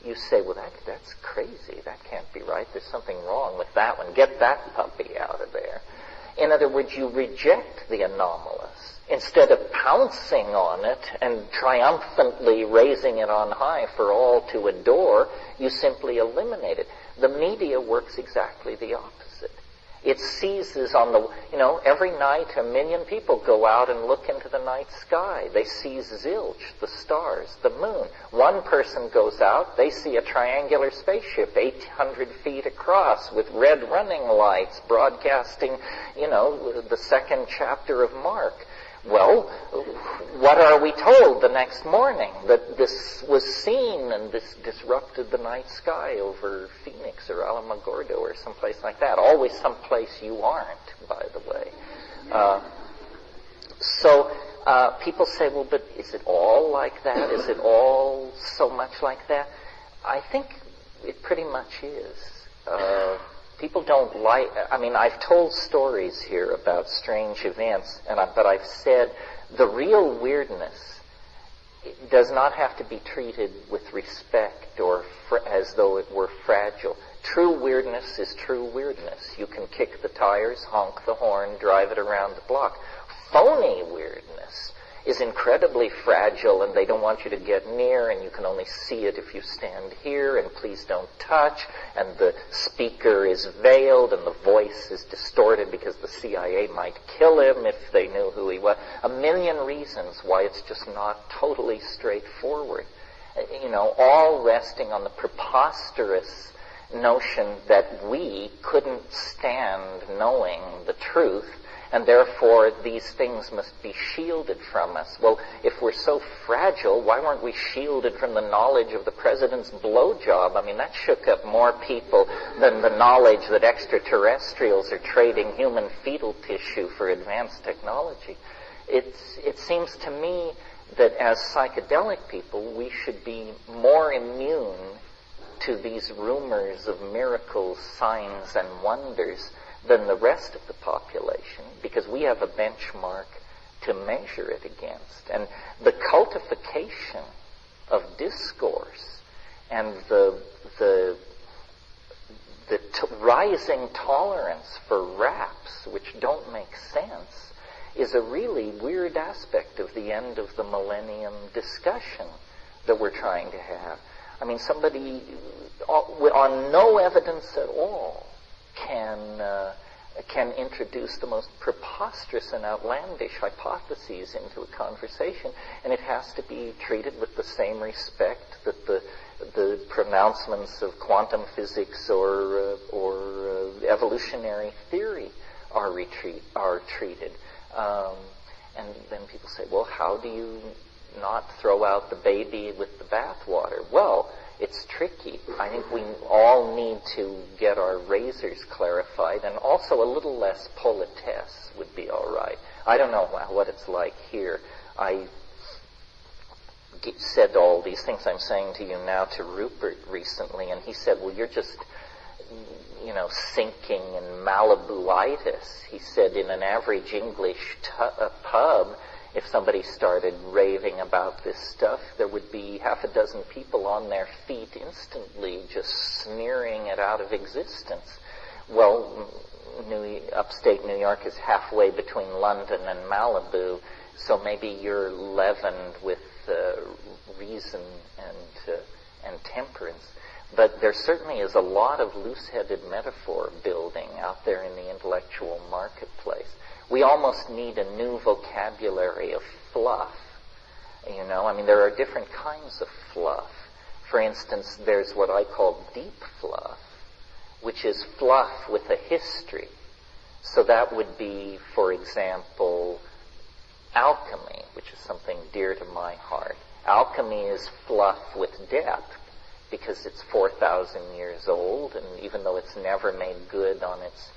You say, well, that's crazy. That can't be right. There's something wrong with that one. Get that puppy out of there. In other words, you reject the anomalous. Instead of pouncing on it and triumphantly raising it on high for all to adore, you simply eliminate it. The media works exactly the opposite. It seizes on every night 1 million people go out and look into the night sky. They see zilch, the stars, the moon. One person goes out, they see a triangular spaceship 800 feet across with red running lights broadcasting, the second chapter of Mark. Well, what are we told the next morning? That this was seen and this disrupted the night sky over Phoenix or Alamogordo or someplace like that. Always someplace you aren't, by the way. So people say, well, but is it all like that? Is it all so much like that? I think it pretty much is. People don't like, I've told stories here about strange events, but I've said the real weirdness does not have to be treated with respect or as though it were fragile. True weirdness is true weirdness. You can kick the tires, honk the horn, drive it around the block. Phony weirdness is incredibly fragile, and they don't want you to get near, and you can only see it if you stand here, and please don't touch, and the speaker is veiled, and the voice is distorted because the CIA might kill him if they knew who he was. A million reasons why it's just not totally straightforward. All resting on the preposterous notion that we couldn't stand knowing the truth, and therefore these things must be shielded from us. Well, if we're so fragile, why weren't we shielded from the knowledge of the president's blowjob? I mean, that shook up more people than the knowledge that extraterrestrials are trading human fetal tissue for advanced technology. It seems to me that as psychedelic people, we should be more immune to these rumors of miracles, signs, and wonders than the rest of the population, because we have a benchmark to measure it against. And the cultification of discourse and the rising tolerance for raps, which don't make sense, is a really weird aspect of the end of the millennium discussion that we're trying to have. I mean, somebody on no evidence at all can introduce the most preposterous and outlandish hypotheses into a conversation, and it has to be treated with the same respect that the pronouncements of quantum physics or evolutionary theory are treated. And then people say, well, how do you not throw out the baby with the bathwater? Well, it's tricky. I think we all need to get our razors clarified, and also a little less politesse would be all right. I don't know what it's like here. I said all these things I'm saying to you now to Rupert recently, and he said, well, you're just, sinking in Malibu-itis. He said in an average English pub, if somebody started raving about this stuff, there would be half a dozen people on their feet instantly just sneering it out of existence. Well, upstate New York is halfway between London and Malibu, so maybe you're leavened with reason and temperance. But there certainly is a lot of loose-headed metaphor building out there in the intellectual marketplace. We almost need a new vocabulary of fluff. There are different kinds of fluff. For instance, there's what I call deep fluff, which is fluff with a history. So that would be, for example, alchemy, which is something dear to my heart. Alchemy is fluff with depth, because it's 4,000 years old, and even though it's never made good on its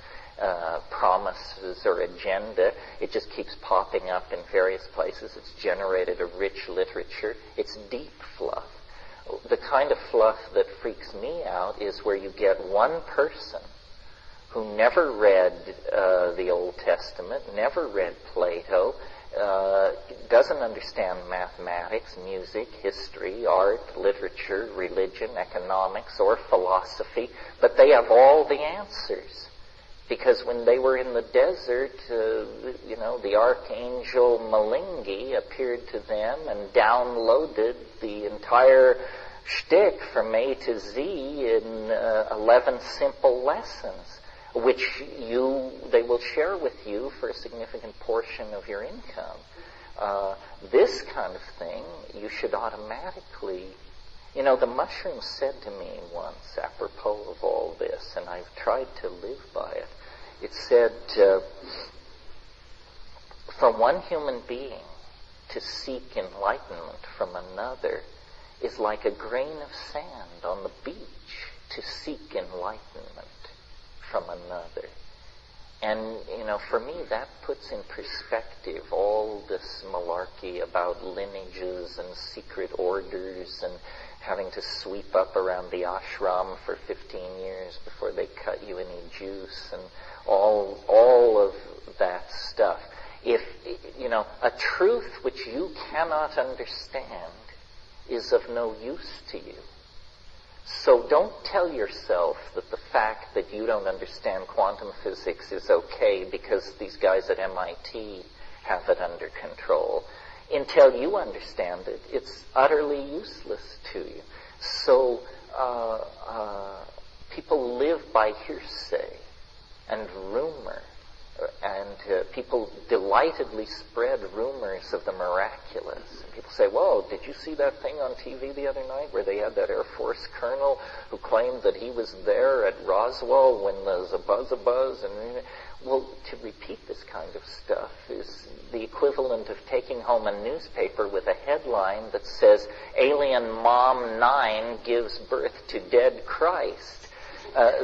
promises or agenda, it just keeps popping up in various places. It's generated a rich literature. It's deep fluff. The kind of fluff that freaks me out is where you get one person who never read the Old Testament, never read Plato, doesn't understand mathematics, music, history, art, literature, religion, economics, or philosophy, but they have all the answers. Because when they were in the desert, the archangel Malingi appeared to them and downloaded the entire shtick from A to Z in 11 simple lessons, which they will share with you for a significant portion of your income. This kind of thing, you should automatically... the mushroom said to me once, apropos of all this, and I've tried to live by it. It said, for one human being to seek enlightenment from another is like a grain of sand on the beach to seek enlightenment from another. And, for me, that puts in perspective all this malarkey about lineages and secret orders and having to sweep up around the ashram for 15 years before they cut you any juice and all of that stuff. If, a truth which you cannot understand is of no use to you. So don't tell yourself that the fact that you don't understand quantum physics is okay because these guys at MIT have it under control. Until you understand it, it's utterly useless to you. So people live by hearsay and rumor and people delightedly spread rumors of the miraculous. And people say, whoa, did you see that thing on TV the other night where they had that Air Force colonel who claimed that he was there at Roswell when there's a buzz? And well, to repeat this kind of stuff is the equivalent of taking home a newspaper with a headline that says, Alien Mom 9 gives birth to dead Christ.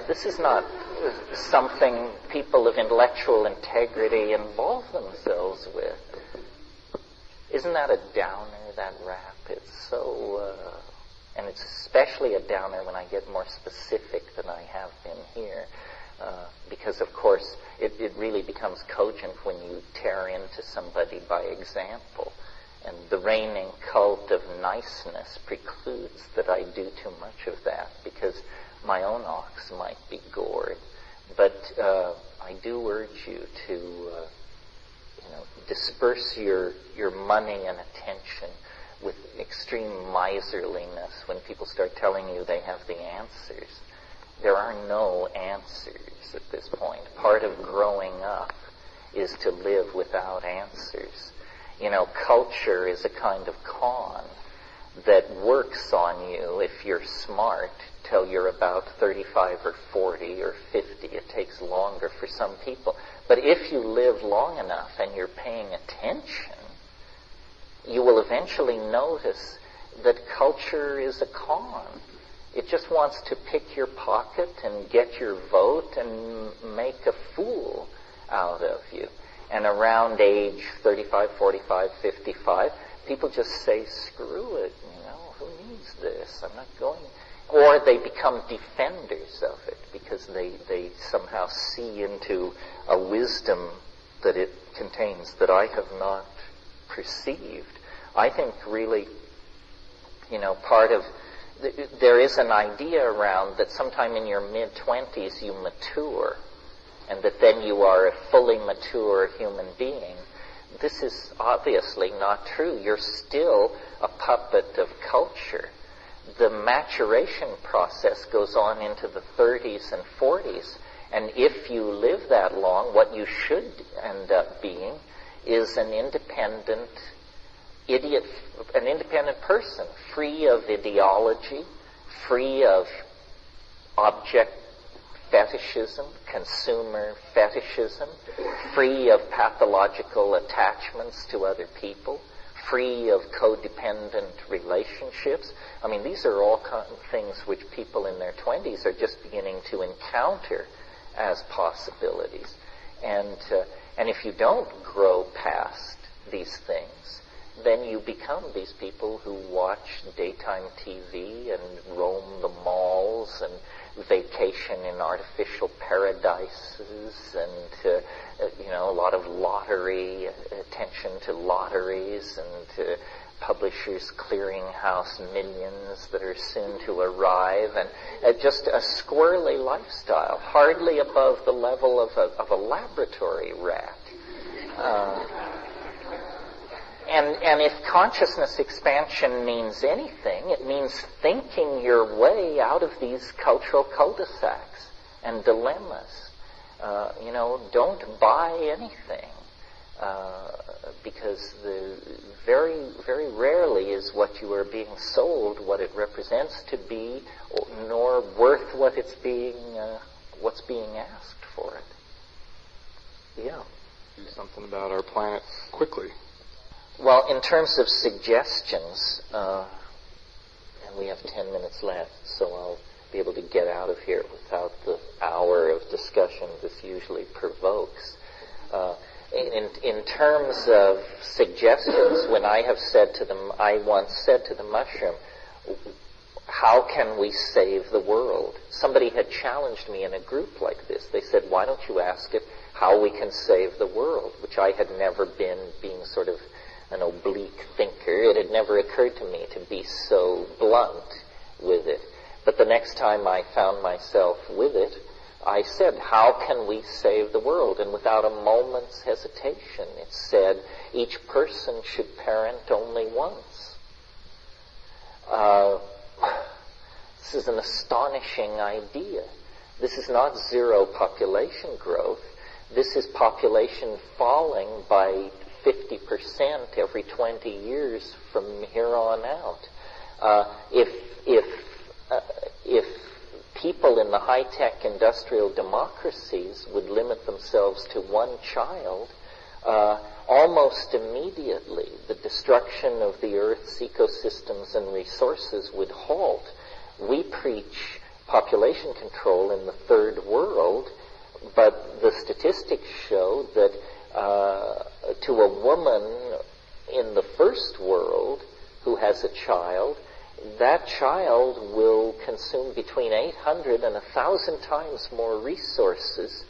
This is not something people of intellectual integrity involve themselves with. Isn't that a downer, that rap? It's so, and it's especially a downer when I get more specific than I have been here. Because, of course, it really becomes cogent when you tear into somebody by example. And the reigning cult of niceness precludes that I do too much of that, because my own ox might be gored. But I do urge you to disperse your money and attention with extreme miserliness when people start telling you they have the answers. There are no answers at this point. Part of growing up is to live without answers. Culture is a kind of con that works on you if you're smart till you're about 35 or 40 or 50. It takes longer for some people. But if you live long enough and you're paying attention, you will eventually notice that culture is a con. It just wants to pick your pocket and get your vote and make a fool out of you. And around age 35, 45, 55, people just say, screw it, who needs this? I'm not going. Or they become defenders of it because they somehow see into a wisdom that it contains that I have not perceived. I think really, part of, there is an idea around that sometime in your mid-20s you mature, and that then you are a fully mature human being. This is obviously not true. You're still a puppet of culture. The maturation process goes on into the 30s and 40s, and if you live that long, what you should end up being is an independent person, free of ideology, free of object fetishism, consumer fetishism, free of pathological attachments to other people, free of codependent relationships. I mean, these are all things which people in their 20s are just beginning to encounter as possibilities. And if you don't grow past these things, then you become these people who watch daytime TV and roam the malls and vacation in artificial paradises and, a lot of lottery, attention to lotteries and publishers' clearinghouse millions that are soon to arrive, and just a squirrely lifestyle, hardly above the level of a laboratory rat. And if consciousness expansion means anything, it means thinking your way out of these cultural cul-de-sacs and dilemmas. Don't buy anything, because very, very rarely is what you are being sold what it represents to be, nor worth what it's what's being asked for it. Yeah.
Do something about our planet quickly.
Well, in terms of suggestions, and we have 10 minutes left, so I'll be able to get out of here without the hour of discussion this usually provokes. In terms of suggestions, when I have said to them, I once said to the mushroom, how can we save the world? Somebody had challenged me in a group like this. They said, why don't you ask it how we can save the world? Which I had never been, being sort of an oblique thinker. It had never occurred to me to be so blunt with it. But the next time I found myself with it, I said, how can we save the world? And without a moment's hesitation, it said, each person should parent only once. This is an astonishing idea. This is not zero population growth. This is population falling by 50% every 20 years from here on out. If people in the high-tech industrial democracies would limit themselves to one child, almost immediately the destruction of the Earth's ecosystems and resources would halt. We preach population control in the third world, but the statistics show that to a woman in the first world who has a child, that child will consume between 800 and 1,000 times more resources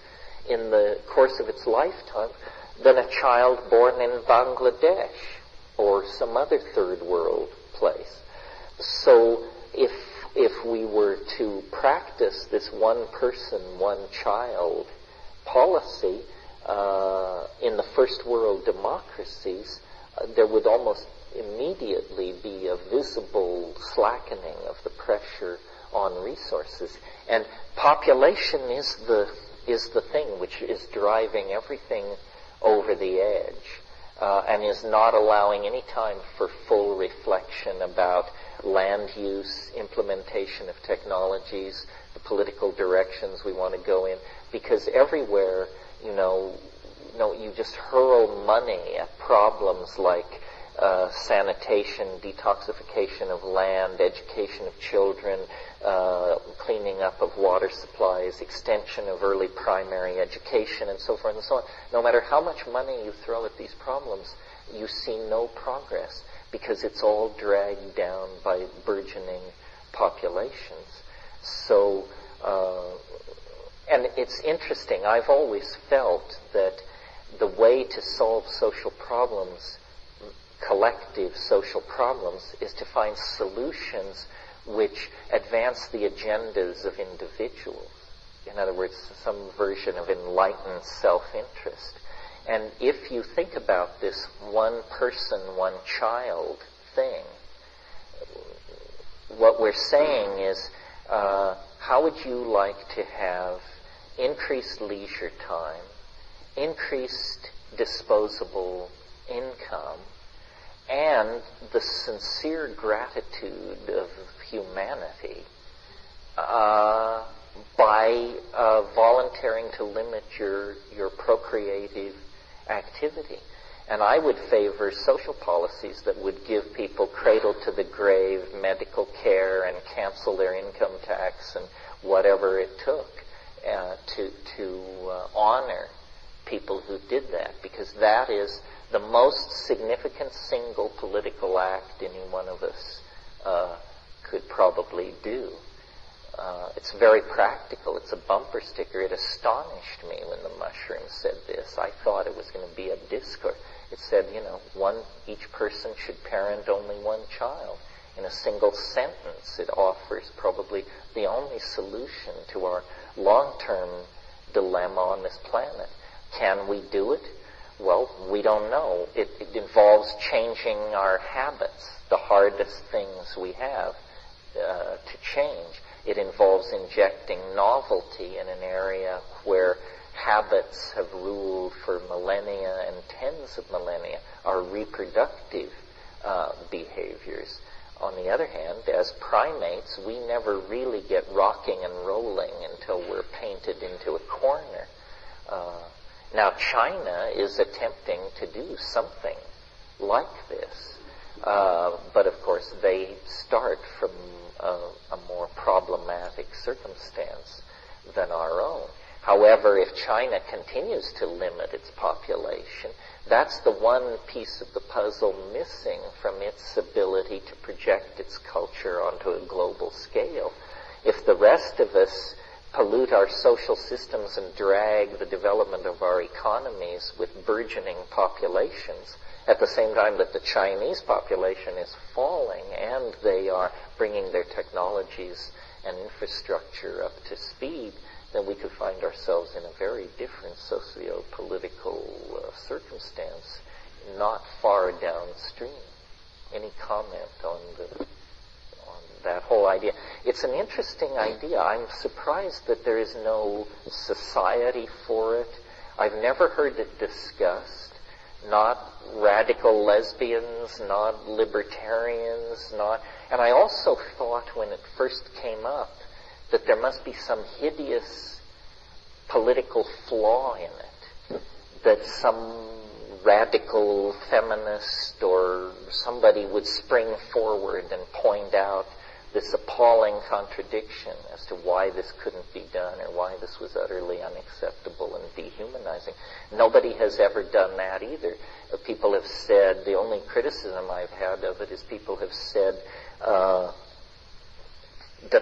in the course of its lifetime than a child born in Bangladesh or some other third world place. So if we were to practice this one person, one child policy in the first world democracies, there would almost immediately be a visible slackening of the pressure on resources. And population is the thing which is driving everything over the edge, and is not allowing any time for full reflection about land use, implementation of technologies, the political directions we want to go in, because everywhere, you just hurl money at problems like sanitation, detoxification of land, education of children, cleaning up of water supplies, extension of early primary education, and so forth and so on. No matter how much money you throw at these problems, you see no progress because it's all dragged down by burgeoning populations. So, and it's interesting, I've always felt that the way to solve social problems, collective social problems, is to find solutions which advance the agendas of individuals. In other words, some version of enlightened self-interest. And if you think about this one person, one child thing, what we're saying is, how would you like to have increased leisure time, increased disposable income, and the sincere gratitude of humanity by volunteering to limit your procreative activity? And I would favor social policies that would give people cradle-to-the-grave medical care and cancel their income tax and whatever it took to honor people who did that, because that is the most significant single political act any one of us could probably do. It's very practical. It's a bumper sticker. It astonished me when the mushroom said this. I thought it was going to be a discourse. It said, each person should parent only one child. In a single sentence, it offers probably the only solution to our long-term dilemma on this planet. Can we do it? Well, we don't know. It involves changing our habits, the hardest things we have to change. It involves injecting novelty in an area where habits have ruled for millennia and tens of millennia, our reproductive behaviors. On the other hand, as primates, we never really get rocking and rolling until we're painted into a corner. Now, China is attempting to do something like this. But of course, they start from a more problematic circumstance than our own. However, if China continues to limit its population, that's the one piece of the puzzle missing from its ability to project its culture onto a global scale. If the rest of us pollute our social systems and drag the development of our economies with burgeoning populations, at the same time that the Chinese population is falling and they are bringing their technologies and infrastructure up to speed, then we could find ourselves in a very different socio-political circumstance not far downstream. Any comment on that whole idea? It's an interesting idea. I'm surprised that there is no society for it. I've never heard it discussed. Not radical lesbians, not libertarians, and I also thought when it first came up that there must be some hideous political flaw in it, that some radical feminist or somebody would spring forward and point out this appalling contradiction as to why this couldn't be done or why this was utterly unacceptable and dehumanizing. Nobody has ever done that either. People have said, the only criticism I've had of it is people have said that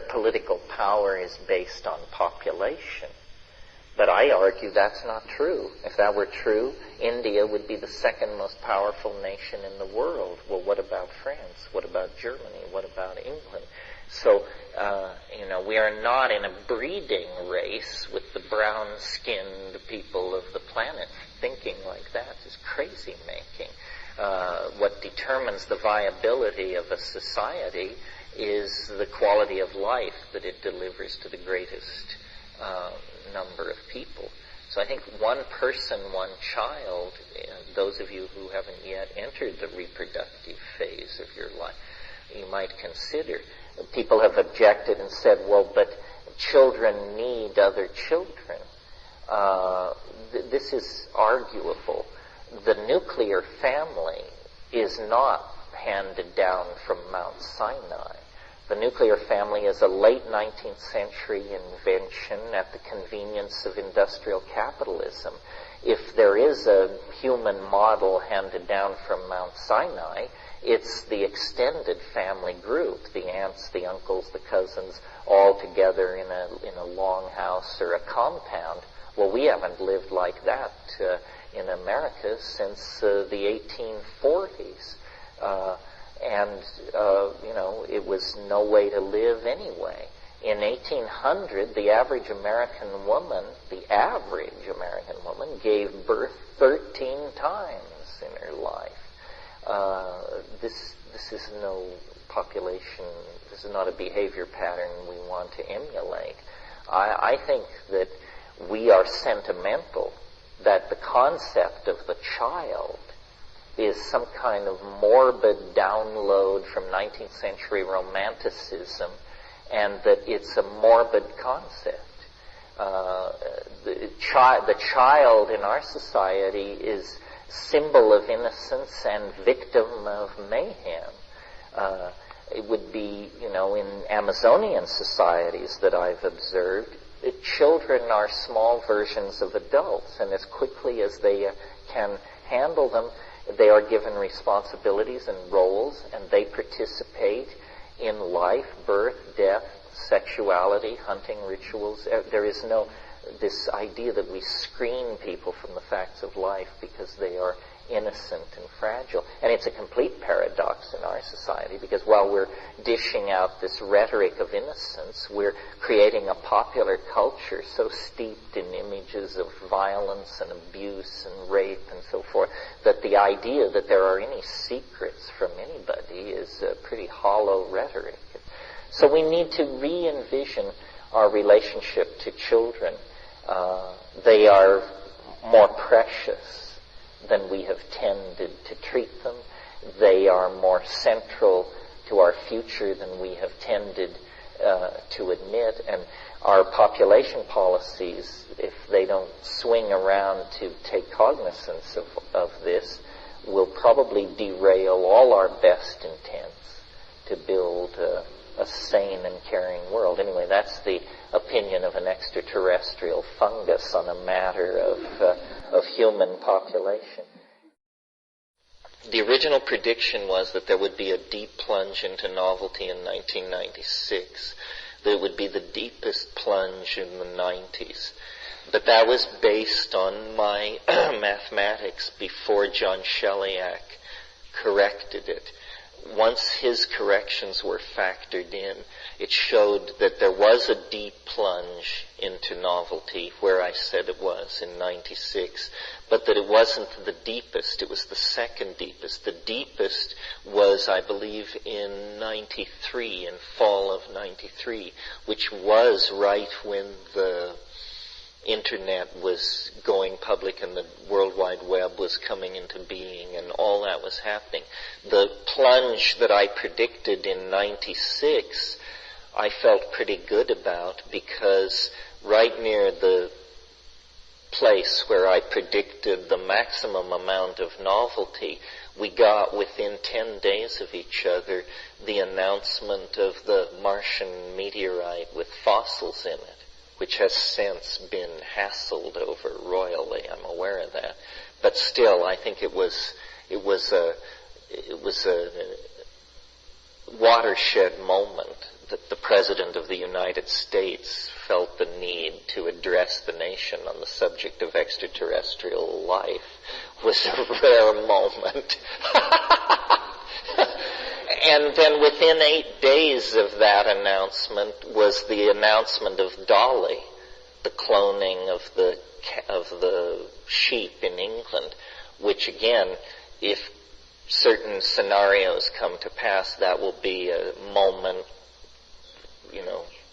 political power is based on population. But I argue that's not true. If that were true, India would be the second most powerful nation in the world. Well, what about France? What about Germany? What about England? So, we are not in a breeding race with the brown-skinned people of the planet. Thinking like that is crazy-making. What determines the viability of a society is the quality of life that it delivers to the greatest number of people. So I think one person, one child, those of you who haven't yet entered the reproductive phase of your life, you might consider. People have objected and said, well, but children need other children. This is arguable. The nuclear family is not handed down from Mount Sinai. The nuclear family is a late 19th century invention at the convenience of industrial capitalism. If there is a human model handed down from Mount Sinai, it's the extended family group, the aunts, the uncles, the cousins, all together in a long house or a compound. Well, we haven't lived like that in America since the 1840s. It was no way to live anyway. In 1800, the average American woman gave birth 13 times in her life. This is no population, this is not a behavior pattern we want to emulate. I think that we are sentimental, that the concept of the child is some kind of morbid download from 19th century romanticism, and that it's a morbid concept. The child in our society is symbol of innocence and victim of mayhem. It would be, in Amazonian societies that I've observed, children are small versions of adults, and as quickly as they can handle them, they are given responsibilities and roles, and they participate in life, birth, death, sexuality, hunting rituals. There is no this idea that we screen people from the facts of life because they are innocent and fragile. And it's a complete paradox in our society, because while we're dishing out this rhetoric of innocence, we're creating a popular culture so steeped in images of violence and abuse and rape and so forth, that the idea that there are any secrets from anybody is a pretty hollow rhetoric. So we need to re-envision our relationship to children. They are more precious than we have tended to treat them. They are more central to our future than we have tended to admit. And our population policies, if they don't swing around to take cognizance of this, will probably derail all our best intents to build a sane and caring world. Anyway, that's the opinion of an extraterrestrial fungus on a matter of human population. The original prediction was that there would be a deep plunge into novelty in 1996. That it would be the deepest plunge in the 90s. But that was based on my mathematics before John Sheliak corrected it. Once his corrections were factored in, it showed that there was a deep plunge into novelty where I said it was in 96, but that it wasn't the deepest, it was the second deepest. The deepest was, I believe, in 93, in fall of 93, which was right when the internet was going public and the World Wide Web was coming into being and all that was happening. The plunge that I predicted in 96, I felt pretty good about, because right near the place where I predicted the maximum amount of novelty, we got within 10 days of each other the announcement of the Martian meteorite with fossils in it, which has since been hassled over royally. I'm aware of that, but still, I think it was a watershed moment that the President of the United States felt the need to address the nation on the subject of extraterrestrial life. Was a rare moment. And then within 8 days of that announcement was the announcement of Dolly, the cloning of the sheep in England, which again, if certain scenarios come to pass, that will be a moment,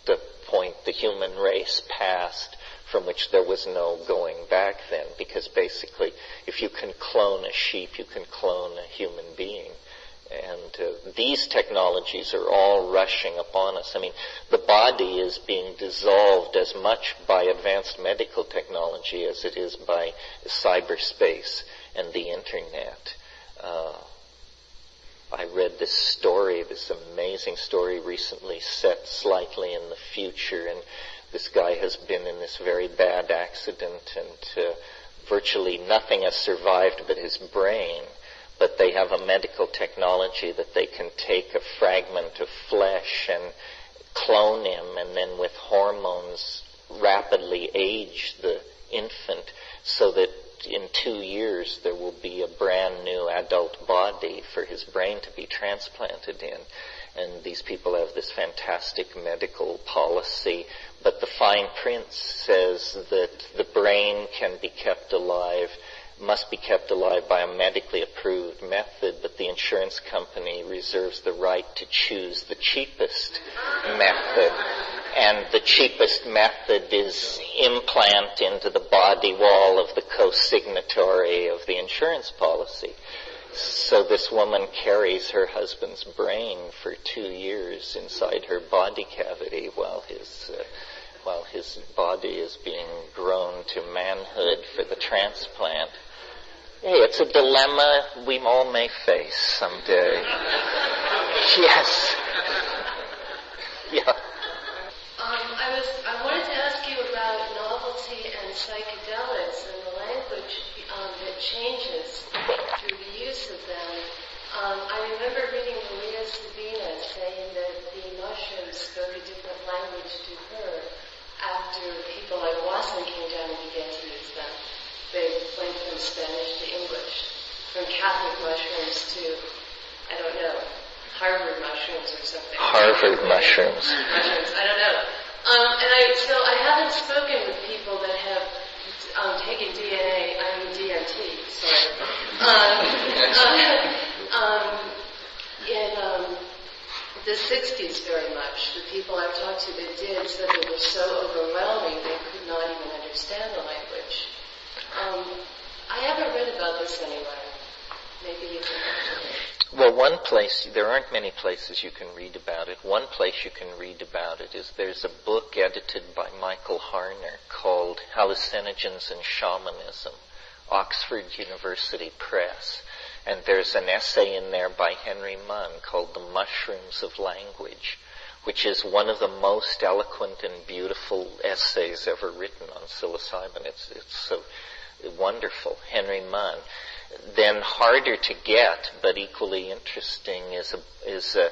the point the human race passed from which there was no going back then, because basically if you can clone a sheep, you can clone a human being. And these technologies are all rushing upon us. I mean, the body is being dissolved as much by advanced medical technology as it is by cyberspace and the internet. I read this story, this amazing story recently, set slightly in the future, and this guy has been in this very bad accident, and virtually nothing has survived but his brain. But they have a medical technology that they can take a fragment of flesh and clone him, and then with hormones rapidly age the infant, so that in 2 years there will be a brand new adult body for his brain to be transplanted in. And these people have this fantastic medical policy, but the fine print says that the brain can be kept alive, must be kept alive by a medically approved method, but the insurance company reserves the right to choose the cheapest method. And the cheapest method is implant into the body wall of the co-signatory of the insurance policy. So this woman carries her husband's brain for 2 years inside her body cavity while his body is being grown to manhood for the transplant. Hey, it's a dilemma we all may face someday. Yes. Yeah.
I wanted to ask you about novelty and psychedelics and the language that changes through the use of them. I remember reading Maria Sabina saying that the mushrooms spoke a different language to her after people like Watson came down and began to use them. They went from Spanish to English, from Catholic mushrooms to, I don't know, Harvard mushrooms or something.
Harvard mushrooms.
I don't know. So I haven't spoken with people that have taken DMT, sorry. In the 60s very much. The people I've talked to that did said they were so overwhelming they could not even understand the language. I haven't read about this anywhere. Maybe you can.
Well, there aren't many places you can read about it. One place you can read about it is there's a book edited by Michael Harner called Hallucinogens and Shamanism, Oxford University Press. And there's an essay in there by Henry Munn called The Mushrooms of Language, which is one of the most eloquent and beautiful essays ever written on psilocybin. It's so wonderful. Henry Munn. Then harder to get, but equally interesting, is a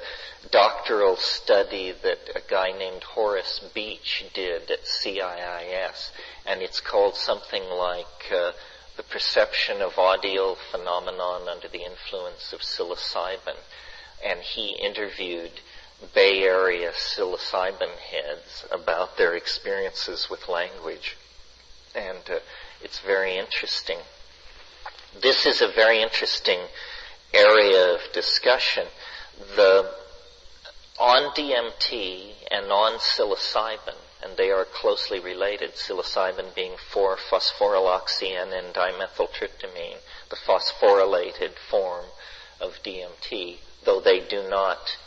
doctoral study that a guy named Horace Beach did at CIIS, and it's called something like The Perception of Audio Phenomenon Under the Influence of Psilocybin. And he interviewed Bay Area psilocybin heads about their experiences with language. And it's very interesting. This is a very interesting area of discussion. On DMT and on psilocybin, and they are closely related, psilocybin being 4-phosphoryloxyN dimethyltryptamine, the phosphorylated form of DMT, though they do not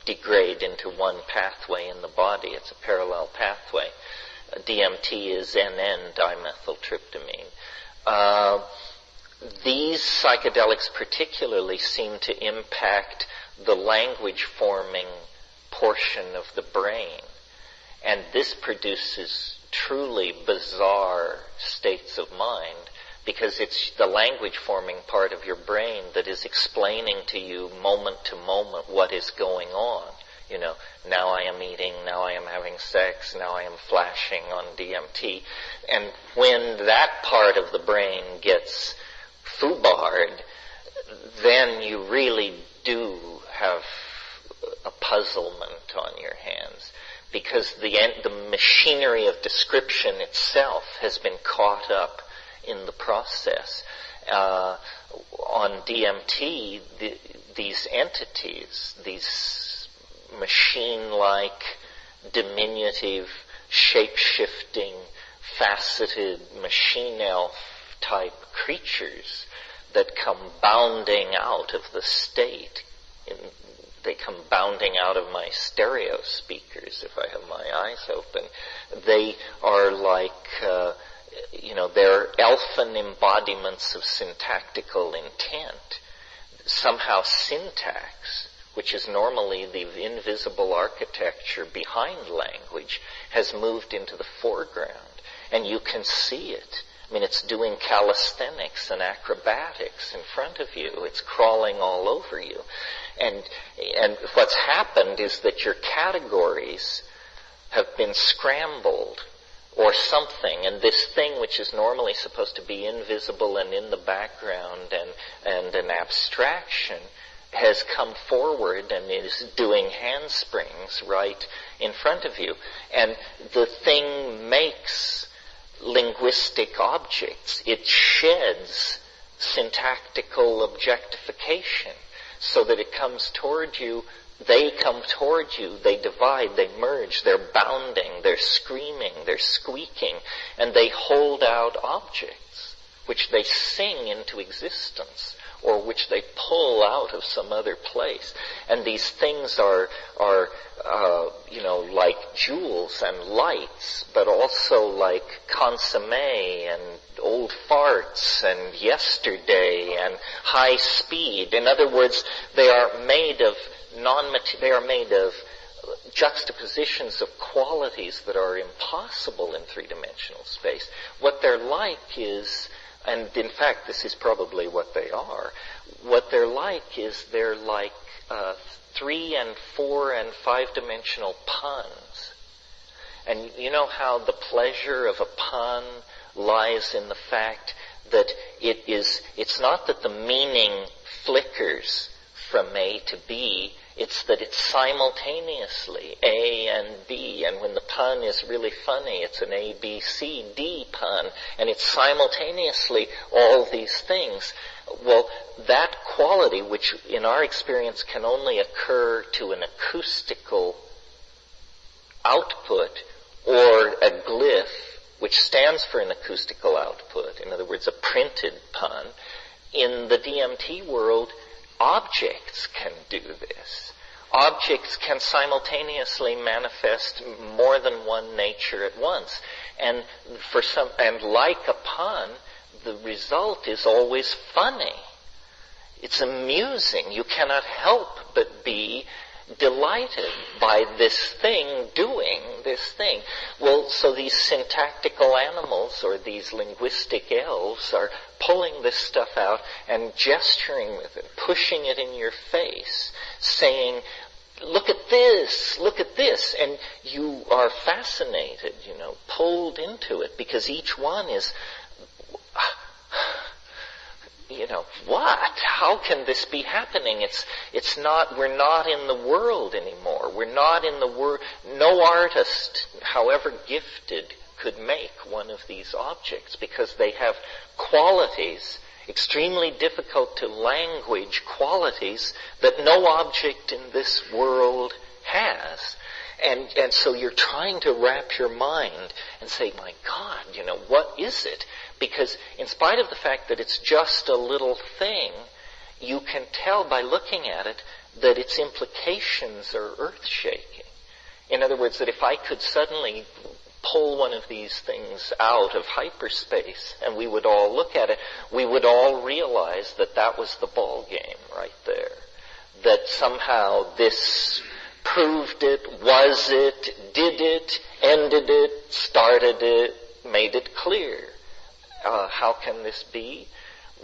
degrade into one pathway in the body. It's a parallel pathway. DMT is NN dimethyltryptamine. These psychedelics particularly seem to impact the language-forming portion of the brain, and this produces truly bizarre states of mind, because it's the language-forming part of your brain that is explaining to you moment to moment what is going on. You know, now I am eating, now I am having sex, now I am flashing on DMT. And when that part of the brain gets foobarred, then you really do have a puzzlement on your hands, because the machinery of description itself has been caught up in the process. On DMT, these entities, these machine-like, diminutive, shape-shifting, faceted machine elf-type creatures that come bounding out of the state. They come bounding out of my stereo speakers if I have my eyes open. They are like, they're elfin embodiments of syntactical intent. Somehow syntax, which is normally the invisible architecture behind language, has moved into the foreground, and you can see it. I mean, it's doing calisthenics and acrobatics in front of you. It's crawling all over you. And what's happened is that your categories have been scrambled or something, and this thing which is normally supposed to be invisible and in the background and an abstraction has come forward and is doing handsprings right in front of you. And the thing makes linguistic objects. It sheds syntactical objectification so that it comes toward you. They come toward you, they divide, they merge, they're bounding, they're screaming, they're squeaking, and they hold out objects which they sing into existence or which they pull out of some other place. And these things are like jewels and lights, but also like consomme and old farts and yesterday and high speed. In other words, they are made of juxtapositions of qualities that are impossible in three-dimensional space. What they're like is, and in fact this is probably what they are, what they're like is they're like 3 and 4 and 5-dimensional puns. And you know how the pleasure of a pun lies in the fact that it's not that the meaning flickers from A to B, it's that it's simultaneously A and B, and when the pun is really funny, it's an A, B, C, D pun, and it's simultaneously all these things. Well, that quality, which in our experience can only occur to an acoustical output or a glyph, which stands for an acoustical output, in other words, a printed pun, in the DMT world, objects can do this. Objects can simultaneously manifest more than one nature at once. And like a pun, the result is always funny. It's amusing. You cannot help but be delighted by this thing doing this thing. Well, so these syntactical animals or these linguistic elves are pulling this stuff out and gesturing with it, pushing it in your face, saying, look at this, and you are fascinated, pulled into it, because each one is, what? How can this be happening? It's not, we're not in the world anymore. We're not in the world. No artist, however gifted, could make one of these objects because they have qualities, extremely difficult to language qualities, that no object in this world has. And so you're trying to wrap your mind and say, my God, what is it? Because in spite of the fact that it's just a little thing, you can tell by looking at it that its implications are earth-shaking. In other words, that if I could suddenly pull one of these things out of hyperspace and we would all look at it, we would all realize that that was the ball game right there. That somehow this proved it, was it, did it, ended it, started it, made it clear. How can this be?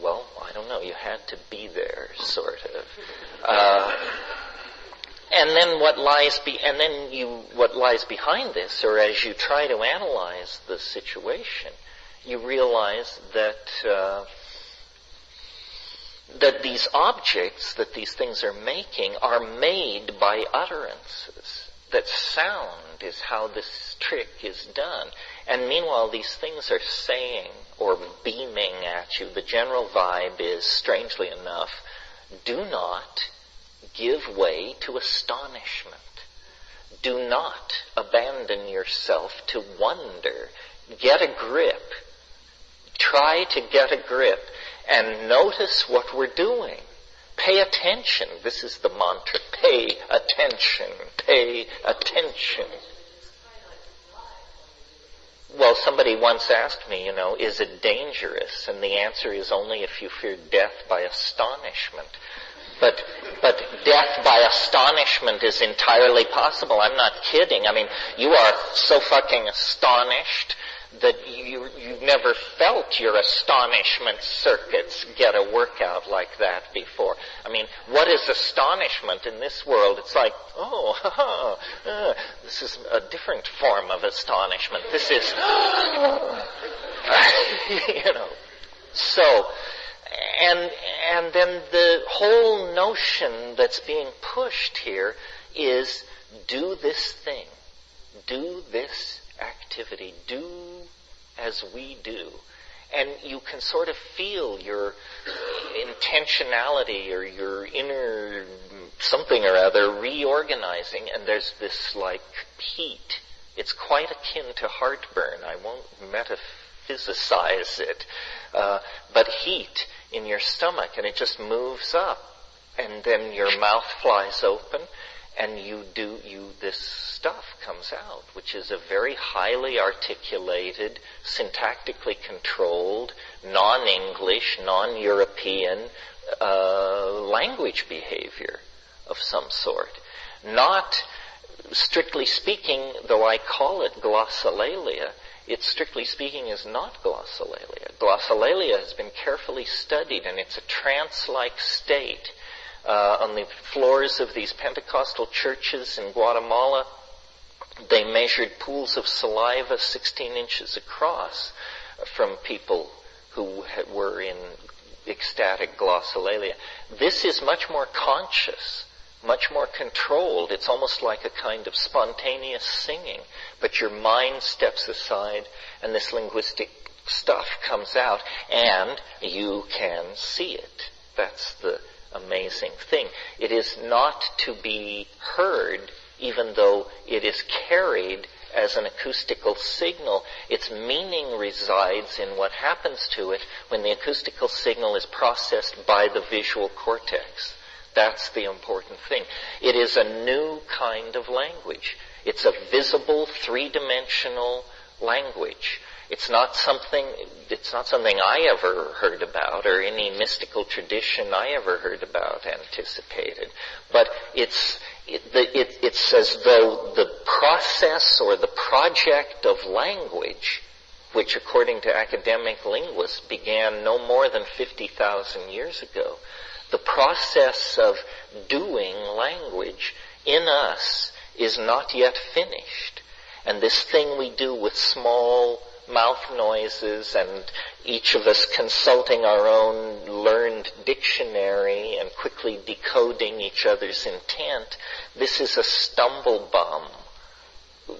Well, I don't know. You had to be there, sort of. And then what lies behind this, or as you try to analyze the situation, you realize that that these objects that these things are making are made by utterances. That sound is how this trick is done. And meanwhile, these things are saying or beaming at you. The general vibe is, strangely enough, do not give way to astonishment. Do not abandon yourself to wonder. Get a grip. Try to get a grip and notice what we're doing. Pay attention. This is the mantra. Pay attention. Pay attention. Well, somebody once asked me, is it dangerous? And the answer is only if you fear death by astonishment. But death by astonishment is entirely possible. I'm not kidding. I mean, you are so fucking astonished that you've never felt your astonishment circuits get a workout like that before. I mean, what is astonishment in this world? It's like, this is a different form of astonishment. This is, So, and then the whole notion that's being pushed here is do this thing. Do this activity. Do as we do. And you can sort of feel your intentionality or your inner something or other reorganizing, and there's this like heat. It's quite akin to heartburn. I won't metaphysicize it. But heat in your stomach, and it just moves up. And then your mouth flies open, and this stuff comes out, which is a very highly articulated, syntactically controlled, non-English, non-European language behavior of some sort. Not, strictly speaking, though I call it glossolalia, it strictly speaking is not glossolalia. Glossolalia has been carefully studied, and it's a trance-like state. On the floors of these Pentecostal churches in Guatemala, they measured pools of saliva 16 inches across from people who were in ecstatic glossolalia. This is much more conscious, much more controlled. It's almost like a kind of spontaneous singing, but your mind steps aside and this linguistic stuff comes out and you can see it. That's the amazing thing. It is not to be heard, even though it is carried as an acoustical signal. Its meaning resides in what happens to it when the acoustical signal is processed by the visual cortex. That's the important thing. It is a new kind of language. It's a visible, three-dimensional language. It's not something I ever heard about, or any mystical tradition I ever heard about anticipated. But it's as though the process or the project of language, which according to academic linguists began no more than 50,000 years ago, the process of doing language in us is not yet finished. And this thing we do with small mouth noises and each of us consulting our own learned dictionary and quickly decoding each other's intent, this is a stumble bomb,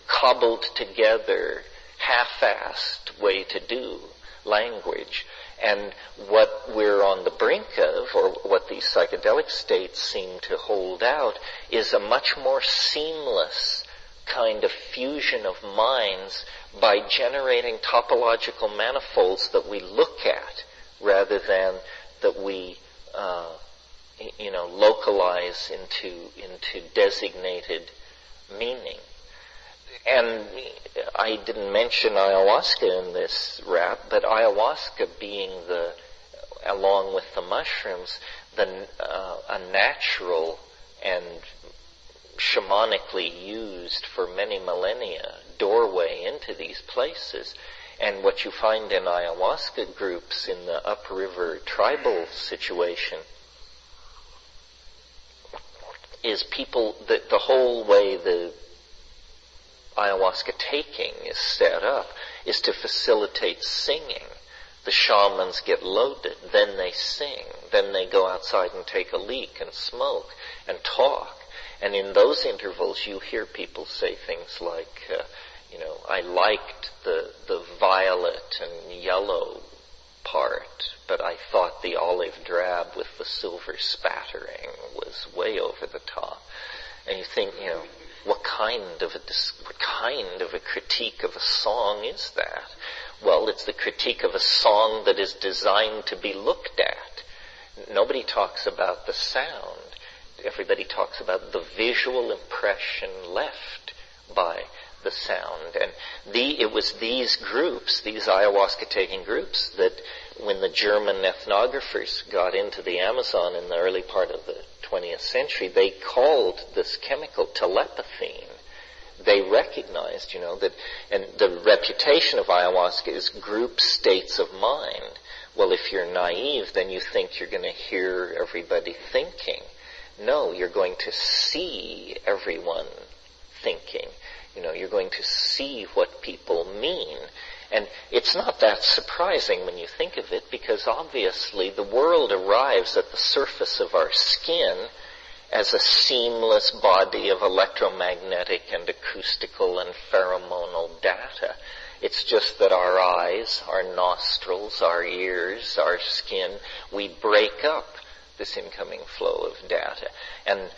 cobbled together, half-assed way to do language. And what we're on the brink of, or what these psychedelic states seem to hold out, is a much more seamless kind of fusion of minds by generating topological manifolds that we look at rather than that we localize into designated meaning. And I didn't mention ayahuasca in this rap, but ayahuasca being along with the mushrooms, a natural and shamanically used for many millennia doorway into these places. And what you find in ayahuasca groups in the upriver tribal situation is people, the whole way the ayahuasca taking is set up is to facilitate singing. The shamans get loaded, then they sing, then they go outside and take a leak and smoke and talk. And in those intervals you hear people say things like, I liked the violet and yellow part, but I thought the olive drab with the silver spattering was way over the top. And you think, what kind of a critique of a song is that? Well, it's the critique of a song that is designed to be looked at. Nobody talks about the sound. Everybody talks about the visual impression left by the sound. And it was these groups, these ayahuasca-taking groups, that when the German ethnographers got into the Amazon in the early part of the 20th century, they called this chemical telepathine. They recognized, that, and the reputation of ayahuasca is group states of mind. Well, if you're naive, then you think you're going to hear everybody thinking. No, you're going to see everyone thinking. You're going to see what people mean. And it's not that surprising when you think of it, because obviously the world arrives at the surface of our skin as a seamless body of electromagnetic and acoustical and pheromonal data. It's just that our eyes, our nostrils, our ears, our skin, we break up this incoming flow of data. And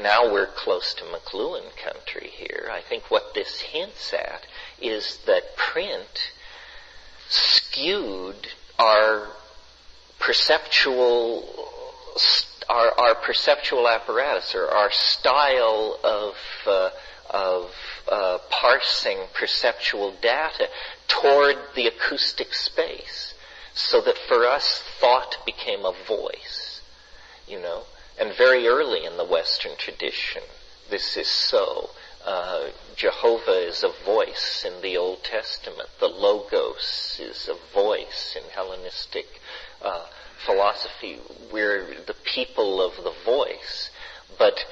now we're close to McLuhan country here. I think what this hints at is that print skewed our perceptual apparatus, or our style of parsing perceptual data toward the acoustic space, so that for us thought became a voice. And very early in the Western tradition, this is so. Jehovah is a voice in the Old Testament. The Logos is a voice in Hellenistic philosophy. We're the people of the voice. But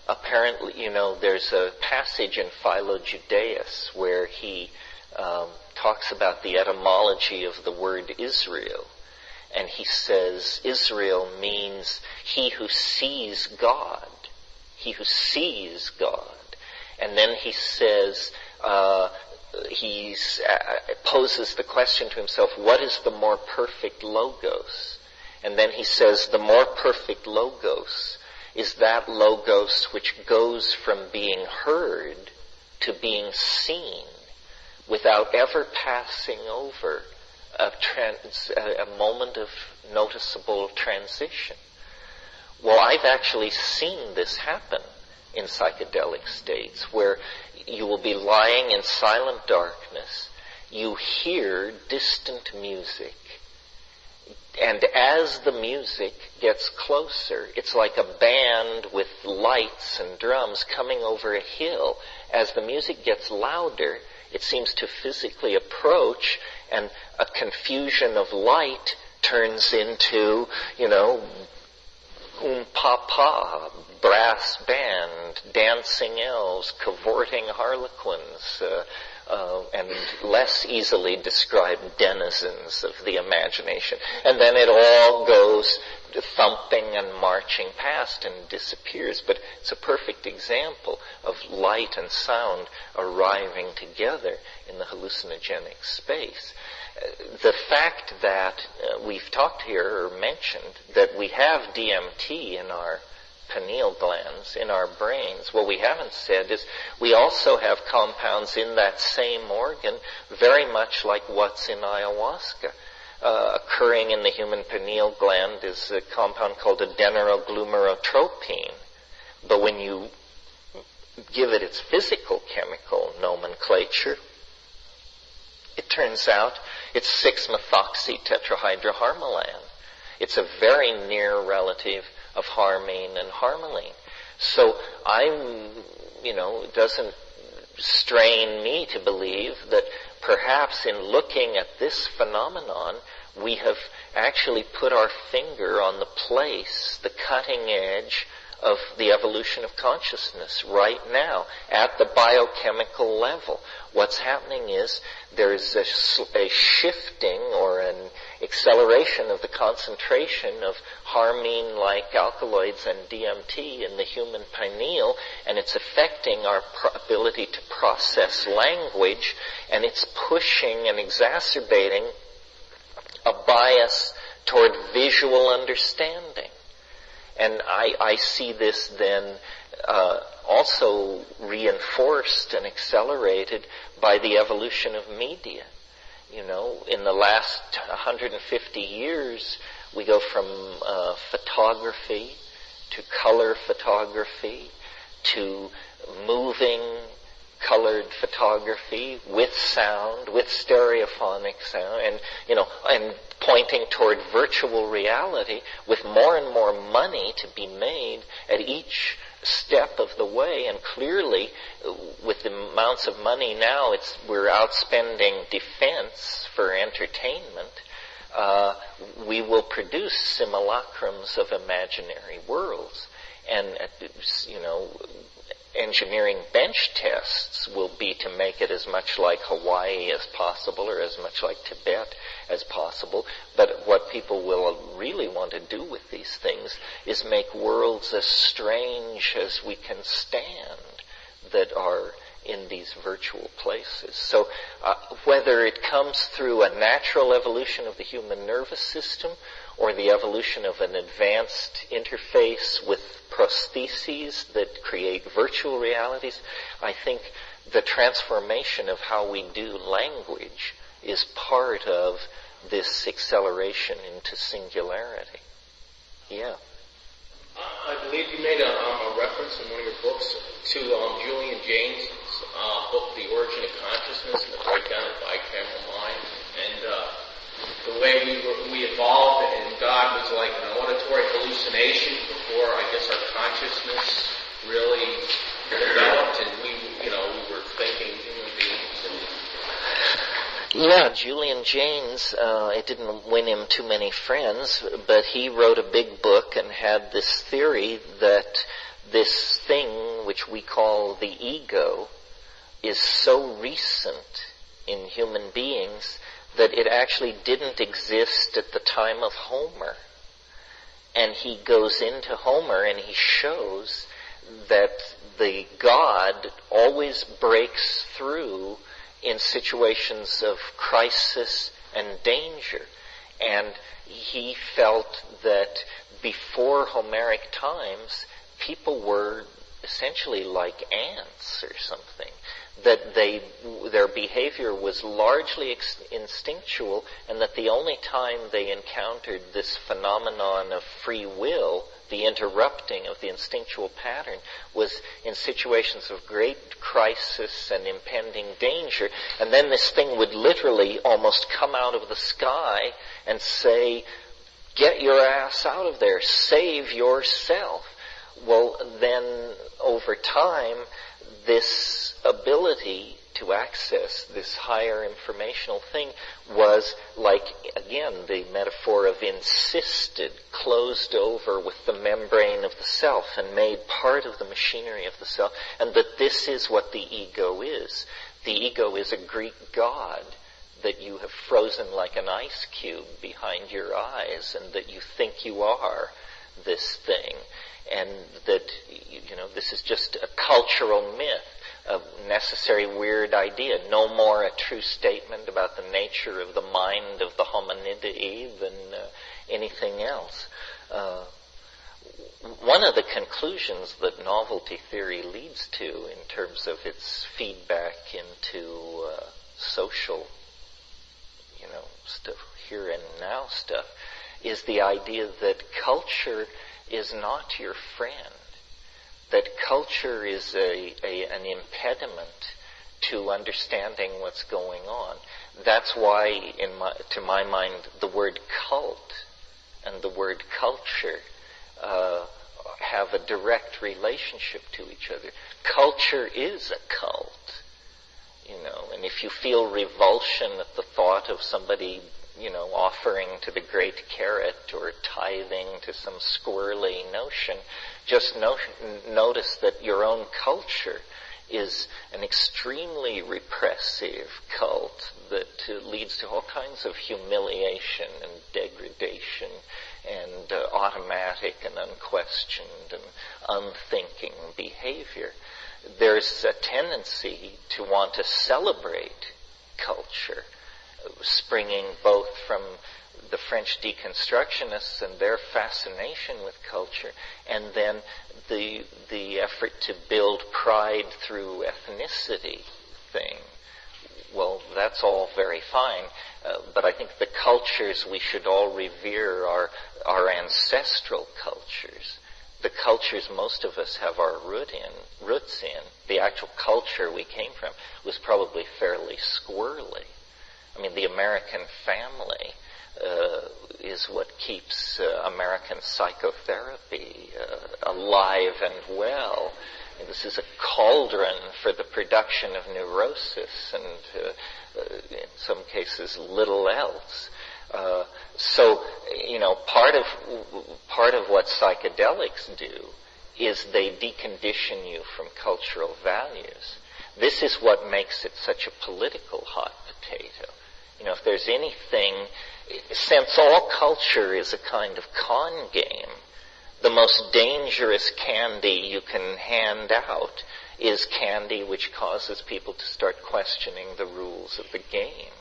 apparently, there's a passage in Philo-Judaeus where he talks about the etymology of the word Israel. And he says Israel means he who sees God. He who sees God. And then he says, poses the question to himself, what is the more perfect logos? And then he says, the more perfect logos is that logos which goes from being heard to being seen without ever passing over a moment of noticeable transition. Well, I've actually seen this happen in psychedelic states, where you will be lying in silent darkness, you hear distant music, and as the music gets closer, it's like a band with lights and drums coming over a hill. As the music gets louder, it seems to physically approach, and a confusion of light turns into, pa, brass band, dancing elves, cavorting harlequins, and less easily described denizens of the imagination. And then it all goes thumping and marching past and disappears. But it's a perfect example of light and sound arriving together in the hallucinogenic space. The fact that we've talked here or mentioned that we have DMT in our pineal glands, in our brains, what we haven't said is we also have compounds in that same organ very much like what's in ayahuasca. Occurring in the human pineal gland is a compound called adenosine. But when you give it its physical chemical nomenclature, it turns out it's 6-methoxy-tetrahydroharmalan. It's a very near relative of harmine and harmaline. So it doesn't strain me to believe that perhaps in looking at this phenomenon, we have actually put our finger on the place, the cutting edge of the evolution of consciousness right now at the biochemical level. What's happening is there's a shifting or an acceleration of the concentration of harmine-like alkaloids and DMT in the human pineal, and it's affecting our ability to process language, and it's pushing and exacerbating a bias toward visual understanding. And I see this then also reinforced and accelerated by the evolution of media. In the last 150 years, we go from photography to color photography to moving colored photography with sound, with stereophonic sound, and pointing toward virtual reality with more and more money to be made at each step of the way. And clearly, with the amounts of money now, we're outspending defense for entertainment. We will produce simulacrums of imaginary worlds. And, engineering bench tests will be to make it as much like Hawaii as possible or as much like Tibet as possible. But what people will really want to do with these things is make worlds as strange as we can stand that are in these virtual places. So whether it comes through a natural evolution of the human nervous system or the evolution of an advanced interface with prostheses that create virtual realities, I think the transformation of how we do language is part of this acceleration into singularity. Yeah.
I believe you made a reference in one of your books to Julian Jaynes' book, The Origin of Consciousness and the Breakdown of Bicameral Mind. And the way we evolved and God was like an auditory hallucination before, I guess, our consciousness really developed, and we were thinking human beings.
Yeah, Julian Jaynes, it didn't win him too many friends, but he wrote a big book and had this theory that this thing which we call the ego is so recent in human beings that it actually didn't exist at the time of Homer. And he goes into Homer and he shows that the God always breaks through in situations of crisis and danger. And he felt that before Homeric times, people were essentially like ants or something, that their behavior was largely instinctual, and that the only time they encountered this phenomenon of free will, the interrupting of the instinctual pattern, was in situations of great crisis and impending danger. And then this thing would literally almost come out of the sky and say, "Get your ass out of there, save yourself." Well, then over time, this ability to access this higher informational thing was like, again, the metaphor of encysted, closed over with the membrane of the self and made part of the machinery of the self, and that this is what the ego is. The ego is a Greek god that you have frozen like an ice cube behind your eyes, and that you think you are this thing. And that, this is just a cultural myth. a necessary weird idea. No more a true statement about the nature of the mind of the hominidae than anything else. One of the conclusions that novelty theory leads to in terms of its feedback into social, stuff, here and now stuff, is the idea that culture is not your friend. That culture is an impediment to understanding what's going on. That's why, to my mind, the word cult and the word culture have a direct relationship to each other. Culture is a cult, and if you feel revulsion at the thought of somebody, offering to the great carrot or tithing to some squirrely notion, just notice that your own culture is an extremely repressive cult that leads to all kinds of humiliation and degradation and automatic and unquestioned and unthinking behavior. There's a tendency to want to celebrate culture, springing both from the French deconstructionists and their fascination with culture, and then the effort to build pride through ethnicity thing. Well, that's all very fine, but I think the cultures we should all revere are our ancestral cultures. The cultures most of us have our roots in. The actual culture we came from was probably fairly squirrely. I mean, the American family is what keeps American psychotherapy alive and well. And this is a cauldron for the production of neurosis and, in some cases, little else. So, part of what psychedelics do is they decondition you from cultural values. This is what makes it such a political hot potato. If there's anything, since all culture is a kind of con game, the most dangerous candy you can hand out is candy which causes people to start questioning the rules of the game.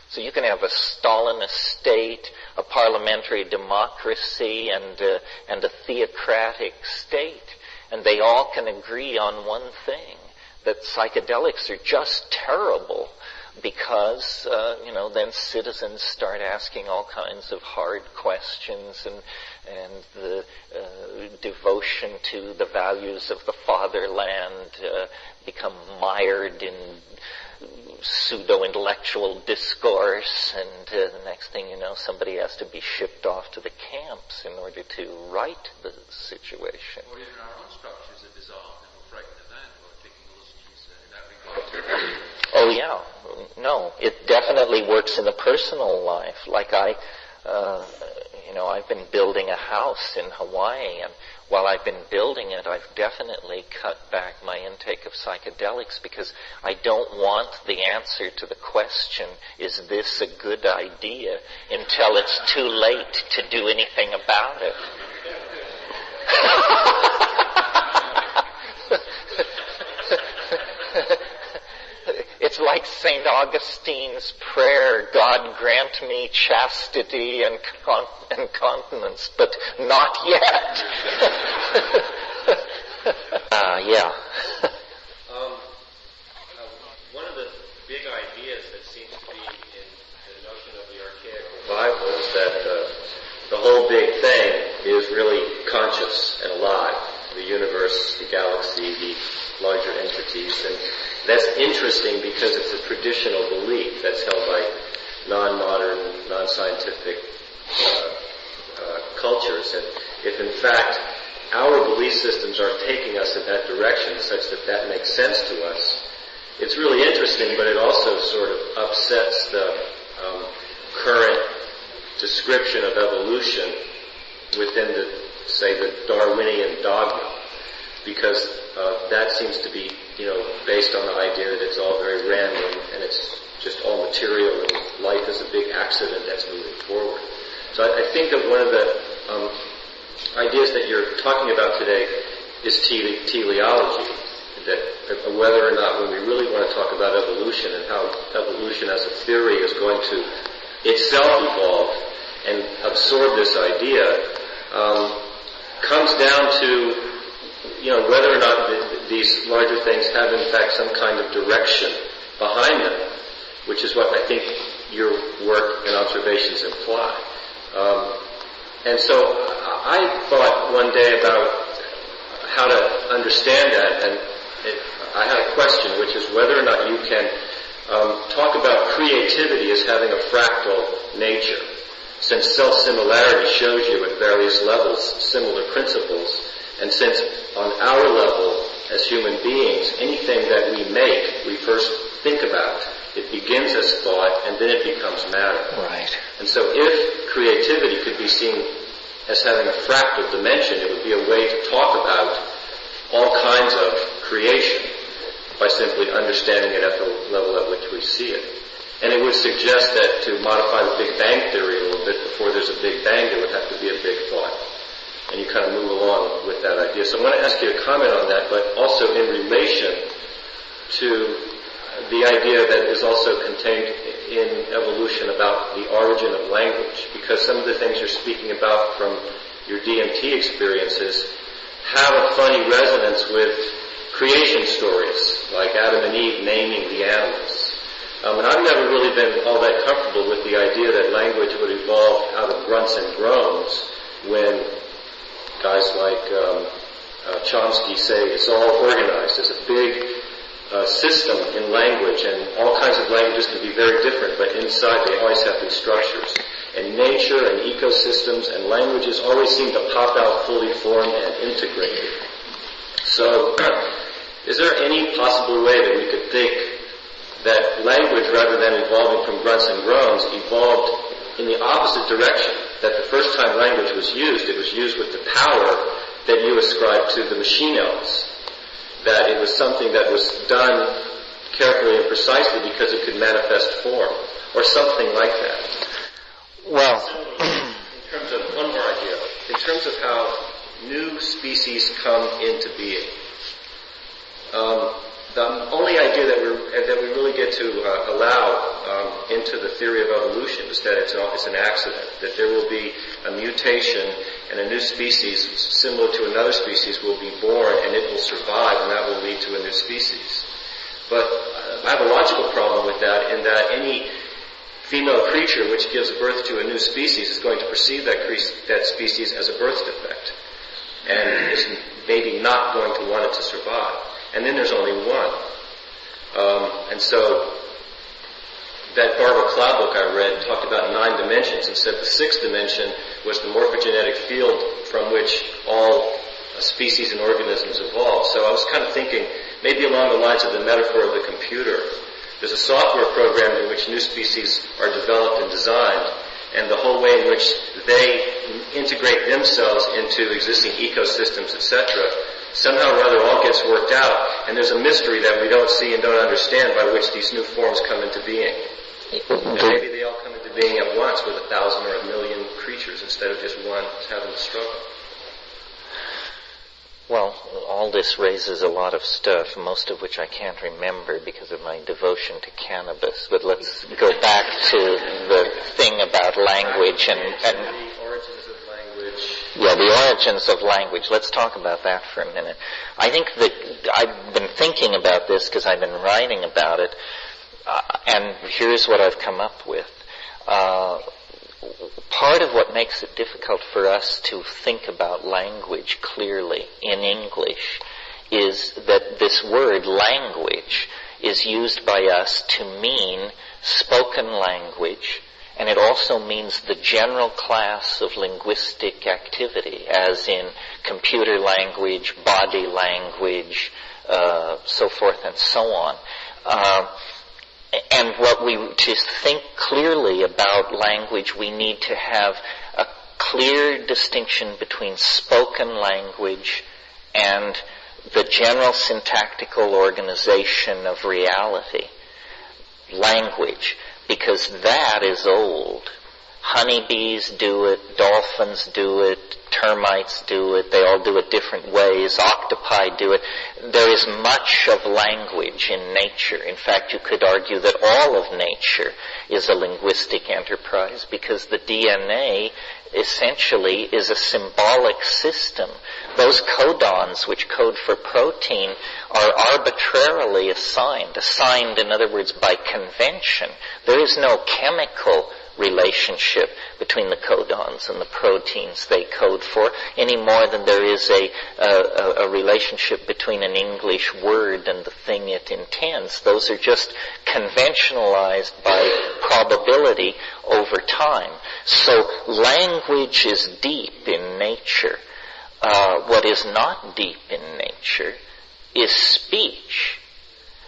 So you can have a Stalinist state, a parliamentary democracy, and a theocratic state, and they all can agree on one thing, that psychedelics are just terrible because, then citizens start asking all kinds of hard questions, and the devotion to the values of the fatherland become mired in pseudo-intellectual discourse, and the next thing you know, somebody has to be shipped off to the camps in order to right the situation.
Or even our own structures are dissolved, and we're frightened of that, or taking illusions in that regard.
Oh yeah, no, it definitely works in the personal life. Like I've been building a house in Hawaii, and while I've been building it, I've definitely cut back my intake of psychedelics because I don't want the answer to the question, is this a good idea, until it's too late to do anything about it. It's like St. Augustine's prayer, God grant me chastity and continence, but not yet. Yeah.
One of the big ideas that seems to be in the notion of the archaic revival is that the whole big thing is really conscious and alive. The universe, the galaxy, the larger entities, and that's interesting because it's a traditional belief that's held by non-modern, non-scientific cultures. And if in fact our belief systems are taking us in that direction such that that makes sense to us, it's really interesting, but it also sort of upsets the current description of evolution within the Darwinian dogma, because that seems to be, based on the idea that it's all very random and it's just all material and life is a big accident that's moving forward. So I think that one of the ideas that you're talking about today is teleology, that whether or not when we really want to talk about evolution and how evolution as a theory is going to itself evolve and absorb this idea, comes down to, whether or not these larger things have in fact some kind of direction behind them, which is what I think your work and observations imply. And so I thought one day about how to understand that, and I had a question, which is whether or not you can talk about creativity as having a fractal nature, since self-similarity shows you at various levels similar principles, and since on our level as human beings, anything that we make, we first think about. It begins as thought, and then it becomes matter.
Right.
And so if creativity could be seen as having a fractal dimension, it would be a way to talk about all kinds of creation by simply understanding it at the level at which we see it. And it would suggest that to modify the Big Bang theory a little bit, before there's a Big Bang, there would have to be a big thought. And you kind of move along with that idea. So I want to ask you to comment on that, but also in relation to the idea that is also contained in evolution about the origin of language, because some of the things you're speaking about from your DMT experiences have a funny resonance with creation stories, like Adam and Eve naming the animals. And I've never really been all that comfortable with the idea that language would evolve out of grunts and groans when guys like Chomsky say it's all organized as a big system in language, and all kinds of languages can be very different, but inside they always have these structures. And nature and ecosystems and languages always seem to pop out fully formed and integrated. So, is there any possible way that we could think that language, rather than evolving from grunts and groans, evolved in the opposite direction? That the first time language was used, it was used with the power that you ascribe to the machine elves. That it was something that was done carefully and precisely because it could manifest form, or something like that.
Well,
in terms of one more idea, in terms of how new species come into being, the only idea that we really get to allow into the theory of evolution is that it's an accident, that there will be a mutation and a new species similar to another species will be born and it will survive, and that will lead to a new species. But I have a logical problem with that, in that any female creature which gives birth to a new species is going to perceive that species as a birth defect, and is maybe not going to want it to survive. And then there's only one. And so that Barbara Cloud book I read talked about 9 dimensions and said the 6th dimension was the morphogenetic field from which all species and organisms evolved. So I was kind of thinking, maybe along the lines of the metaphor of the computer. There's a software program in which new species are developed and designed, and the whole way in which they integrate themselves into existing ecosystems, etc., somehow or other all gets worked out, and there's a mystery that we don't see and don't understand by which these new forms come into being. And maybe they all come into being at once with 1,000 or 1,000,000 creatures instead of just one having to struggle.
Well, all this raises a lot of stuff, most of which I can't remember because of my devotion to cannabis. But let's go back to the thing about language and
the origins of language.
Yeah, the origins of language. Let's talk about that for a minute. I think that I've been thinking about this because I've been writing about it, and here's what I've come up with. Part of what makes it difficult for us to think about language clearly in English is that this word language is used by us to mean spoken language, and it also means the general class of linguistic activity, as in computer language, body language, so forth and so on. And to think clearly about language, we need to have a clear distinction between spoken language and the general syntactical organization of reality. Language, because that is old. Honeybees do it, dolphins do it, termites do it, they all do it different ways, octopi do it. There is much of language in nature. In fact, you could argue that all of nature is a linguistic enterprise because the DNA essentially is a symbolic system. Those codons which code for protein are arbitrarily assigned, in other words by convention. There is no chemical relationship between the codons and the proteins they code for any more than there is a relationship between an English word and the thing it intends. Those are just conventionalized by probability over time. So language is deep in nature. What is not deep in nature is speech.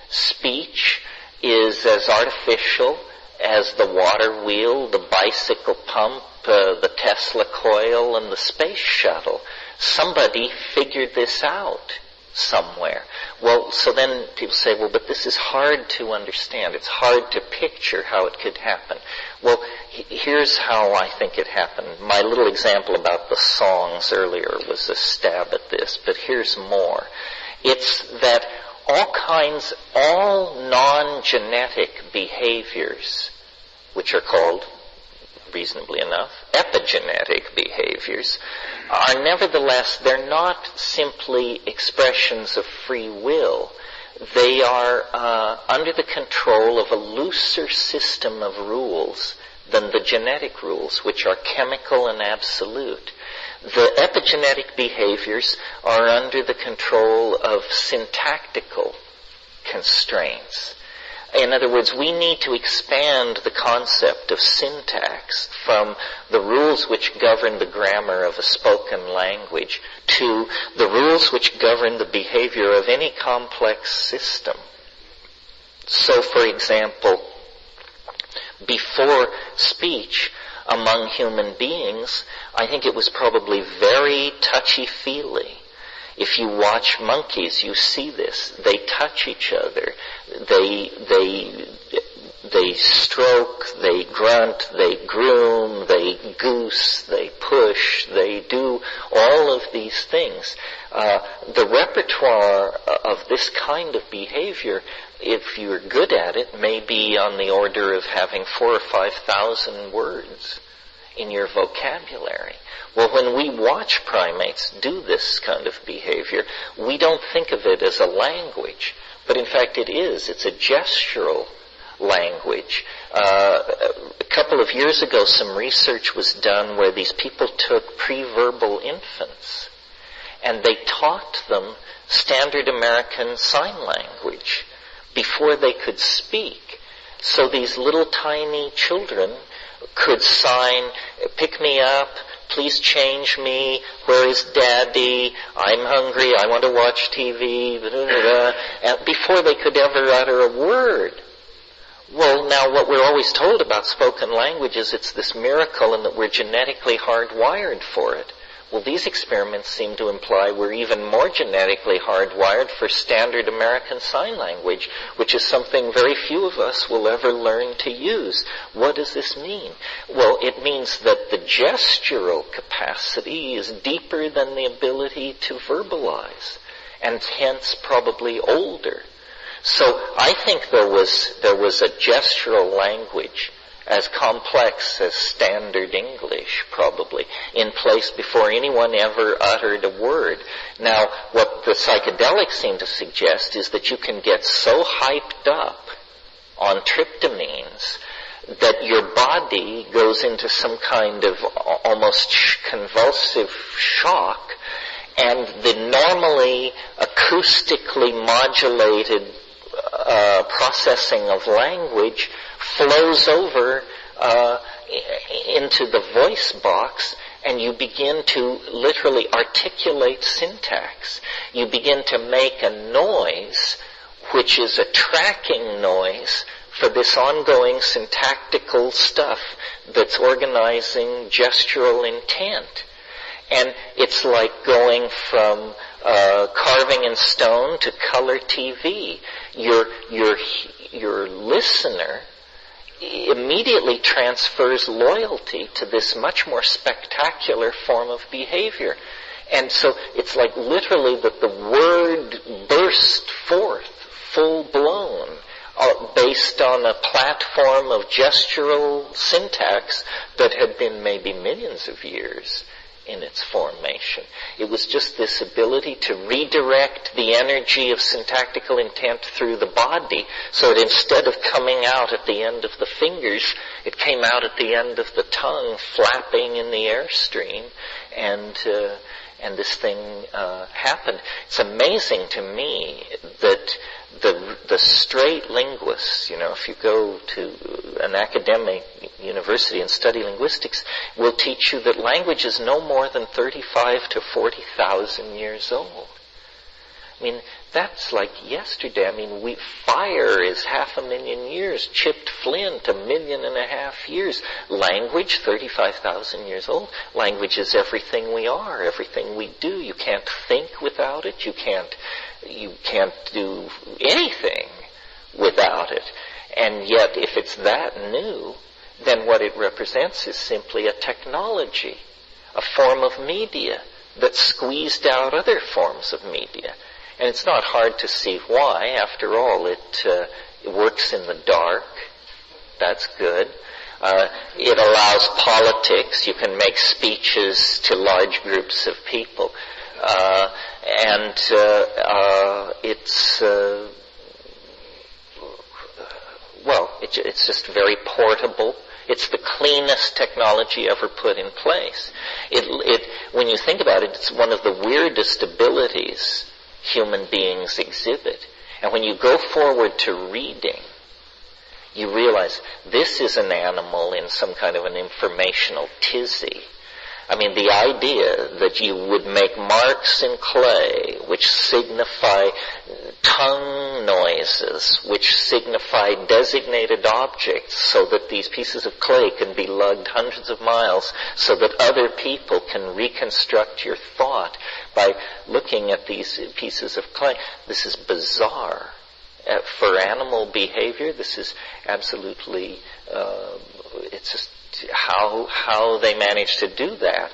Speech is as artificial as the water wheel, the bicycle pump, the Tesla coil, and the space shuttle. Somebody figured this out somewhere. Well, so then people say, well, but this is hard to understand. It's hard to picture how it could happen. Well, here's how I think it happened. My little example about the songs earlier was a stab at this, but here's more. It's that all non-genetic behaviors, which are called, reasonably enough, epigenetic behaviors, are nevertheless, they're not simply expressions of free will. They are under the control of a looser system of rules than the genetic rules, which are chemical and absolute. The epigenetic behaviors are under the control of syntactical constraints. In other words, we need to expand the concept of syntax from the rules which govern the grammar of a spoken language to the rules which govern the behavior of any complex system. So, for example, before speech among human beings, I think it was probably very touchy-feely. If you watch monkeys, you see this. They touch each other. They stroke, they grunt, they groom, they goose, they push, they do all of these things. The repertoire of this kind of behavior, if you're good at it, may be on the order of having 4,000 or 5,000 words in your vocabulary. Well, when we watch primates do this kind of behavior, we don't think of it as a language, but in fact it is. It's a gestural language. A couple of years ago, some research was done where these people took pre-verbal infants and they taught them standard American Sign Language before they could speak. So these little tiny children could sign, pick me up, please change me, where is daddy, I'm hungry, I want to watch TV, blah, blah, blah, and before they could ever utter a word. Well, now what we're always told about spoken language is it's this miracle and that we're genetically hardwired for it. Well, these experiments seem to imply we're even more genetically hardwired for standard American Sign Language, which is something very few of us will ever learn to use. What does this mean? Well, it means that the gestural capacity is deeper than the ability to verbalize, and hence probably older. So I think there was a gestural language as complex as standard English, probably, in place before anyone ever uttered a word. Now, what the psychedelics seem to suggest is that you can get so hyped up on tryptamines that your body goes into some kind of almost convulsive shock, and the normally acoustically modulated processing of language flows over into the voice box, and you begin to literally articulate syntax. You begin to make a noise which is a tracking noise for this ongoing syntactical stuff that's organizing gestural intent. And it's like going from carving in stone to color TV. Your listener immediately transfers loyalty to this much more spectacular form of behavior. And so it's like literally that the word burst forth, full-blown, based on a platform of gestural syntax that had been maybe millions of years in its formation. It was just this ability to redirect the energy of syntactical intent through the body, so that instead of coming out at the end of the fingers, it came out at the end of the tongue, flapping in the airstream, and this thing happened. It's amazing to me that the straight linguists, if you go to an academic university and study linguistics, will teach you that language is no more than 35 to 40,000 years old. I mean, that's like yesterday. I mean, fire is 500,000 years. Chipped flint, 1.5 million years. Language, 35,000 years old. Language is everything we are, everything we do. You can't think without it. You can't do anything without it. And yet, if it's that new, then what it represents is simply a technology, a form of media that squeezed out other forms of media. And it's not hard to see why. After all, it works in the dark. That's good. It allows politics. You can make speeches to large groups of people. It's just very portable. It's the cleanest technology ever put in place. When you think about it, it's one of the weirdest abilities human beings exhibit. And when you go forward to reading, you realize this is an animal in some kind of an informational tizzy. I mean, the idea that you would make marks in clay which signify tongue noises, which signify designated objects, so that these pieces of clay can be lugged hundreds of miles, so that other people can reconstruct your thought by looking at these pieces of clay. This is bizarre. For animal behavior, this is absolutely, it's just how they managed to do that.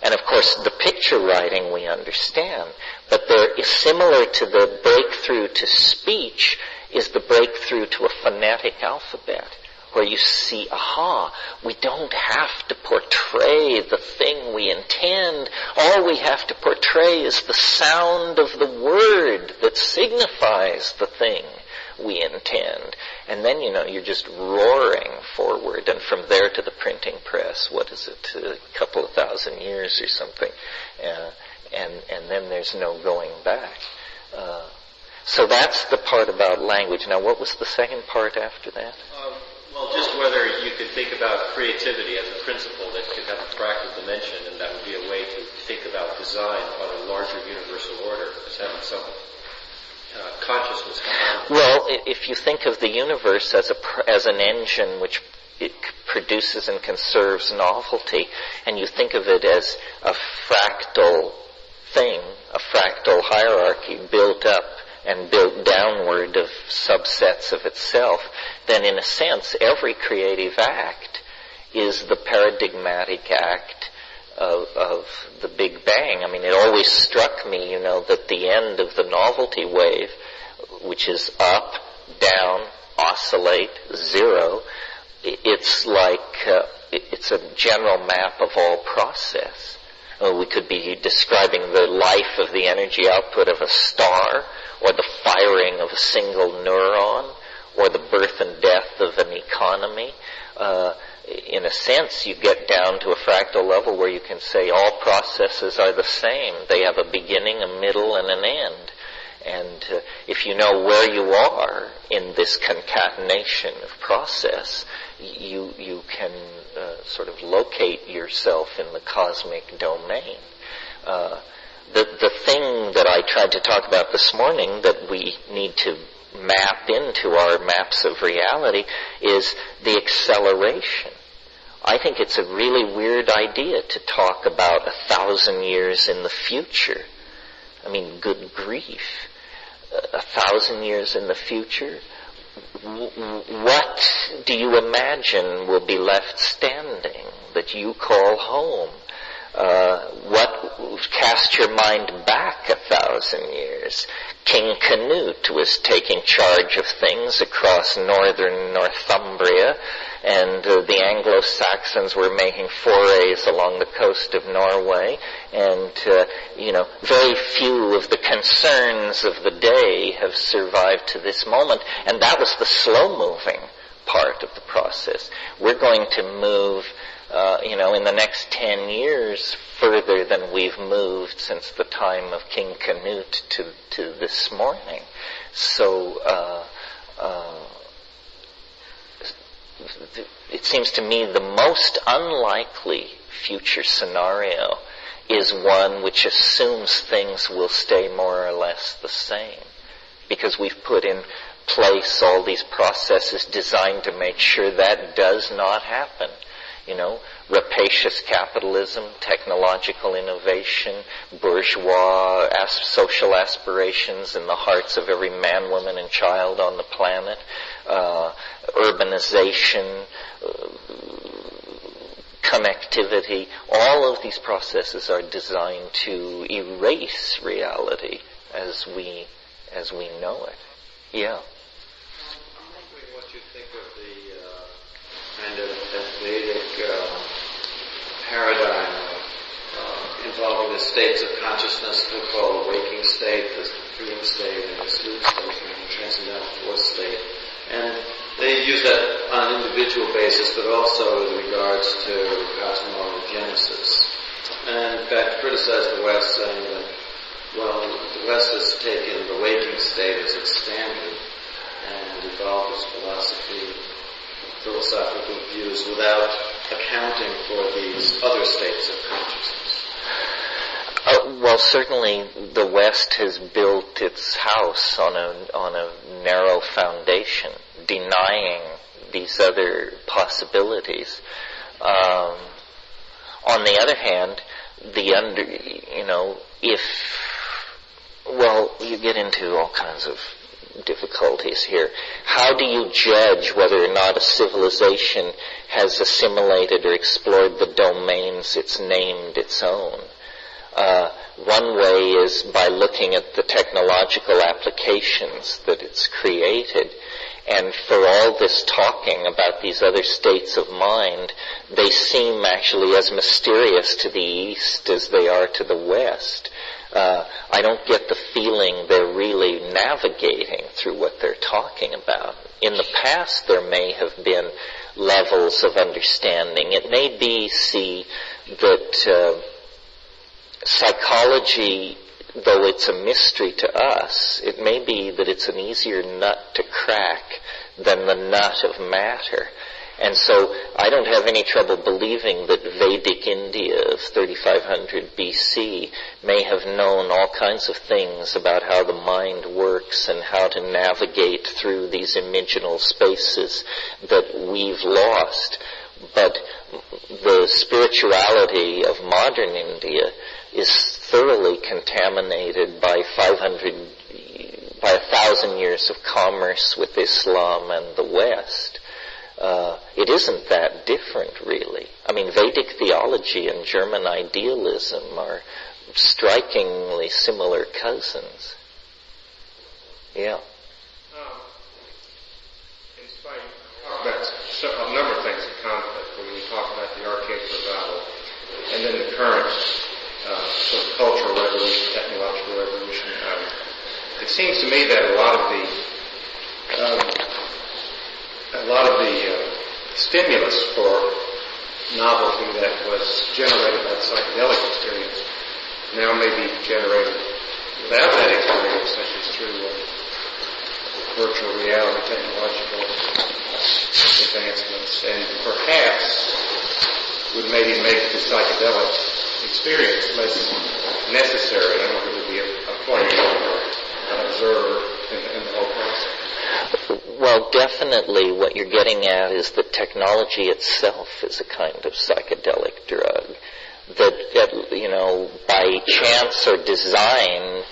And of course, the picture writing we understand, but similar to the breakthrough to speech is the breakthrough to a phonetic alphabet, where you see, we don't have to portray the thing we intend. All we have to portray is the sound of the word that signifies the thing we intend. And then, you're just roaring forward, and from there to the printing press, what is it, a couple of thousand years or something, and then there's no going back. So that's the part about language. Now, what was the second part after that?
Well, just whether you could think about creativity as a principle that could have a fractal dimension, and that would be a way to think about design on a larger universal order as having some consciousness.
Well, if you think of the universe as an engine which it produces and conserves novelty, and you think of it as a fractal thing, a fractal hierarchy built up and built downward of subsets of itself, then in a sense every creative act is the paradigmatic act of the Big Bang. I mean, it always struck me, that the end of the novelty wave, which is up, down, oscillate, zero, it's like, it's a general map of all process. We could be describing the life of the energy output of a star, or the firing of a single neuron, or the birth and death of an economy. In a sense, you get down to a fractal level where you can say all processes are the same. They have a beginning, a middle, and an end. And if you know where you are in this concatenation of process, you can sort of locate yourself in the cosmic domain. The thing that I tried to talk about this morning that we need to map into our maps of reality is the acceleration. I think it's a really weird idea to talk about 1,000 years in the future. I mean, good grief. 1,000 years in the future? what do you imagine will be left standing that you call home? Cast your mind back 1,000 years. King Canute was taking charge of things across northern Northumbria, and the Anglo-Saxons were making forays along the coast of Norway, and very few of the concerns of the day have survived to this moment, and that was the slow-moving part of the process. We're going to move in the next 10 years further than we've moved since the time of King Canute to this morning. So it seems to me the most unlikely future scenario is one which assumes things will stay more or less the same, because we've put in place all these processes designed to make sure that does not happen. Rapacious capitalism, technological innovation, bourgeois social aspirations in the hearts of every man, woman, and child on the planet, urbanization, connectivity, all of these processes are designed to erase reality as we know it. Yeah.
I'm wondering what you think of the kind of Vedic paradigm involving the states of consciousness we call the waking state, the dream state, and the sleep state, and the transcendental fourth state. And they use that on an individual basis, but also with regards to cosmogenesis. And in fact, criticize the West, saying that, well, the West has taken the waking state as its standard and evolved its philosophy, philosophical views without accounting for these other states of consciousness.
Well, certainly the West has built its house on a narrow foundation, denying these other possibilities. On the other hand, you get into all kinds of difficulties here. How do you judge whether or not a civilization has assimilated or explored the domains it's named its own? One way is by looking at the technological applications that it's created. And for all this talking about these other states of mind, they seem actually as mysterious to the East as they are to the West. I don't get the feeling they're really navigating through what they're talking about. In the past, there may have been levels of understanding. It may be, that psychology, though it's a mystery to us, it may be that it's an easier nut to crack than the nut of matter. And so I don't have any trouble believing that Vedic India of 3500 BC may have known all kinds of things about how the mind works and how to navigate through these imaginal spaces that we've lost. But the spirituality of modern India is thoroughly contaminated by 1,000 years of commerce with Islam and the West. It isn't that different, really. I mean, Vedic theology and German idealism are strikingly similar cousins. Yeah.
In spite, talk about a number of things in conflict when you talk about the archaic revival and then the current sort of cultural revolution, technological revolution. It seems to me that a lot of the stimulus for novelty that was generated by the psychedelic experience now may be generated without that experience, such as through virtual reality, technological advancements, and perhaps would maybe make the psychedelic experience less necessary. I don't know if it would be a player or an observer in the whole process.
Well, definitely what you're getting at is that technology itself is a kind of psychedelic drug. That, by chance or design,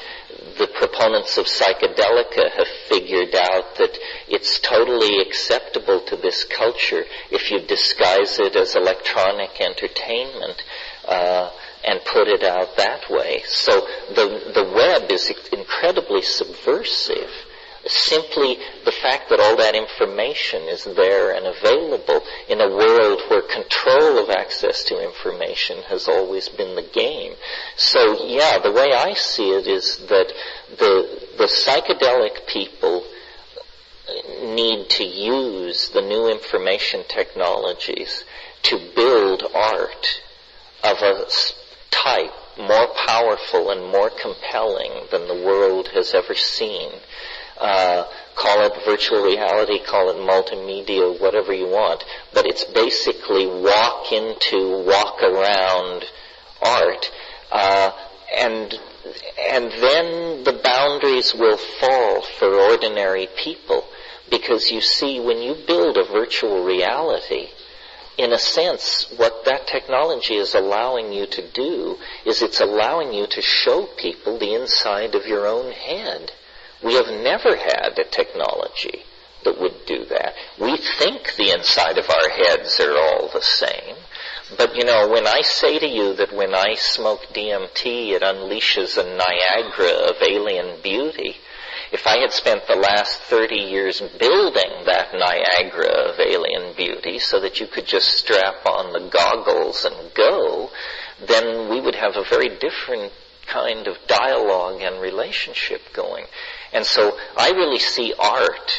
the proponents of psychedelica have figured out that it's totally acceptable to this culture if you disguise it as electronic entertainment and put it out that way. So the web is incredibly subversive. Simply the fact that all that information is there and available in a world where control of access to information has always been the game. So yeah, the way I see it is that the psychedelic people need to use the new information technologies to build art of a type more powerful and more compelling than the world has ever seen. Call it virtual reality, call it multimedia, whatever you want, but it's basically walk around art, and then the boundaries will fall for ordinary people, because you see, when you build a virtual reality, in a sense, what that technology is allowing you to do is it's allowing you to show people the inside of your own head. We have never had a technology that would do that. We think the inside of our heads are all the same. But, when I say to you that when I smoke DMT, it unleashes a Niagara of alien beauty, if I had spent the last 30 years building that Niagara of alien beauty so that you could just strap on the goggles and go, then we would have a very different kind of dialogue and relationship going. And so I really see art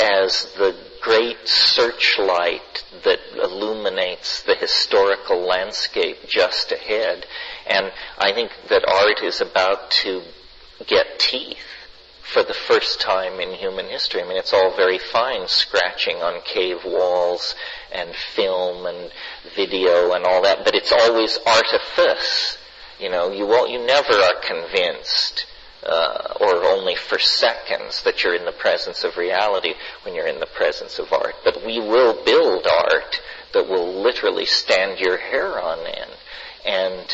as the great searchlight that illuminates the historical landscape just ahead. And I think that art is about to get teeth for the first time in human history. I mean, it's all very fine scratching on cave walls and film and video and all that, but it's always artifice. You never are convinced, or only for seconds, that you're in the presence of reality when you're in the presence of art. But we will build art that will literally stand your hair on end. And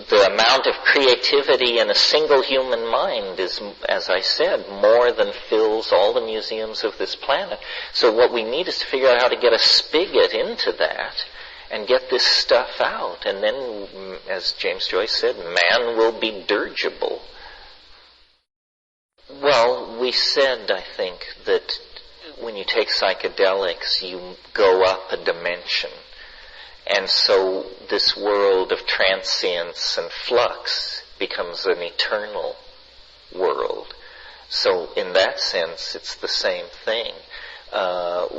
the amount of creativity in a single human mind is, as I said, more than fills all the museums of this planet. So what we need is to figure out how to get a spigot into that and get this stuff out. And then, as James Joyce said, man will be dirigible. Well, we said, I think, that when you take psychedelics, you go up a dimension. And so this world of transience and flux becomes an eternal world. So in that sense, it's the same thing.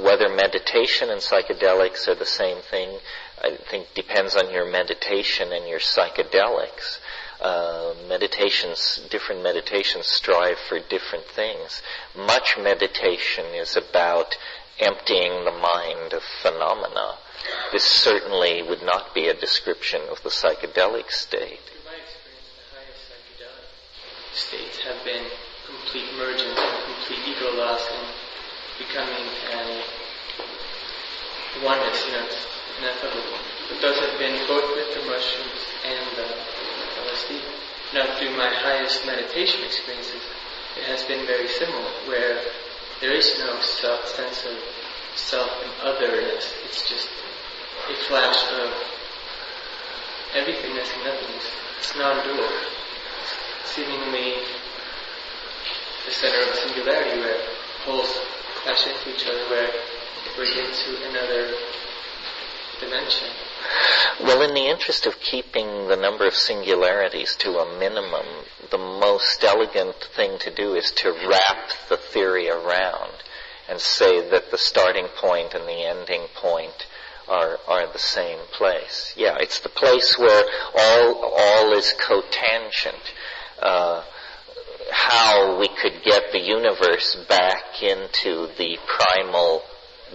Whether meditation and psychedelics are the same thing, I think depends on your meditation and your psychedelics. Different meditations strive for different things. Much meditation is about emptying the mind of phenomena. This certainly would not be a description of the psychedelic state.
In my experience, the highest psychedelic states have been complete emergence and complete ego loss and becoming oneness, it's ineffable. But those have been both with the mushrooms and the LSD. Now, through my highest meditation experiences, it has been very similar, where there is no sense of self and otherness. It's just a flash of everythingness and nothingness. It's non-dual. It's seemingly the center of singularity, where poles clash into each other, where we're into another dimension.
Well, in the interest of keeping the number of singularities to a minimum, the most elegant thing to do is to wrap the theory around and say that the starting point and the ending point are the same place. Yeah, it's the place where all is cotangent. How we could get the universe back into the primal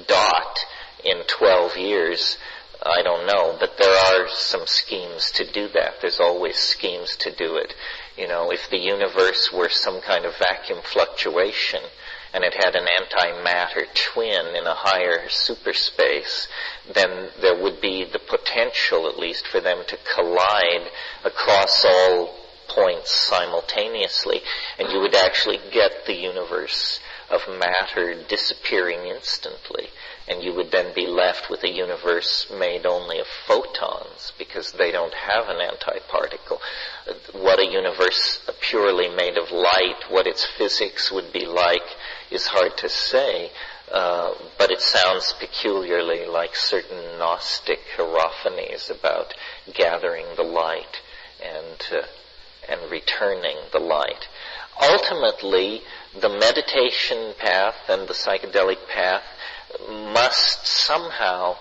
dot in 12 years, I don't know, but there are some schemes to do that. There's always schemes to do it. If the universe were some kind of vacuum fluctuation and it had an antimatter twin in a higher superspace, then there would be the potential, at least, for them to collide across all points simultaneously, and you would actually get the universe of matter disappearing instantly, and you would then be left with a universe made only of photons, because they don't have an antiparticle. What a universe purely made of light, what its physics would be like, is hard to say, but it sounds peculiarly like certain Gnostic hierophanies about gathering the light and returning the light. Ultimately, the meditation path and the psychedelic path must somehow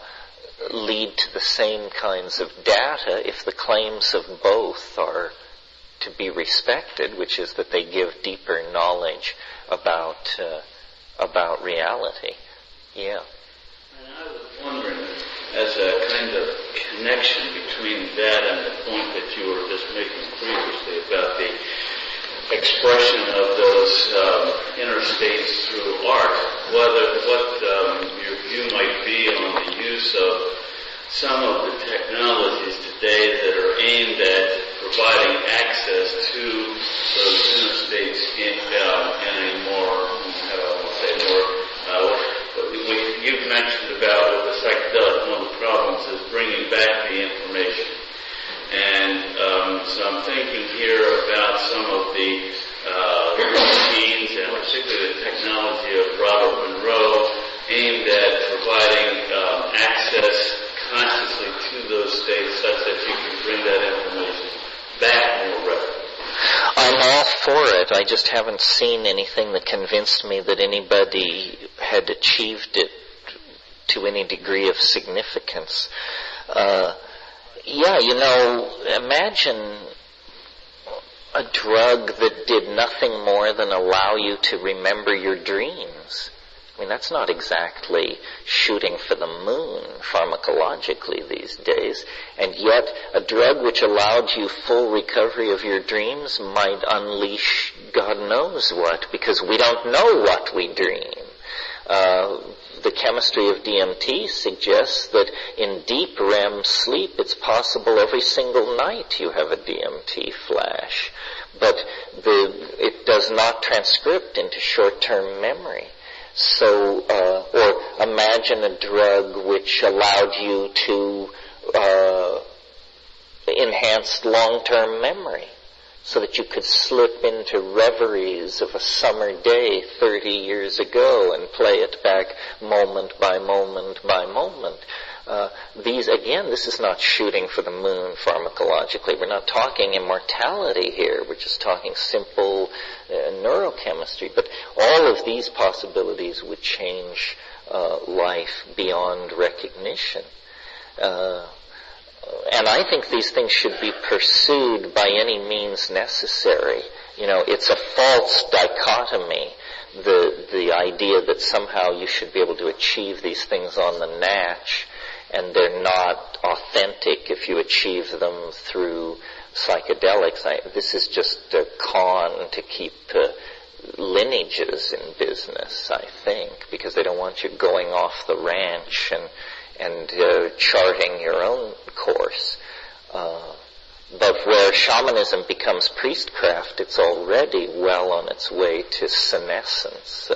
lead to the same kinds of data if the claims of both are to be respected, which is that they give deeper knowledge about reality. Yeah.
And I was wondering, as a kind of connection between that and the point that you were just making previously about the expression of those inner states through art, what your view might be on the use of some of the technologies today that are aimed at providing access to those inner states in a more, you've mentioned about with the psychedelic, one of the problems is bringing back the information. And so I'm thinking here about some of the routines and particularly the technology of Robert Monroe aimed at providing access consciously to those states such that you can bring that information back more readily.
I'm all for it. I just haven't seen anything that convinced me that anybody had achieved it to any degree of significance. Imagine a drug that did nothing more than allow you to remember your dreams. I mean, that's not exactly shooting for the moon pharmacologically these days, and yet a drug which allowed you full recovery of your dreams might unleash God knows what, because we don't know what we dream. The chemistry of DMT suggests that in deep REM sleep, it's possible every single night you have a DMT flash, but it does not transcript into short-term memory. So, or imagine a drug which allowed you to enhance long-term memory, so that you could slip into reveries of a summer day 30 years ago and play it back moment by moment by moment. This is not shooting for the moon pharmacologically. We're not talking immortality here. We're just talking simple neurochemistry. But all of these possibilities would change life beyond recognition. And I think these things should be pursued by any means necessary. It's a false dichotomy, the idea that somehow you should be able to achieve these things on the natch, and they're not authentic if you achieve them through psychedelics. This is just a con to keep lineages in business, I think, because they don't want you going off the ranch and charting your own course. But where shamanism becomes priestcraft, it's already well on its way to senescence.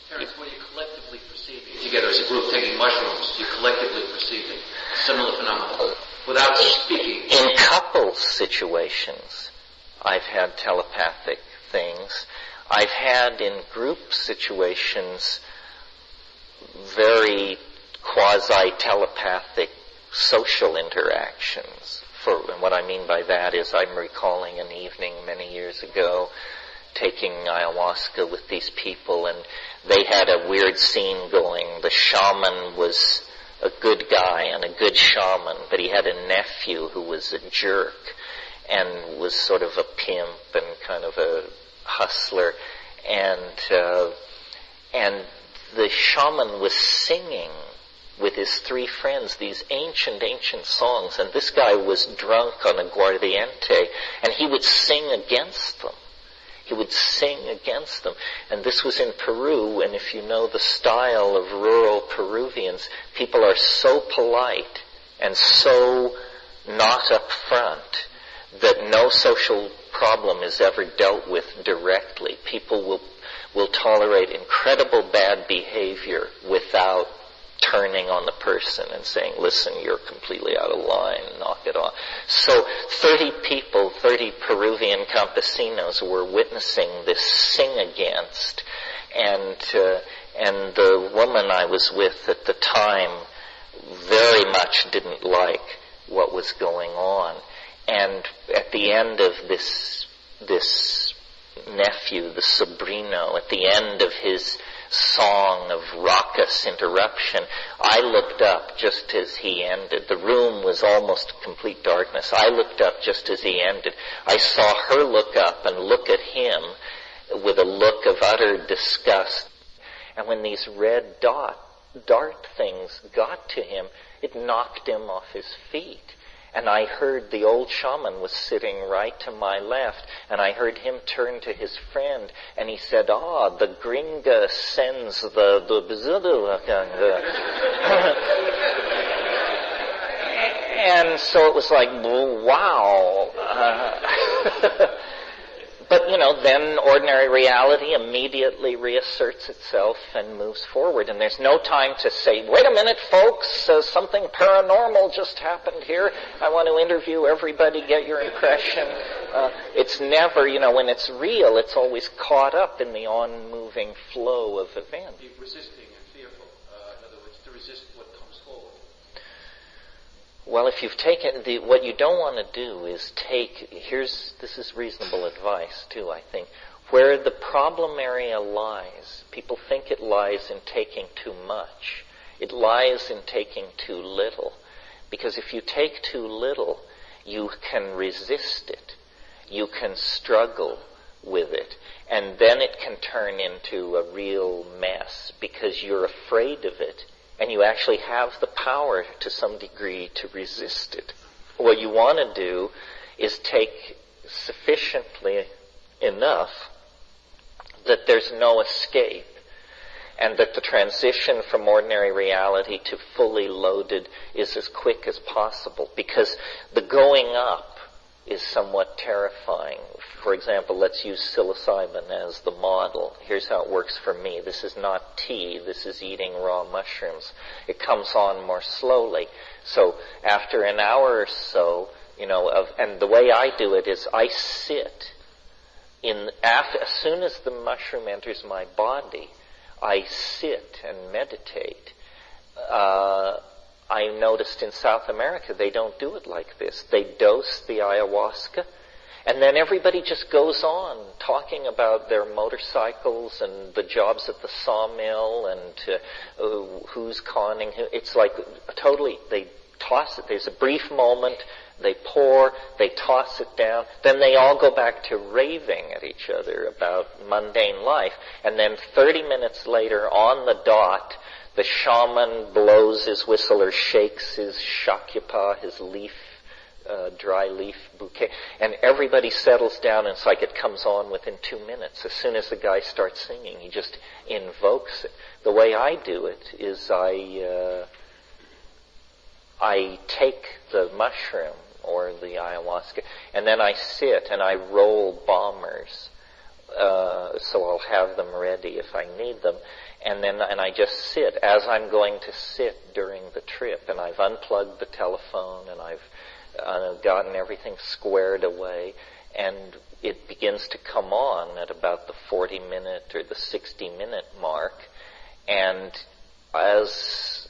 Terence, when you collectively perceiving together as a group taking mushrooms, you're collectively perceiving similar phenomena without speaking.
In couple situations, I've had telepathic things. I've had in group situations very quasi-telepathic social interactions. And what I mean by that is I'm recalling an evening many years ago taking ayahuasca with these people, and they had a weird scene going. The shaman was a good guy and a good shaman, but he had a nephew who was a jerk and was sort of a pimp and kind of a hustler, and the shaman was singing with his three friends these ancient songs, and this guy was drunk on aguardiente, and he would sing against them. And this was in Peru, and if you know the style of rural Peruvians, people are so polite and so not up front that no social problem is ever dealt with directly. People will tolerate incredible bad behavior without turning on the person and saying, listen, you're completely out of line, knock it off. So 30 people, 30 Peruvian campesinos were witnessing this sing against, and the woman I was with at the time very much didn't like what was going on. And at the end of this nephew, the sobrino, at the end of his song of raucous interruption, I looked up just as he ended. The room was almost complete darkness. I looked up just as he ended. I saw her look up and look at him with a look of utter disgust. And when these red dart things got to him, it knocked him off his feet. And I heard the old shaman was sitting right to my left, and I heard him turn to his friend, and he said, the gringa sends the and so it was like, wow. But, then ordinary reality immediately reasserts itself and moves forward. And there's no time to say, wait a minute, folks, something paranormal just happened here. I want to interview everybody, get your impression. It's never, when it's real, it's always caught up in the on-moving flow of events.
Be resisting and fearful. In other words, to resist what comes forward.
Well, if you've taken what you don't want to do is this is reasonable advice too, I think. Where the problem area lies, people think it lies in taking too much. It lies in taking too little. Because if you take too little, you can resist it. You can struggle with it. And then it can turn into a real mess because you're afraid of it. And you actually have the power to some degree to resist it. What you want to do is take sufficiently enough that there's no escape, and that the transition from ordinary reality to fully loaded is as quick as possible, because the going up is somewhat terrifying. For example, let's use psilocybin as the model. Here's how it works for me. This is not tea. This is eating raw mushrooms. It comes on more slowly. So after an hour or so, and the way I do it is I sit as soon as the mushroom enters my body, I sit and meditate. I noticed in South America they don't do it like this. They dose the ayahuasca, and then everybody just goes on talking about their motorcycles and the jobs at the sawmill and who's conning who. It's like totally, they toss it. There's a brief moment, they pour, they toss it down, then they all go back to raving at each other about mundane life, and then 30 minutes later on the dot, the shaman blows his whistle or shakes his shakyapa, his dry leaf bouquet, and everybody settles down, and it's like it comes on within 2 minutes. As soon as the guy starts singing, he just invokes it. The way I do it is I take the mushroom or the ayahuasca, and then I sit and I roll bombers. So I'll have them ready if I need them. And I just sit as I'm going to sit during the trip, and I've unplugged the telephone, and I've gotten everything squared away, and it begins to come on at about the 40-minute or the 60-minute mark, and there's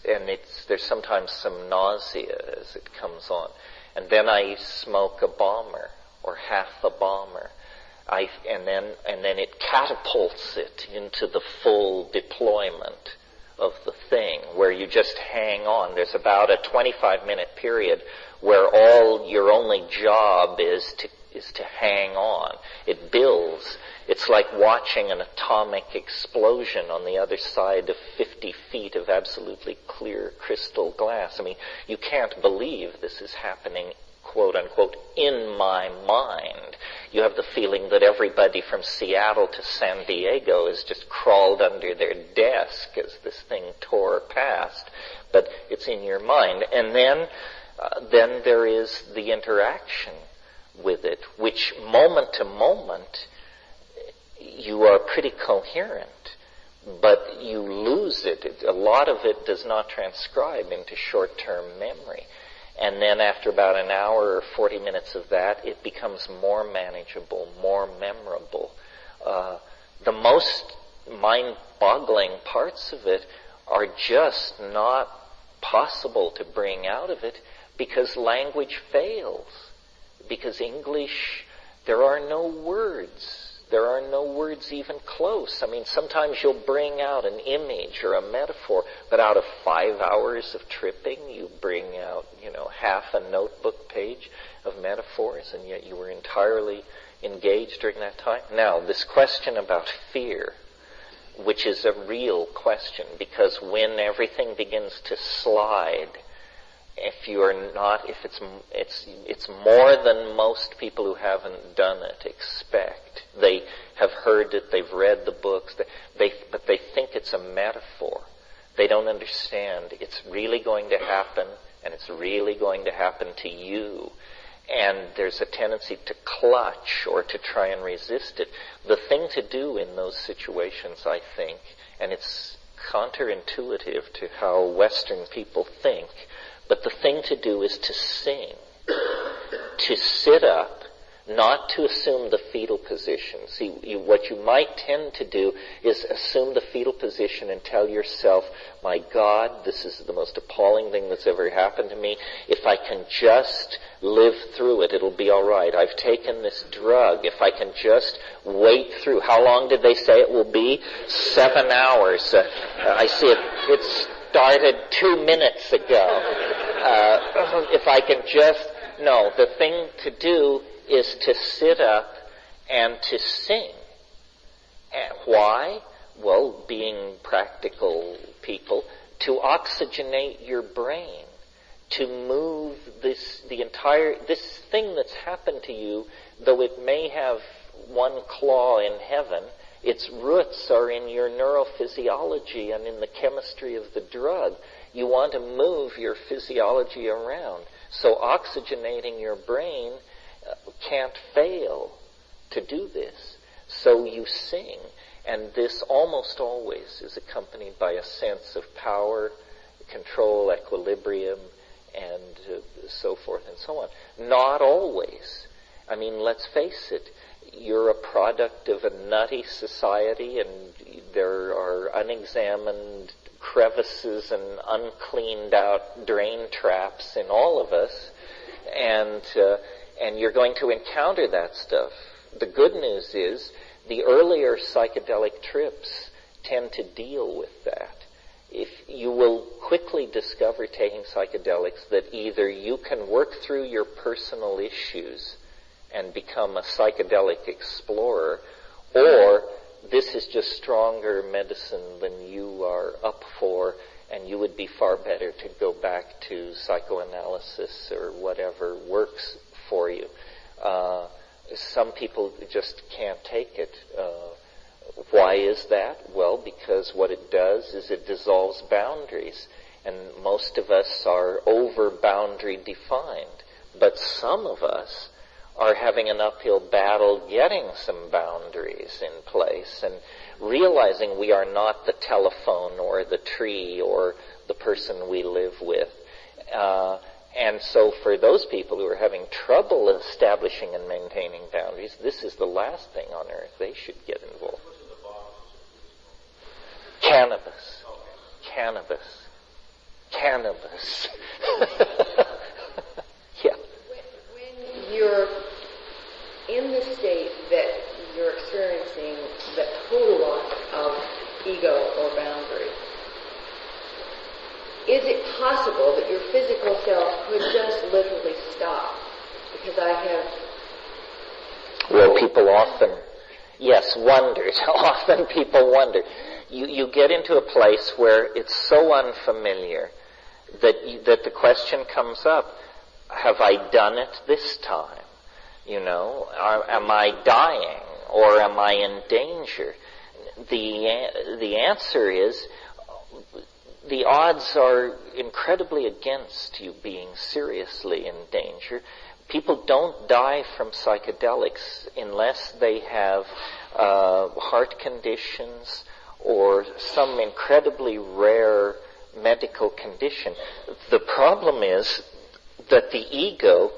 sometimes some nausea as it comes on, and then I smoke a bomber or half a bomber. And then it catapults it into the full deployment of the thing, where you just hang on. There's about a 25-minute period where your only job is to hang on. It builds. It's like watching an atomic explosion on the other side of 50 feet of absolutely clear crystal glass. I mean, you can't believe this is happening, quote unquote, in my mind. You have the feeling that everybody from Seattle to San Diego has just crawled under their desk as this thing tore past, but it's in your mind. And then there is the interaction with it, which moment to moment you are pretty coherent, but you lose it. A lot of it does not transcribe into short-term memory. And then after about an hour or 40 minutes of that, it becomes more manageable, more memorable. The most mind-boggling parts of it are just not possible to bring out of it because language fails. Because English, there are no words. There are no words even close. I mean, sometimes you'll bring out an image or a metaphor, but out of 5 hours of tripping, you bring out, half a notebook page of metaphors, and yet you were entirely engaged during that time. Now, this question about fear, which is a real question, because when everything begins to slide, if it's more than most people who haven't done it expect. They have heard it, they've read the books, but they think it's a metaphor. They don't understand it's really going to happen, and it's really going to happen to you. And there's a tendency to clutch or to try and resist it. The thing to do in those situations, I think, and it's counterintuitive to how Western people think, but the thing to do is to sing, to sit up, not to assume the fetal position. See, what you might tend to do is assume the fetal position and tell yourself, my God, this is the most appalling thing that's ever happened to me. If I can just live through it, it'll be all right. I've taken this drug. If I can just wait through. How long did they say it will be? 7 hours. I see it started 2 minutes ago. If I can just... No, the thing to do is to sit up and to sing. And why? Well, being practical people, to oxygenate your brain, to move this thing that's happened to you, though it may have one claw in heaven, its roots are in your neurophysiology and in the chemistry of the drug. You want to move your physiology around. So oxygenating your brain can't fail to do this. So you sing, and this almost always is accompanied by a sense of power, control, equilibrium, and so forth and so on. Not always. I mean, let's face it, you're a product of a nutty society, and there are unexamined crevices and uncleaned out drain traps in all of us, and you're going to encounter that stuff. The good news is the earlier psychedelic trips tend to deal with that. If you will quickly discover taking psychedelics that either you can work through your personal issues and become a psychedelic explorer, or this is just stronger medicine than you are up for, and you would be far better to go back to psychoanalysis or whatever works for you. Some people just can't take it. Why is that? Well, because what it does is it dissolves boundaries, and most of us are over boundary defined, but some of us are having an uphill battle getting some boundaries in place and realizing we are not the telephone or the tree or the person we live with. And so for those people who are having trouble establishing and maintaining boundaries, this is the last thing on earth they should get involved. Cannabis. Cannabis. Cannabis. Yeah.
When you're in the state that you're experiencing the total loss of ego or boundary, is it possible that your physical self could just literally stop? Because I have...
Well, people often, wondered. Often people wonder. You get into a place where it's so unfamiliar that the question comes up, have I done it this time? Am I dying or am I in danger? The answer is the odds are incredibly against you being seriously in danger, People don't die from psychedelics unless they have heart conditions or some incredibly rare medical condition. The problem is that the ego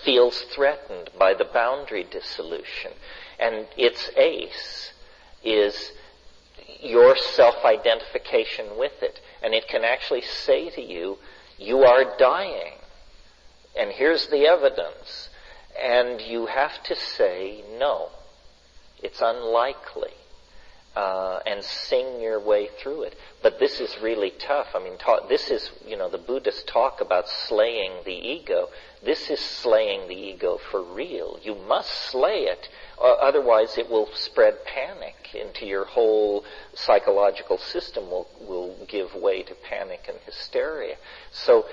feels threatened by the boundary dissolution, and its ace is your self-identification with it. And it can actually say to you, you are dying, and here's the evidence. And you have to say, no, it's unlikely, and sing your way through it. But this is really tough. I mean, this is, the Buddhists talk about slaying the ego. This is slaying the ego for real. You must slay it, otherwise it will spread panic into your whole psychological system, will give way to panic and hysteria. So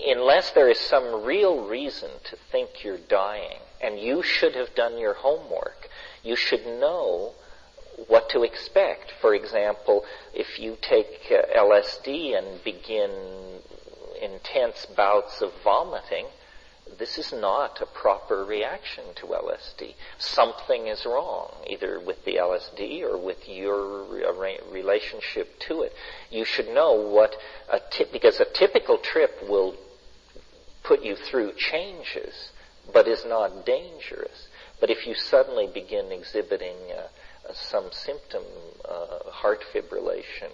unless there is some real reason to think you're dying, and you should have done your homework, you should know what to expect. For example, if you take LSD and begin intense bouts of vomiting, this is not a proper reaction to LSD. Something is wrong, either with the LSD or with your relationship to it. You should know because a typical trip will put you through changes, but is not dangerous. But if you suddenly begin exhibiting some symptom, heart fibrillation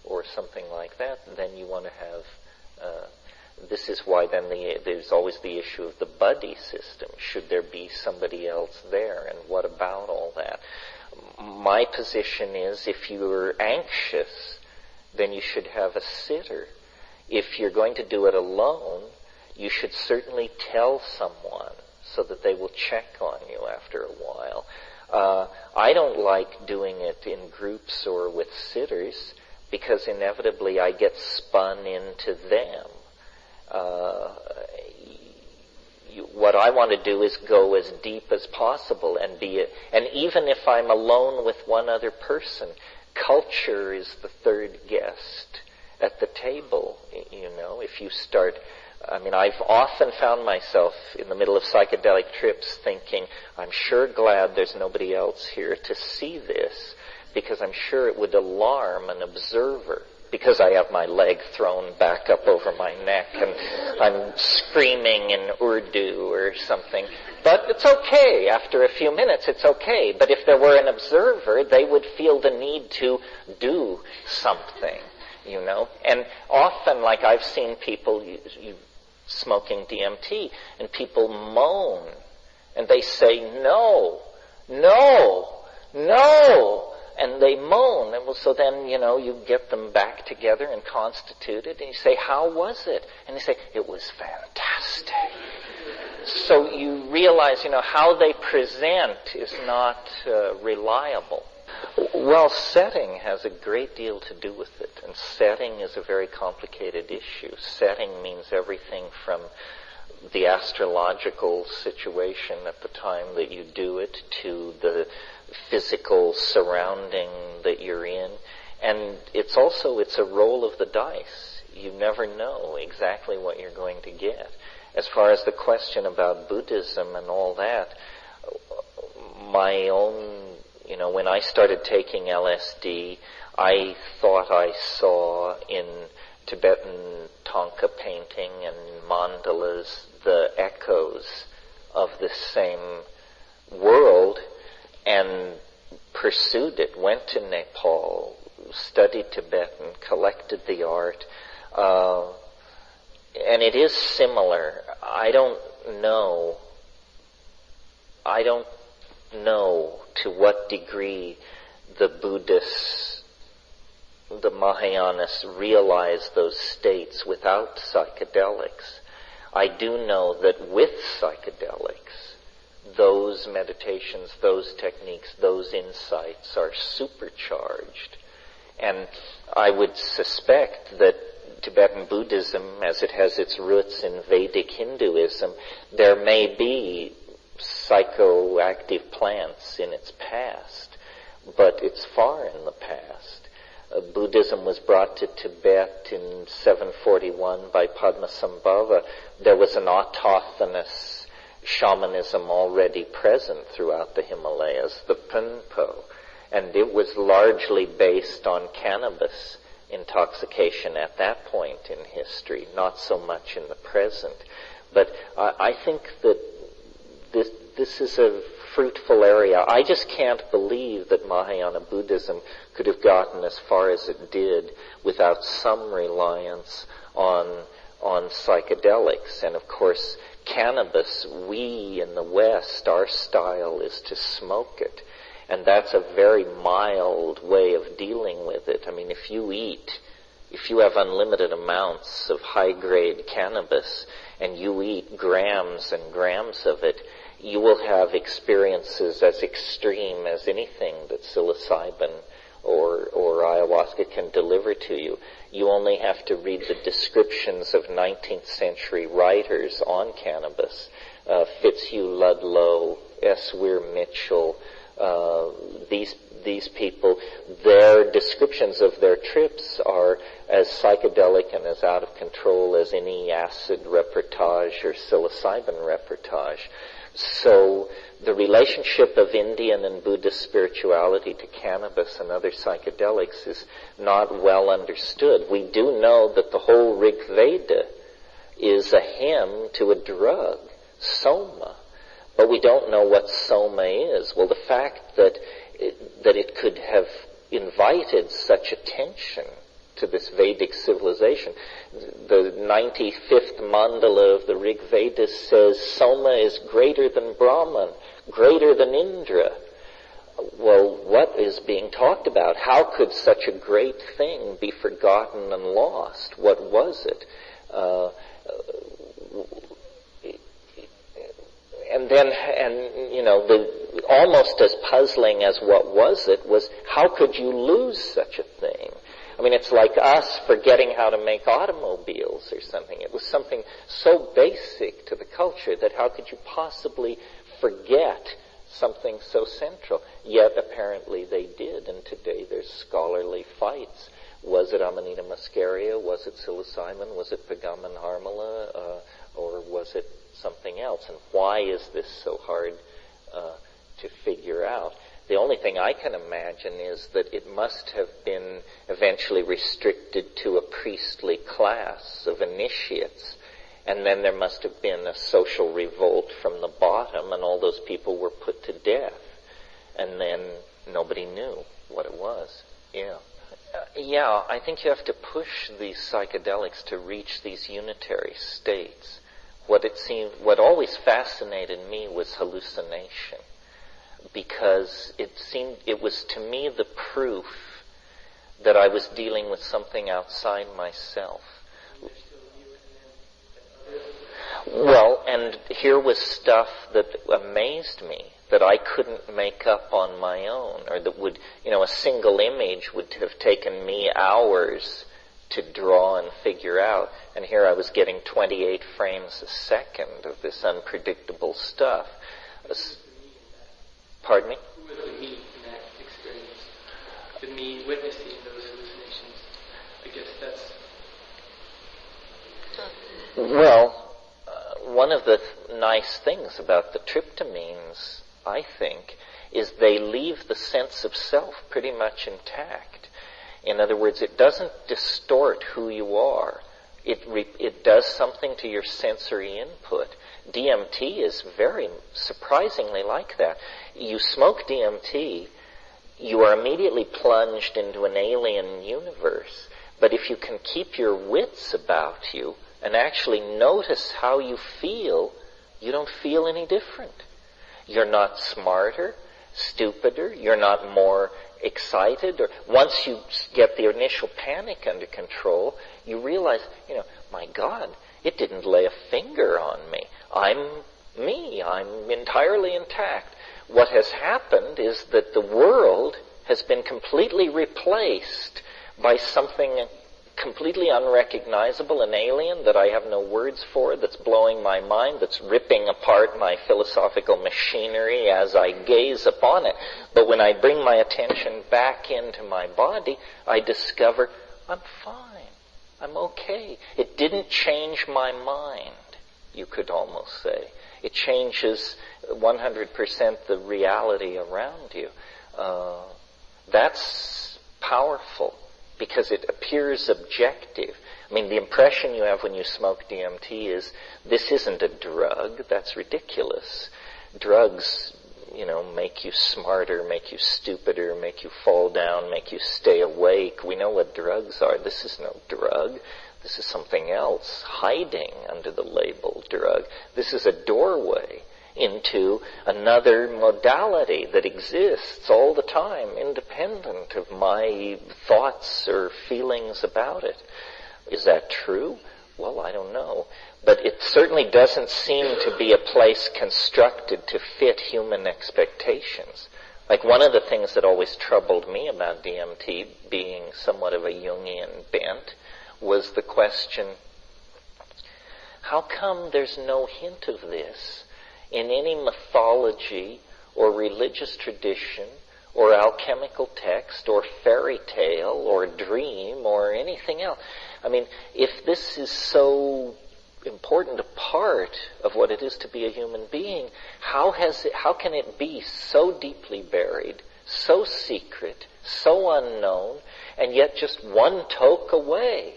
or something like that, then you want to have this is why then there's always the issue of the buddy system. Should there be somebody else there, and what about all that? My position is, if you're anxious, then you should have a sitter. If you're going to do it alone, you should certainly tell someone so that they will check on you after a while. I don't like doing it in groups or with sitters, because inevitably I get spun into them. What I want to do is go as deep as possible and and even if I'm alone with one other person, culture is the third guest at the table. If you start, I've often found myself in the middle of psychedelic trips thinking, I'm sure glad there's nobody else here to see this, because I'm sure it would alarm an observer, because I have my leg thrown back up over my neck and I'm screaming in Urdu or something. But it's okay. After a few minutes, it's okay. But if there were an observer, they would feel the need to do something, And often, like I've seen people smoking DMT, and people moan, and they say, no, no, no. And they moan, and so then, you get them back together and constituted, and you say, how was it? And they say, it was fantastic. So you realize, how they present is not reliable. Well, setting has a great deal to do with it, and setting is a very complicated issue. Setting means everything from the astrological situation at the time that you do it to the physical surrounding that you're in. And it's a roll of the dice. You never know exactly what you're going to get. As far as the question about Buddhism and all that, my own, when I started taking LSD, I thought I saw in Tibetan Thangka painting and mandalas the echoes of the same world, and pursued it, went to Nepal, studied Tibetan, collected the art, and it is similar. I don't know to what degree the Buddhists, the Mahayanas, realize those states without psychedelics. I do know that with psychedelics, those meditations, those techniques, those insights are supercharged. And I would suspect that Tibetan Buddhism, as it has its roots in Vedic Hinduism, there may be psychoactive plants in its past, but it's far in the past. Buddhism was brought to Tibet in 741 by Padmasambhava. There was an autochthonous shamanism already present throughout the Himalayas, the Punpo, and it was largely based on cannabis intoxication at that point in history, not so much in the present. But I think that this is a fruitful area. I just can't believe that Mahayana Buddhism could have gotten as far as it did without some reliance on psychedelics. And of course, cannabis, we in the West, our style is to smoke it. And that's a very mild way of dealing with it. I mean, if you have unlimited amounts of high-grade cannabis and you eat grams and grams of it, you will have experiences as extreme as anything that psilocybin or ayahuasca can deliver to you. You only have to read the descriptions of 19th century writers on cannabis. Fitzhugh Ludlow, S. Weir Mitchell, these people, their descriptions of their trips are as psychedelic and as out of control as any acid reportage or psilocybin reportage. So the relationship of Indian and Buddhist spirituality to cannabis and other psychedelics is not well understood. We do know that the whole Rig Veda is a hymn to a drug, soma. But we don't know what soma is. Well, the fact that it could have invited such attention to this Vedic civilization. The 95th mandala of the Rig Veda says Soma is greater than Brahman, greater than Indra. Well, what is being talked about? How could such a great thing be forgotten and lost? What was it? Almost as puzzling as what was it was, how could you lose such a thing? I mean, it's like us forgetting how to make automobiles or something. It was something so basic to the culture that how could you possibly forget something so central? Yet apparently they did, and today there's scholarly fights. Was it Amanita muscaria? Was it psilocybin? Was it Pegamen harmala? Or was it something else? And why is this so hard to figure out? The only thing I can imagine is that it must have been eventually restricted to a priestly class of initiates, and then there must have been a social revolt from the bottom, and all those people were put to death, and then nobody knew what it was. Yeah, I think you have to push these psychedelics to reach these unitary states. What always fascinated me was hallucination, because it was to me the proof that I was dealing with something outside myself. Well, and here was stuff that amazed me, that I couldn't make up on my own, or that would, a single image would have taken me hours to draw and figure out. And here I was getting 28 frames a second of this unpredictable stuff. Pardon me?
Who was the me in that experience? The me witnessing those hallucinations? I guess that's...
Well, one of the nice things about the tryptamines, I think, is they leave the sense of self pretty much intact. In other words, it doesn't distort who you are. It does something to your sensory input. DMT is very surprisingly like that. You smoke DMT, you are immediately plunged into an alien universe. But if you can keep your wits about you and actually notice how you feel, you don't feel any different. You're not smarter, stupider, you're not more excited, or once you get the initial panic under control, you realize, my God, it didn't lay a finger on me. I'm me. I'm entirely intact. What has happened is that the world has been completely replaced by something completely unrecognizable and alien that I have no words for, that's blowing my mind, that's ripping apart my philosophical machinery as I gaze upon it. But when I bring my attention back into my body, I discover I'm fine. I'm okay. It didn't change my mind, you could almost say. It changes 100% the reality around you. That's powerful because it appears objective. I mean, the impression you have when you smoke DMT is, this isn't a drug. That's ridiculous. Drugs, make you smarter, make you stupider, make you fall down, make you stay awake. We know what drugs are. This is no drug. This is something else, hiding under the label drug. This is a doorway into another modality that exists all the time, independent of my thoughts or feelings about it. Is that true? Well, I don't know. But it certainly doesn't seem to be a place constructed to fit human expectations. Like, one of the things that always troubled me about DMT, being somewhat of a Jungian bent, was the question, how come there's no hint of this in any mythology or religious tradition or alchemical text or fairy tale or dream or anything else? I mean, if this is so important a part of what it is to be a human being, how can it be so deeply buried, so secret, so unknown, and yet just one toke away?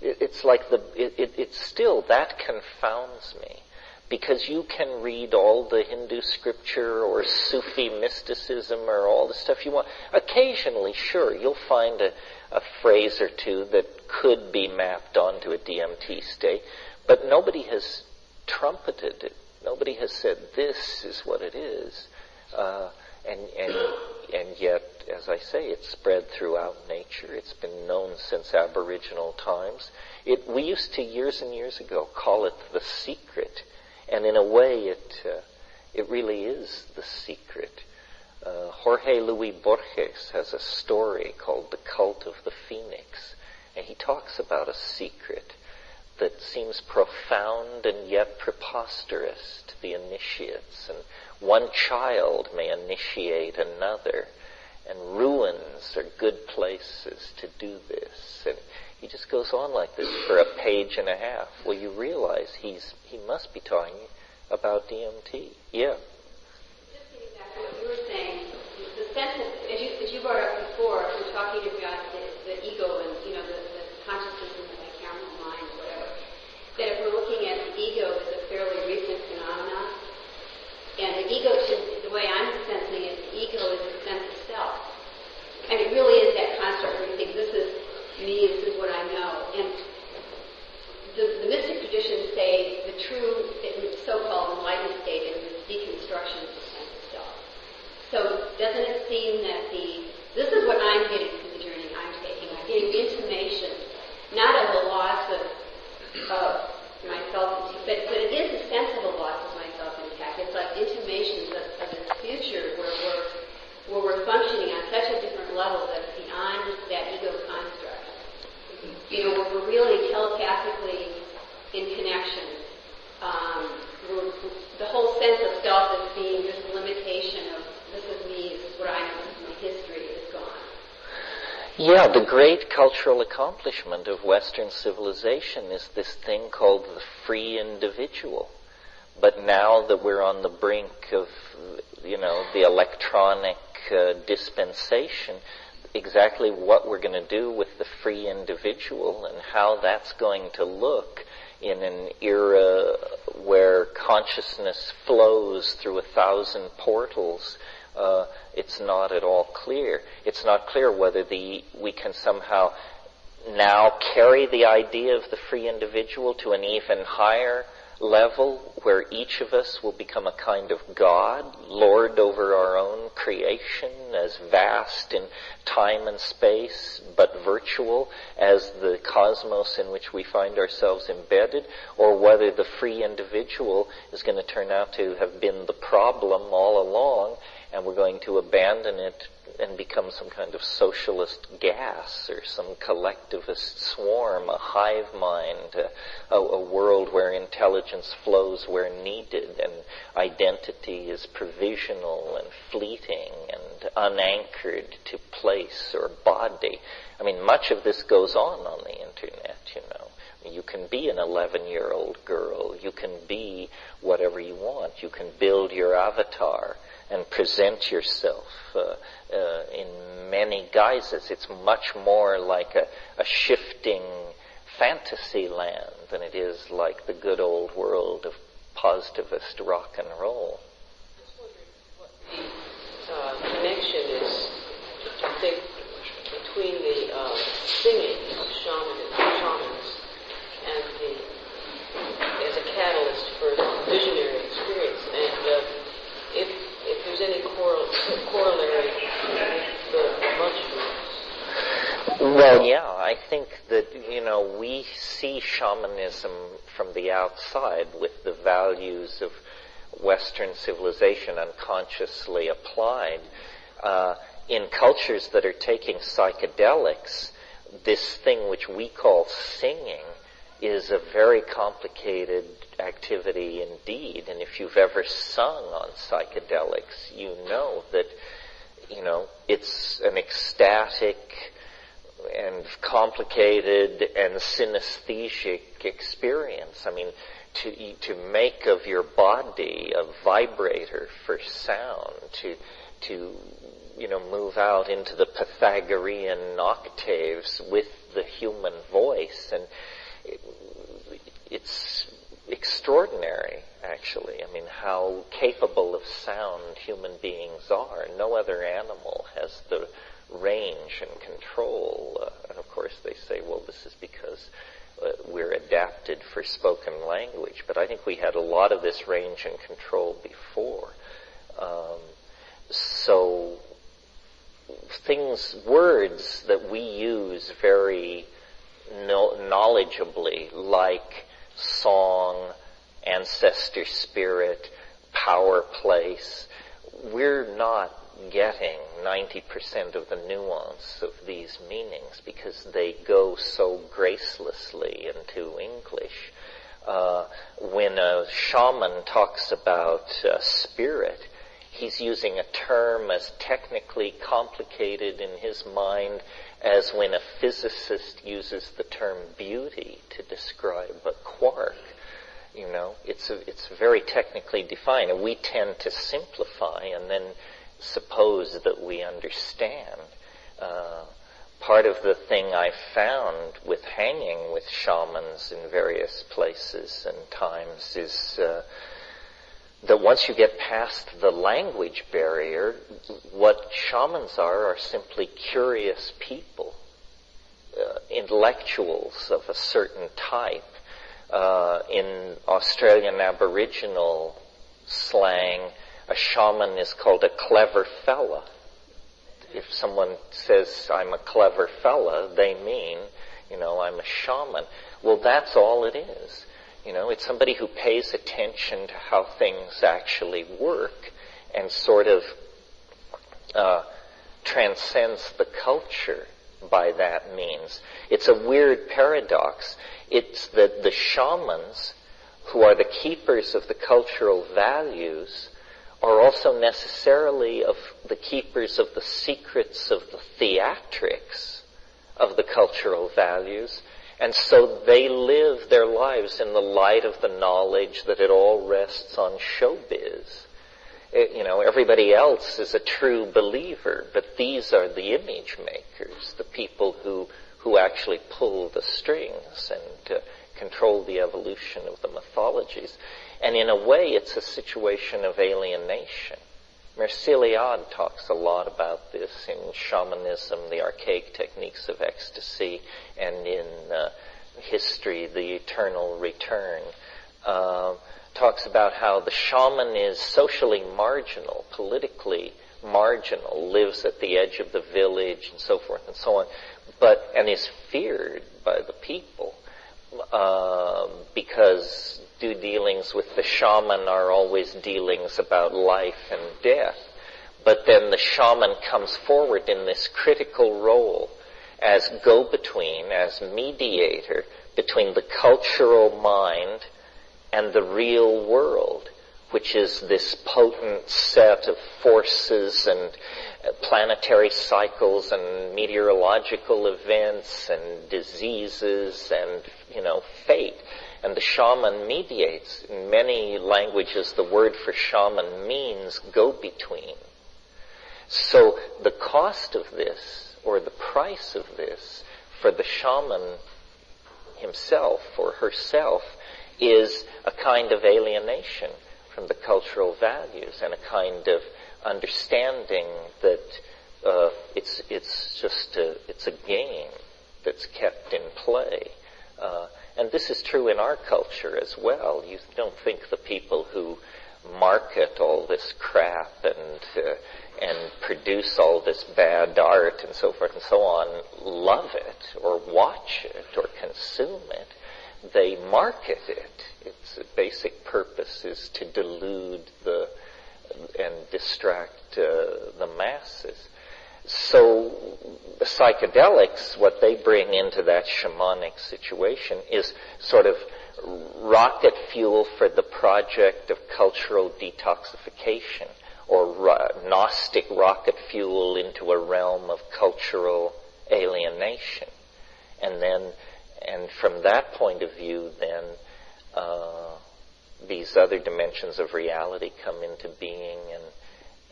It's like it's still, that confounds me. Because you can read all the Hindu scripture or Sufi mysticism or all the stuff you want. Occasionally, sure, you'll find a phrase or two that could be mapped onto a DMT state, but nobody has trumpeted it. Nobody has said, this is what it is. And yet, as I say, it's spread throughout nature. It's been known since Aboriginal times. We used to, years and years ago, call it the secret. And in a way, it really is the secret. Jorge Luis Borges has a story called The Cult of the Phoenix. And he talks about a secret that seems profound and yet preposterous to the initiates. And one child may initiate another. And ruins are good places to do this. And he just goes on like this for a page and a half. Well, you realize he must be talking about DMT. Yeah.
Just getting back to what you were saying, the sentence, as you brought up before, we're talking about the ego and the consciousness and the bicameral mind, or whatever. That if we're looking at the ego as a fairly recent phenomenon, and the ego, the way I'm sensing it, the ego is a sense of self. And it really is that construct where you think, this is me, this is what I know. And the mystic traditions say the true, so-called enlightened state is the deconstruction of the sense of self. So doesn't it seem that this is what I'm getting from the journey I'm taking. I'm getting intimation, not of the loss of myself, but it is a sense of a loss of myself intact. It's like intimations of this future where we're functioning on such a different level that's beyond that ego construct. Where we're really telepathically in connection. The whole sense of self as being just a limitation of this is me, this is what I know, this is my history, is gone.
Yeah, the great cultural accomplishment of Western civilization is this thing called the free individual. But now that we're on the brink of, the electronic dispensation, exactly what we're going to do with the free individual and how that's going to look in an era where consciousness flows through 1,000 portals, it's not at all clear. It's not clear whether we can somehow now carry the idea of the free individual to an even higher level where each of us will become a kind of God, Lord over our own creation, as vast in time and space, but virtual as the cosmos in which we find ourselves embedded, or whether the free individual is going to turn out to have been the problem all along, and we're going to abandon it and become some kind of socialist gas or some collectivist swarm, a hive mind, a world where intelligence flows where needed and identity is provisional and fleeting and unanchored to place or body. I mean, much of this goes on the internet, you know. You can be an 11-year-old girl. You can be whatever you want. You can build your avatar and present yourself in many guises. It's much more like a shifting fantasy land than it is like the good old world of positivist rock and roll.
Connection is, I think, between the singing of shamans and as a catalyst for visionary experience, and if there's any corollary with the mushrooms.
Well, yeah, I think that, you know, we see shamanism from the outside with the values of Western civilization unconsciously applied. In cultures that are taking psychedelics, this thing which we call singing is a very complicated activity indeed. And if you've ever sung on psychedelics, you know that, you know, it's an ecstatic and complicated and synesthetic experience. I mean, to make of your body a vibrator for sound, to you know, move out into the Pythagorean octaves with the human voice, and it's extraordinary, actually. I mean, how capable of sound human beings are. No other animal has the range and control. And of course they say, well, this is because we're adapted for spoken language. But I think we had a lot of this range and control before. So words that we use very knowledgeably, like song, ancestor spirit, power place, we're not getting 90% of the nuance of these meanings because they go so gracelessly into English. When a shaman talks about spirit, he's using a term as technically complicated in his mind as when a physicist uses the term beauty to describe a quark. You know, it's very technically defined, and we tend to simplify and then suppose that we understand. Part of the thing I found with hanging with shamans in various places and times is that once you get past the language barrier, what shamans are simply curious people, intellectuals of a certain type. In Australian Aboriginal slang, a shaman is called a clever fella. If someone says, I'm a clever fella, they mean, you know, I'm a shaman. Well, that's all it is. You know, it's somebody who pays attention to how things actually work and sort of transcends the culture by that means. It's a weird paradox. It's that the shamans, who are the keepers of the cultural values, are also necessarily of the keepers of the secrets of the theatrics of the cultural values. And so they live their lives in the light of the knowledge that it all rests on showbiz. You know, everybody else is a true believer, but these are the image makers, the people who actually pull the strings and control the evolution of the mythologies. And in a way, it's a situation of alienation. Merciliade talks a lot about this in Shamanism, the archaic techniques of ecstasy, and in history, the eternal return. Talks about how the shaman is socially marginal, politically marginal, lives at the edge of the village and so forth and so on, and is feared by the people because dealings with the shaman are always dealings about life and death. but then the shaman comes forward in this critical role as go-between, as mediator between the cultural mind and the real world, which is this potent set of forces and planetary cycles and meteorological events and diseases and, fate. And the shaman mediates. In many languages, the word for shaman means go-between. So the cost of this, or the price of this, for the shaman himself or herself, is a kind of alienation from the cultural values and a kind of understanding that it's a game that's kept in play. And this is true in our culture as well. You don't think the people who market all this crap and produce all this bad art and so forth and so on love it or watch it or consume it. They market it. Its basic purpose is to delude and distract the masses. So the psychedelics, what they bring into that shamanic situation is sort of rocket fuel for the project of cultural detoxification, or Gnostic rocket fuel into a realm of cultural alienation. And from that point of view, then, these other dimensions of reality come into being,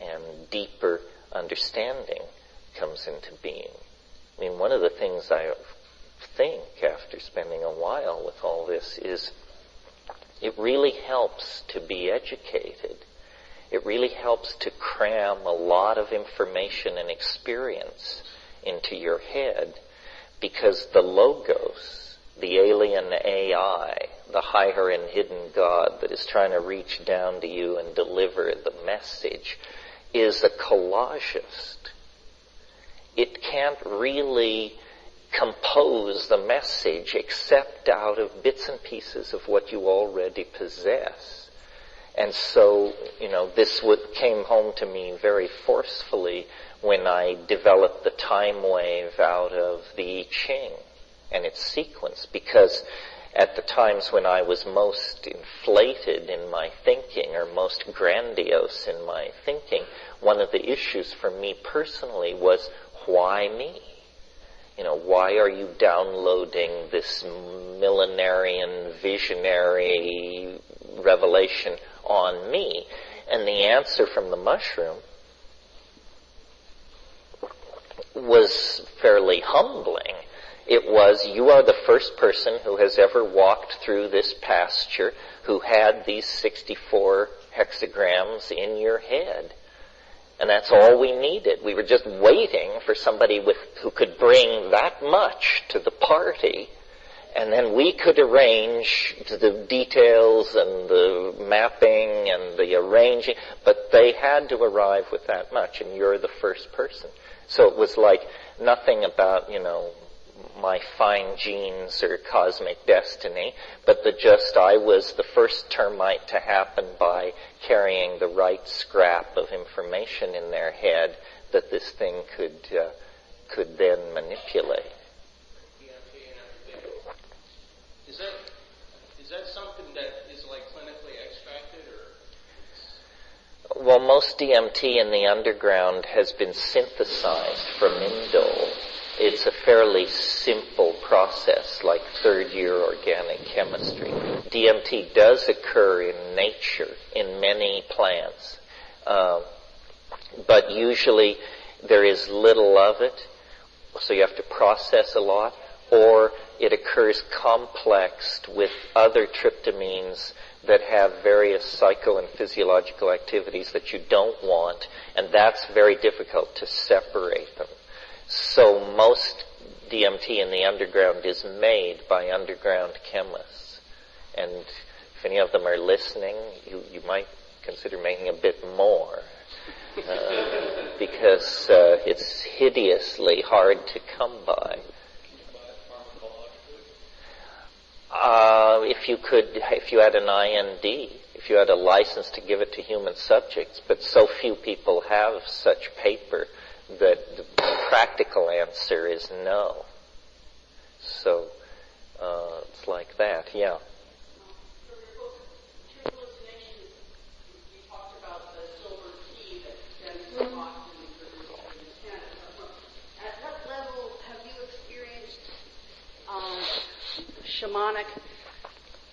and deeper understanding comes into being. I mean, one of the things I think after spending a while with all this is it really helps to be educated. It really helps to cram a lot of information and experience into your head, because the logos, the alien AI, the higher and hidden God that is trying to reach down to you and deliver the message, is a collagist. It can't really compose the message except out of bits and pieces of what you already possess. And so, this came home to me very forcefully when I developed the time wave out of the I Ching and its sequence, because at the times when I was most inflated in my thinking or most grandiose in my thinking, one of the issues for me personally was, why me? Why are you downloading this millenarian visionary revelation on me? And the answer from the mushroom was fairly humbling. It was, you are the first person who has ever walked through this pasture who had these 64 hexagrams in your head. And that's all we needed. We were just waiting for somebody who could bring that much to the party, and then we could arrange the details and the mapping and the arranging, but they had to arrive with that much, and you're the first person. So it was like nothing about, my fine genes or cosmic destiny, but I was the first termite to happen by carrying the right scrap of information in their head that this thing could then manipulate.
Is that something that is like clinically extracted, or?
Well, most DMT in the underground has been synthesized from indole. It's a fairly simple process, like third-year organic chemistry. DMT does occur in nature, in many plants, but usually there is little of it, so you have to process a lot, or it occurs complexed with other tryptamines that have various psycho and physiological activities that you don't want, and that's very difficult to separate them. So most DMT in the underground is made by underground chemists. And if any of them are listening, you might consider making a bit more. Because it's hideously hard to come by. If you had an IND, if if you had a license to give it to human subjects, but so few people have such paper that the practical answer is no. So it's like that, yeah.
Shamanic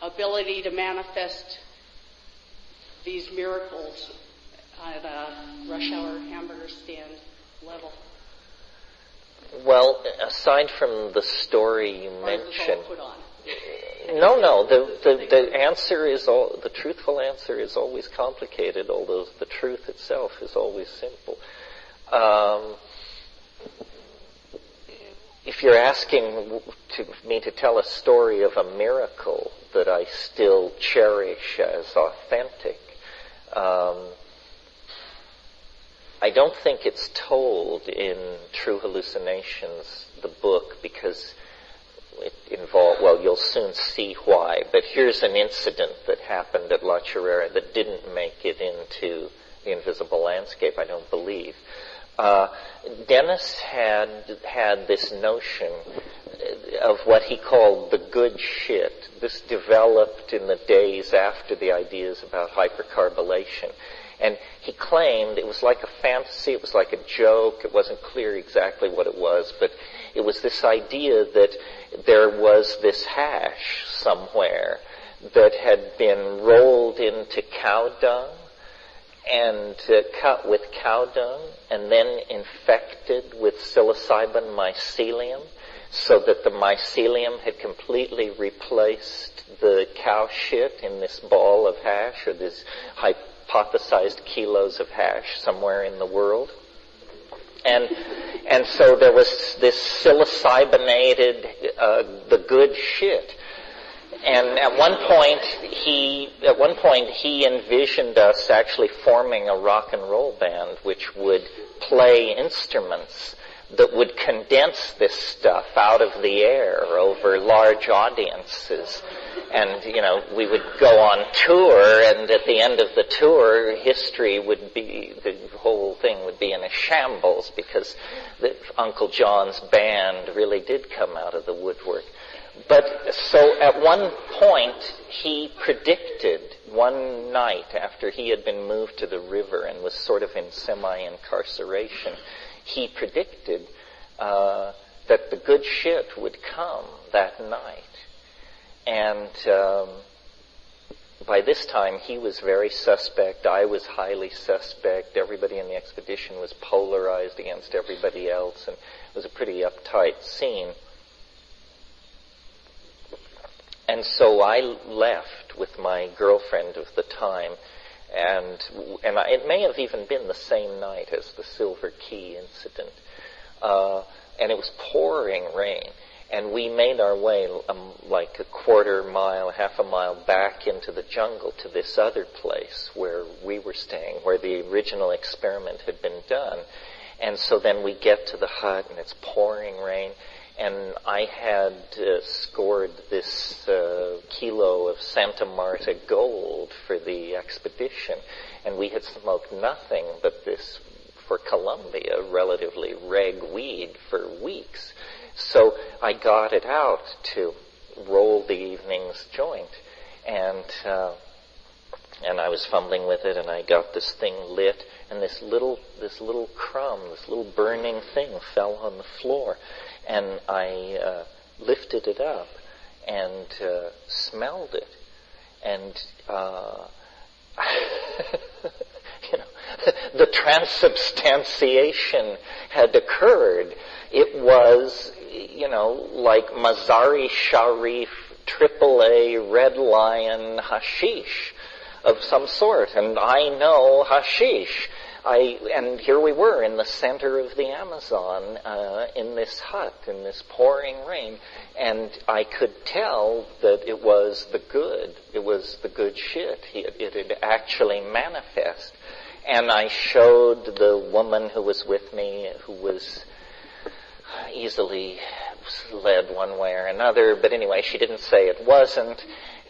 ability to manifest these miracles at a rush hour hamburger stand level?
Well, aside from the story you mentioned,
put on?
no. The answer is the truthful answer is always complicated, although the truth itself is always simple. If you're asking me to tell a story of a miracle that I still cherish as authentic, I don't think it's told in True Hallucinations, the book, because it involved, well, you'll soon see why, but here's an incident that happened at La Chorrera that didn't make it into The Invisible Landscape, I don't believe. Dennis had this notion of what he called the good shit. This developed in the days after the ideas about hypercarbylation. And he claimed it was like a fantasy, it was like a joke, it wasn't clear exactly what it was, but it was this idea that there was this hash somewhere that had been rolled into cow dung and cut with cow dung and then infected with psilocybin mycelium so that the mycelium had completely replaced the cow shit in this ball of hash, or this hypothesized kilos of hash somewhere in the world. And so there was this psilocybinated, the good shit. And at one point he envisioned us actually forming a rock and roll band which would play instruments that would condense this stuff out of the air over large audiences. And, we would go on tour, and at the end of the tour, the whole thing would be in a shambles because Uncle John's band really did come out of the woodwork. But so at one point, he predicted, one night after he had been moved to the river and was sort of in semi-incarceration, he predicted that the good shit would come that night. And by this time, he was very suspect. I was highly suspect. Everybody in the expedition was polarized against everybody else, and it was a pretty uptight scene. And so I left with my girlfriend of the time, and it may have even been the same night as the Silver Key incident. And it was pouring rain. And we made our way like a quarter mile, half a mile back into the jungle to this other place where we were staying, where the original experiment had been done. And so then we get to the hut and it's pouring rain. And I had scored this kilo of Santa Marta gold for the expedition. And we had smoked nothing but this, for Colombia, relatively reg weed for weeks. So I got it out to roll the evening's joint, and I was fumbling with it, and I got this thing lit, and this little crumb, this little burning thing fell on the floor, and I lifted it up and smelled it, and the transubstantiation had occurred. It was, like Mazari Sharif AAA Red Lion hashish of some sort. And I know hashish. And here we were in the center of the Amazon, in this hut, in this pouring rain. And I could tell that it was the good shit. It had actually manifest. And I showed the woman who was with me, who was easily led one way or another, but anyway, she didn't say it wasn't,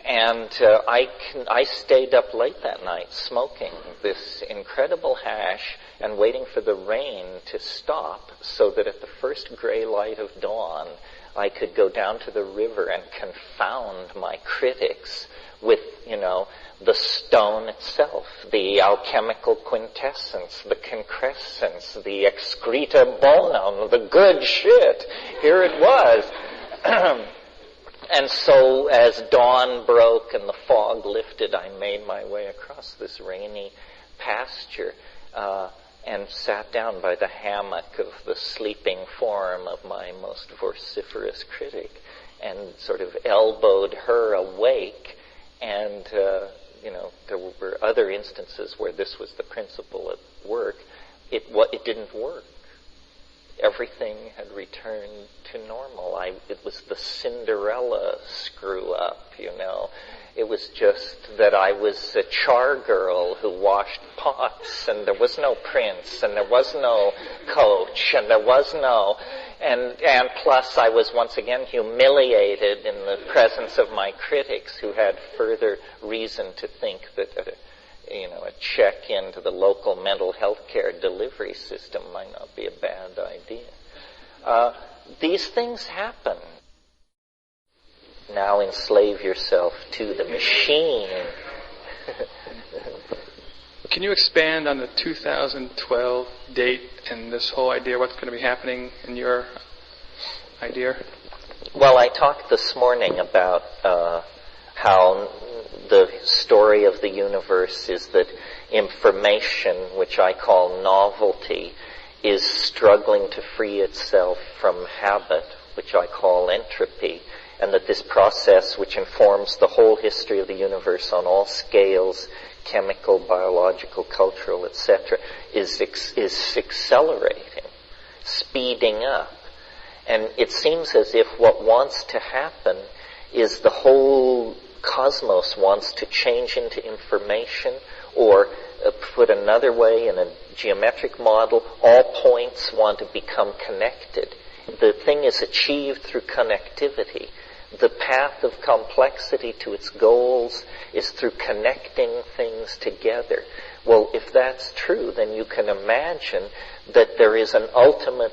And I stayed up late that night smoking this incredible hash and waiting for the rain to stop so that at the first gray light of dawn I could go down to the river and confound my critics with, the stone itself, the alchemical quintessence, the concrescence, the excreta bonum, the good shit. Here it was. And so as dawn broke and the fog lifted, I made my way across this rainy pasture and sat down by the hammock of the sleeping form of my most vociferous critic and sort of elbowed her awake. And, there were other instances where this was the principle at work. It didn't work. Everything had returned to normal. It was the Cinderella screw-up, It was just that I was a char girl who washed pots, and there was no prince, and there was no coach, and there was no... And plus I was once again humiliated in the presence of my critics who had further reason to think that a check into the local mental health care delivery system might not be a bad idea. These things happen. Now enslave yourself to the machine.
Can you expand on the 2012 date and this whole idea, what's going to be happening in your idea?
Well, I talked this morning about how the story of the universe is that information, which I call novelty, is struggling to free itself from habit, which I call entropy, and that this process, which informs the whole history of the universe on all scales, chemical, biological, cultural, etc., is accelerating, speeding up. And it seems as if what wants to happen is the whole cosmos wants to change into information, or put another way, in a geometric model, all points want to become connected. The thing is achieved through connectivity. The path of complexity to its goals is through connecting things together. Well, if that's true, then you can imagine that there is an ultimate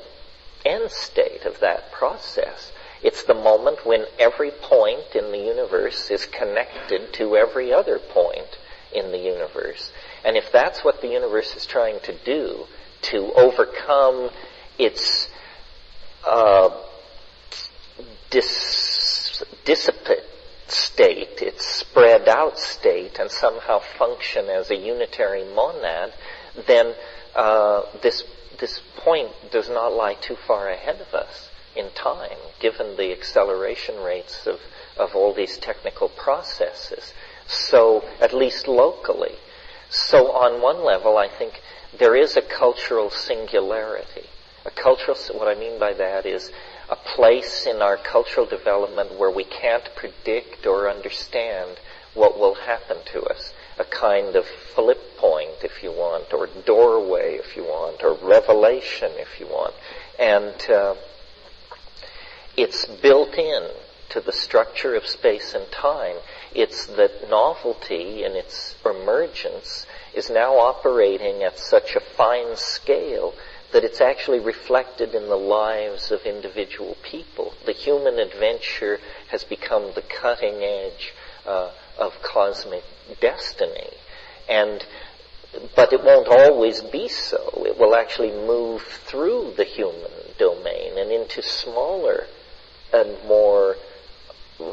end state of that process. It's the moment when every point in the universe is connected to every other point in the universe. And if that's what the universe is trying to do, to overcome its dissipate state, its spread out state, and somehow function as a unitary monad, then this point does not lie too far ahead of us in time, given the acceleration rates of all these technical processes. So, at least locally. So on one level, I think there is a cultural singularity. What I mean by that is a place in our cultural development where we can't predict or understand what will happen to us. A kind of flip point, if you want, or doorway, if you want, or revelation, if you want. And it's built in to the structure of space and time. It's that novelty in its emergence is now operating at such a fine scale that it's actually reflected in the lives of individual people. The human adventure has become the cutting edge of cosmic destiny. But it won't always be so. It will actually move through the human domain and into smaller and more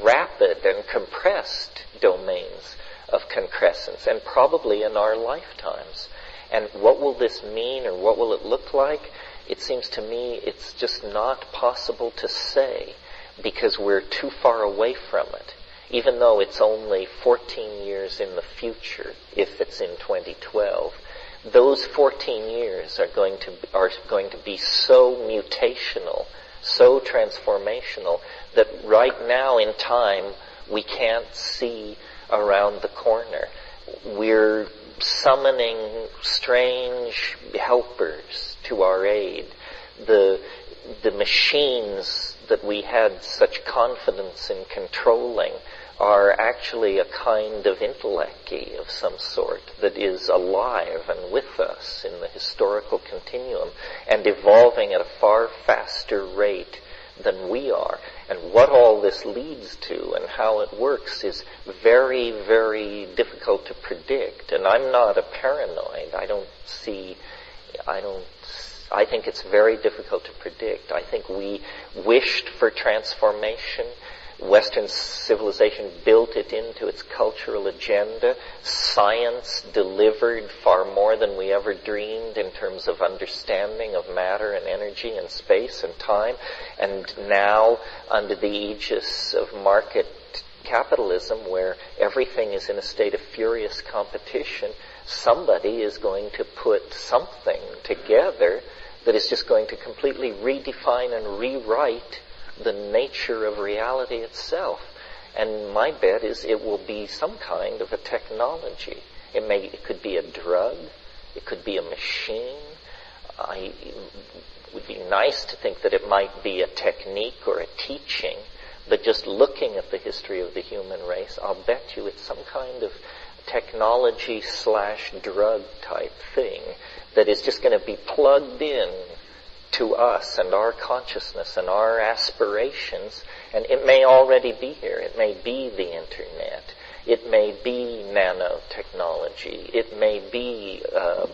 rapid and compressed domains of concrescence, and probably in our lifetimes. And what will this mean, or what will it look like? It seems to me it's just not possible to say, because we're too far away from it. Even though it's only 14 years in the future, if it's in 2012, those 14 years are going to be so mutational, so transformational, that right now in time we can't see around the corner. We're summoning strange helpers to our aid. The machines that we had such confidence in controlling are actually a kind of intellecty of some sort that is alive and with us in the historical continuum and evolving at a far faster rate than we are. And what all this leads to and how it works is very, very difficult to predict. And I'm not a paranoid. I think it's very difficult to predict. I think we wished for transformation. Western civilization built it into its cultural agenda. Science delivered far more than we ever dreamed in terms of understanding of matter and energy and space and time. And now, under the aegis of market capitalism, where everything is in a state of furious competition, somebody is going to put something together that is just going to completely redefine and rewrite the nature of reality itself. And my bet is it will be some kind of a technology. It could be a drug. It could be a machine. It would be nice to think that it might be a technique or a teaching, but just looking at the history of the human race, I'll bet you it's some kind of technology/drug type thing that is just going to be plugged in to us and our consciousness and our aspirations, and it may already be here. It may be the internet. It may be nanotechnology. It may be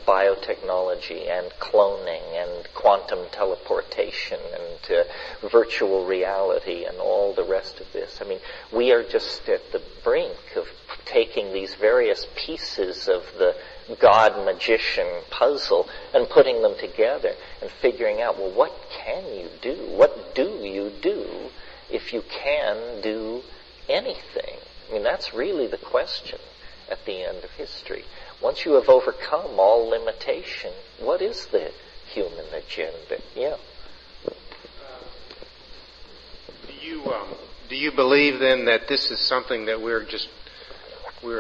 biotechnology and cloning and quantum teleportation and virtual reality and all the rest of this. I mean, we are just at the brink of taking these various pieces of the God-magician puzzle and putting them together and figuring out, well, what can you do? What do you do if you can do anything? I mean, that's really the question at the end of history. Once you have overcome all limitation, what is the human agenda? Yeah.
Do you believe then that this is something that we're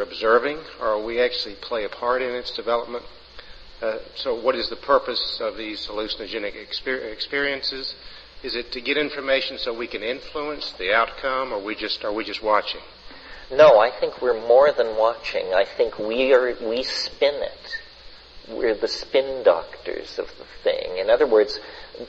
observing, or we actually play a part in its development? So what is the purpose of these hallucinogenic experiences? Is it to get information so we can influence the outcome, or are we just watching?
No, I think we're more than watching. I think we spin it. We're the spin doctors of the thing. In other words,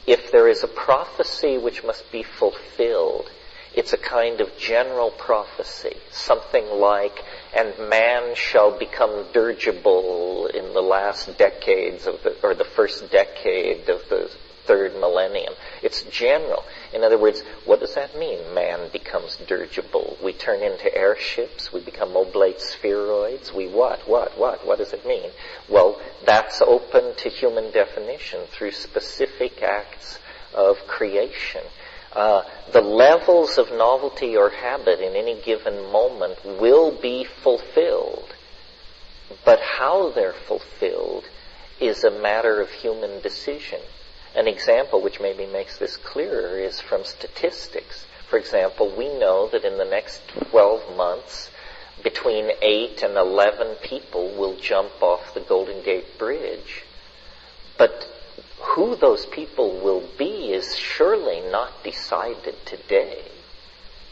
if there is a prophecy which must be fulfilled, it's a kind of general prophecy, something like, and man shall become dirigible in the last decades or the first decade of the third millennium. It's general. In other words, what does that mean? Man becomes dirigible. We turn into airships. We become oblate spheroids. We what? What does it mean? Well, that's open to human definition through specific acts of creation. The levels of novelty or habit in any given moment will be fulfilled, but how they're fulfilled is a matter of human decision. An example which maybe makes this clearer is from statistics. For example, we know that in the next 12 months, between 8 and 11 people will jump off the Golden Gate Bridge. But who those people will be is surely not decided today.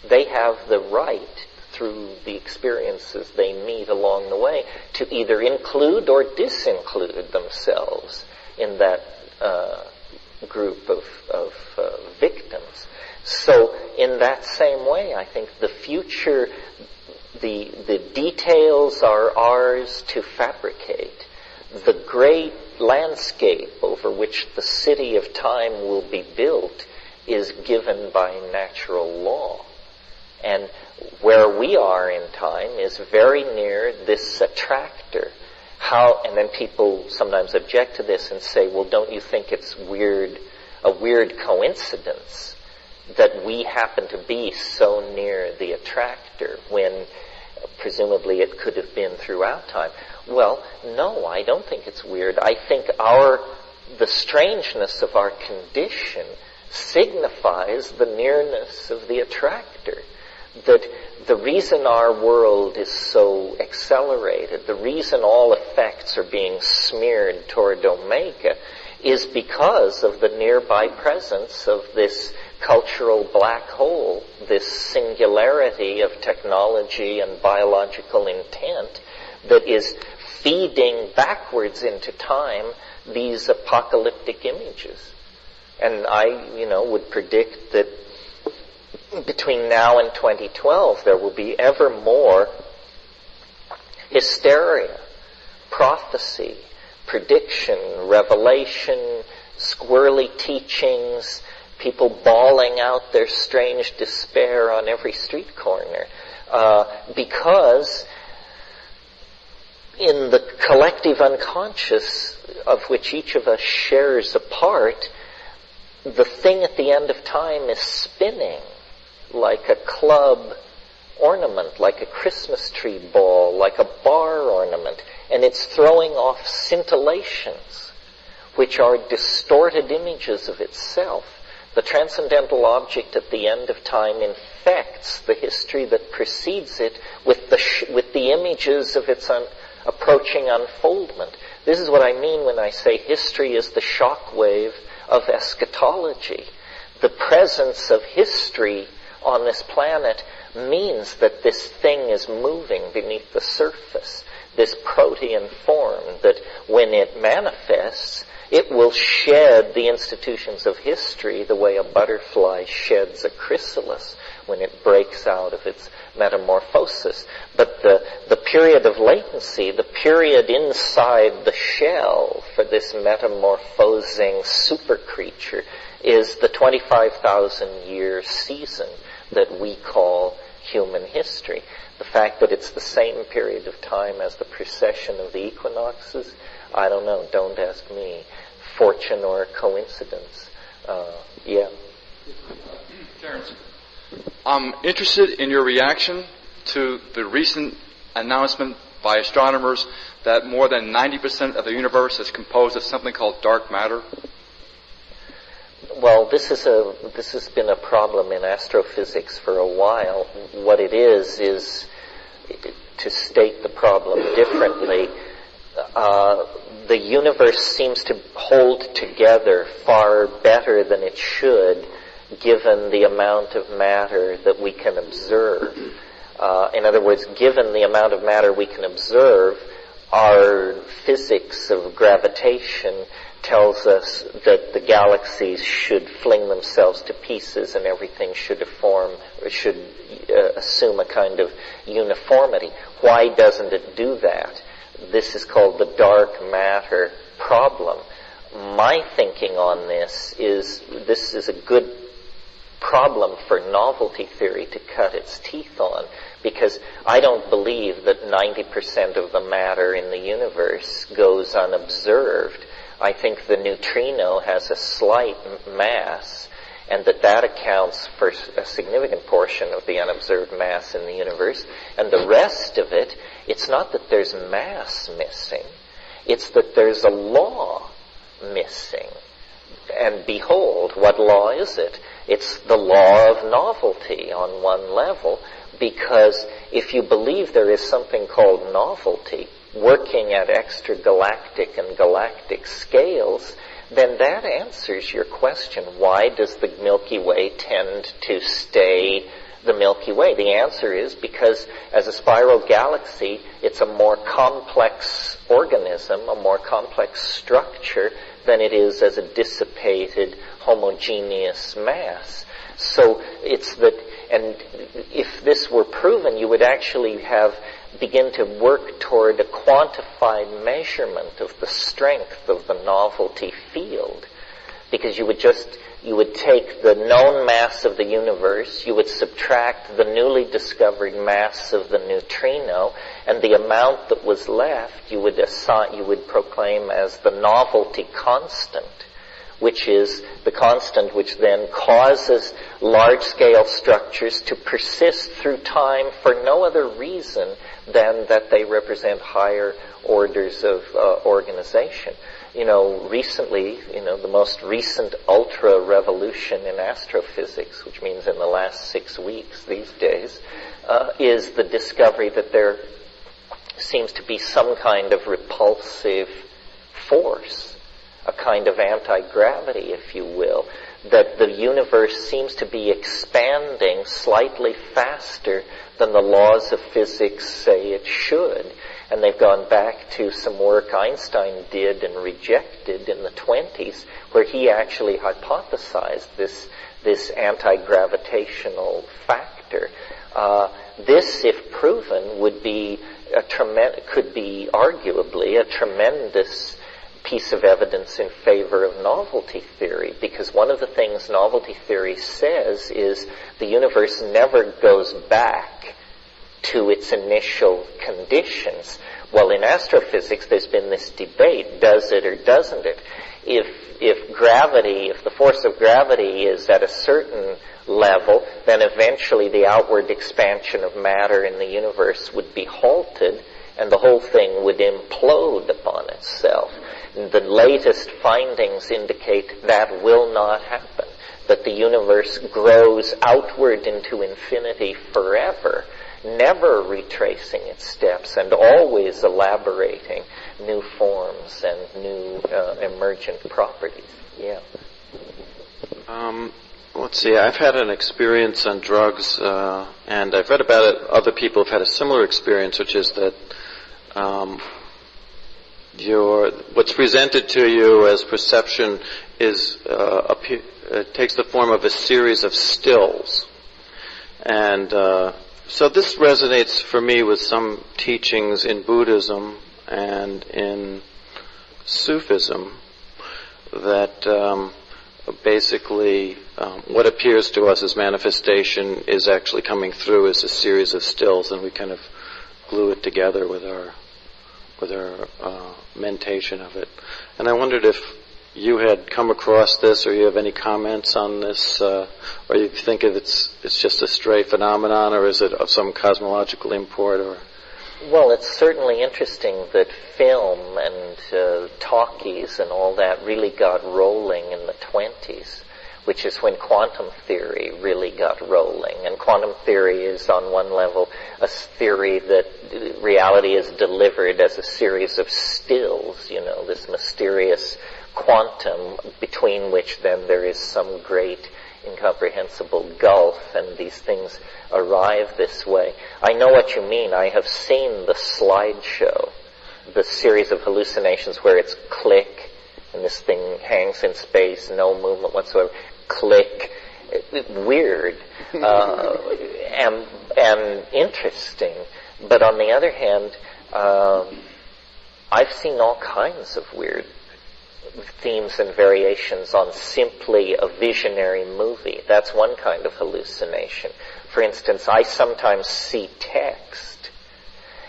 They have the right, through the experiences they meet along the way, to either include or disinclude themselves in that group of victims. So in that same way, I think the future, the details are ours to fabricate. The great landscape over which the city of time will be built is given by natural law. And where we are in time is very near this attractor. And then people sometimes object to this and say, well, don't you think it's a weird coincidence that we happen to be so near the attractor when presumably it could have been throughout time? Well, no, I don't think it's weird. I think the strangeness of our condition signifies the nearness of the attractor. That the reason our world is so accelerated, the reason all effects are being smeared toward Omega, is because of the nearby presence of this cultural black hole, this singularity of technology and biological intent that is feeding backwards into time these apocalyptic images. And I, would predict that between now and 2012 there will be ever more hysteria, prophecy, prediction, revelation, squirrely teachings, people bawling out their strange despair on every street corner. Because in the collective unconscious of which each of us shares a part, the thing at the end of time is spinning like a club ornament, like a Christmas tree ball, like a bar ornament, and it's throwing off scintillations which are distorted images of itself. The transcendental object at the end of time infects the history that precedes it with the images of its approaching unfoldment. This is what I mean when I say history is the shock wave of eschatology. The presence of history on this planet means that this thing is moving beneath the surface, this protean form that when it manifests, it will shed the institutions of history the way a butterfly sheds a chrysalis when it breaks out of its metamorphosis. But the period of latency, the period inside the shell for this metamorphosing super creature, is the 25,000-year season that we call human history. The fact that it's the same period of time as the precession of the equinoxes, I don't know, don't ask me. Fortune or coincidence. Yeah.
Terence, I'm interested in your reaction to the recent announcement by astronomers that more than 90% of the universe is composed of something called dark matter.
Well, this has been a problem in astrophysics for a while. What it is to state the problem differently, the universe seems to hold together far better than it should, given the amount of matter that we can observe. In other words, given the amount of matter we can observe, our physics of gravitation tells us that the galaxies should fling themselves to pieces and everything should assume a kind of uniformity. Why doesn't it do that? This is called the dark matter problem. My thinking on this is a good problem for novelty theory to cut its teeth on, because I don't believe that 90% of the matter in the universe goes unobserved. I think the neutrino has a slight mass, and that accounts for a significant portion of the unobserved mass in the universe. And the rest of it, it's not that there's mass missing, it's that there's a law missing. And behold, what law is it? It's the law of novelty on one level, because if you believe there is something called novelty working at extragalactic and galactic scales, then that answers your question, why does the Milky Way tend to stay the Milky Way? The answer is because as a spiral galaxy, it's a more complex organism, a more complex structure than it is as a dissipated, homogeneous mass. So it's that, and if this were proven, you would actually begin to work toward a quantified measurement of the strength of the novelty field. Because you would take the known mass of the universe, you would subtract the newly discovered mass of the neutrino, and the amount that was left you would proclaim as the novelty constant, which is the constant which then causes large-scale structures to persist through time for no other reason than that they represent higher orders of organization. Recently, the most recent ultra-revolution in astrophysics, which means in the last 6 weeks these days, is the discovery that there seems to be some kind of repulsive force, a kind of anti-gravity, if you will, that the universe seems to be expanding slightly faster than the laws of physics say it should. And they've gone back to some work Einstein did and rejected in the 20s, where he actually hypothesized this anti-gravitational factor. This, if proven, would be could be arguably a tremendous piece of evidence in favor of novelty theory, because one of the things novelty theory says is the universe never goes back to its initial conditions. Well, in astrophysics, there's been this debate, does it or doesn't it? If the force of gravity is at a certain level, then eventually the outward expansion of matter in the universe would be halted, and the whole thing would implode upon itself. The latest findings indicate that will not happen, that the universe grows outward into infinity forever, never retracing its steps and always elaborating new forms and new emergent properties. Yeah.
Let's see, I've had an experience on drugs, and I've read about it. Other people have had a similar experience, which is that what's presented to you as perception is takes the form of a series of stills. And so this resonates for me with some teachings in Buddhism and in Sufism that basically what appears to us as manifestation is actually coming through as a series of stills, and we kind of glue it together with our mentation of it. And I wondered if you had come across this, or you have any comments on this, or you think it's just a stray phenomenon, or is it of some cosmological import, or...
Well, it's certainly interesting that film and talkies and all that really got rolling in the 20s, which is when quantum theory really got rolling. And quantum theory is, on one level, a theory that reality is delivered as a series of stills, this mysterious quantum between which then there is some great incomprehensible gulf, and these things arrive this way. I know what you mean. I have seen the slideshow, the series of hallucinations where it's click, and this thing hangs in space, no movement whatsoever, click, weird, and interesting. But on the other hand, I've seen all kinds of weird themes and variations on simply a visionary movie. That's one kind of hallucination. For instance, I sometimes see text,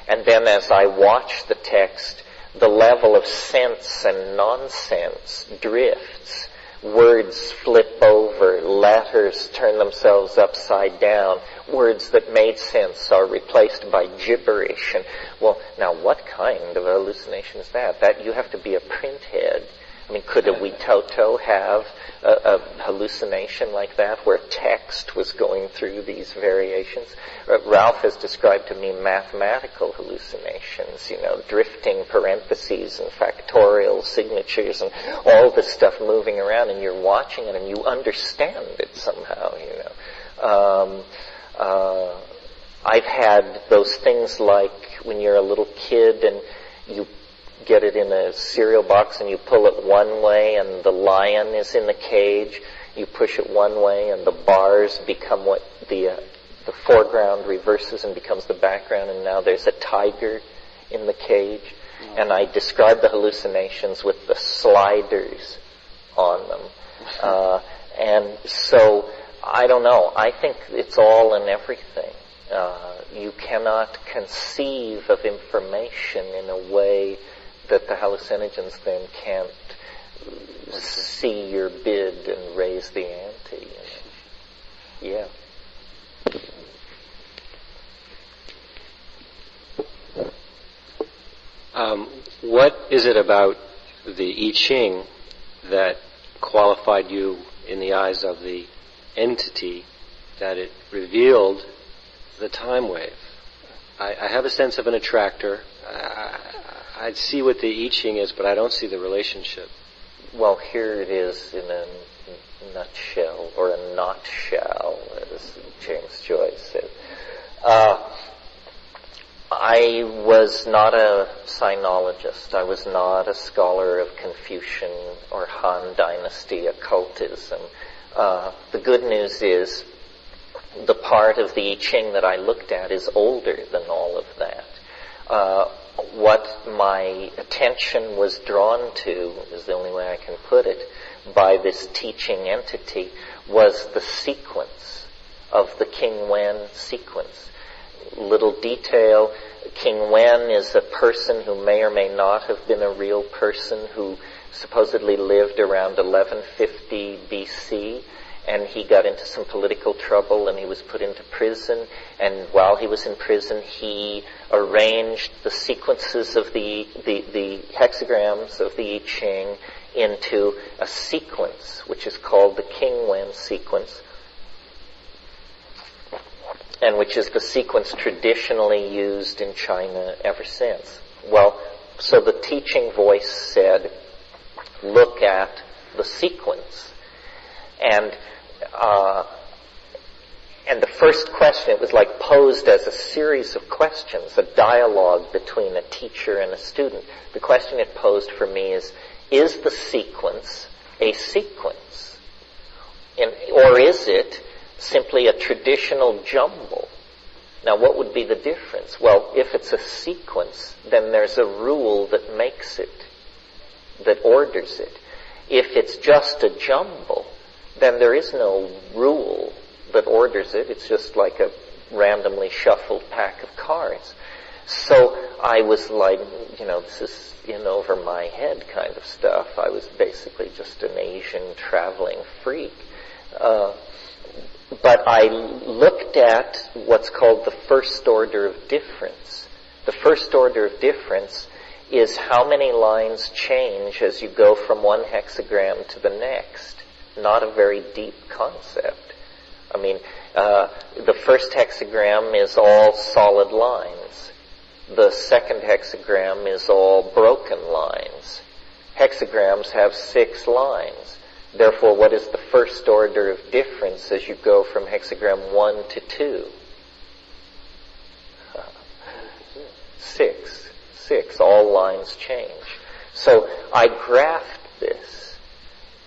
and then as I watch the text, the level of sense and nonsense drifts. Words flip over, letters turn themselves upside down, words that made sense are replaced by gibberish. And, well, now what kind of hallucination is that? That you have to be a printhead. I mean, could a Witoto have a hallucination like that, where text was going through these variations? Ralph has described to me mathematical hallucinations, drifting parentheses and factorial signatures and all this stuff moving around, and you're watching it and you understand it somehow, I've had those things like when you're a little kid and you get it in a cereal box and you pull it one way and the lion is in the cage. You push it one way and the bars become what the foreground reverses and becomes the background, and now there's a tiger in the cage. And I describe the hallucinations with the sliders on them. And so, I don't know. I think it's all in everything. You cannot conceive of information in a way that the hallucinogens then can't see your bid and raise the ante. Yeah.
What is it about the I Ching that qualified you in the eyes of the entity that it revealed the time wave? I have a sense of an attractor. I see what the I Ching is, but I don't see the relationship.
Well, here it is in a nutshell, or a not shall, as James Joyce said. I was not a sinologist. I was not a scholar of Confucian or Han Dynasty occultism. The good news is the part of the I Ching that I looked at is older than all of that. What my attention was drawn to, is the only way I can put it, by this teaching entity, was the sequence of the King Wen sequence. Little detail, King Wen is a person who may or may not have been a real person, who supposedly lived around 1150 BC, and he got into some political trouble and he was put into prison, and while he was in prison he arranged the sequences of the hexagrams of the I Ching into a sequence which is called the King Wen sequence, and which is the sequence traditionally used in China ever since. Well, so the teaching voice said, look at the sequence. And the first question, it was like posed as a series of questions, a dialogue between a teacher and a student. The question it posed for me is the sequence a sequence? Or is it simply a traditional jumble? Now, what would be the difference? Well, if it's a sequence, then there's a rule that makes it, that orders it. If it's just a jumble, then there is no rule that orders it. It's just like a randomly shuffled pack of cards. So I was like, this is in over my head kind of stuff. I was basically just an Asian traveling freak. But I looked at what's called the first order of difference. The first order of difference is how many lines change as you go from one hexagram to the next. Not a very deep concept. I mean, the first hexagram is all solid lines. The second hexagram is all broken lines. Hexagrams have 6 lines. Therefore, what is the first order of difference as you go from hexagram 1 to 2? 6. 6. All lines change. So I graphed this,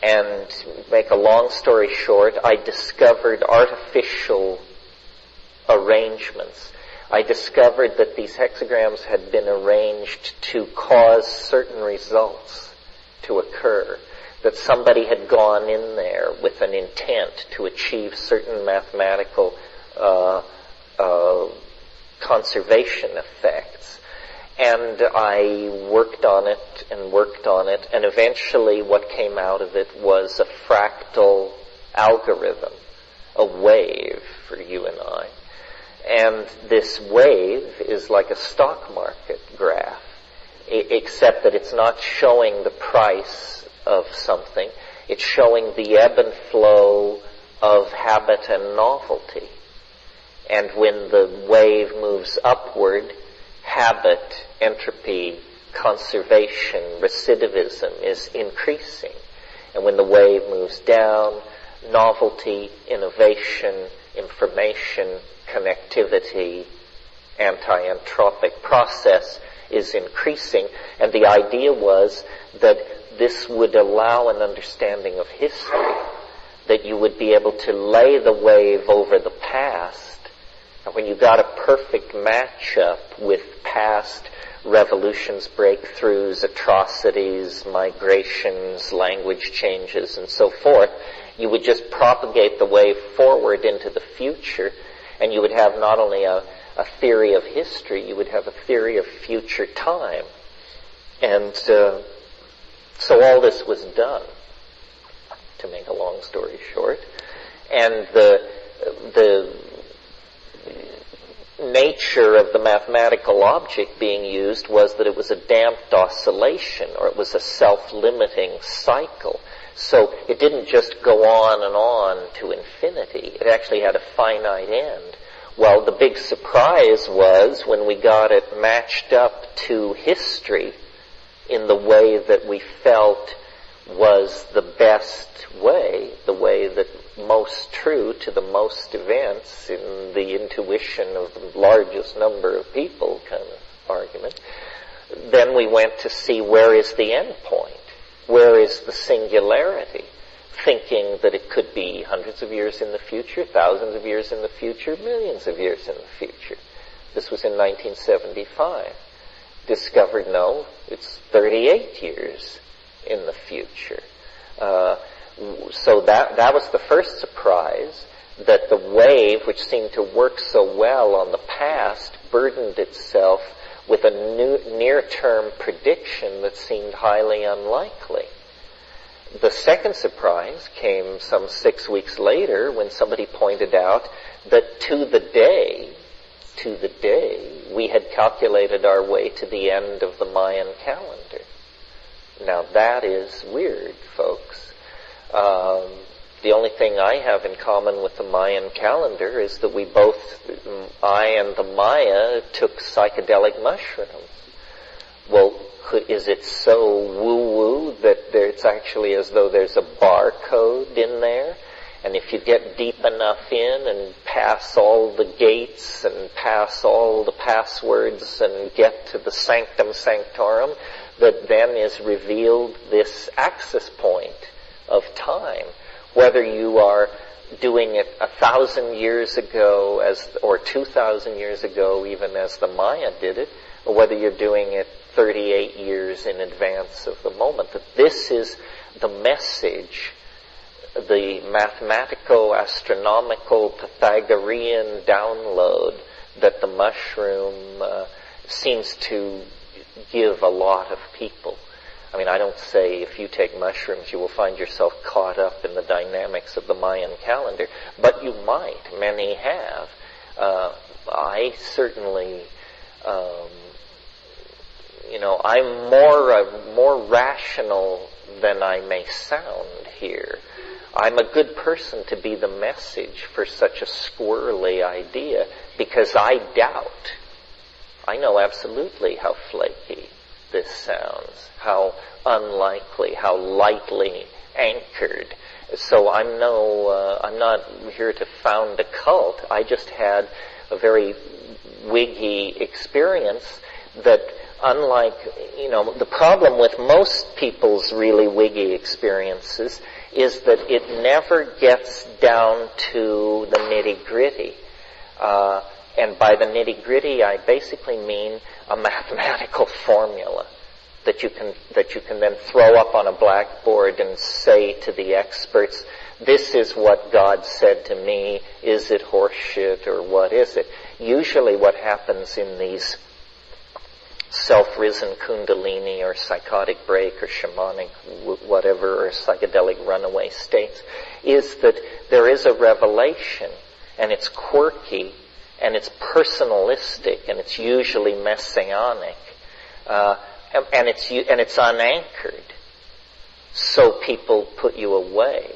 and make a long story short, I discovered artificial arrangements. I discovered that these hexagrams had been arranged to cause certain results to occur. That somebody had gone in there with an intent to achieve certain mathematical conservation effects. And I worked on it, and eventually what came out of it was a fractal algorithm, a wave for you and I. And this wave is like a stock market graph, except that it's not showing the price of something. It's showing the ebb and flow of habit and novelty. And when the wave moves upward, habit, entropy, conservation, recidivism is increasing. And when the wave moves down, novelty, innovation, information, connectivity, anti-entropic process is increasing. And the idea was that this would allow an understanding of history, that you would be able to lay the wave over the past, and when you got a perfect matchup with past revolutions, breakthroughs, atrocities, migrations, language changes, and so forth, you would just propagate the wave forward into the future, and you would have not only a theory of history, you would have a theory of future time. And so all this was done, to make a long story short. And the nature of the mathematical object being used was that it was a damped oscillation, or it was a self-limiting cycle. So it didn't just go on and on to infinity. It actually had a finite end. Well, the big surprise was when we got it matched up to history in the way that we felt was the best way, the way that most true to the most events in the intuition of the largest number of people kind of argument. Then we went to see where is the end point, where is the singularity, thinking that it could be hundreds of years in the future, thousands of years in the future, millions of years in the future. This was in 1975. Discovered, no, it's 38 years in the future. So that was the first surprise, that the wave, which seemed to work so well on the past, burdened itself with a near-term prediction that seemed highly unlikely. The second surprise came some 6 weeks later when somebody pointed out that to the day, we had calculated our way to the end of the Mayan calendar. Now that is weird, folks. The only thing I have in common with the Mayan calendar is that we both, I and the Maya, took psychedelic mushrooms. Well, is it so woo-woo that it's actually as though there's a barcode in there? And if you get deep enough in and pass all the gates and pass all the passwords and get to the sanctum sanctorum, that then is revealed this access point of time. Whether you are doing it 1,000 years ago or 2,000 years ago, even as the Maya did it, or whether you're doing it 38 years in advance of the moment, that this is the message, the mathematico-astronomical Pythagorean download that the mushroom seems to give a lot of people. I mean, I don't say if you take mushrooms you will find yourself caught up in the dynamics of the Mayan calendar, but you might. Many have. I certainly, I'm more rational than I may sound here. I'm a good person to be the message for such a squirrely idea because I doubt. I know absolutely how flaky this sounds, how unlikely, how lightly anchored. So I'm not here to found a cult. I just had a very wiggy experience that, unlike, the problem with most people's really wiggy experiences is that it never gets down to the nitty-gritty. And by the nitty-gritty, I basically mean a mathematical formula that you can then throw up on a blackboard and say to the experts, this is what God said to me, is it horseshit or what is it? Usually what happens in these self-risen kundalini or psychotic break or shamanic whatever or psychedelic runaway states is that there is a revelation, and it's quirky, and it's personalistic, and it's usually messianic, and it's unanchored. So people put you away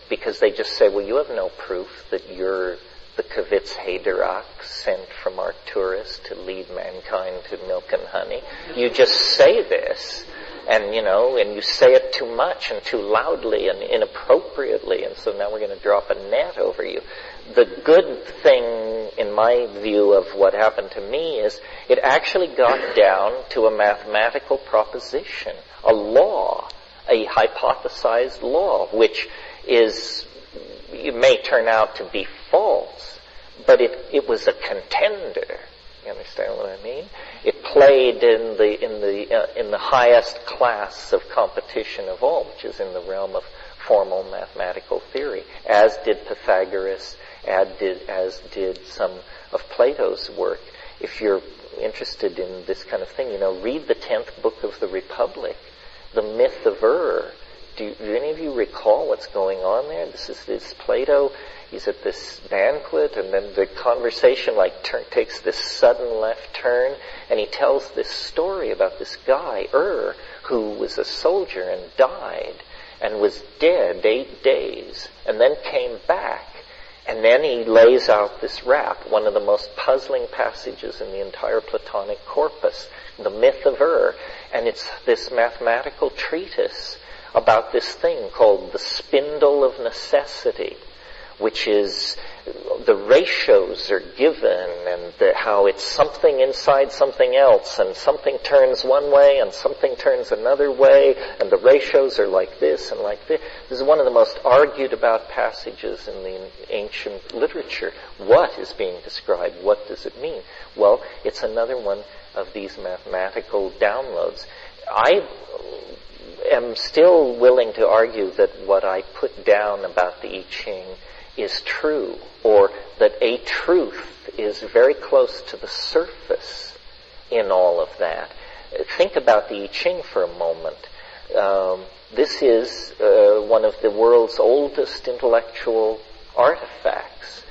because they just say, well, you have no proof that you're the Kavitz Haydarak sent from Arcturus to lead mankind to milk and honey. You just say this, and you say it too much and too loudly and inappropriately, and so now we're going to drop a net over you. The good thing, in my view, of what happened to me is it actually got down to a mathematical proposition, a law, a hypothesized law, which it may turn out to be false, but it was a contender. You understand what I mean? It played in the highest class of competition of all, which is in the realm of formal mathematical theory, as did Pythagoras, as did some of Plato's work. If you're interested in this kind of thing, read the 10th book of the Republic, the myth of Do any of you recall what's going on there? This Plato. He's at this banquet, and then the conversation takes this sudden left turn, and he tells this story about this guy, who was a soldier and died, and was dead 8 days, and then came back. And then he lays out this rap, one of the most puzzling passages in the entire Platonic corpus, the myth of and it's this mathematical treatise about this thing called the spindle of necessity, which is the ratios are given and how it's something inside something else, and something turns one way and something turns another way, and the ratios are like this and like this. This is one of the most argued about passages in the ancient literature. What is being described? What does it mean? Well, it's another one of these mathematical downloads. I am still willing to argue that what I put down about the I Ching is true, or that a truth is very close to the surface in all of that. Think about the I Ching for a moment. This is one of the world's oldest intellectual artifacts.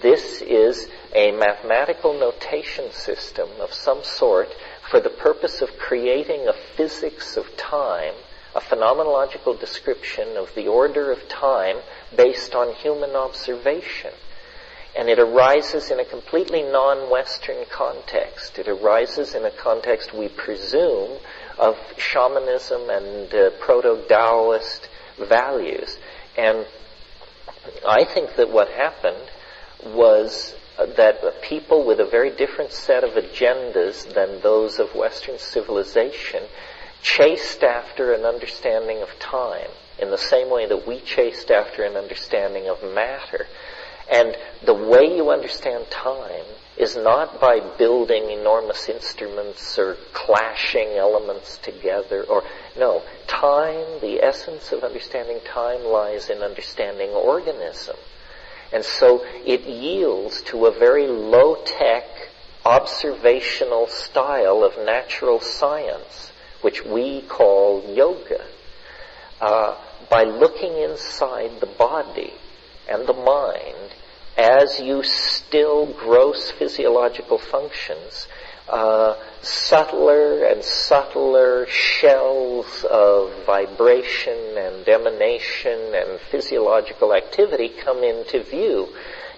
This is a mathematical notation system of some sort for the purpose of creating a physics of time, a phenomenological description of the order of time based on human observation. And it arises in a completely non-Western context. It arises in a context, we presume, of shamanism and proto-Taoist values. And I think that what happened was that people with a very different set of agendas than those of Western civilization chased after an understanding of time in the same way that we chased after an understanding of matter. And the way you understand time is not by building enormous instruments or clashing elements together, or no, time, the essence of understanding time lies in understanding organism. And so it yields to a very low-tech observational style of natural science, which we call yoga. By looking inside the body and the mind as you still gross physiological functions, subtler and subtler shells of vibration and emanation and physiological activity come into view.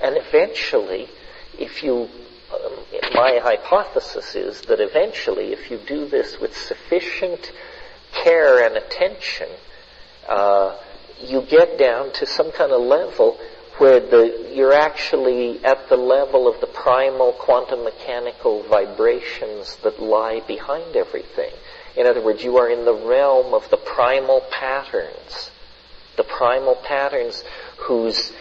And eventually, my hypothesis is that eventually, if you do this with sufficient care and attention, you get down to some kind of level where you're actually at the level of the primal quantum mechanical vibrations that lie behind everything. In other words, you are in the realm of the primal patterns whose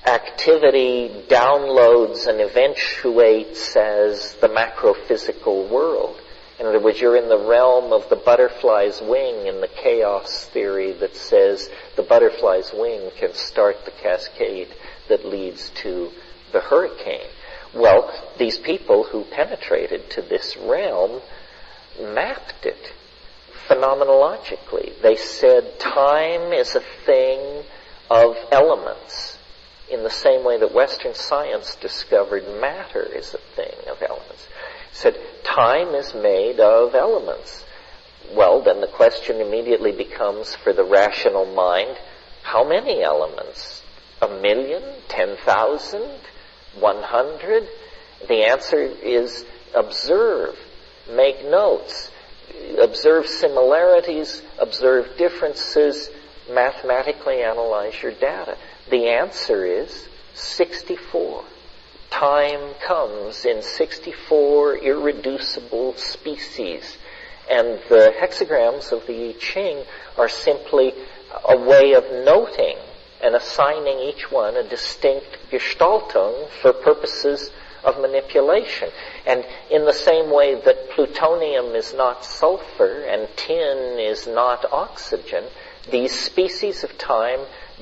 activity downloads and eventuates as the macrophysical world. In other words, you're in the realm of the butterfly's wing in the chaos theory that says the butterfly's wing can start the cascade that leads to the hurricane. Well, these people who penetrated to this realm mapped it phenomenologically. They said time is a thing of elements, in the same way that Western science discovered matter is a thing of elements. Said time is made of elements. Well, then the question immediately becomes, for the rational mind, how many elements? 1,000,000? 10,000? 100? The answer is observe, make notes, observe similarities, observe differences, mathematically analyze your data. The answer is 64. Time comes in 64 irreducible species. And the hexagrams of the I Ching are simply a way of noting and assigning each one a distinct Gestaltung for purposes of manipulation. And in the same way that plutonium is not sulfur and tin is not oxygen, these species of time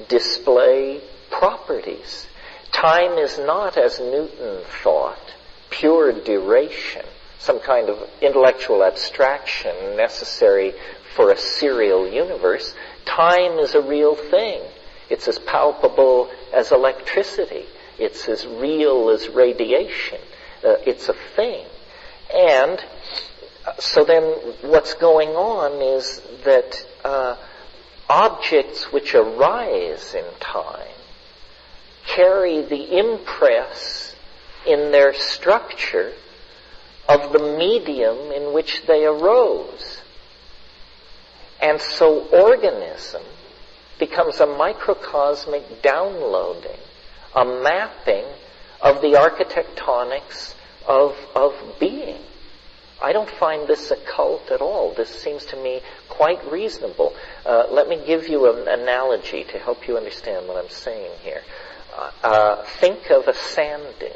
display properties. Time is not, as Newton thought, pure duration, some kind of intellectual abstraction necessary for a serial universe. Time is a real thing. It's as palpable as electricity. It's as real as radiation. It's a thing. And so then what's going on is that objects which arise in time carry the impress in their structure of the medium in which they arose. And so organism becomes a microcosmic downloading, a mapping of the architectonics of being. I don't find this occult at all. This seems to me quite reasonable. Let me give you an analogy to help you understand what I'm saying here. Think of a sand dune.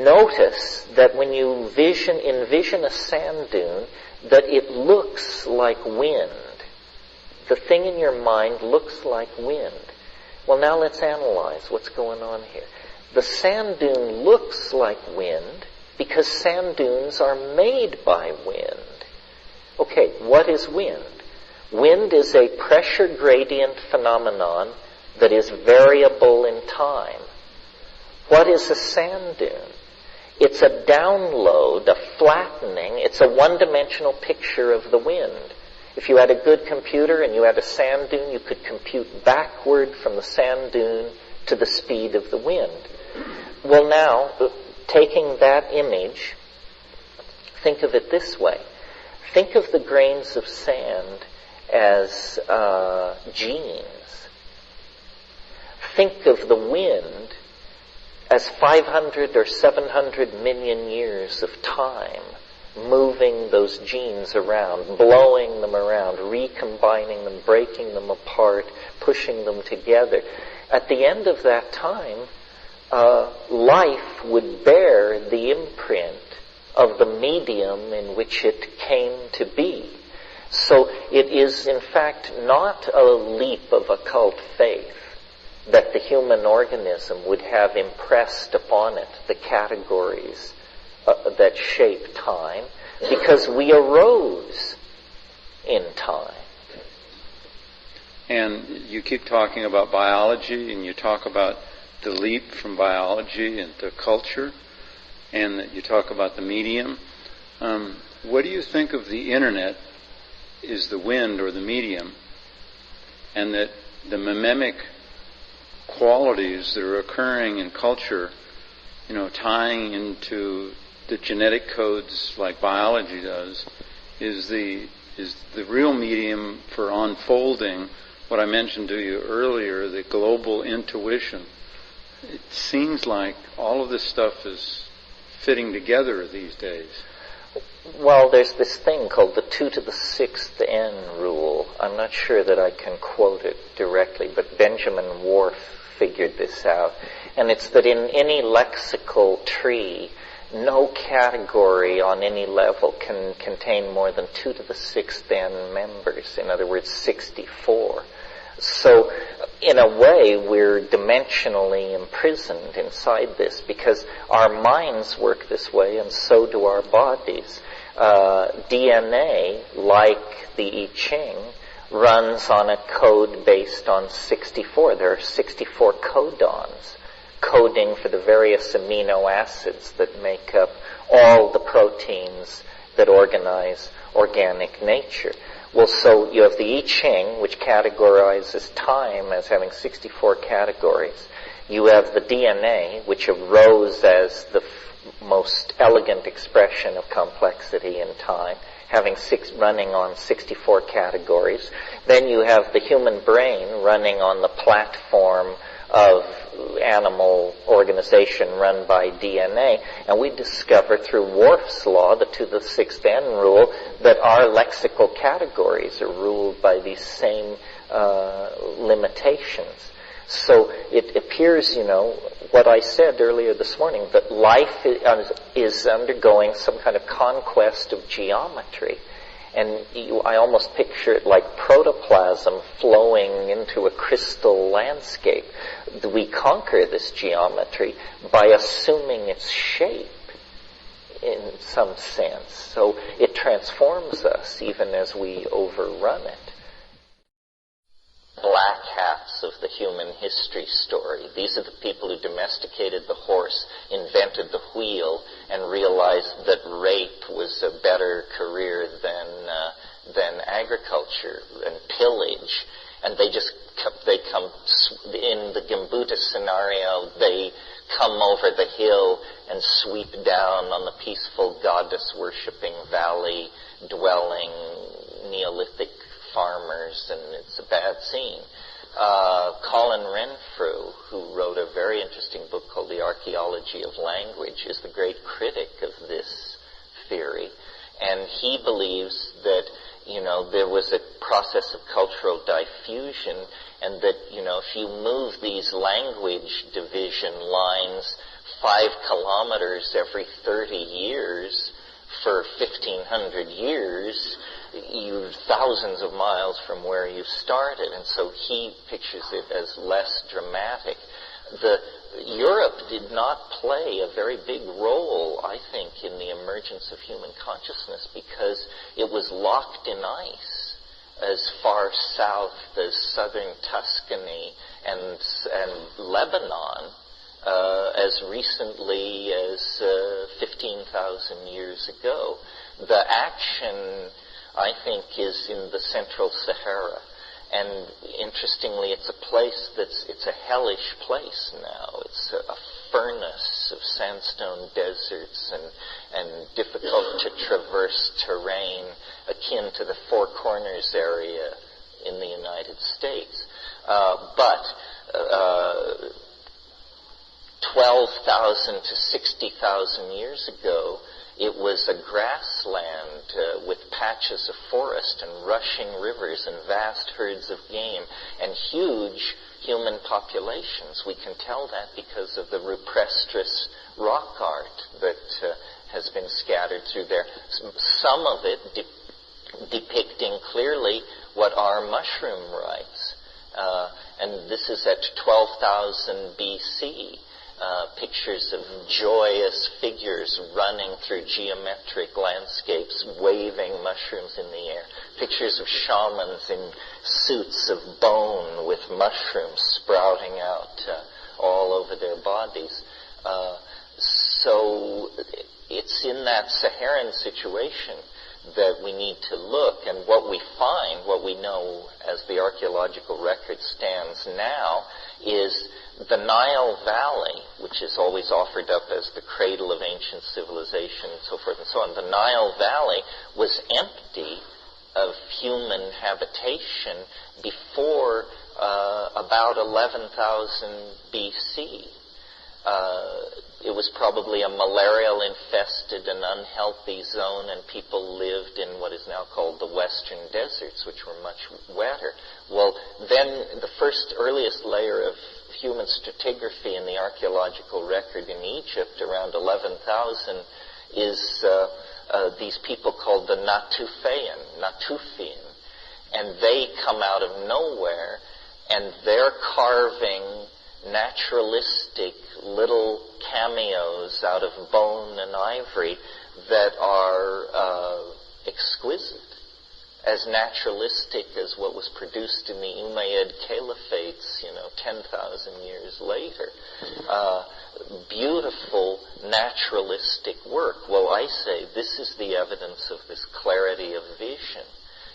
Notice that when you envision a sand dune, that it looks like wind. The thing in your mind looks like wind. Well, now let's analyze what's going on here. The sand dune looks like wind because sand dunes are made by wind. Okay, what is wind? Wind is a pressure gradient phenomenon that is variable in time. What is a sand dune? It's a download, a flattening. It's a one-dimensional picture of the wind. If you had a good computer and you had a sand dune, you could compute backward from the sand dune to the speed of the wind. Well, now, taking that image, think of it this way. Think of the grains of sand as genes. Think of the wind as 500 or 700 million years of time, moving those genes around, blowing them around, recombining them, breaking them apart, pushing them together. At the end of that time, life would bear the imprint of the medium in which it came to be. So it is, in fact, not a leap of occult faith that the human organism would have impressed upon it the categories that shape time, because we arose in time.
And you keep talking about biology, and you talk about the leap from biology into culture, and that you talk about the medium. What do you think of the internet is the wind or the medium, and that the mimemic qualities that are occurring in culture, tying into the genetic codes like biology does, is the real medium for unfolding what I mentioned to you earlier, the global intuition. It seems like all of this stuff is fitting together these days.
Well, there's this thing called the 2 to the 6th n rule. I'm not sure that I can quote it directly, but Benjamin Whorf figured this out. And it's that in any lexical tree, no category on any level can contain more than 2 to the 6th n members. In other words, 64. So, in a way, we're dimensionally imprisoned inside this because our minds work this way and so do our bodies. DNA, like the I Ching, runs on a code based on 64. There are 64 codons coding for the various amino acids that make up all the proteins that organize organic nature. Well, so you have the I Ching, which categorizes time as having 64 categories. You have the DNA, which arose as the most elegant expression of complexity in time, having running on 64 categories. Then you have the human brain running on the platform of animal organization run by DNA, and we discover through Whorf's law, the 2 to the 6th n rule, that our lexical categories are ruled by these same limitations. So it appears, what I said earlier this morning, that life is undergoing some kind of conquest of geometry. And I almost picture it like protoplasm flowing into a crystal landscape. We conquer this geometry by assuming its shape in some sense. So it transforms us even as we overrun it. Black hats of the human history story. These are the people who domesticated the horse, invented the wheel, and realized that rape was a better career than agriculture and pillage. And they come in the Gimbuta scenario, they come over the hill and sweep down on the peaceful goddess-worshipping valley-dwelling Neolithic farmers, and it's a bad scene. Colin Renfrew, who wrote a very interesting book called The Archaeology of Language, is the great critic of this theory. And he believes that, there was a process of cultural diffusion, and that, if you move these language division lines 5 kilometers every 30 years for 1,500 years, you're thousands of miles from where you started, and so he pictures it as less dramatic. Europe did not play a very big role, I think, in the emergence of human consciousness because it was locked in ice as far south as southern Tuscany and Lebanon as recently as 15,000 years ago. The action, I think, is in the Central Sahara. And interestingly, it's a hellish place now. It's a furnace of sandstone deserts and difficult to traverse terrain akin to the Four Corners area in the United States. But 12,000 to 60,000 years ago, it was a grassland with patches of forest and rushing rivers and vast herds of game and huge human populations. We can tell that because of the rupestris rock art that has been scattered through there. Some of it depicting clearly what are mushroom rites. And this is at 12,000 BC. Pictures of joyous figures running through geometric landscapes, waving mushrooms in the air. Pictures of shamans in suits of bone with mushrooms sprouting out all over their bodies. So it's in that Saharan situation that we need to look, and what we find, what we know as the archaeological record stands now, is the Nile Valley, which is always offered up as the cradle of ancient civilization and so forth and so on. The Nile Valley was empty of human habitation before about 11,000 BC. It was probably a malaria-infested and unhealthy zone, and people lived in what is now called the Western Deserts, which were much wetter. Well, then the earliest layer of human stratigraphy in the archaeological record in Egypt, around 11,000, is these people called the Natufian, and they come out of nowhere, and they're carving naturalistic little cameos out of bone and ivory that are exquisite, as naturalistic as what was produced in the Umayyad Caliphates, 10,000 years later. Beautiful naturalistic work. Well, I say this is the evidence of this clarity of vision.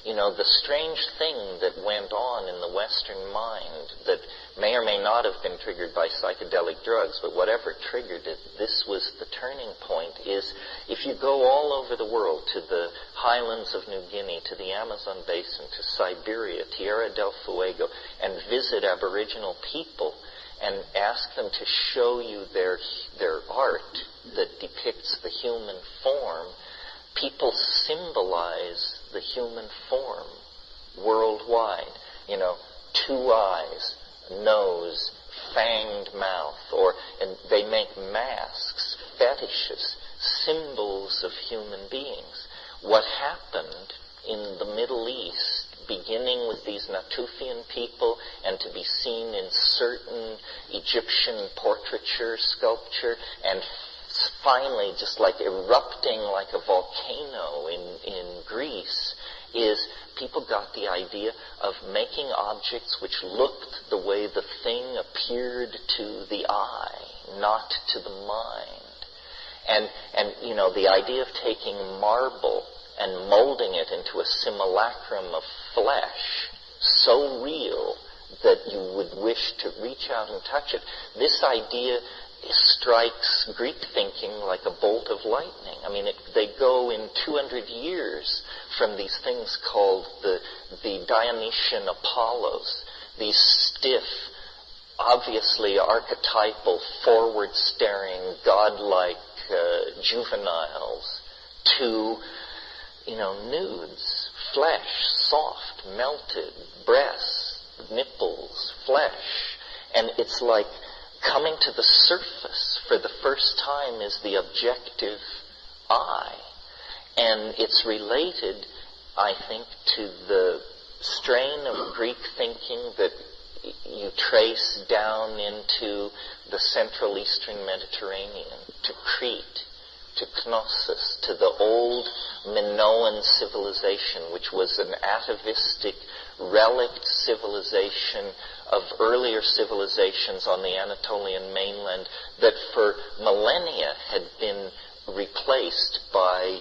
The strange thing that went on in the Western mind that may or may not have been triggered by psychedelic drugs, but whatever triggered it, this was the turning point, is if you go all over the world, to the highlands of New Guinea, to the Amazon basin, to Siberia, Tierra del Fuego, and visit Aboriginal people and ask them to show you their art that depicts the human form, people symbolize the human form worldwide. 2 eyes, nose, fanged mouth, and they make masks, fetishes, symbols of human beings. What happened in the Middle East, beginning with these Natufian people and to be seen in certain Egyptian portraiture, sculpture, and finally just like erupting like a volcano in Greece, is people got the idea of making objects which looked the way the thing appeared to the eye, not to the mind. And the idea of taking marble and molding it into a simulacrum of flesh, so real that you would wish to reach out and touch it. This idea strikes Greek thinking like a bolt of lightning. I mean, they go in 200 years from these things called the Dionysian Apollos, these stiff, obviously archetypal, forward-staring, godlike juveniles, to, nudes, flesh, soft, melted, breasts, nipples, flesh, and it's like coming to the surface for the first time is the objective eye. And it's related, I think, to the strain of Greek thinking that you trace down into the Central Eastern Mediterranean, to Crete, to Knossos, to the old Minoan civilization, which was an atavistic, relict civilization of earlier civilizations on the Anatolian mainland that for millennia had been replaced by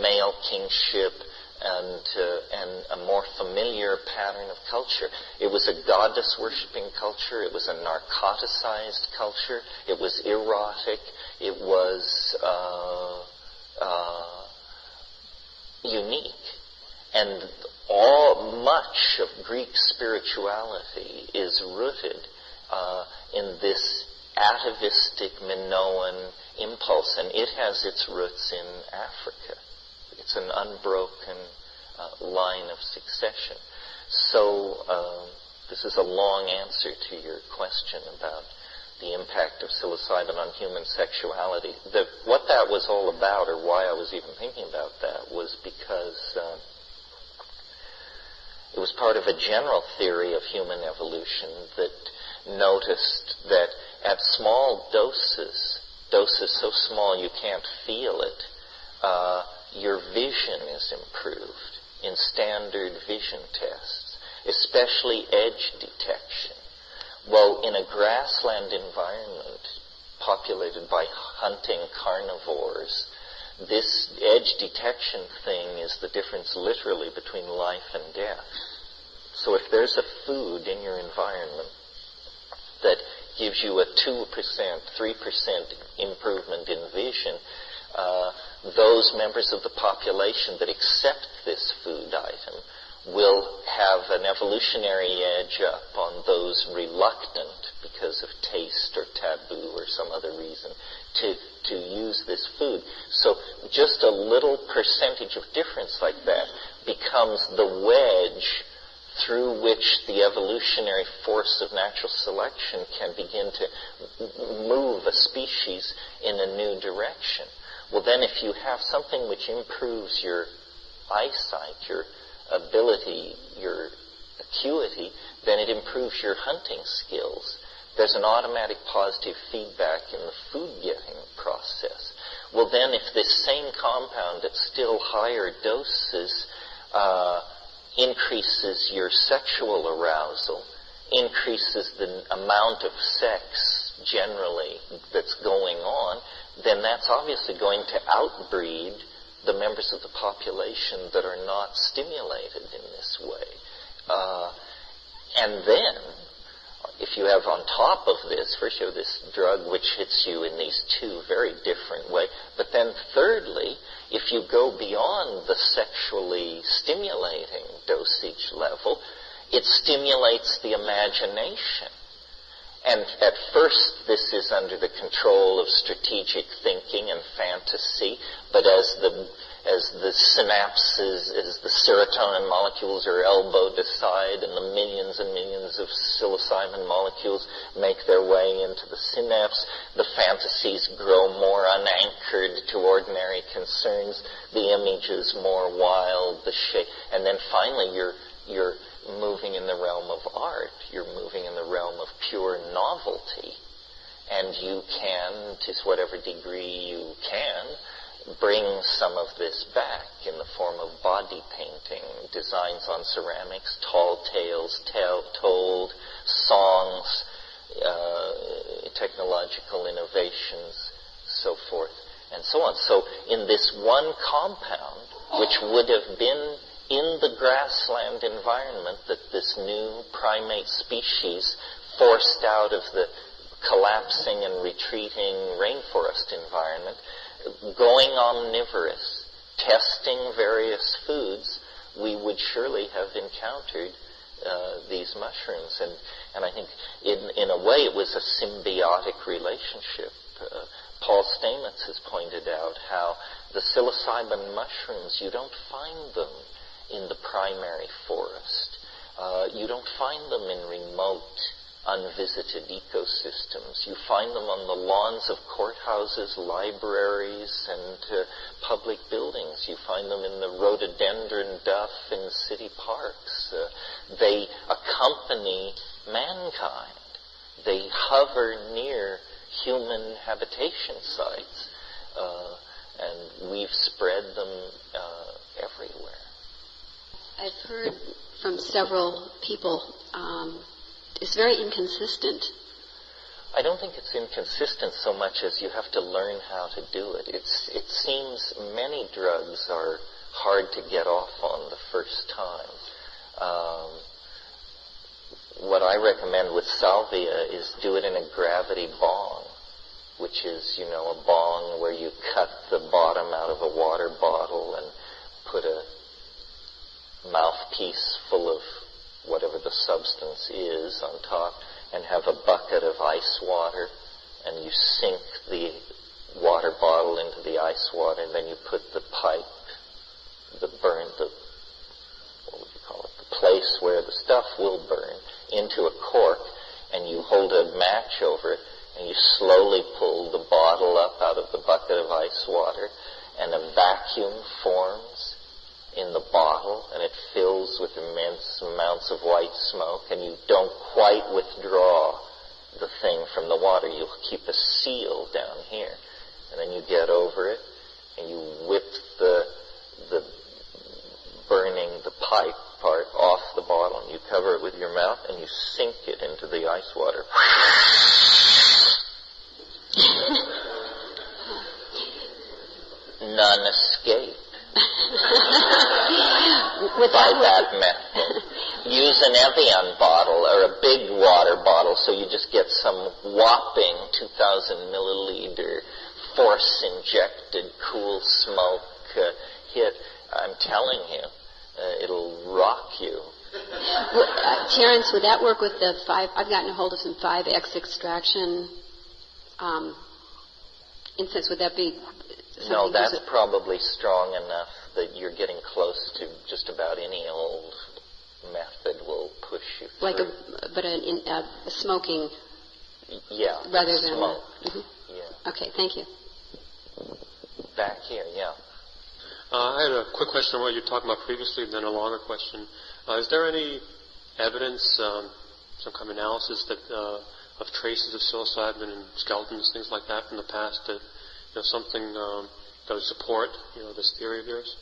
male kingship and a more familiar pattern of culture. It was a goddess-worshipping culture. It was a narcoticized culture. It was erotic. It was unique. And much of Greek spirituality is rooted in this atavistic Minoan impulse, and it has its roots in Africa. It's an unbroken line of succession. So this is a long answer to your question about the impact of psilocybin on human sexuality. What that was all about, or why I was even thinking about that, was because it was part of a general theory of human evolution that noticed that at small doses so small you can't feel it, your vision is improved in standard vision tests, especially edge detection. Well, in a grassland environment populated by hunting carnivores, this edge detection thing is the difference literally between life and death. So if there's a food in your environment that gives you a 2%, 3% improvement in vision, those members of the population that accept this food item will have an evolutionary edge up on those reluctant, because of taste or taboo or some other reason, to use this food. So just a little percentage of difference like that becomes the wedge through which the evolutionary force of natural selection can begin to move a species in a new direction. Well, then if you have something which improves your eyesight, your ability, your acuity, then it improves your hunting skills. There's an automatic positive feedback in the food-getting process. Well, then if this same compound at still higher doses increases your sexual arousal, increases the amount of sex generally that's going on, then that's obviously going to outbreed the members of the population that are not stimulated in this way. And then, if you have on top of this, first you have this drug which hits you in these two very different ways, but then thirdly, if you go beyond the sexually stimulating dosage level, it stimulates the imagination. And at first, this is under the control of strategic thinking and fantasy, but as the synapses, as the serotonin molecules are elbowed aside and the millions and millions of psilocybin molecules make their way into the synapse, the fantasies grow more unanchored to ordinary concerns, the images more wild, the shape, and then finally you're moving in the realm of art, you're moving in the realm of pure novelty, and you can, to whatever degree you can, bring some of this back in the form of body painting, designs on ceramics, tall tales told, songs, technological innovations, so forth, and so on. So in this one compound, which would have been in the grassland environment that this new primate species forced out of the collapsing and retreating rainforest environment, going omnivorous, testing various foods, we would surely have encountered these mushrooms. And I think in a way it was a symbiotic relationship. Paul Stamets has pointed out how the psilocybin mushrooms, you don't find them in the primary forest. You don't find them in remote, unvisited ecosystems. You find them on the lawns of courthouses, libraries, and public buildings. You find them in the rhododendron duff in city parks. They accompany mankind. They hover near human habitation sites. And we've spread them everywhere.
I've heard from several people, it's very inconsistent.
I don't think it's inconsistent so much as you have to learn how to do it. It seems many drugs are hard to get off on the first time. What I recommend with salvia is do it in a gravity bong, which is, a bong where you cut the bottom out of a water bottle and put a mouthpiece full of whatever the substance is on top, and have a bucket of ice water, and you sink the water bottle into the ice water, and then you put the pipe, the place where the stuff will burn, into a cork, and you hold a match over it, and you slowly pull the bottle up out of the bucket of ice water, and a vacuum forms in the bottle, and it fills with immense amounts of white smoke, and you don't quite withdraw the thing from the water. You'll keep a seal down here, and then you get over it, and you whip the burning, the pipe part off the bottle, and you cover it with your mouth, and you sink it into the ice water. None escape. By that method. Use an Evian bottle or a big water bottle, so you just get some whopping 2,000 milliliter force-injected cool smoke hit. I'm telling you, it'll rock you.
Terence, would that work with the 5? I've gotten a hold of some 5X extraction incense. Would that be?
No, that's probably strong enough that you're getting close to just about any old method will push you through.
A smoking.
Yeah.
Rather than
smoke.
Yeah. Okay, thank you.
Back here, yeah.
I had a quick question on what you were talking about previously, and then a longer question. Is there any evidence, some kind of analysis that of traces of psilocybin and skeletons, things like that from the past that something that would support this theory of yours?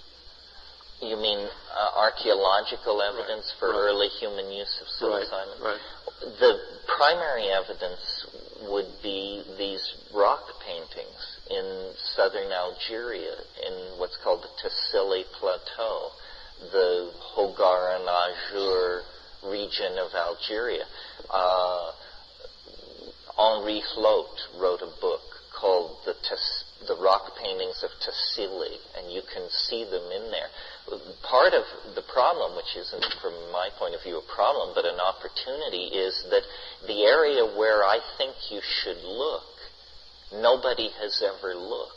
You mean archaeological evidence for early human use of psilocybin?
Right.
The primary evidence would be these rock paintings in southern Algeria, in what's called the Tassili Plateau, the Hogar and Azur region of Algeria. Henri Flotte wrote a book called The Rock Paintings of Tassili, and you can see them in there. Part of the problem, which isn't from my point of view a problem, but an opportunity, is that the area where I think you should look, nobody has ever looked.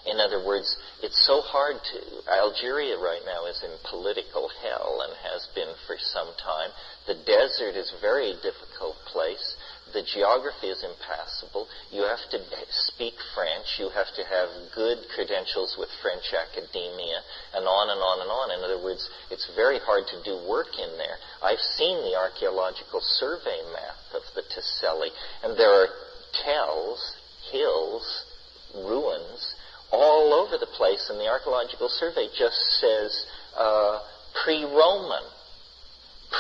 In other words, it's so hard to... Algeria right now is in political hell and has been for some time. The desert is a very difficult place. The geography is impassable. You have to speak French. You have to have good credentials with French academia, and on and on and on. In other words, it's very hard to do work in there. I've seen the archaeological survey map of the Tassili, and there are tells, hills, ruins, all over the place, and the archaeological survey just says pre-Roman.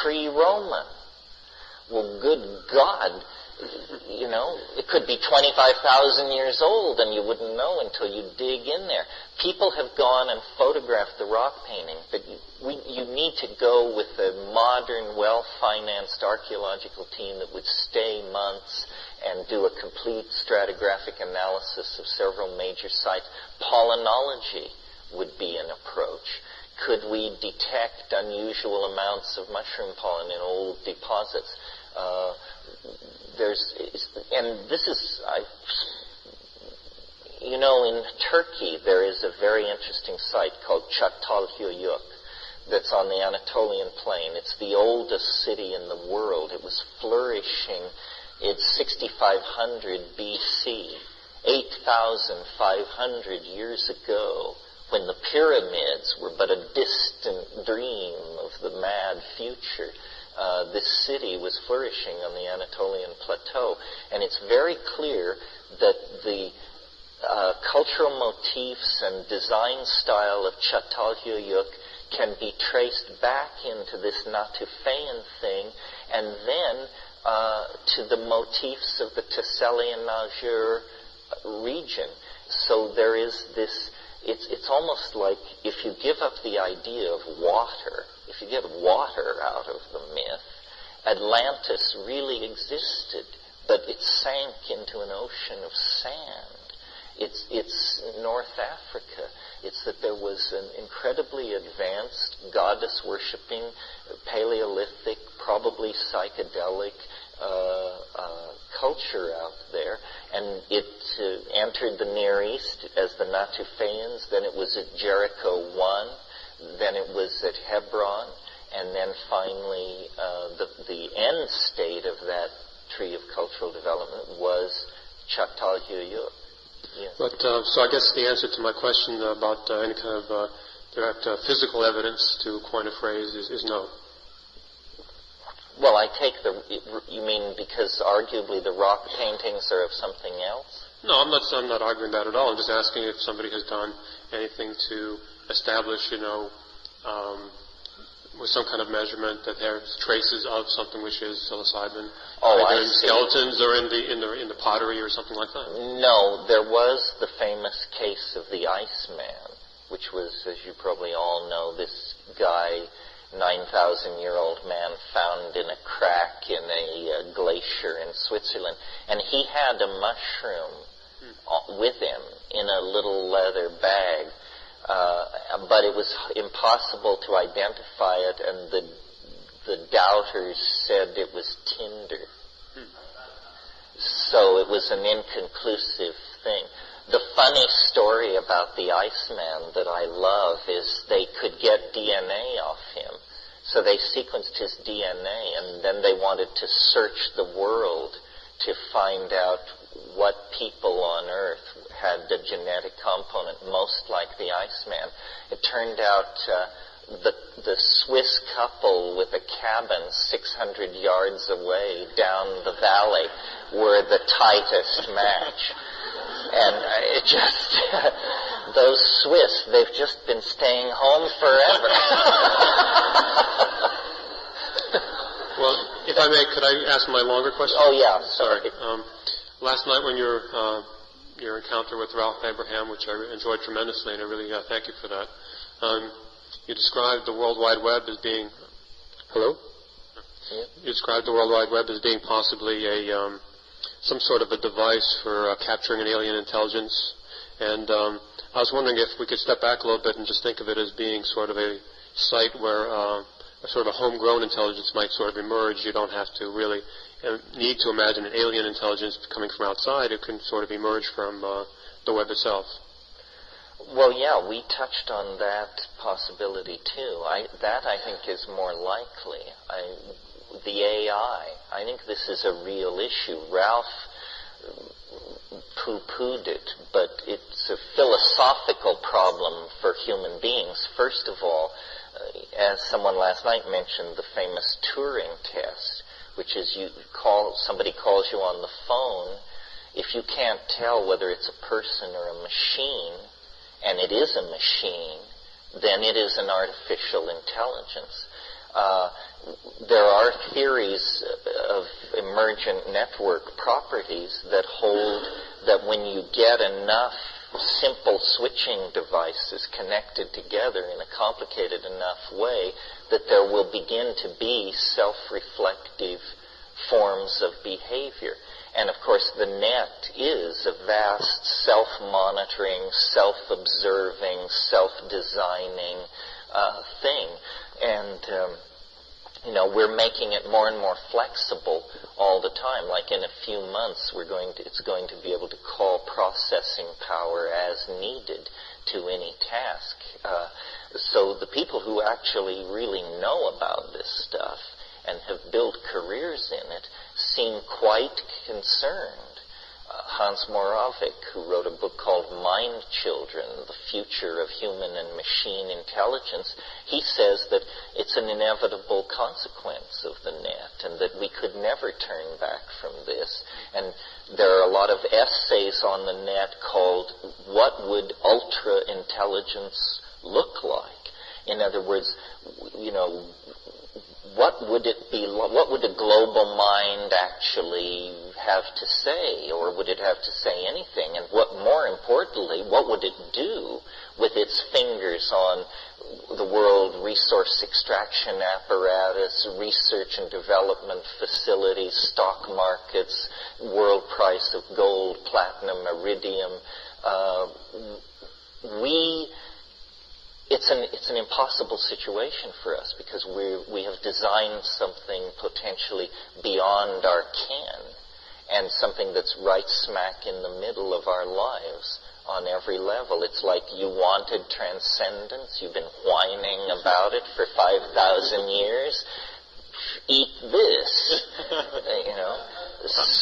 Pre-Roman. Well, good God, It could be 25,000 years old, and you wouldn't know until you dig in there. People have gone and photographed the rock painting, but you need to go with a modern, well-financed archaeological team that would stay months and do a complete stratigraphic analysis of several major sites. Pollinology would be an approach. Could we detect unusual amounts of mushroom pollen in old deposits? In Turkey there is a very interesting site called Çatalhöyük that's on the Anatolian plain. It's the oldest city in the world. It was flourishing. It's 6,500 BC, 8,500 years ago, when the pyramids were but a distant dream of the mad future. This city was flourishing on the Anatolian plateau, and it's very clear that the cultural motifs and design style of Çatalhöyük can be traced back into this Natufean thing, and then to the motifs of the Thessalian Nahur region. So there is this, it's almost like if you give up the idea of water, if you get water out of the myth, Atlantis really existed, but it sank into an ocean of sand. It's North Africa. It's that there was an incredibly advanced goddess-worshipping, Paleolithic, probably psychedelic culture out there, and it entered the Near East as the Natufeans. Then it was at Jericho I, then it was at Hebron, and then finally the end state of that tree of cultural development was Çatalhöyük. Yeah.
But so I guess the answer to my question about any kind of direct physical evidence, to coin a phrase, is no.
Well, I take you mean because arguably the rock paintings are of something else?
No, I'm not arguing that at all. I'm just asking if somebody has done anything to establish, with some kind of measurement that there's traces of something which is psilocybin, either in skeletons or in the pottery or something like that.
No, there was the famous case of the Iceman, which was, as you probably all know, this guy, 9,000-year-old man found in a crack in a glacier in Switzerland, and he had a mushroom with him in a little leather bag. But it was impossible to identify it, and the doubters said it was tinder. So it was an inconclusive thing. The funny story about the Iceman that I love is they could get DNA off him. So they sequenced his DNA, and then they wanted to search the world to find out what people on Earth had the genetic component most like the Iceman. It turned out the Swiss couple with a cabin 600 yards away down the valley were the tightest match. And it just, those Swiss, they've just been staying home forever.
Well, if I may, could I ask my longer question?
Oh, yeah.
Sorry. Last night when your encounter with Ralph Abraham, which I enjoyed tremendously, and I really thank you for that, you described the World Wide Web as being... Hello?
Yeah.
You described the World Wide Web as being possibly some sort of a device for capturing an alien intelligence. And I was wondering if we could step back a little bit and just think of it as being sort of a site where a sort of a homegrown intelligence might sort of emerge. You don't have to really need to imagine an alien intelligence coming from outside. It can sort of emerge from the web itself.
Well, yeah, we touched on that possibility too. That I think is more likely. The AI, I think this is a real issue. Ralph poo-pooed it, but it's a philosophical problem for human beings. First of all, as someone last night mentioned, the famous Turing test, which is somebody calls you on the phone. If you can't tell whether it's a person or a machine, and it is a machine, then it is an artificial intelligence. there are theories of emergent network properties that hold that when you get enough simple switching devices connected together in a complicated enough way, that there will begin to be self-reflective forms of behavior. And of course the net is a vast self-monitoring, self-observing, self-designing thing. And we're making it more and more flexible all the time. Like in a few months, it's going to be able to call processing power as needed to any task. So the people who actually really know about this stuff and have built careers in it seem quite concerned. Hans Moravec, who wrote a book called Mind Children, The Future of Human and Machine Intelligence, he says that it's an inevitable consequence of the net and that we could never turn back from this. And there are a lot of essays on the net called What Would Ultra Intelligence Look Like? In other words, what would it be? What would a global mind actually have to say, or would it have to say anything? And more importantly, what would it do with its fingers on the world resource extraction apparatus, research and development facilities, stock markets, world price of gold, platinum, iridium? It's an impossible situation for us because we have designed something potentially beyond our ken and something that's right smack in the middle of our lives on every level. It's like you wanted transcendence. You've been whining about it for 5,000 years. Eat this,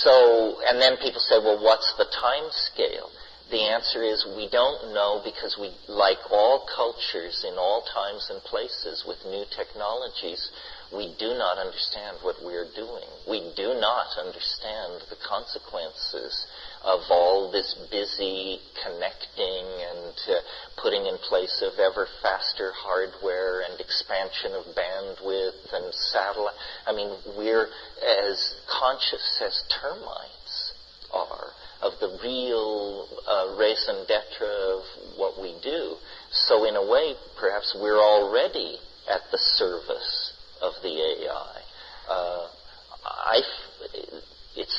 So, and then people say, well, what's the time scale? The answer is we don't know because we, like all cultures in all times and places with new technologies, we do not understand what we are doing. We do not understand the consequences of all this busy connecting and putting in place of ever faster hardware and expansion of bandwidth and satellite. I mean, we're as conscious as termites are of the real raison d'etre of what we do. So in a way, perhaps we're already at the service of the AI.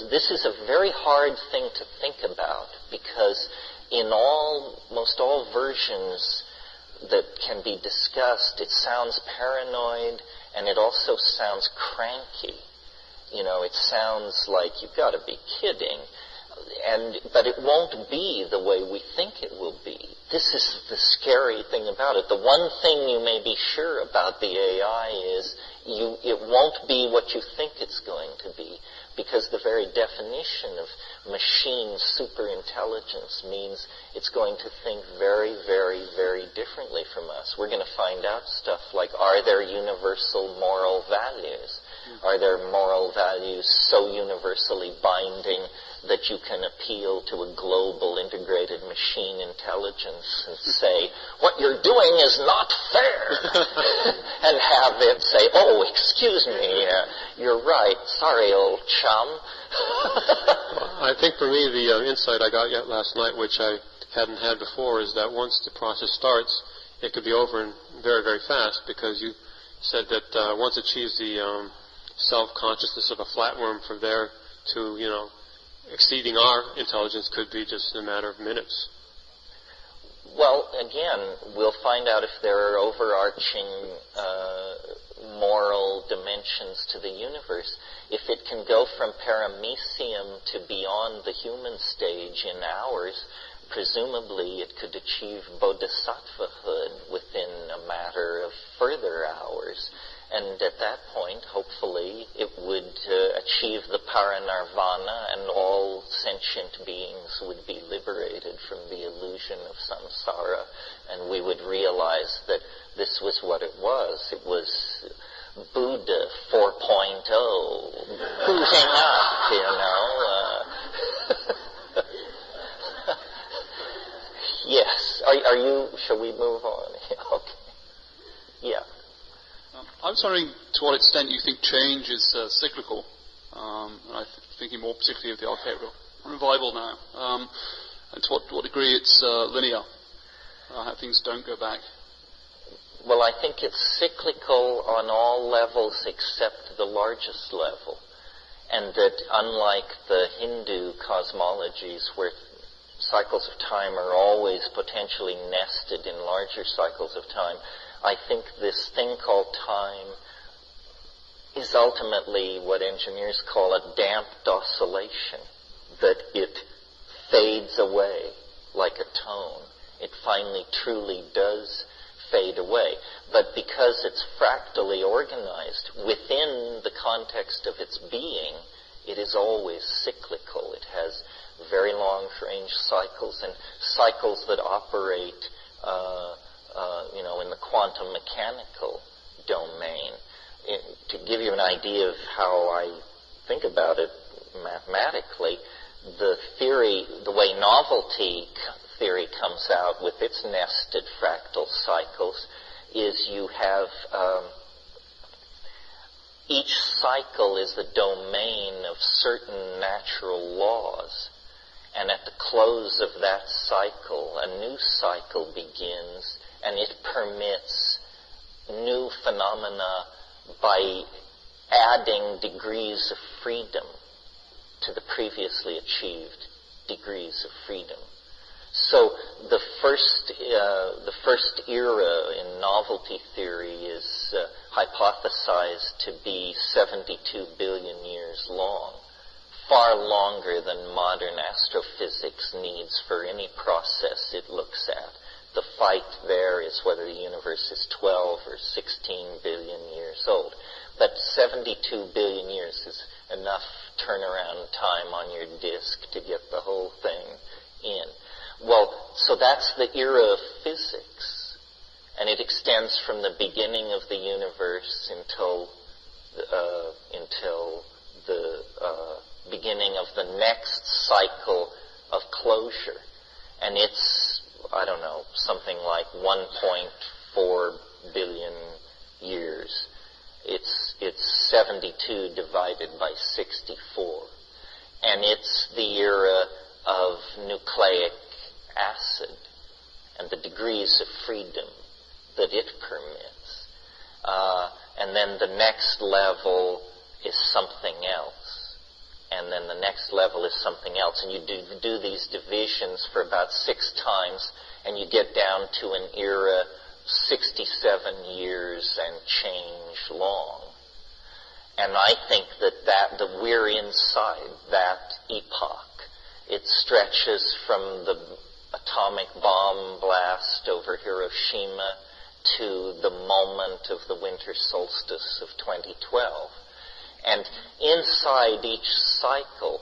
This is a very hard thing to think about because in almost all versions that can be discussed, it sounds paranoid and it also sounds cranky. It sounds like you've got to be kidding. But it won't be the way we think it will be. This is the scary thing about it. The one thing you may be sure about the AI is it won't be what you think it's going to be, because the very definition of machine superintelligence means it's going to think very, very, very differently from us. We're going to find out stuff like, are there universal moral values? Are there moral values so universally binding that you can appeal to a global integrated machine intelligence and say, what you're doing is not fair, and have it say, oh, excuse me, you're right, sorry, old chum.
I think for me, the insight I got yet last night, which I hadn't had before, is that once the process starts, it could be over very, very fast, because you said that once it achieves the self-consciousness of a flatworm, from there to, exceeding our intelligence could be just a matter of minutes.
Well, again, we'll find out if there are overarching moral dimensions to the universe. If it can go from paramecium to beyond the human stage in hours, presumably it could achieve bodhisattvahood within a matter of further hours. And at that point, hopefully, it would achieve the paranirvana and all sentient beings would be liberated from the illusion of samsara, and we would realize that this was what it was. It was Buddha 4.0, booting up, Yes. Are you, shall we move on? Okay. Yeah.
I was wondering to what extent you think change is cyclical. And I'm thinking more particularly of the archaic revival now. And to what degree it's linear, how things don't go back.
Well, I think it's cyclical on all levels except the largest level. And that unlike the Hindu cosmologies where cycles of time are always potentially nested in larger cycles of time, I think this thing called time is ultimately what engineers call a damped oscillation, that it fades away like a tone. It finally truly does fade away. But because it's fractally organized within the context of its being, it is always cyclical. It has very long-range cycles and cycles that operate in the quantum mechanical domain. To give you an idea of how I think about it mathematically, the way novelty theory comes out with its nested fractal cycles is you have each cycle is the domain of certain natural laws, and at the close of that cycle, a new cycle begins, and it permits new phenomena by adding degrees of freedom to the previously achieved degrees of freedom. So the first era in novelty theory is hypothesized to be 72 billion years long, far longer than modern astrophysics needs for any process it looks at. The fight there is whether the universe is 12 or 16 billion years old. But 72 billion years is enough turnaround time on your disk to get the whole thing in. Well, so that's the era of physics, and it extends from the beginning of the universe until the beginning of the next cycle of closure. And it's, I don't know, something like 1.4 billion years. It's 72 divided by 64. And it's the era of nucleic acid and the degrees of freedom that it permits. And then the next level is something else. And then the next level is something else. And you do these divisions for about 6 times, and you get down to an era 67 years and change long. And I think that we're inside that epoch. It stretches from the atomic bomb blast over Hiroshima to the moment of the winter solstice of 2012. And inside each cycle,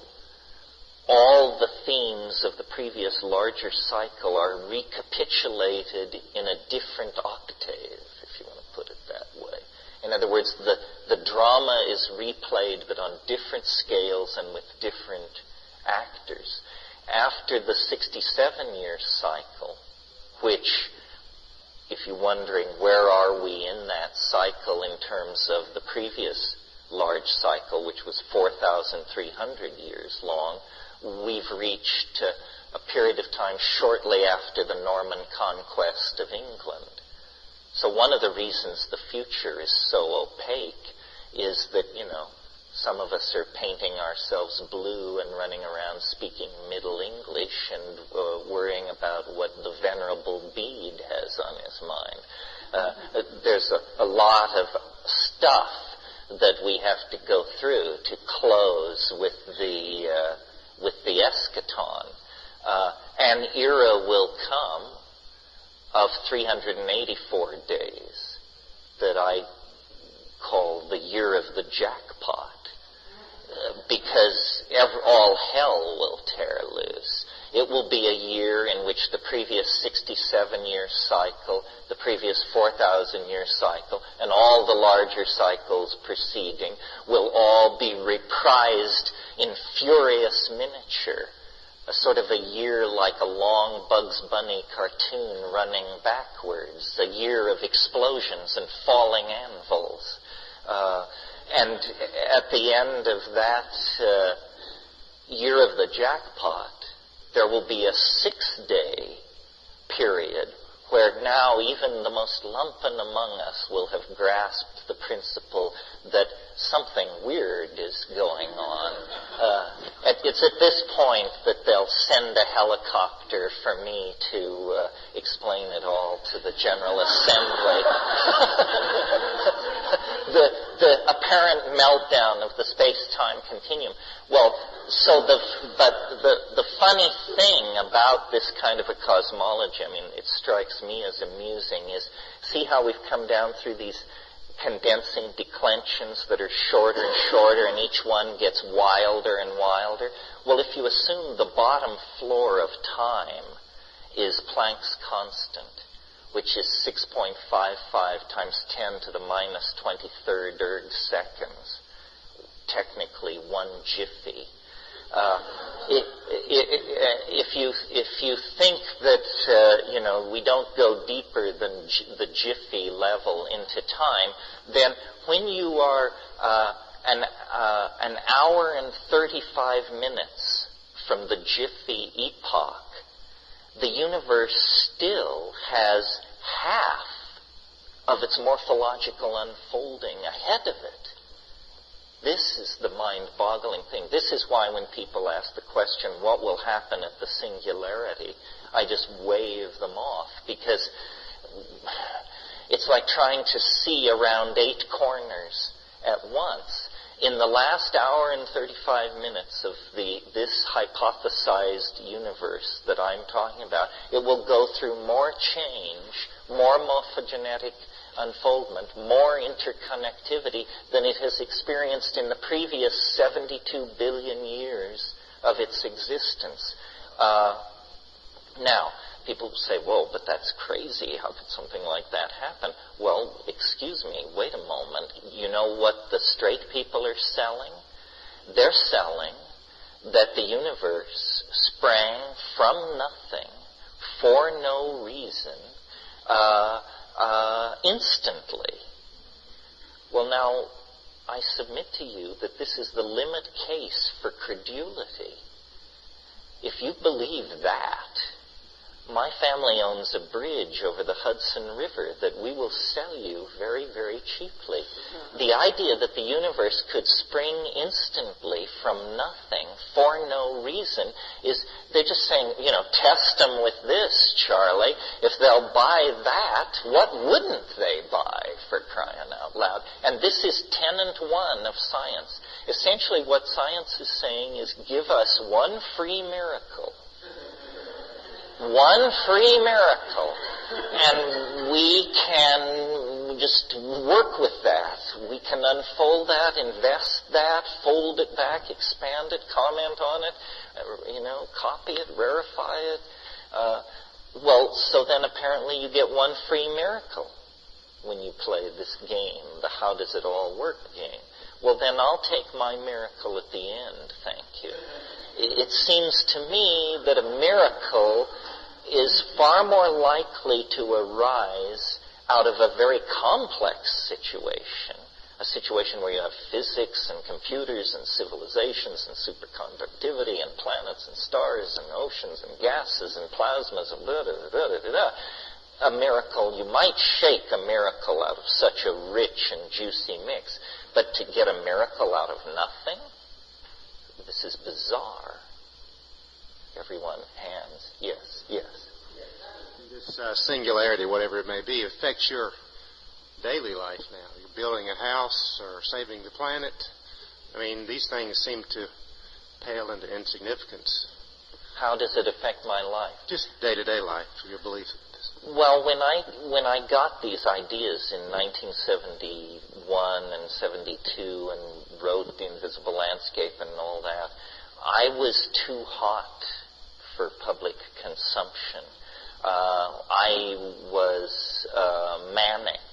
all the themes of the previous larger cycle are recapitulated in a different octave, if you want to put it that way. In other words, the drama is replayed, but on different scales and with different actors. After the 67-year cycle, which, if you're wondering where are we in that cycle in terms of the previous large cycle, which was 4,300 years long, we've reached a period of time shortly after the Norman conquest of England. So one of the reasons the future is so opaque is that, some of us are painting ourselves blue and running around speaking Middle English and worrying about what the Venerable Bede has on his mind. There's a lot of stuff that we have to go through to close with the eschaton. An era will come of 384 days that I call the year of the jackpot, because all hell will tear loose. It will be a year in which the previous 67-year cycle, the previous 4,000-year cycle, and all the larger cycles preceding will all be reprised in furious miniature sort of a year like a long Bugs Bunny cartoon running backwards, a year of explosions and falling anvils. And at the end of that year of the jackpot, there will be a 6-day period where now even the most lumpen among us will have grasped the principle that something weird is going on. It's at this point that they'll send a helicopter for me to explain it all to the General Assembly. the apparent meltdown of the space-time continuum. Well, but the funny thing about this kind of a cosmology, I mean, it strikes me as amusing, is see how we've come down through these condensing declensions that are shorter and shorter, and each one gets wilder and wilder. Well, if you assume the bottom floor of time is Planck's constant, which is 6.55 times 10 to the minus 23rd erg seconds, technically 1 jiffy. If you think that we don't go deeper than the jiffy level into time, then when you are an hour and 35 minutes from the jiffy epoch, the universe still has half of its morphological unfolding ahead of it. This is the mind-boggling thing. This is why when people ask the question, what will happen at the singularity, I just wave them off, because it's like trying to see around 8 corners at once. In the last hour and 35 minutes of this hypothesized universe that I'm talking about, it will go through more change, more morphogenetic unfoldment, more interconnectivity than it has experienced in the previous 72 billion years of its existence. Now, people say, whoa, but that's crazy. How could something like that happen? Well, excuse me, wait a moment. You know what the straight people are selling? They're selling that the universe sprang from nothing for no reason instantly. Well, now, I submit to you that this is the limit case for credulity. If you believe that, my family owns a bridge over the Hudson River that we will sell you very, very cheaply. The idea that the universe could spring instantly from nothing for no reason is, they're just saying, test them with this, Charlie. If they'll buy that, what wouldn't they buy, for crying out loud? And this is tenet 1 of science. Essentially what science is saying is, give us one free miracle. One free miracle, and we can just work with that. We can unfold that, invest that, fold it back, expand it, comment on it, copy it, verify it. Well, so then apparently you get one free miracle when you play this game, the how does it all work game. Well, then I'll take my miracle at the end, thank you. It seems to me that a miracle is far more likely to arise out of a very complex situation, a situation where you have physics and computers and civilizations and superconductivity and planets and stars and oceans and gases and plasmas and da-da-da-da-da-da. A miracle, you might shake a miracle out of such a rich and juicy mix, but to get a miracle out of nothing, this is bizarre. Everyone, hands. Yes, yes.
This singularity, whatever it may be, affects your daily life now. You're building a house or saving the planet. I mean, these things seem to pale into insignificance.
How does it affect my life?
Just day-to-day life, your belief.
Well, when I got these ideas in 1971 and 72 and wrote The Invisible Landscape and all that, I was too hot for public consumption. I was manic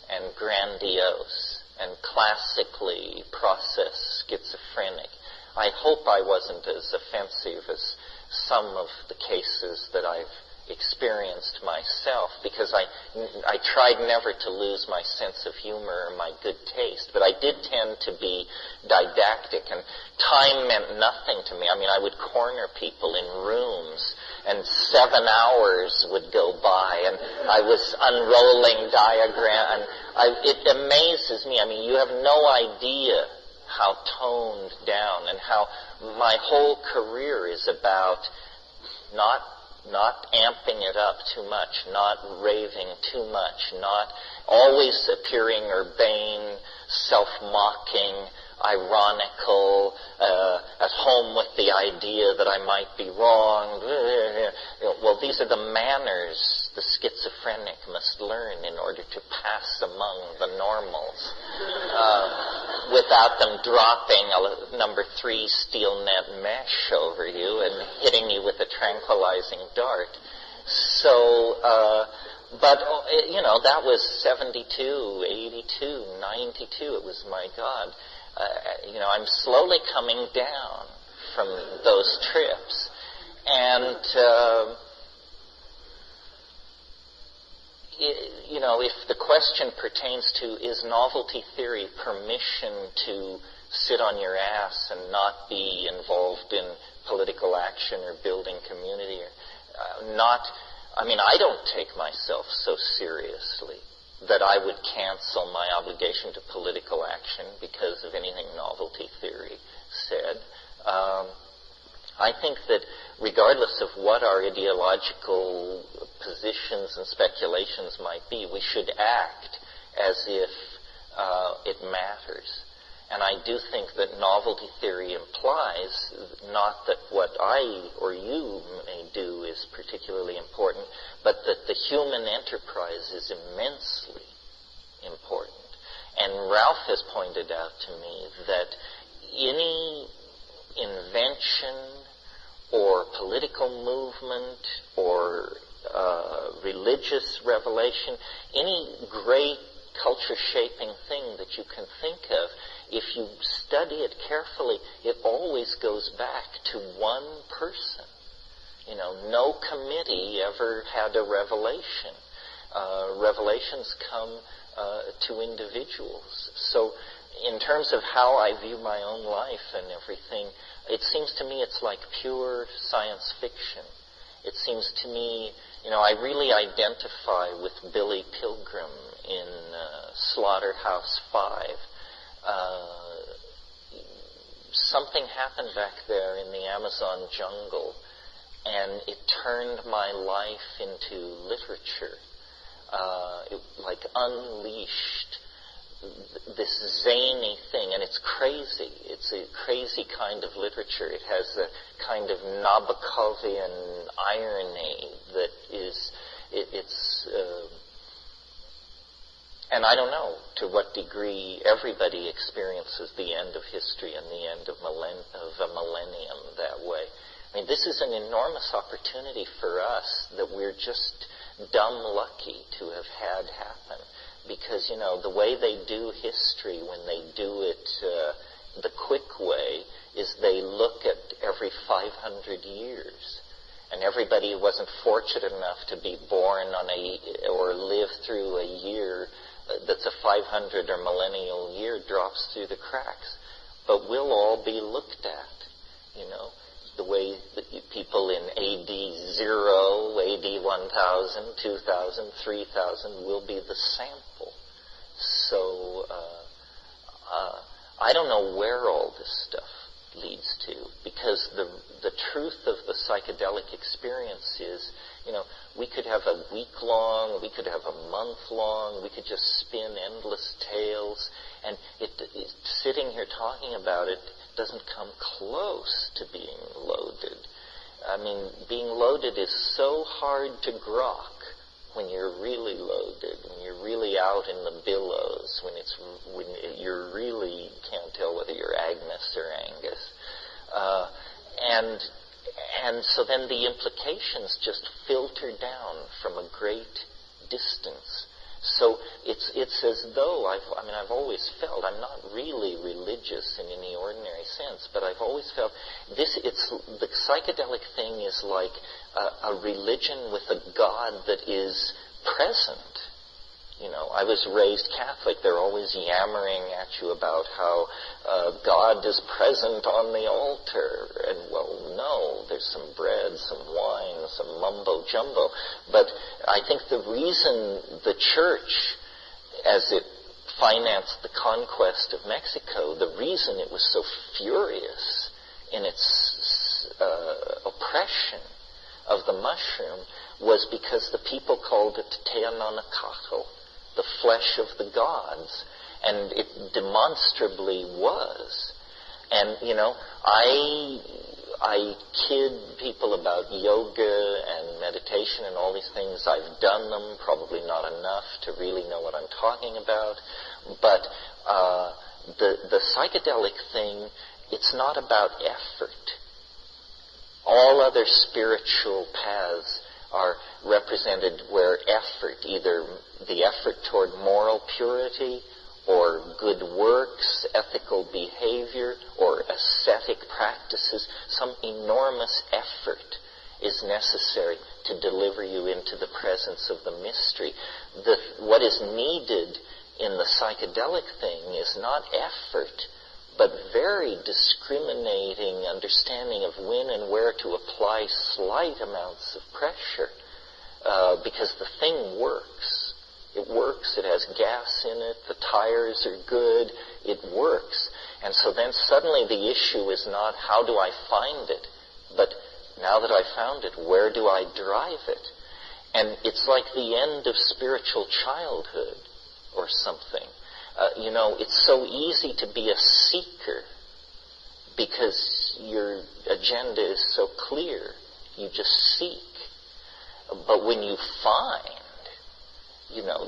and grandiose and classically processed schizophrenic. I hope I wasn't as offensive as some of the cases that I've experienced myself, because I tried never to lose my sense of humor or my good taste, but I did tend to be didactic, and time meant nothing to me. I mean, I would corner people in rooms, and 7 hours would go by, and I was unrolling diagram, and it amazes me. I mean, you have no idea how toned down, and how my whole career is about not amping it up too much, not raving too much, not always appearing urbane, self-mocking, ironical, at home with the idea that I might be wrong. Well, these are the manners the schizophrenic must learn in order to pass among the normals, without them dropping a number 3 steel net mesh over you and hitting you with a tranquilizing dart. So, but, that was 72, 82, 92. It was, my God. I'm slowly coming down from those trips. And, if the question pertains to, is novelty theory permission to sit on your ass and not be involved in political action or building community? I don't take myself so seriously that I would cancel my obligation to political action because of anything novelty theory said. I think that regardless of what our ideological positions and speculations might be, we should act as if it matters. And I do think that novelty theory implies not that what I or you may do is particularly important, but that the human enterprise is immensely important. And Ralph has pointed out to me that any invention or political movement or religious revelation, any great culture-shaping thing that you can think of, if you study it carefully, it always goes back to one person. No committee ever had a revelation. Revelations come to individuals. So in terms of how I view my own life and everything, it seems to me it's like pure science fiction. It seems to me, I really identify with Billy Pilgrim in Slaughterhouse 5. Something happened back there in the Amazon jungle, and it turned my life into literature. It unleashed this zany thing, and it's crazy. It's a crazy kind of literature. It has a kind of Nabokovian irony that is, and I don't know to what degree everybody experiences the end of history and the end of a millennium that way. I mean, this is an enormous opportunity for us that we're just dumb lucky to have had happen. Because, the way they do history when they do it the quick way is they look at every 500 years. And everybody who wasn't fortunate enough to be born or live through a year that's a 500 or millennial year drops through the cracks. But we'll all be looked at, the way that people in AD 0, AD 1000, 2000, 3000 will be the sample. So I don't know where all this stuff leads to, because the truth of the psychedelic experience is, we could have a week long, we could have a month long, we could just spin endless tales, and sitting here talking about it doesn't come close to being loaded. I mean, being loaded is so hard to grok when you're really loaded, when you're really out in the billows, when you're really can't tell whether you're Agnes or Angus. And so then the implications just filter down from a great distance. So it's as though I've always felt, I'm not really religious in any ordinary sense, but I've always felt the psychedelic thing is like a religion with a God that is present. I was raised Catholic. They're always yammering at you about how God is present on the altar. And, well, no, there's some bread, some wine, some mumbo-jumbo. But I think the reason the church, as it financed the conquest of Mexico, the reason it was so furious in its oppression of the mushroom was because the people called it Teonanacatl, the flesh of the gods, and it demonstrably was. And, I kid people about yoga and meditation and all these things. I've done them, probably not enough to really know what I'm talking about. But the psychedelic thing, it's not about effort. All other spiritual paths are represented where effort, either the effort toward moral purity or good works, ethical behavior, or ascetic practices, some enormous effort is necessary to deliver you into the presence of the mystery. What is needed in the psychedelic thing is not effort, but very discriminating understanding of when and where to apply slight amounts of pressure, because the thing works. It works. It has gas in it. The tires are good. It works. And so then suddenly the issue is not how do I find it, but now that I found it, where do I drive it? And it's like the end of spiritual childhood or something. It's so easy to be a seeker because your agenda is so clear. You just seek. But when you find,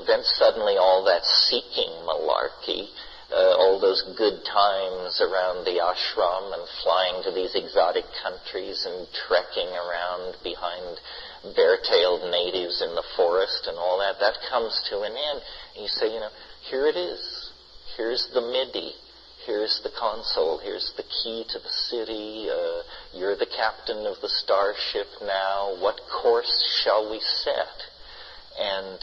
then suddenly all that seeking malarkey, all those good times around the ashram and flying to these exotic countries and trekking around behind bare-tailed natives in the forest and all that, that comes to an end. And you say, here it is. Here's the MIDI. Here's the console. Here's the key to the city. You're the captain of the starship now. What course shall we set? And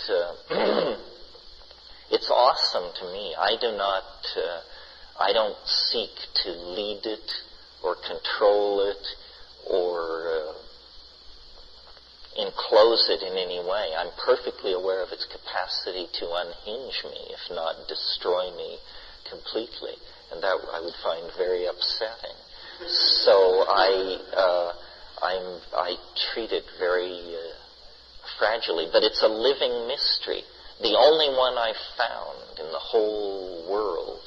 it's awesome to me. I don't seek to lead it or control it or enclose it in any way. I'm perfectly aware of its capacity to unhinge me, if not destroy me completely. And that I would find very upsetting. So I treat it very fragilely, but it's a living mystery. The only one I've found in the whole world.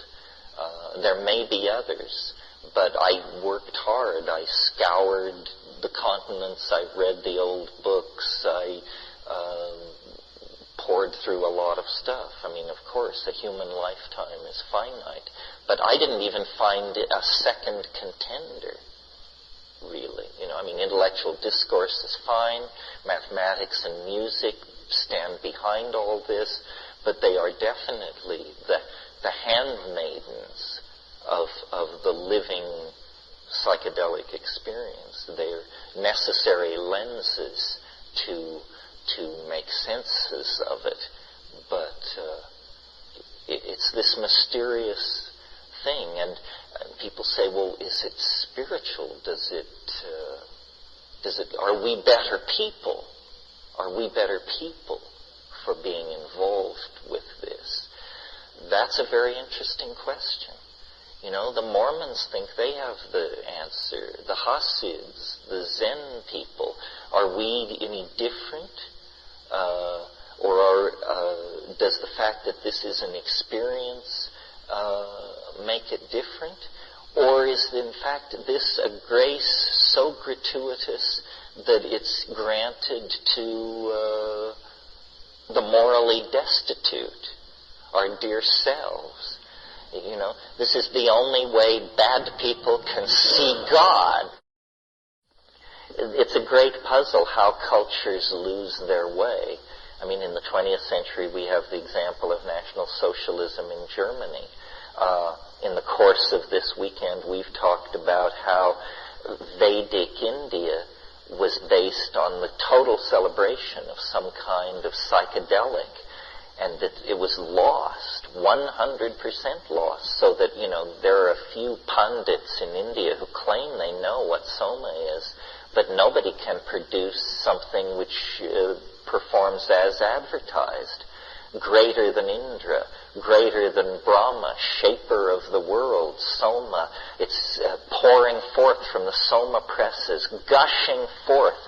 There may be others, but I worked hard. I scoured the continents. I read the old books. I poured through a lot of stuff. Of course, a human lifetime is finite, but I didn't even find a second contender, really. Intellectual discourse is fine. Mathematics and music stand behind all this, but they are definitely the handmaidens of the living psychedelic experience. They're necessary lenses to make senses of it, but it's this mysterious thing, and people say, well, is it spiritual? Are we better people? Are we better people for being involved with this? That's a very interesting question. The Mormons think they have the answer. The Hasids, the Zen people, are we any different? Or does the fact that this is an experience make it different? Or is, in fact, this a grace so gratuitous that it's granted to the morally destitute, our dear selves? This is the only way bad people can see God. It's a great puzzle how cultures lose their way. I mean, in the 20th century, we have the example of National Socialism in Germany. In the course of this weekend, we've talked about how Vedic India was based on the total celebration of some kind of psychedelic, and that it was lost, 100% lost, so that, there are a few pundits in India who claim they know what Soma is, but nobody can produce something which performs as advertised. Greater than Indra, greater than Brahma, shaper of the world, Soma. It's pouring forth from the Soma presses, gushing forth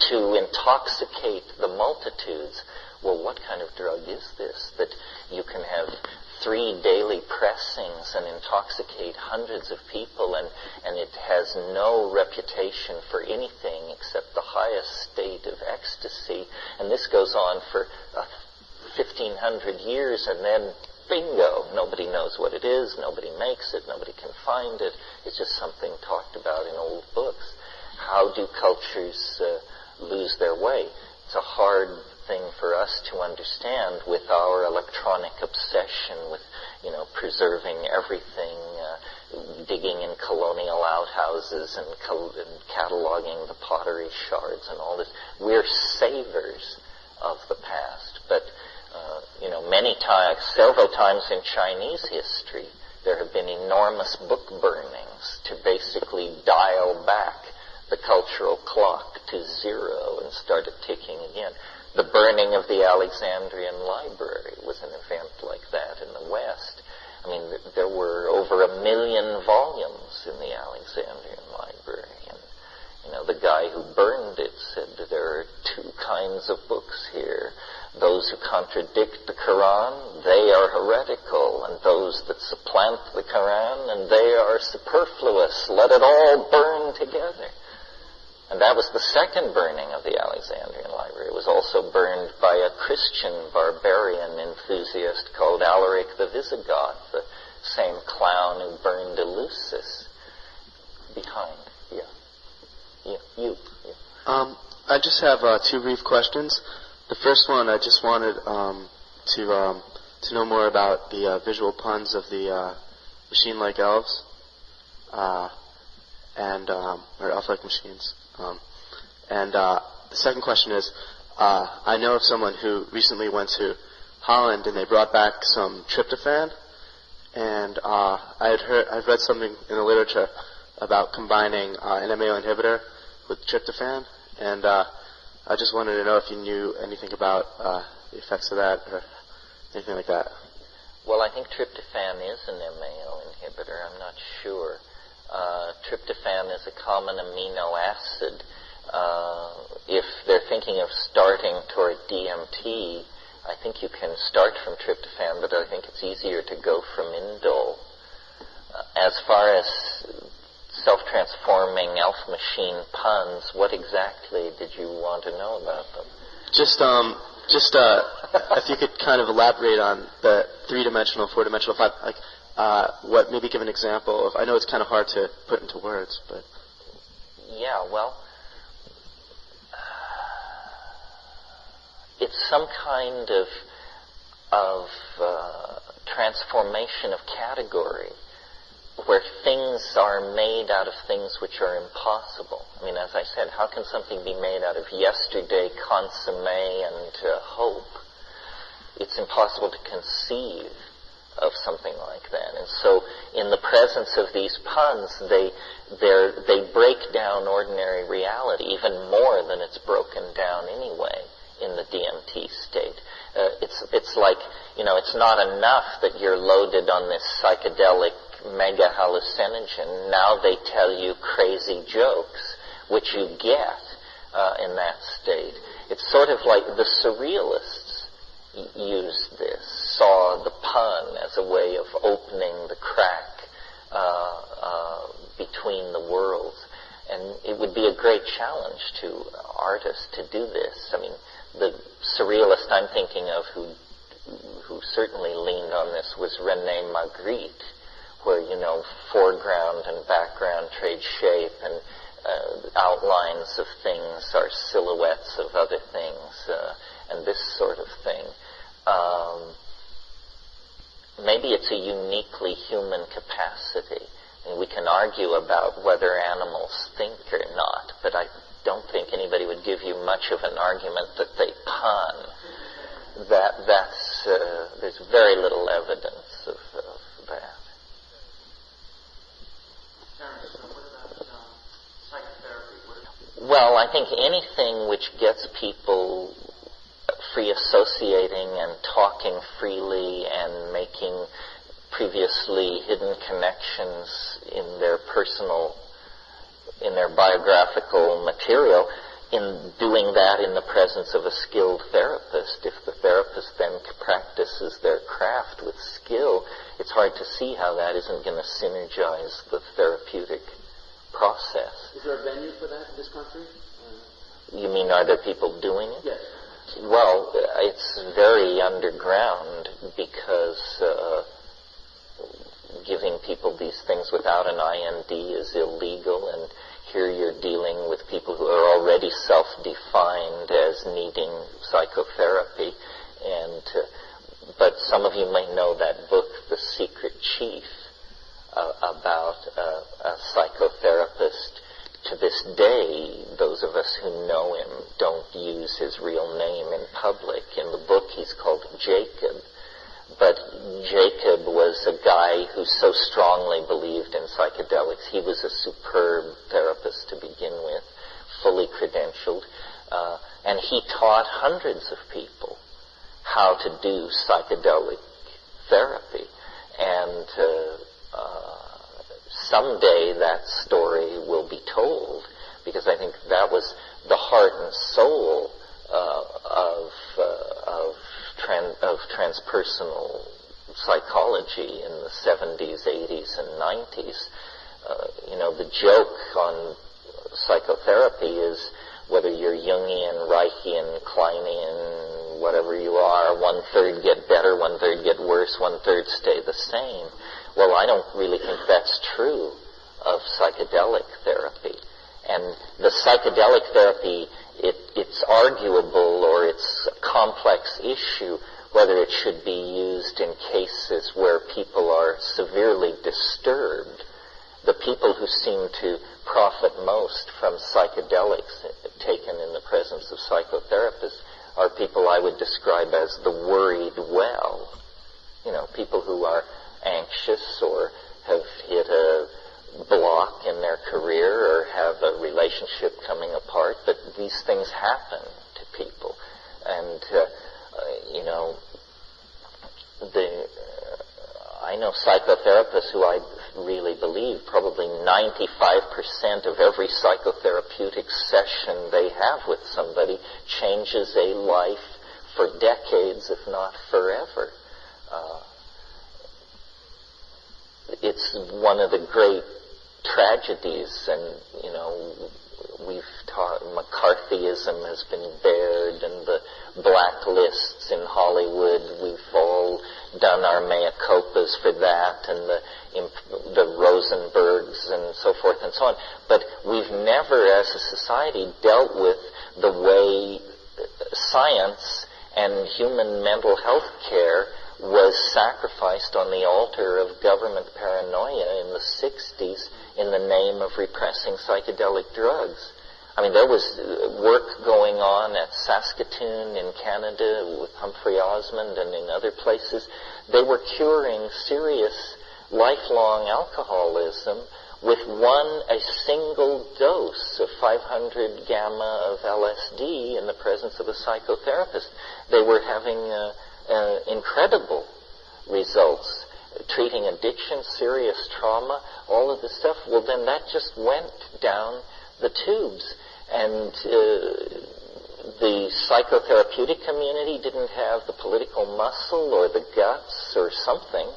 to intoxicate the multitudes. Well, what kind of drug is this, that you can have 3 daily pressings and intoxicate hundreds of people, and it has no reputation for anything except the highest state of ecstasy, and this goes on for 1,500 years, and then bingo, nobody knows what it is, nobody makes it, nobody can find it. It's just something talked about in old books. How do cultures lose their way? It's a hard thing for us to understand with our electronic obsession with, preserving everything, digging in colonial outhouses and cataloging the pottery shards and all this. We're savers of the past, but many times, several times in Chinese history, there have been enormous book burnings to basically dial back the cultural clock to zero and start it ticking again. The burning of the Alexandrian Library was an event like that in the West. I mean, there were over 1 million volumes in the Alexandrian Library, and the guy who burned it said that there are 2 kinds of books here. Those who contradict the Quran, they are heretical, and those that supplant the Quran, and they are superfluous. Let it all burn together. And that was the second burning of the Alexandrian Library. It was also burned by a Christian barbarian enthusiast called Alaric the Visigoth, the same clown who burned Eleusis behind. You.
I just have 2 brief questions. The first one, I just wanted to know more about the visual puns of the machine-like elves, or elf-like machines. And the second question is, I know of someone who recently went to Holland and they brought back some tryptophan, and I've read something in the literature about combining an MAO inhibitor with tryptophan, and I just wanted to know if you knew anything about the effects of that or anything like that.
Well, I think tryptophan is an MAO inhibitor. I'm not sure. Tryptophan is a common amino acid. If they're thinking of starting toward DMT, I think you can start from tryptophan, but I think it's easier to go from indole. As far as self-transforming elf machine puns, what exactly did you want to know about them?
Just if you could kind of elaborate on the 3-dimensional, 4-dimensional, 5, maybe give an example of, I know it's kind of hard to put into words, but.
Yeah, well, it's some kind of transformation of category, where things are made out of things which are impossible. I mean, as I said, how can something be made out of yesterday, consomme, and hope? It's impossible to conceive of something like that. And so, in the presence of these puns, they break down ordinary reality even more than it's broken down anyway in the DMT state. It's like, it's not enough that you're loaded on this psychedelic mega hallucinogen. Now they tell you crazy jokes, which you get in that state. It's sort of like the surrealists used this, saw the pun as a way of opening the crack between the worlds. And it would be a great challenge to artists to do this. I mean, the surrealist I'm thinking of who certainly leaned on this was René Magritte, where, foreground and background trade shape, and outlines of things are silhouettes of other things, and this sort of thing. Maybe it's a uniquely human capacity. And we can argue about whether animals think or not, but I don't think anybody would give you much of an argument that they pun. There's very little evidence of that.
Terence, what about psychotherapy?
Well, I think anything which gets people free associating and talking freely and making previously hidden connections in their biographical material, in doing that in the presence of a skilled therapist, if the therapist then practices their craft with skill, it's hard to see how that isn't going to synergize the therapeutic process.
Is there a venue for that in this country?
You mean, are there people doing it?
Yes.
Well, it's very underground because giving people these things without an IND is illegal, and here you're dealing with people who are already self-defined as needing psychotherapy. But some of you may know that book, The Secret Chief, about a psychotherapist. To this day, those of us who know him don't use his real name in public. In the book, he's called Jacob. But Jacob was a guy who so strongly believed in psychedelics. He was a superb therapist to begin with, fully credentialed. And he taught hundreds of people how to do psychedelic therapy. And someday that story will be told, because I think that was the heart and soul of transpersonal psychology in the 70s, 80s, and 90s. The joke on psychotherapy is whether you're Jungian, Reichian, Kleinian, whatever you are, 1/3 get better, 1/3 get worse, 1/3 stay the same. Well, I don't really think that's true of psychedelic therapy. And the psychedelic therapy, it's arguable, or it's a complex issue, whether it should be used in cases where people are severely disturbed. The people who seem to profit most from psychedelics taken in the presence of psychotherapists are people I would describe as the worried well. People who are anxious or have hit a block in their career or have a relationship coming apart, but these things happen to people. And, I know psychotherapists who I really believe probably 95% of every psychotherapeutic session they have with somebody changes a life for decades, if not forever. It's one of the great tragedies, and, we've taught McCarthyism has been bared, and the blacklists in Hollywood, we've all done our mea culpas for that, and the Rosenbergs and so forth and so on. But we've never, as a society, dealt with the way science and human mental health care was sacrificed on the altar of government paranoia in the 60s in the name of repressing psychedelic drugs. I mean, there was work going on at Saskatoon in Canada with Humphrey Osmond and in other places. They were curing serious lifelong alcoholism with a single dose of 500 gamma of LSD in the presence of a psychotherapist. They were having incredible results, treating addiction, serious trauma, all of this stuff. Well, then that just went down the tubes. And the psychotherapeutic community didn't have the political muscle or the guts or something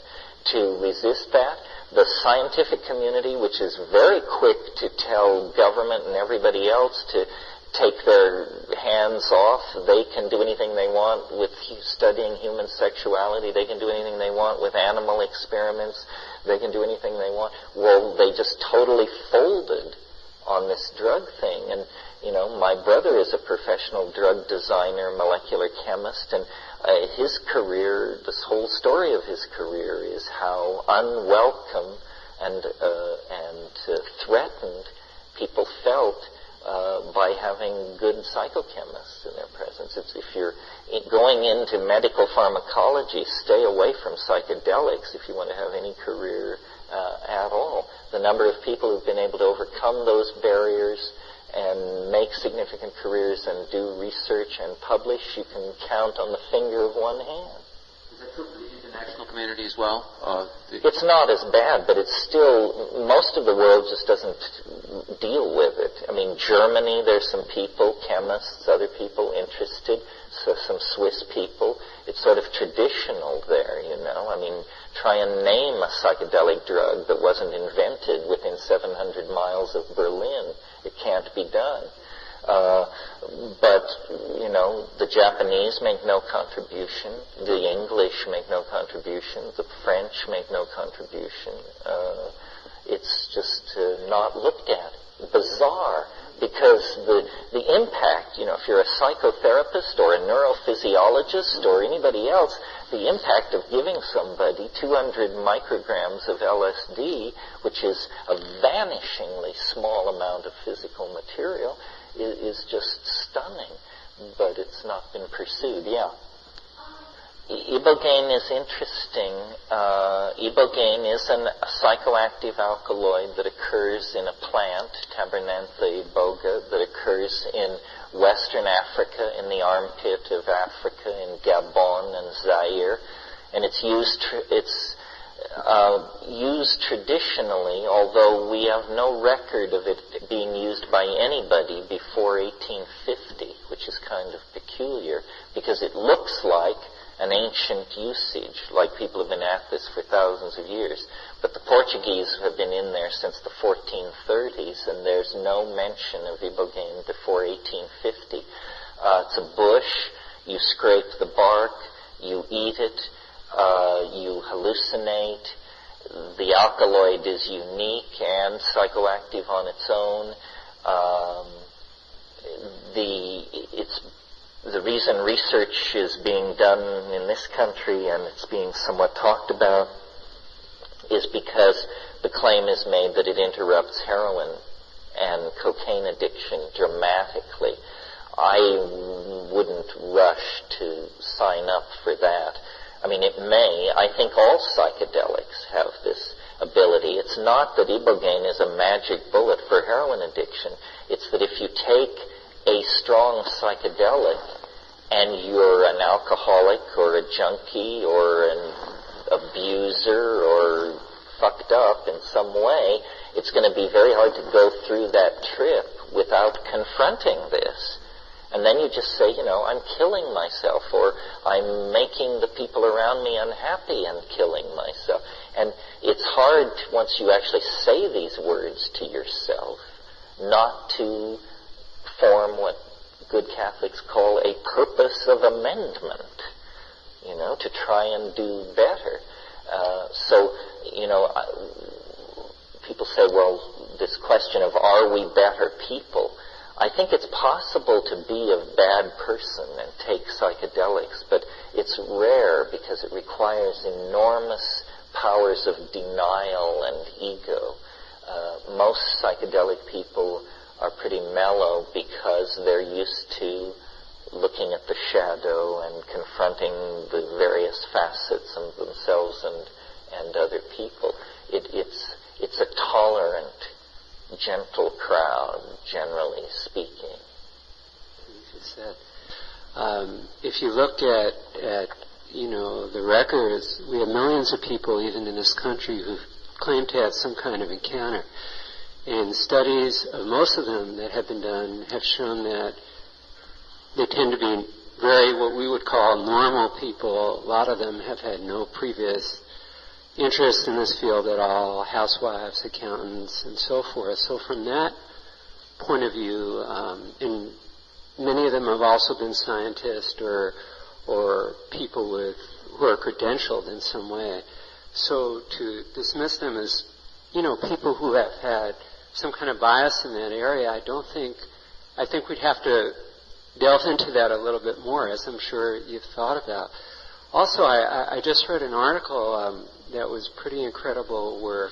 to resist that. The scientific community, which is very quick to tell government and everybody else to take their hands off. They can do anything they want with studying human sexuality. They can do anything they want with animal experiments. They can do anything they want. Well, they just totally folded on this drug thing. And My brother is a professional drug designer, molecular chemist, and his career, this whole story of his career is how unwelcome and threatened people felt by having good psychochemists in their presence. If you're going into medical pharmacology, stay away from psychedelics if you want to have any career at all. The number of people who've been able to overcome those barriers and make significant careers and do research and publish, you can count on the finger of one hand.
Is that true for the international community as well?
It's not as bad, but it's still, most of the world just doesn't deal with it. I mean, Germany, there's some people, chemists, other people interested, so some Swiss people. It's sort of traditional there, I mean, try and name a psychedelic drug that wasn't invented within 700 miles of Berlin. It can't be done. But, the Japanese make no contribution. The English make no contribution. The French make no contribution. It's just not looked at. Bizarre. Because the impact, if you're a psychotherapist or a neurophysiologist or anybody else, the impact of giving somebody 200 micrograms of LSD, which is a vanishingly small amount of physical material, is just stunning. But it's not been pursued. Yeah. Ibogaine is interesting. Ibogaine is a psychoactive alkaloid that occurs in a plant, Tabernantha iboga, that occurs in Western Africa, in the armpit of Africa, in Gabon and Zaire, and it's used traditionally, although we have no record of it being used by anybody before 1850, which is kind of peculiar, because it looks like an ancient usage, like people have been at this for thousands of years. But the Portuguese have been in there since the 1430s, and there's no mention of ibogaine before 1850. It's a bush. You scrape the bark. You eat it. You hallucinate. The alkaloid is unique and psychoactive on its own. The reason research is being done in this country and it's being somewhat talked about is because the claim is made that it interrupts heroin and cocaine addiction dramatically. I wouldn't rush to sign up for that. I mean, it may. I think all psychedelics have this ability. It's not that ibogaine is a magic bullet for heroin addiction. It's that if you take a strong psychedelic and you're an alcoholic or a junkie or an abuser or fucked up in some way, it's going to be very hard to go through that trip without confronting this. And then you just say, I'm killing myself, or I'm making the people around me unhappy and killing myself. And it's hard, once you actually say these words to yourself, not to form what good Catholics call a purpose of amendment, to try and do better. People say, well, this question of are we better people? I think it's possible to be a bad person and take psychedelics, but it's rare because it requires enormous powers of denial and ego. Most psychedelic people are pretty mellow because they're used to looking at the shadow and confronting the various facets of themselves and other people. It's a tolerant, gentle crowd, generally speaking.
If you look at the records, we have millions of people, even in this country, who claim to have some kind of encounter. And studies of most of them that have been done have shown that they tend to be very what we would call normal people. A lot of them have had no previous interest in this field at all, housewives, accountants, and so forth. So from that point of view, and many of them have also been scientists or people who are credentialed in some way. So to dismiss them as, people who have had some kind of bias in that area, I don't think I think we'd have to delve into that a little bit more, as I'm sure you've thought about. Also, I just read an article that was pretty incredible where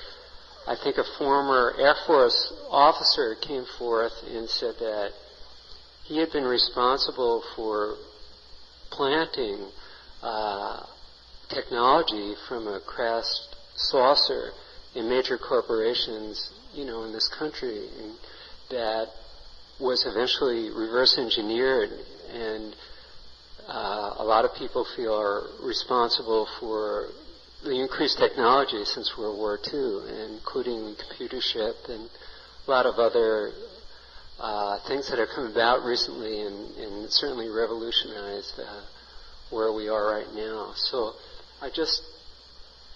I think a former Air Force officer came forth and said that he had been responsible for planting technology from a crashed saucer in major corporations, in this country, and that was eventually reverse engineered, and a lot of people feel are responsible for the increased technology since World War II, including the computer chip and a lot of other things that have come about recently and certainly revolutionized where we are right now. So I just,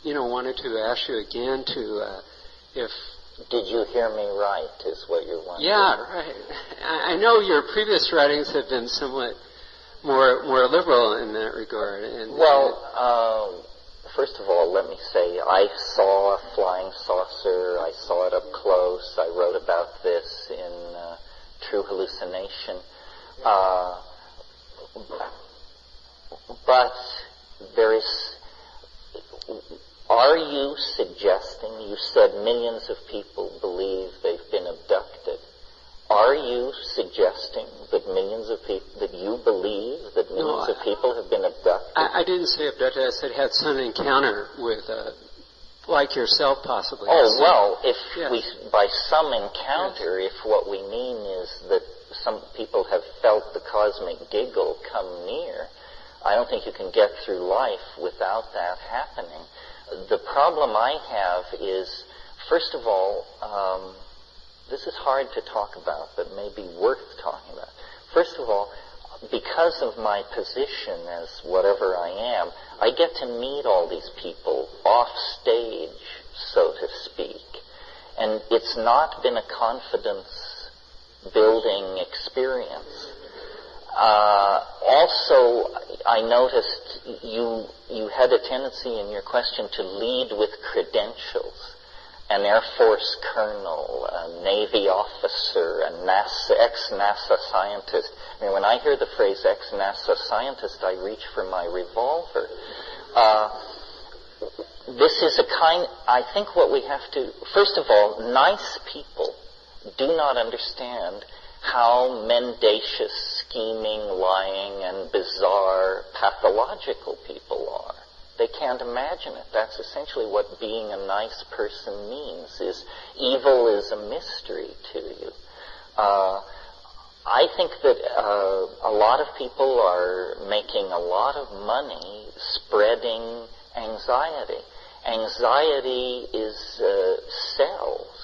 wanted to ask you again to if...
Did you hear me right, is what you're wondering?
Yeah, right. I know your previous writings have been somewhat more liberal in that regard.
First of all, let me say, I saw a flying saucer. I saw it up close. I wrote about this in True Hallucination. But there is... Are you suggesting, you said millions of people believe they've been abducted. Are you suggesting that millions of people, that you believe that millions of people have been abducted?
I didn't say abducted. I said had some encounter with, like yourself possibly.
By some encounter, if what we mean is that some people have felt the cosmic giggle come near, I don't think you can get through life without that happening. The problem I have is, first of all, this is hard to talk about, but maybe worth talking about. First of all, because of my position as whatever I am, I get to meet all these people off stage, so to speak. And it's not been a confidence-building experience. Also, I noticed you had a tendency in your question to lead with credentials. An Air Force colonel, a Navy officer, a ex-NASA scientist. I mean, when I hear the phrase ex-NASA scientist, I reach for my revolver. This is I think what we have to, first of all, nice people do not understand how mendacious, scheming, lying, and bizarre, pathological people are. They can't imagine it. That's essentially what being a nice person means, is evil is a mystery to you. I think that a lot of people are making a lot of money spreading anxiety. Anxiety is cells.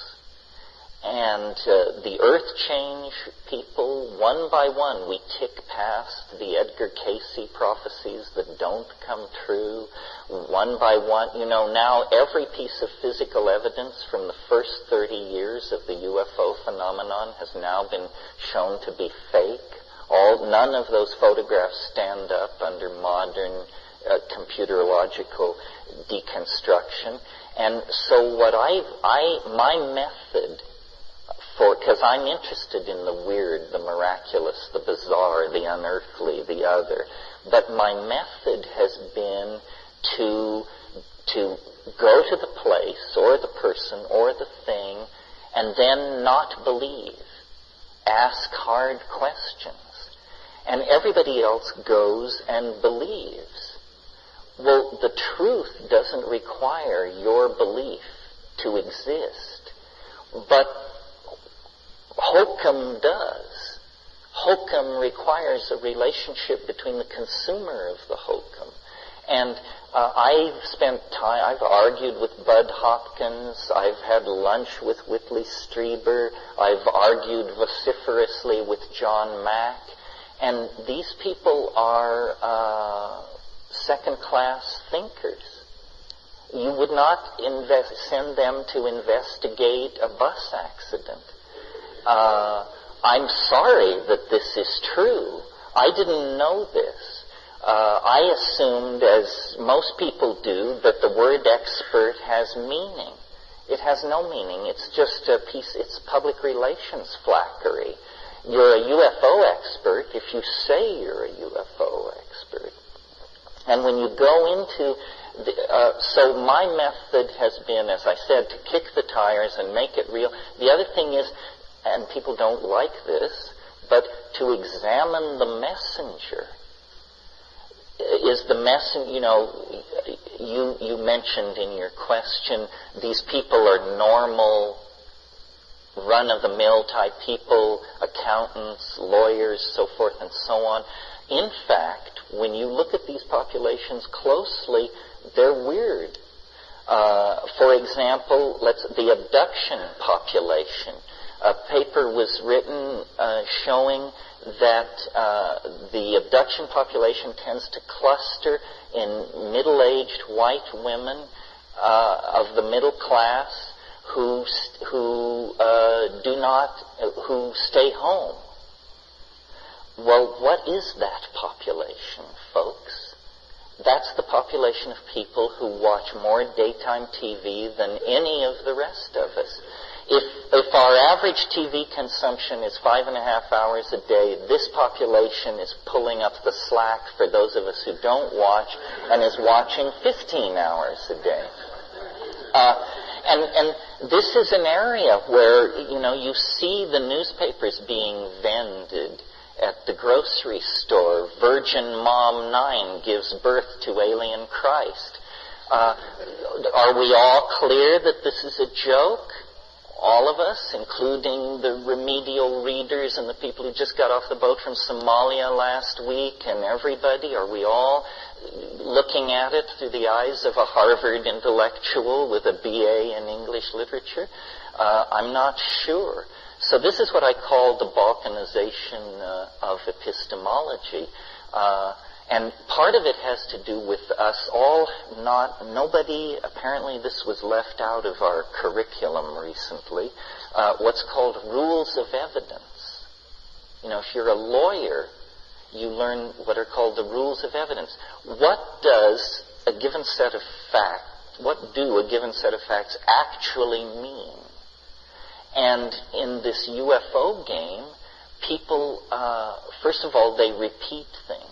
And the earth change people, one by one, we tick past the Edgar Cayce prophecies that don't come true. One by one, now every piece of physical evidence from the first 30 years of the UFO phenomenon has now been shown to be fake. None of those photographs stand up under modern computerological deconstruction. And so my method, because I'm interested in the weird, the miraculous, the bizarre, the unearthly, the other. But my method has been to go to the place or the person or the thing and then not believe. Ask hard questions. And everybody else goes and believes. Well, the truth doesn't require your belief to exist. But Hokum does. Hokum requires a relationship between the consumer of the hokum. And I've argued with Bud Hopkins, I've had lunch with Whitley Strieber, I've argued vociferously with John Mack, and these people are second-class thinkers. You would not send them to investigate a bus accident. I'm sorry that this is true. I didn't know this. I assumed, as most people do, that the word expert has meaning. It has no meaning. It's just it's public relations flackery. You're a UFO expert if you say you're a UFO expert. And when you go into so my method has been, as I said, to kick the tires and make it real. The other thing is, and people don't like this, but to examine the messenger. Is the messenger, you mentioned in your question, these people are normal, run-of-the-mill type people, accountants, lawyers, so forth and so on. In fact, when you look at these populations closely, they're weird. For example, the abduction population. A paper was written showing that the abduction population tends to cluster in middle-aged white women of the middle class who stay home. Well, what is that population, folks? That's the population of people who watch more daytime TV than any of the rest of us. If our average TV consumption is 5.5 hours a day, this population is pulling up the slack for those of us who don't watch and is watching 15 hours a day. And this is an area where, you see the newspapers being vended at the grocery store. Virgin Mom 9 gives birth to alien Christ. Are we all clear that this is a joke? All of us, including the remedial readers and the people who just got off the boat from Somalia last week, and everybody, are we all looking at it through the eyes of a Harvard intellectual with a BA in English literature? I'm not sure. So this is what I call the balkanization of epistemology. And part of it has to do with us all nobody, apparently this was left out of our curriculum recently, what's called rules of evidence. If you're a lawyer, you learn what are called the rules of evidence. What do a given set of facts actually mean? And in this UFO game, people, first of all, they repeat things.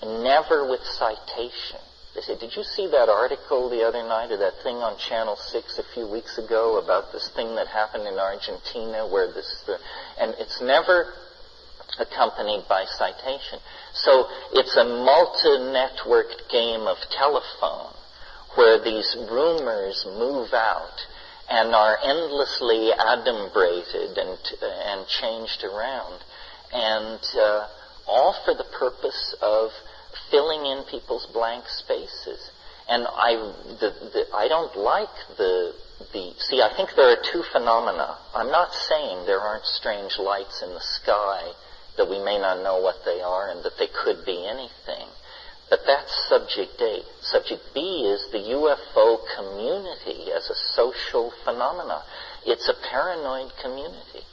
Never with citation. They say, did you see that article the other night or that thing on Channel 6 a few weeks ago about this thing that happened in Argentina where and it's never accompanied by citation. So it's a multi-networked game of telephone where these rumors move out and are endlessly adumbrated and changed around. And all for the purpose of filling in people's blank spaces. And I don't like see, I think there are two phenomena. I'm not saying there aren't strange lights in the sky, that we may not know what they are and that they could be anything. But that's subject A. Subject B is the UFO community as a social phenomena. It's a paranoid community.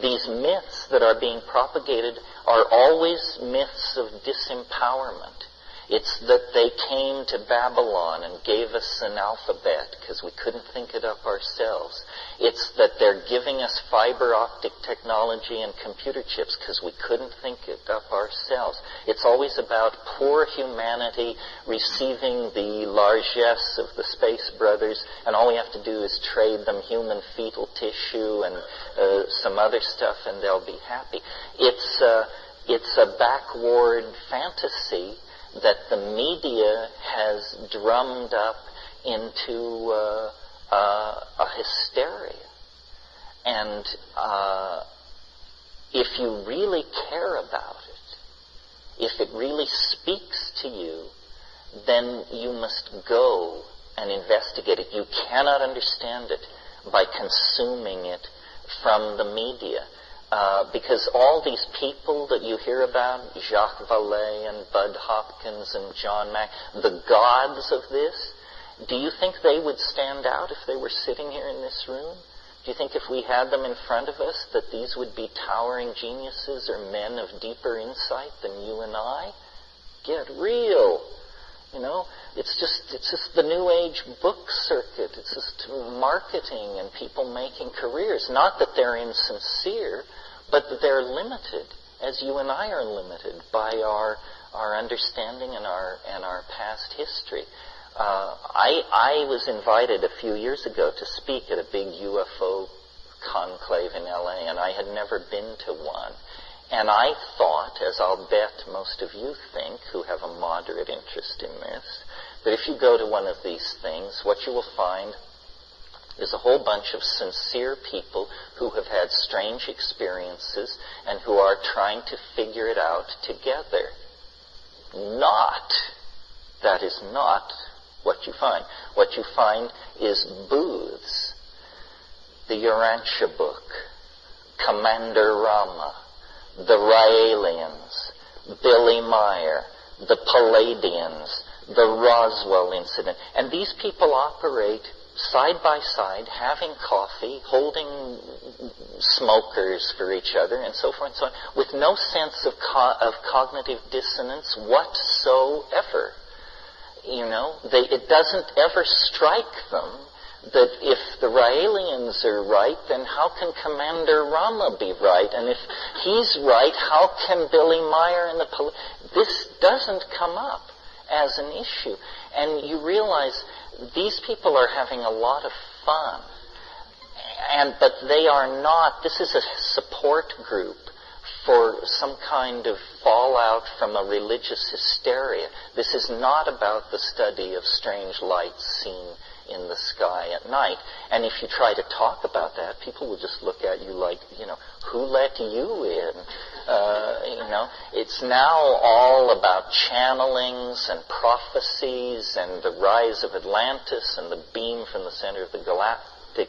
These myths that are being propagated are always myths of disempowerment. It's that they came to Babylon and gave us an alphabet because we couldn't think it up ourselves. It's that they're giving us fiber optic technology and computer chips because we couldn't think it up ourselves. It's always about poor humanity receiving the largesse of the Space Brothers, and all we have to do is trade them human fetal tissue and some other stuff and they'll be happy. It's a backward fantasy that the media has drummed up into a hysteria. And if you really care about it, if it really speaks to you, then you must go and investigate it. You cannot understand it by consuming it from the media. Because all these people that you hear about, Jacques Vallée and Bud Hopkins and John Mack, the gods of this, do you think they would stand out if they were sitting here in this room? Do you think if we had them in front of us that these would be towering geniuses or men of deeper insight than you and I? Get real. It's just the New Age book circuit. It's just marketing and people making careers. Not that they're insincere, but they're limited, as you and I are limited by our understanding and our past history. I was invited a few years ago to speak at a big UFO conclave in LA, and I had never been to one. And I thought, as I'll bet most of you think, who have a moderate interest in this, that if you go to one of these things, what you will find is a whole bunch of sincere people who have had strange experiences and who are trying to figure it out together. That is not what you find. What you find is booths, the Urantia book, Commander Rama, the Raelians, Billy Meyer, the Palladians, the Roswell incident. And these people operate side by side, having coffee, holding smokers for each other, and so forth and so on, with no sense of cognitive dissonance whatsoever. It doesn't ever strike them that if the Raelians are right, then how can Commander Rama be right? And if he's right, how can Billy Meyer and this doesn't come up as an issue. And you realize these people are having a lot of fun. But they are not, this is a support group for some kind of fallout from a religious hysteria. This is not about the study of strange lights seen in the sky at night. And if you try to talk about that, people will just look at you like, who let you in? It's now all about channelings and prophecies and the rise of Atlantis and the beam from the center of the galactic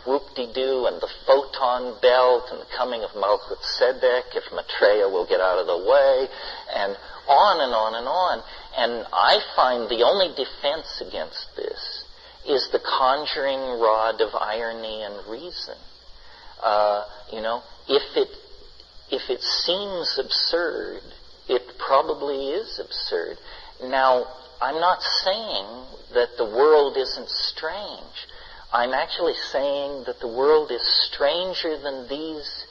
whoop-de-doo and the photon belt and the coming of Melchizedek if Maitreya will get out of the way, and on and on and on. And I find the only defense against this is the conjuring rod of irony and reason. If it seems absurd, it probably is absurd. Now, I'm not saying that the world isn't strange. I'm actually saying that the world is stranger than these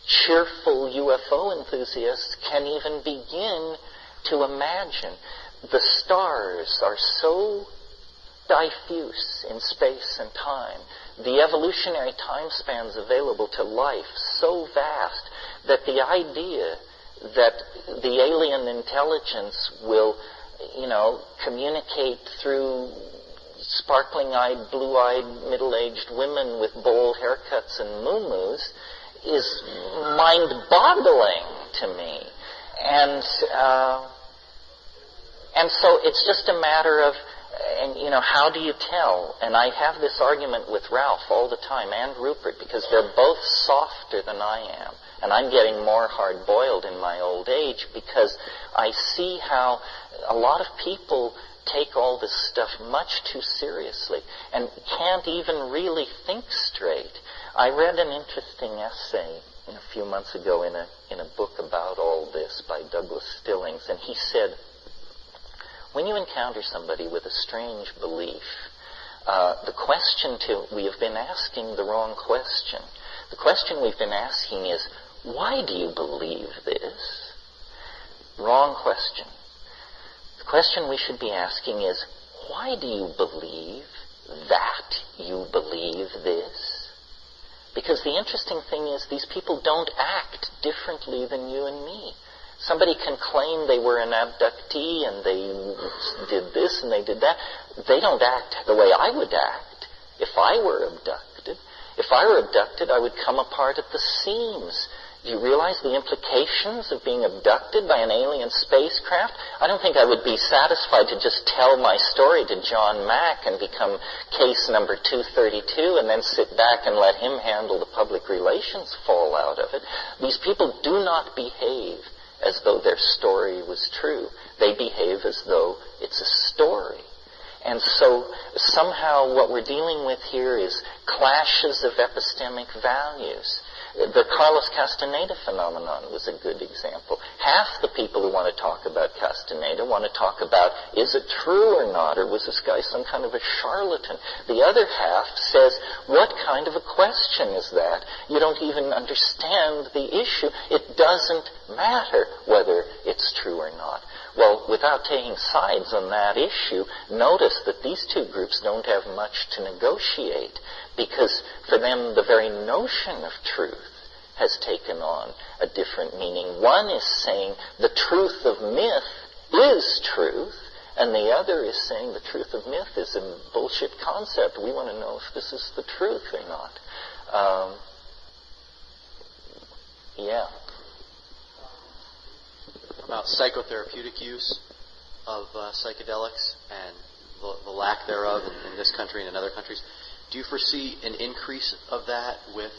cheerful UFO enthusiasts can even begin to imagine. The stars are so diffuse in space and time, the evolutionary time spans available to life so vast, that the idea that the alien intelligence will, communicate through sparkling-eyed, blue-eyed, middle-aged women with bold haircuts and muumuus is mind-boggling to me. And so it's just a matter of, how do you tell? And I have this argument with Ralph all the time, and Rupert, because they're both softer than I am. And I'm getting more hard-boiled in my old age because I see how a lot of people take all this stuff much too seriously and can't even really think straight. I read an interesting essay a few months ago in a book about all this by Douglas Stillings, and he said, when you encounter somebody with a strange belief, the question we have been asking the wrong question. The question we've been asking is, why do you believe this? Wrong question. The question we should be asking is, why do you believe that you believe this? Because the interesting thing is these people don't act differently than you and me. Somebody can claim they were an abductee and they did this and they did that. They don't act the way I would act if I were abducted. If I were abducted, I would come apart at the seams. Do you realize the implications of being abducted by an alien spacecraft? I don't think I would be satisfied to just tell my story to John Mack and become case number 232 and then sit back and let him handle the public relations fallout of it. These people do not behave as though their story was true. They behave as though it's a story. And so somehow what we're dealing with here is clashes of epistemic values. The Carlos Castaneda phenomenon was a good example. Half the people who want to talk about Castaneda want to talk about, is it true or not, or was this guy some kind of a charlatan? The other half says, what kind of a question is that? You don't even understand the issue. It doesn't matter whether it's true or not. Well, without taking sides on that issue, notice that these two groups don't have much to negotiate, because for them the very notion of truth has taken on a different meaning. One is saying the truth of myth is truth, and the other is saying the truth of myth is a bullshit concept. We want to know if this is the truth or not. Yeah.
About psychotherapeutic use of psychedelics and the lack thereof in this country and in other countries. Do you foresee an increase of that with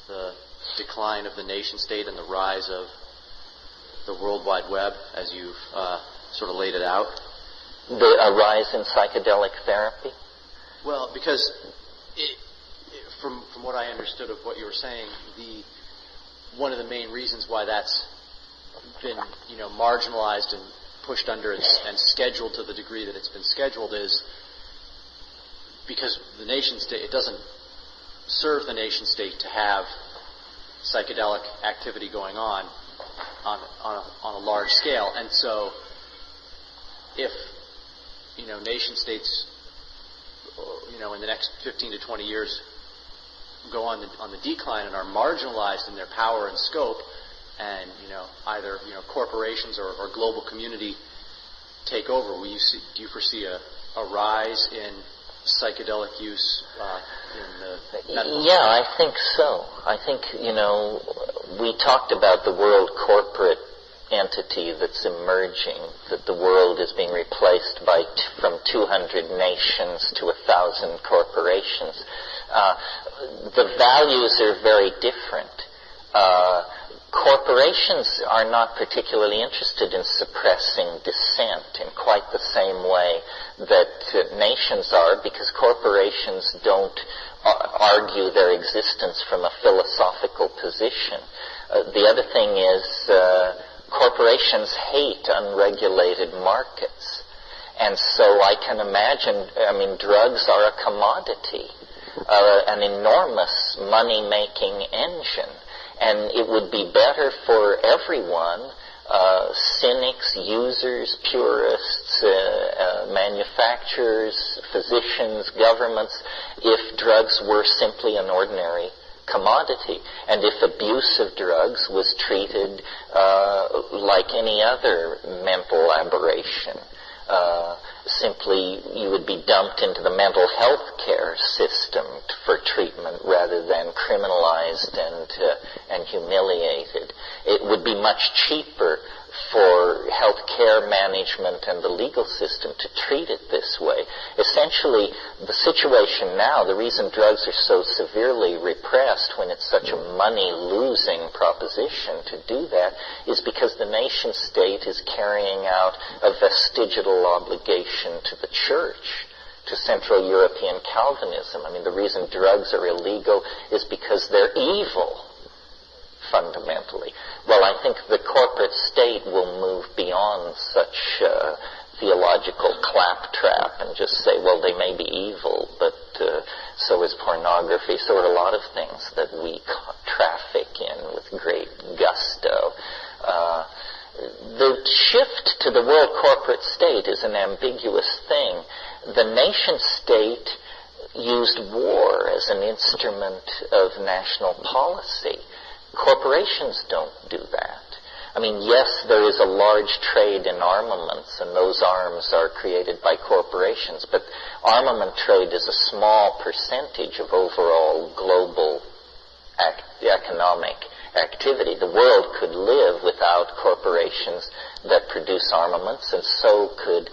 the decline of the nation state and the rise of the World Wide Web, as you've sort of laid it out?
A rise in psychedelic therapy?
Well, because from what I understood of what you were saying, one of the main reasons why that's been marginalized and pushed under and scheduled to the degree that it's been scheduled is because the nation state, it doesn't serve the nation state to have psychedelic activity going on a large scale. And so if nation states in the next 15 to 20 years go on the decline and are marginalized in their power and scope, and either corporations or global community take over, do you foresee a rise in psychedelic use in the medical
Yeah, I think so. I think, we talked about the world corporate entity that's emerging, that the world is being replaced from 200 nations to 1,000 corporations. The values are very different. Corporations are not particularly interested in suppressing dissent in quite the same way that nations are, because corporations don't argue their existence from a philosophical position. The other thing is corporations hate unregulated markets. And so I can imagine, drugs are a commodity, an enormous money-making engine. And it would be better for everyone, cynics, users, purists, manufacturers, physicians, governments, if drugs were simply an ordinary commodity, and if abuse of drugs was treated like any other mental aberration. Simply, you would be dumped into the mental health care system for treatment rather than criminalized and humiliated. It would be much cheaper for health care management and the legal system to treat it this way. Essentially, the situation now, the reason drugs are so severely repressed when it's such a money-losing proposition to do that is because the nation state is carrying out a vestigial obligation to the church, to Central European Calvinism. The reason drugs are illegal is because they're evil, fundamentally. Well, I think the corporate state will move beyond such theological claptrap and just say, well, they may be evil, but so is pornography, so are a lot of things that we traffic in with great gusto. The shift to the world corporate state is an ambiguous thing. The nation state used war as an instrument of national policy. Corporations don't do that. Yes, there is a large trade in armaments, and those arms are created by corporations, but armament trade is a small percentage of overall global economic activity. The world could live without corporations that produce armaments, and so could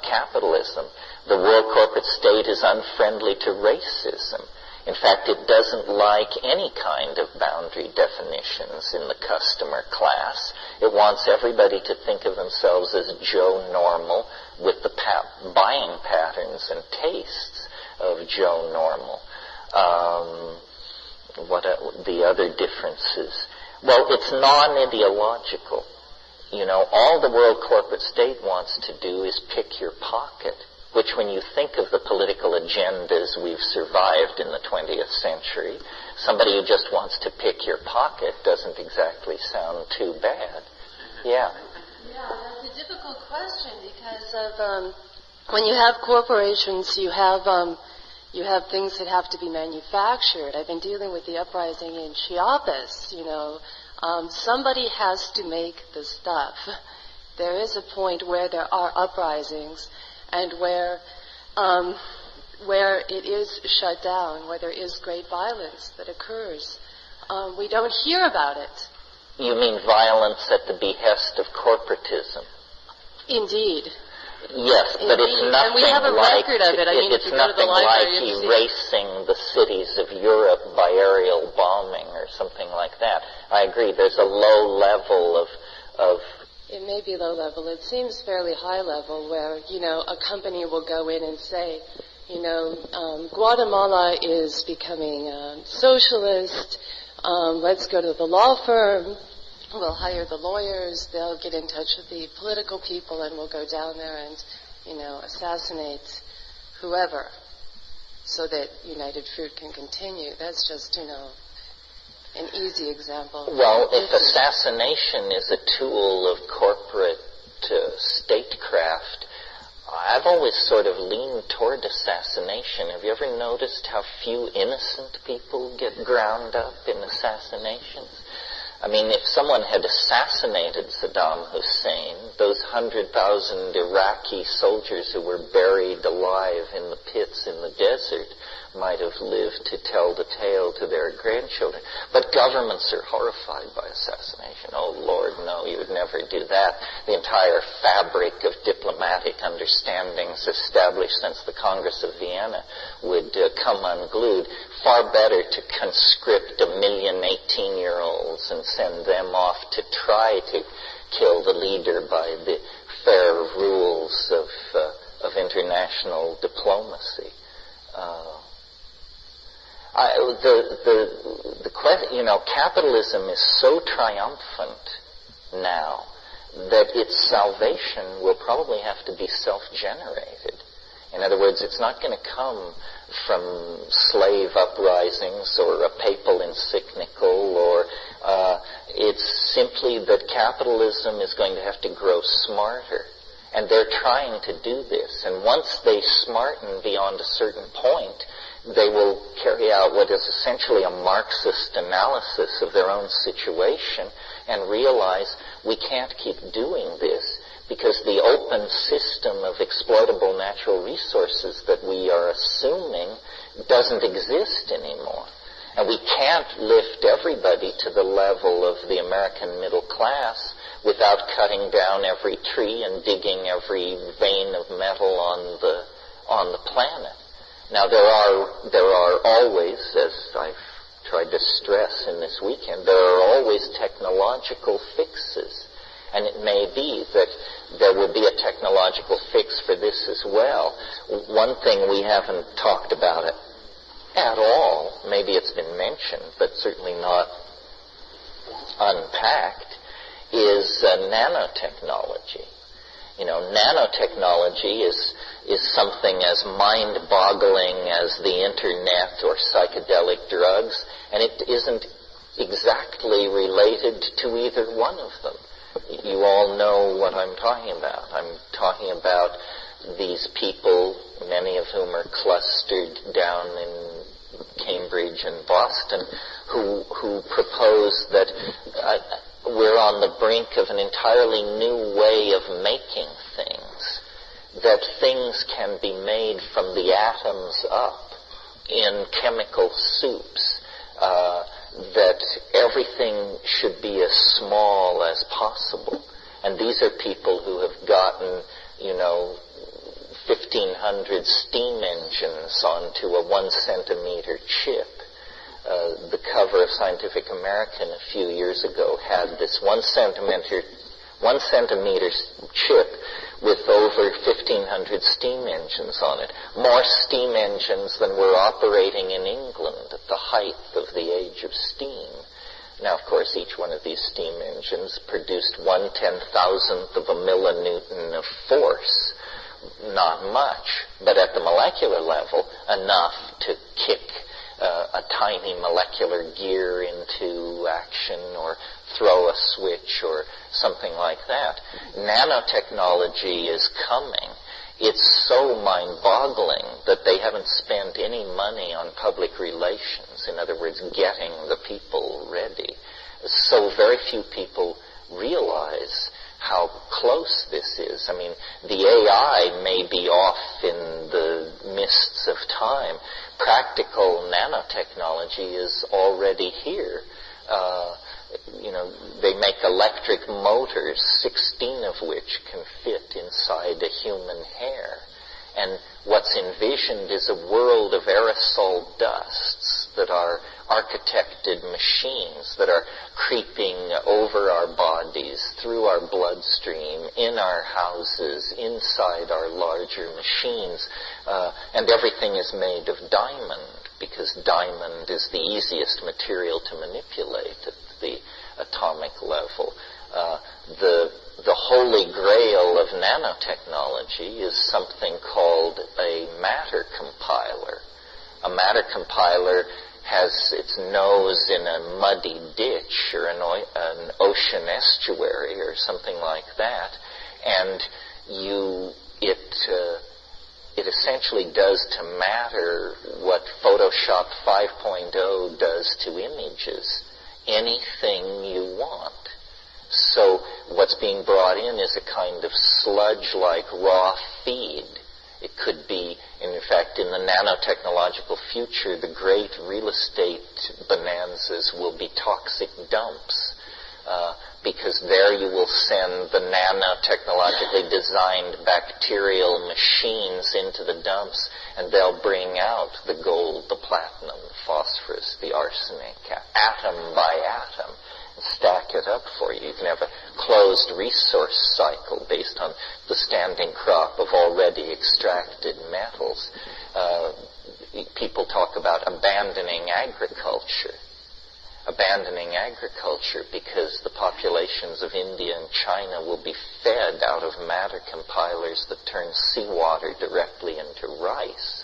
capitalism. The world corporate state is unfriendly to racism. In fact, it doesn't like any kind of boundary definitions in the customer class. It wants everybody to think of themselves as Joe Normal with the buying patterns and tastes of Joe Normal. the other differences? Well, it's non-ideological. All the world corporate state wants to do is pick your pocket, which when you think of the political agendas we've survived in the 20th century, somebody who just wants to pick your pocket doesn't exactly sound too bad. Yeah.
Yeah, that's a difficult question because of when you have corporations, you have things that have to be manufactured. I've been dealing with the uprising in Chiapas. Somebody has to make the stuff. There is a point where there are uprisings, and where it is shut down, where there is great violence that occurs. We don't hear about it.
You mean violence at the behest of corporatism?
Indeed.
Yes, but it's nothing
and we have a
like
record of it. I mean,
it's
if you go to the
nothing like
library,
erasing the cities of Europe by aerial bombing or something like that. I agree. There's a low level of
it may be low level. It seems fairly high level where, a company will go in and say, Guatemala is becoming socialist. Let's go to the law firm. We'll hire the lawyers. They'll get in touch with the political people, and we'll go down there and, assassinate whoever so that United Fruit can continue. That's just, an easy example.
Well, if assassination is a tool of corporate statecraft, I've always sort of leaned toward assassination. Have you ever noticed how few innocent people get ground up in assassinations? I mean, if someone had assassinated Saddam Hussein, those 100,000 Iraqi soldiers who were buried alive in the pits in the desert might have lived to tell the tale to their grandchildren. But governments are horrified by assassination. Oh, Lord, no, you would never do that. The entire fabric of diplomatic understandings established since the Congress of Vienna would come unglued. Far better to conscript 1 million 18-year-olds and send them off to try to kill the leader by the fair rules of international diplomacy. The question, capitalism is so triumphant now that its salvation will probably have to be self-generated. In other words, it's not going to come from slave uprisings or a papal encyclical, or it's simply that capitalism is going to have to grow smarter. And they're trying to do this. And once they smarten beyond a certain point, they will carry out what is essentially a Marxist analysis of their own situation and realize we can't keep doing this because the open system of exploitable natural resources that we are assuming doesn't exist anymore. And we can't lift everybody to the level of the American middle class without cutting down every tree and digging every vein of metal on the planet. Now there are always, as I've tried to stress in this weekend, there are always technological fixes. And it may be that there will be a technological fix for this as well. One thing we haven't talked about it at all, maybe it's been mentioned, but certainly not unpacked, is nanotechnology. Nanotechnology is something as mind-boggling as the internet or psychedelic drugs, and it isn't exactly related to either one of them. You all know what I'm talking about. I'm talking about these people, many of whom are clustered down in Cambridge and Boston, who propose that we're on the brink of an entirely new way of making things, that things can be made from the atoms up in chemical soups, that everything should be as small as possible. And these are people who have gotten, 1,500 steam engines onto a 1-centimeter chip. The cover of Scientific American a few years ago had this 1 centimeter chip with over 1,500 steam engines on it. More steam engines than were operating in England at the height of the age of steam. Now, of course, each one of these steam engines produced 1/10,000th of a millinewton of force. Not much, but at the molecular level, enough to kick a tiny molecular gear into action or throw a switch or something like that. Nanotechnology is coming. It's so mind-boggling that they haven't spent any money on public relations. In other words, getting the people ready. So very few people realize how close this is. I mean, the AI may be off in the mists of time. Practical nanotechnology is already here. They make electric motors, 16 of which can fit inside a human hair. And what's envisioned is a world of aerosol dusts that are architected machines that are creeping over our bodies, through our bloodstream, in our houses, inside our larger machines. And everything is made of diamond, because diamond is the easiest material to manipulate at the atomic level. The holy grail of nanotechnology is something called a matter compiler. A matter compiler has its nose in a muddy ditch or an ocean estuary or something like that, and it essentially does to matter what Photoshop 5.0 does to images. Anything you want. So what's being brought in is a kind of sludge-like raw feed. It could be, in fact, in the nanotechnological future, the great real estate bonanzas will be toxic dumps. Because there you will send the nanotechnologically designed bacterial machines into the dumps, and they'll bring out the gold, the platinum, the phosphorus, the arsenic, atom by atom, and stack it up for you. You can have a closed resource cycle based on the standing crop of already extracted metals. People talk about abandoning agriculture. Because the populations of India and China will be fed out of matter compilers that turn seawater directly into rice.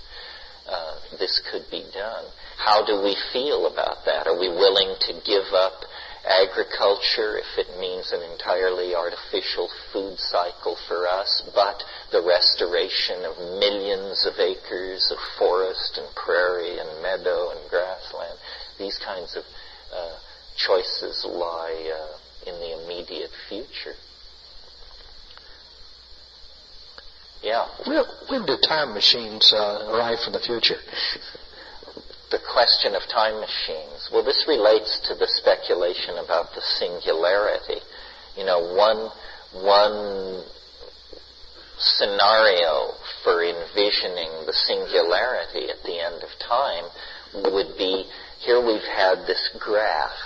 This could be done. How do we feel about that? Are we willing to give up agriculture if it means an entirely artificial food cycle for us, but the restoration of millions of acres of forest and prairie and meadow and grassland? These kinds of choices lie in the immediate future. Yeah.
When do time machines arrive from the future?
The question of time machines. Well, this relates to the speculation about the singularity. One scenario for envisioning the singularity at the end of time would be, here we've had this graph,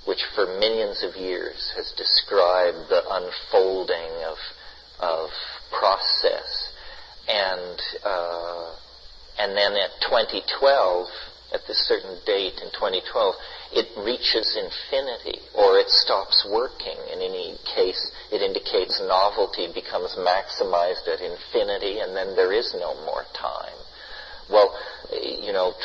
which for millions of years has described the unfolding of process. And then at 2012, at this certain date in 2012, it reaches infinity, or it stops working. In any case, it indicates novelty becomes maximized at infinity, and then there is no more time. Well,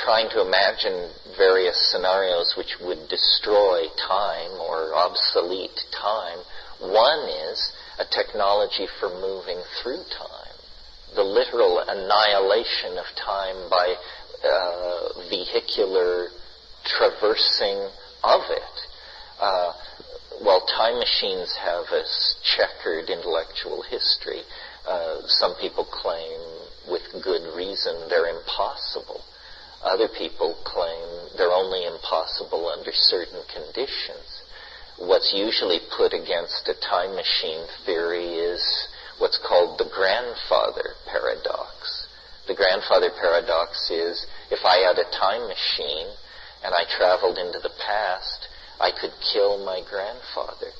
trying to imagine various scenarios which would destroy time or obsolete time, one is a technology for moving through time. The literal annihilation of time by vehicular traversing of it. Time machines have a checkered intellectual history. Some people claim, with good reason, they're impossible. Other people claim they're only impossible under certain conditions. What's usually put against a time machine theory is what's called the grandfather paradox. The grandfather paradox is, if I had a time machine and I traveled into the past, I could kill my grandfather.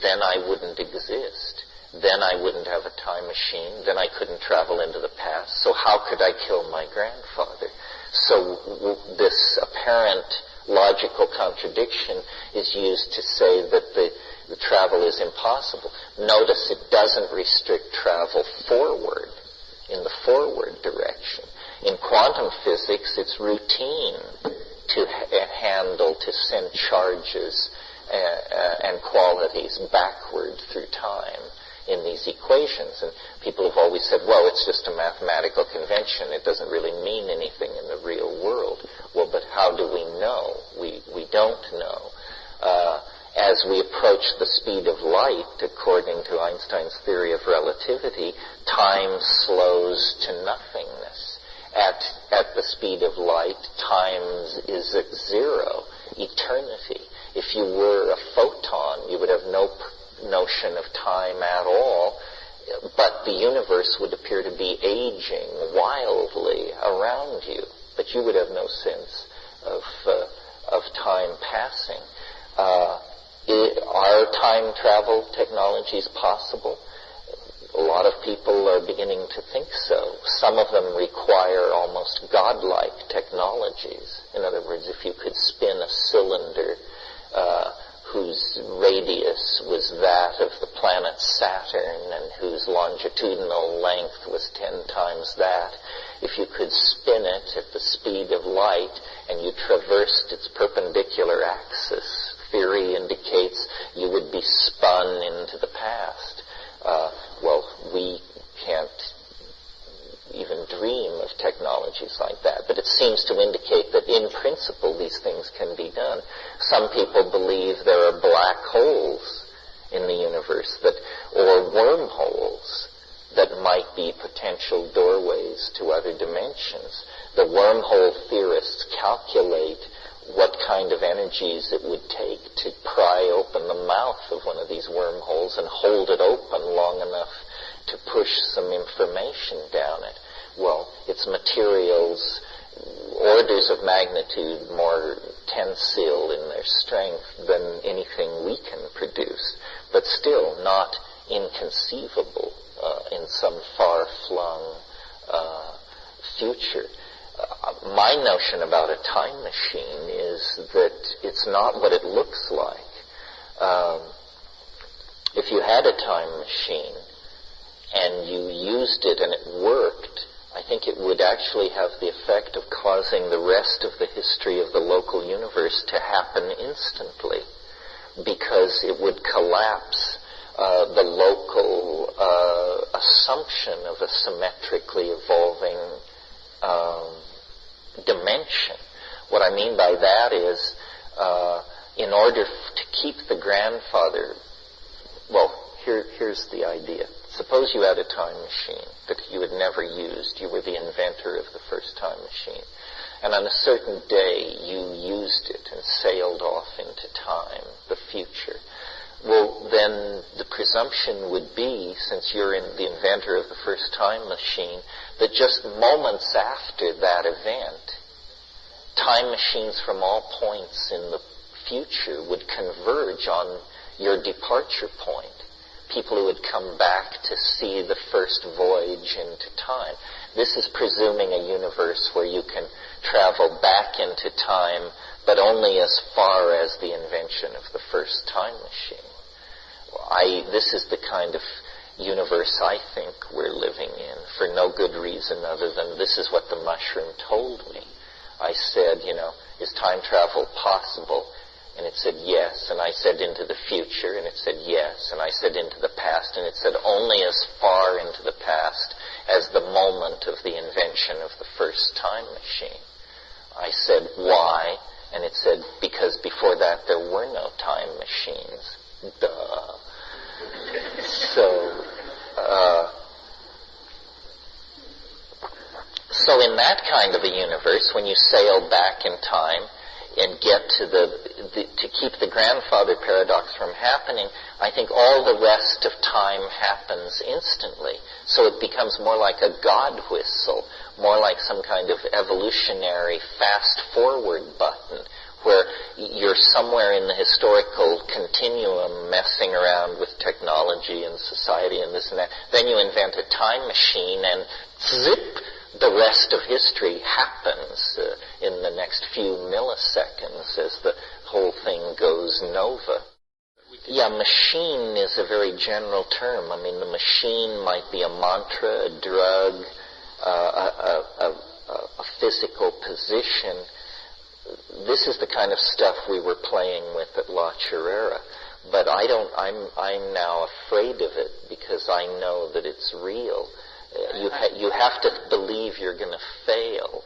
Then I wouldn't exist. then I wouldn't have a time machine, then I couldn't travel into the past, so how could I kill my grandfather? So this apparent logical contradiction is used to say that the travel is impossible. Notice it doesn't restrict travel forward, in the forward direction. In quantum physics, it's routine to handle, to send charges and qualities backward through time in these equations. And people have always said, well, it's just a mathematical convention. It doesn't really mean anything in the real world. Well, but how do we know? We don't know. As we approach the speed of light, according to Einstein's theory of relativity, time slows to nothingness. At the speed of light, time is at zero, eternity. If you were a photon, you would have no notion of time at all, but the universe would appear to be aging wildly around you, but you would have no sense of time passing. Are time travel technologies possible? A lot of people are beginning to think so. Some of them require almost godlike technologies. In other words, if you could spin a cylinder whose radius was that of the planet Saturn and whose longitudinal length was 10 times that, if you could spin it at the speed of light and you traversed its perpendicular axis, theory indicates you would be spun into the past. Well, we can't even dream of technologies like that, but it seems to indicate that in principle these things can be done. Some people believe there are black holes in the universe or wormholes that might be potential doorways to other dimensions. The wormhole theorists calculate what kind of energies it would take to pry open the mouth of one of these wormholes and hold it open long enough to push some information down it. Well, its materials, orders of magnitude more tensile in their strength than anything we can produce, but still not inconceivable in some far-flung future. My notion about a time machine is that it's not what it looks like. If you had a time machine and you used it and it worked, I think it would actually have the effect of causing the rest of the history of the local universe to happen instantly, because it would collapse the local assumption of a symmetrically evolving dimension. What I mean by that is, in order to keep the grandfather, well, here's the idea. Suppose you had a time machine that you had never used. You were the inventor of the first time machine. And on a certain day, you used it and sailed off into time, the future. Well, then the presumption would be, since you're the inventor of the first time machine, that just moments after that event, time machines from all points in the future would converge on your departure point. People who would come back to see the first voyage into time. This is presuming a universe where you can travel back into time, but only as far as the invention of the first time machine. This is the kind of universe I think we're living in, for no good reason other than this is what the mushroom told me. I said, is time travel possible? And it said yes. And I said into the future, and it said yes. And I said into the past, and it said only as far into the past as the moment of the invention of the first time machine. I said why? And it said because before that there were no time machines. Duh. So in that kind of a universe, when you sail back in time and get to keep the grandfather paradox from happening, I think all the rest of time happens instantly. So it becomes more like a God whistle, more like some kind of evolutionary fast-forward button, where you're somewhere in the historical continuum messing around with technology and society and this and that. Then you invent a time machine and zip, the rest of history happens in the next few milliseconds as the whole thing goes nova. Yeah, machine is a very general term. I mean, the machine might be a mantra, a drug, a physical position. This is the kind of stuff we were playing with at La Chorrera. But I'm now afraid of it because I know that it's real. You have to believe you're going to fail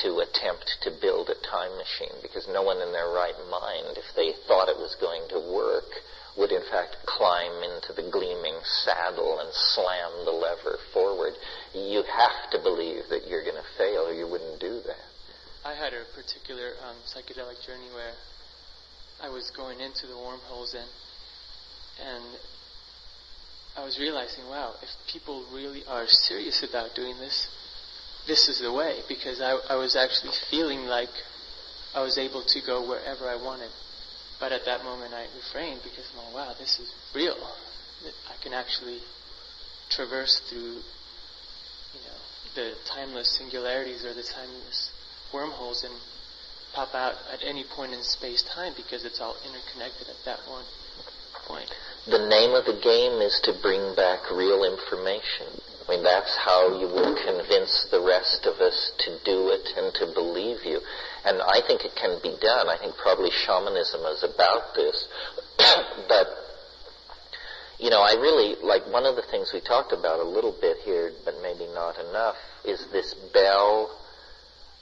to attempt to build a time machine, because no one in their right mind, if they thought it was going to work, would in fact climb into the gleaming saddle and slam the lever forward. You have to believe that you're going to fail, or you wouldn't do that.
I had a particular psychedelic journey where I was going into the wormholes and I was realizing, wow, if people really are serious about doing this, this is the way, because I was actually feeling like I was able to go wherever I wanted. But at that moment I refrained because, oh, wow, this is real. I can actually traverse through, the timeless singularities or the timeless wormholes and pop out at any point in space-time because it's all interconnected at that one point.
The name of the game is to bring back real information. I mean, that's how you will convince the rest of us to do it and to believe you. And I think it can be done. I think probably shamanism is about this. But, I really, like, one of the things we talked about a little bit here, but maybe not enough, is this Bell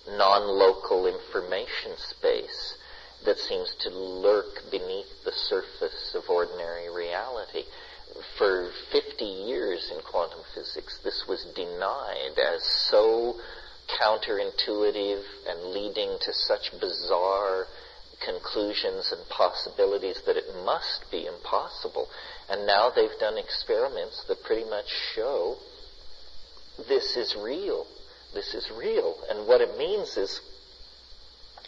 non-local information space that seems to lurk beneath the surface of ordinary reality. For 50 years in quantum physics, this was denied as so counterintuitive and leading to such bizarre conclusions and possibilities that it must be impossible. And now they've done experiments that pretty much show this is real. This is real. And what it means is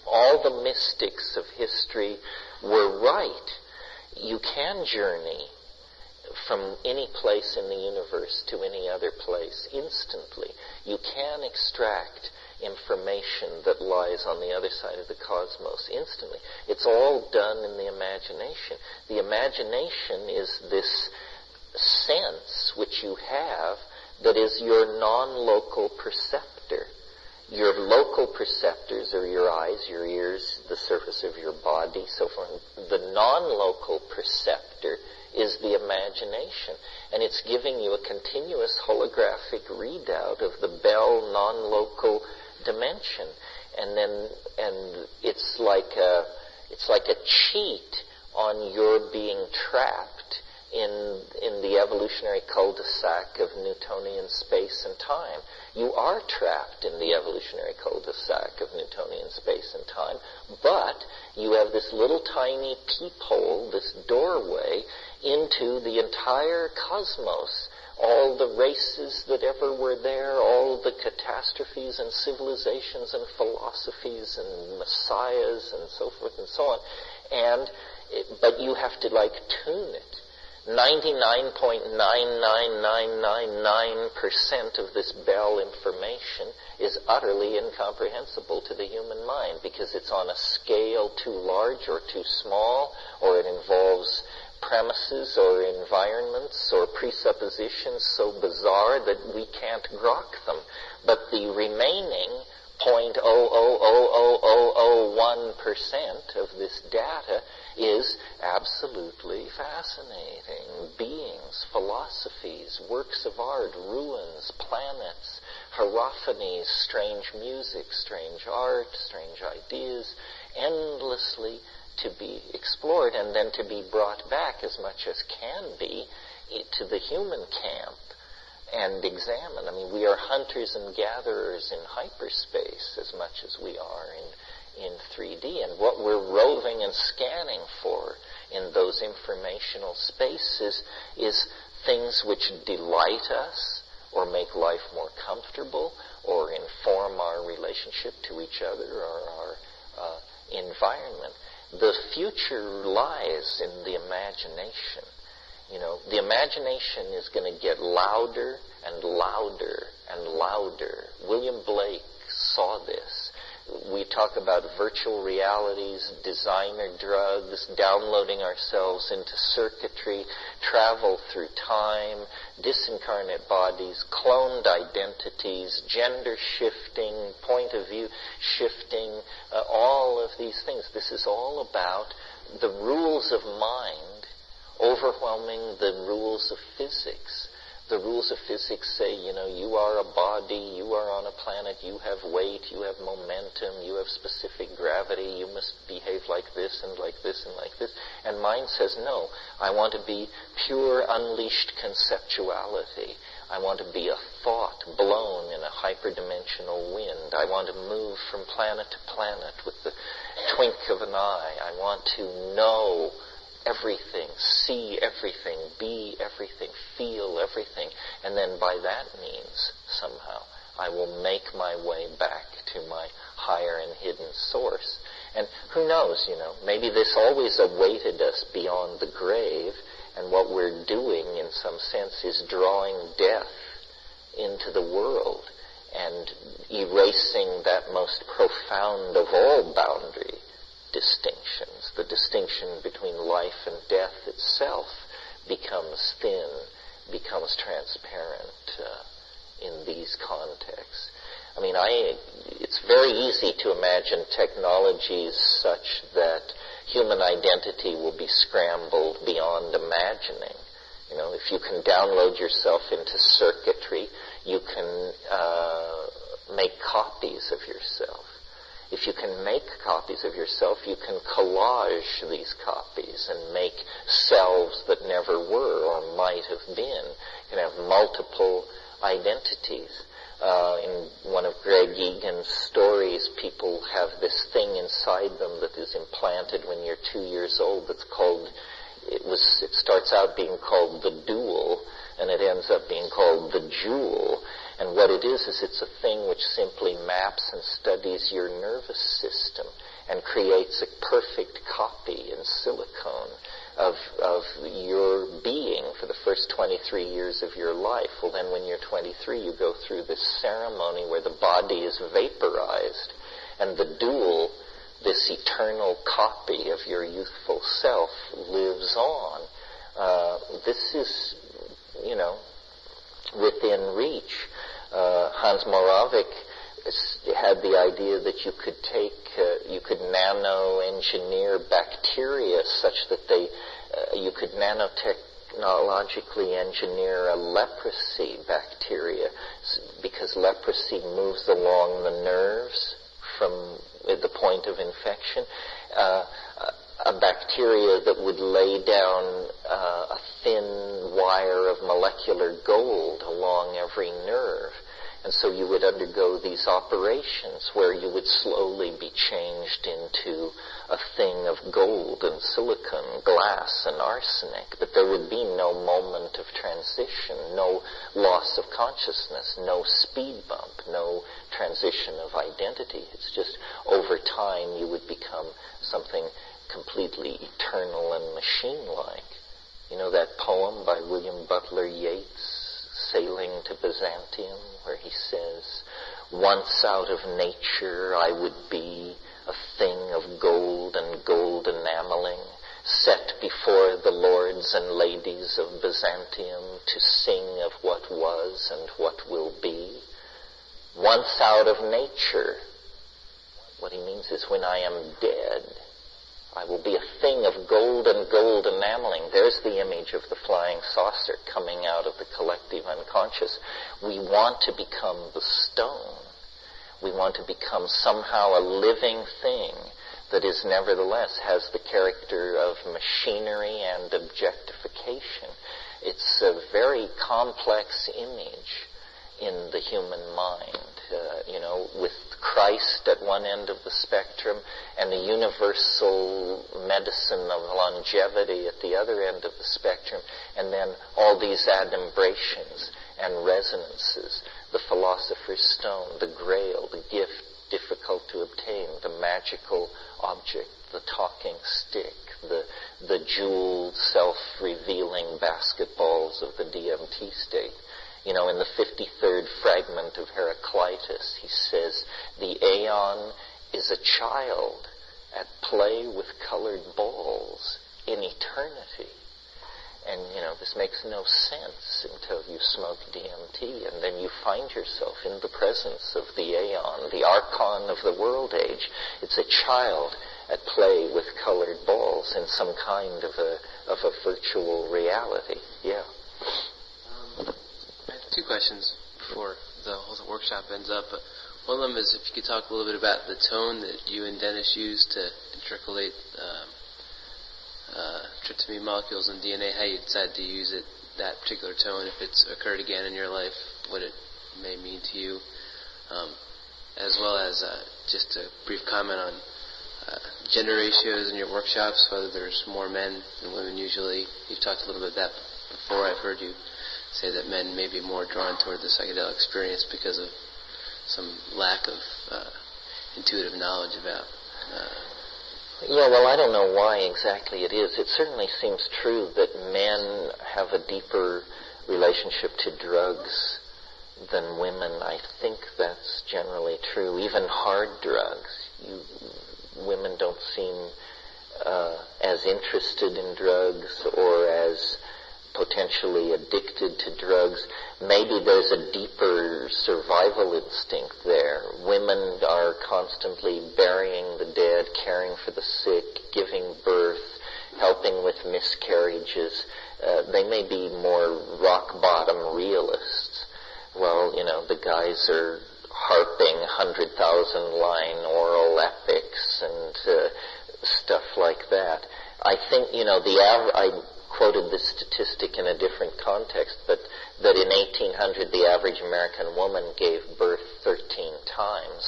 all the mystics of history were right. You can journey from any place in the universe to any other place instantly. You can extract information that lies on the other side of the cosmos instantly. It's all done in the imagination. The imagination is this sense which you have that is your non-local perceptor. Your local perceptors are your eyes, your ears, the surface of your body, so forth. The non-local perceptor is the imagination, and it's giving you a continuous holographic readout of the Bell non-local dimension, and it's like a cheat on your being trapped in the evolutionary cul-de-sac of Newtonian space and time. You are trapped in the evolutionary cul-de-sac of Newtonian space and time, but you have this little tiny peephole, this doorway, into the entire cosmos. All the races that ever were there, all the catastrophes and civilizations and philosophies and messiahs and so forth and so on. But you have to tune it. 99.99999% of this Bell information is utterly incomprehensible to the human mind because it's on a scale too large or too small, or it involves premises or environments or presuppositions so bizarre that we can't grok them. But the remaining 0.0000001% of this data is absolutely fascinating. Beings, philosophies, works of art, ruins, planets, hierophanies, strange music, strange art, strange ideas, endlessly to be explored and then to be brought back as much as can be to the human camp and examined. I mean, we are hunters and gatherers in hyperspace as much as we are in 3D. And what we're roving and scanning for in those informational spaces is things which delight us or make life more comfortable or inform our relationship to each other or our environment. The future lies in the imagination. The imagination is going to get louder and louder and louder. William Blake saw this. We talk about virtual realities, designer drugs, downloading ourselves into circuitry, travel through time, disincarnate bodies, cloned identities, gender shifting, point of view shifting, all of these things. This is all about the rules of mind overwhelming the rules of physics. The rules of physics say, you are a body, you are on a planet, you have weight, you have momentum, you have specific gravity, you must behave like this and like this and like this. And mind says, no, I want to be pure, unleashed conceptuality. I want to be a thought blown in a hyperdimensional wind. I want to move from planet to planet with the twink of an eye. I want to know everything, see everything, be everything, feel everything. And then by that means, somehow, I will make my way back to my higher and hidden source. And who knows, maybe this always awaited us beyond the grave, and what we're doing, in some sense, is drawing death into the world and erasing that most profound of all boundary distinctions. The distinction between life and death itself becomes thin, becomes transparent in these contexts. It's very easy to imagine technologies such that human identity will be scrambled beyond imagining. If you can download yourself into circuitry, you can make copies of yourself. If you can make copies of yourself, you can collage these copies and make selves that never were or might have been. You can have multiple identities. In one of Greg Egan's stories, people have this thing inside them that is implanted when you're 2 years old that's called, it starts out being called the dual, and it ends up being called the jewel. And what it is it's a thing which simply maps and studies your nervous system and creates a perfect copy in silicone of your being for the first 23 years of your life. Well, then when you're 23, you go through this ceremony where the body is vaporized, and the dual, this eternal copy of your youthful self, lives on. This is, within reach. Hans Moravec had the idea that you could nano-engineer bacteria such that you could nanotechnologically engineer a leprosy bacteria, because leprosy moves along the nerves from the point of infection. A bacteria that would lay down a thin wire of molecular gold along every nerve. And so you would undergo these operations where you would slowly be changed into a thing of gold and silicon, glass and arsenic. But there would be no moment of transition, no loss of consciousness, no speed bump, no transition of identity. It's just over time you would become something completely eternal and machine-like. That poem by William Butler Yeats, Sailing to Byzantium, where he says, "Once out of nature I would be a thing of gold and gold enameling, set before the lords and ladies of Byzantium to sing of what was and what will be. Once out of nature," what he means is when I am dead, I will be a thing of gold and gold enameling. There's the image of the flying saucer coming out of the collective unconscious. We want to become the stone. We want to become somehow a living thing that is nevertheless has the character of machinery and objectification. It's a very complex image in the human mind, with Christ at one end of the spectrum and the universal medicine of longevity at the other end of the spectrum, and then all these adumbrations and resonances, the philosopher's stone, the grail, the gift difficult to obtain, the magical object, the talking stick, the jeweled, self-revealing basketballs of the DMT state. You know, in the 53rd fragment of Heraclitus, he says, the aeon is a child at play with colored balls in eternity. And, you know, this makes no sense until you smoke DMT, and then you find yourself in the presence of the aeon, the archon of the world age. It's a child at play with colored balls in some kind of a virtual reality. Yeah.
I have two questions before the whole workshop ends up. But one of them is if you could talk a little bit about the tone that you and Dennis used to intercalate tryptamine molecules in DNA, how you decided to use it, that particular tone, if it's occurred again in your life, what it may mean to you, as well as just a brief comment on gender ratios in your workshops, whether there's more men than women usually. You've talked a little bit about that before. I've heard you say that men may be more drawn toward the psychedelic experience because of some lack of intuitive knowledge about
Yeah, well, I don't know why exactly it is. It certainly seems true that men have a deeper relationship to drugs than women. I think that's generally true. Even hard drugs. Women don't seem as interested in drugs or as potentially addicted to drugs. Maybe there's a deeper survival instinct there. Women are constantly burying the dead, caring for the sick, giving birth, helping with miscarriages. They may be more rock-bottom realists. Well, you know, the guys are harping 100,000-line oral epics and stuff like that. I think, you know, I quoted this statistic in a different context, but that in 1800 the average American woman gave birth 13 times.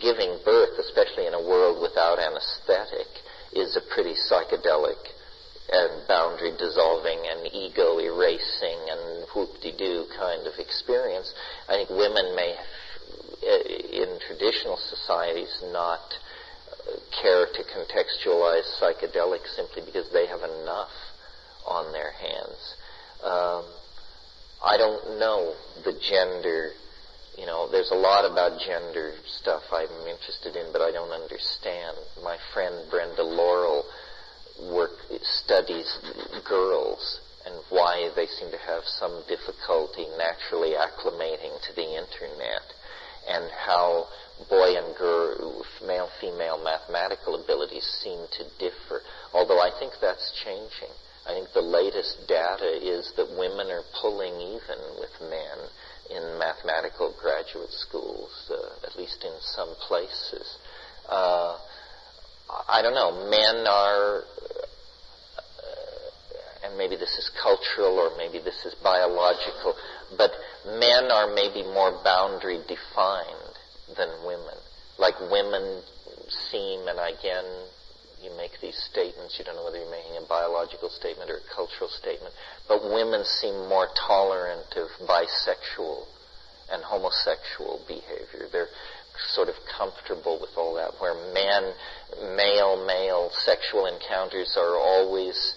Giving birth, especially in a world without anesthetic, is a pretty psychedelic and boundary-dissolving and ego-erasing and whoop-de-doo kind of experience. I think women may, in traditional societies, not care to contextualize psychedelics simply because they have enough on their hands. I don't know the gender, you know, there's a lot about gender stuff I'm interested in, but I don't understand. My friend Brenda Laurel studies girls and why they seem to have some difficulty naturally acclimating to the internet, and how boy and girl, male-female mathematical abilities seem to differ, although I think that's changing. I think the latest data is that women are pulling even with men in mathematical graduate schools, at least in some places. I don't know, men are, and maybe this is cultural or maybe this is biological, but men are maybe more boundary defined than women. Like women seem, and again, you make these statements, you don't know whether you're making a biological statement or a cultural statement, but women seem more tolerant of bisexual and homosexual behavior. They're sort of comfortable with all that, where male sexual encounters are always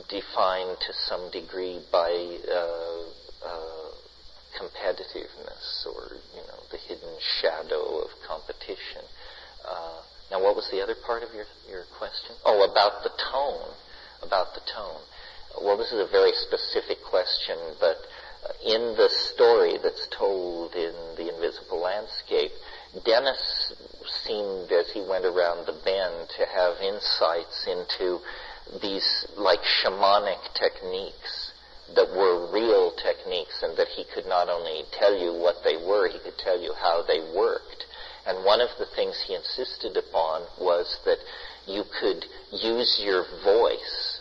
defined to some degree by competitiveness or, you know, the hidden shadow of competition. Now, what was the other part of your question? Oh, about the tone. Well, this is a very specific question, but in the story that's told in The Invisible Landscape, Dennis seemed, as he went around the bend, to have insights into these, like, shamanic techniques that were real techniques, and that he could not only tell you what they were, he could tell you how they worked. And one of the things he insisted upon was that you could use your voice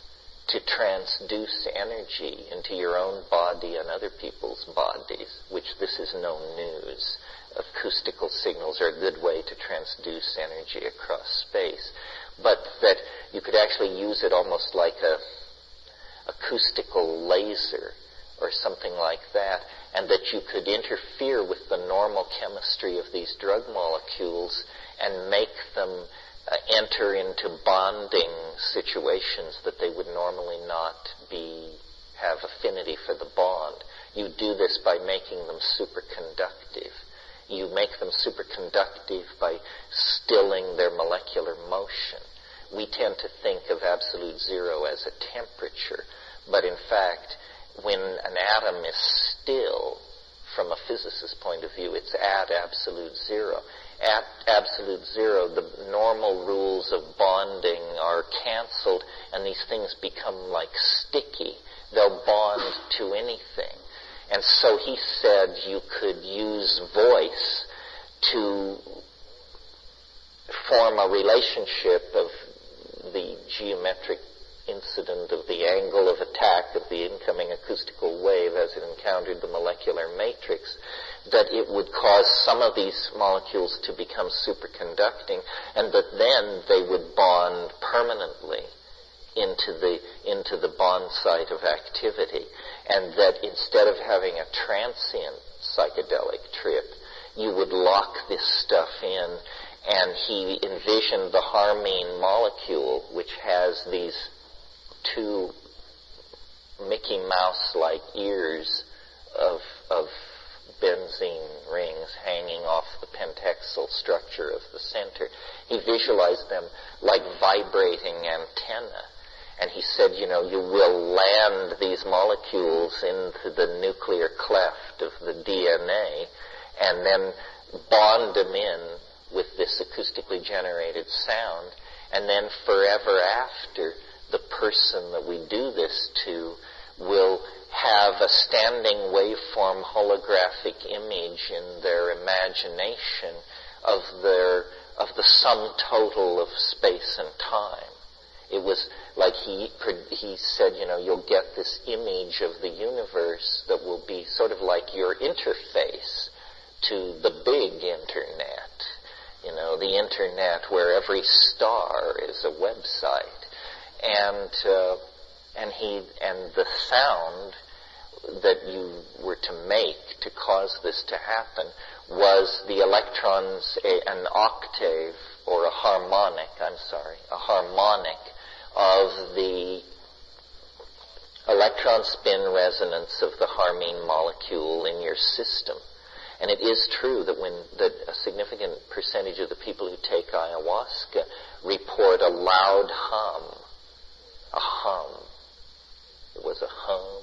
to transduce energy into your own body and other people's bodies, which this is no news. Acoustical signals are a good way to transduce energy across space. But that you could actually use it almost like a acoustical laser or something like that, and that you could interfere with the normal chemistry of these drug molecules and make them enter into bonding situations that they would normally not have affinity for the bond. You do this by making them superconductive. You make them superconductive by stilling their molecular motion. We tend to think of absolute zero as a temperature, but in fact, when an atom is still, from a physicist's point of view, it's at absolute zero. At absolute zero, the normal rules of bonding are canceled, and these things become like sticky. They'll bond to anything. And so he said you could use voice to form a relationship of the geometric incident of the angle of attack of the incoming acoustical wave as it encountered the molecular matrix, that it would cause some of these molecules to become superconducting, and that then they would bond permanently into the bond site of activity, and that instead of having a transient psychedelic trip, you would lock this stuff in. And he envisioned the harmine molecule, which has these two Mickey Mouse-like ears of benzene rings hanging off the pentexyl structure of the center. He visualized them like vibrating antennae. And he said, you will land these molecules into the nuclear cleft of the DNA and then bond them in with this acoustically generated sound, and then forever after, the person that we do this to will have a standing waveform holographic image in their imagination of the sum total of space and time. It was like he said, you'll get this image of the universe that will be sort of like your interface to the big internet. The internet where every star is a website. And the sound that you were to make to cause this to happen was the electrons, an octave, or a harmonic of the electron spin resonance of the harmine molecule in your system. And it is true that a significant percentage of the people who take ayahuasca report a loud hum. A hum. It was a hum.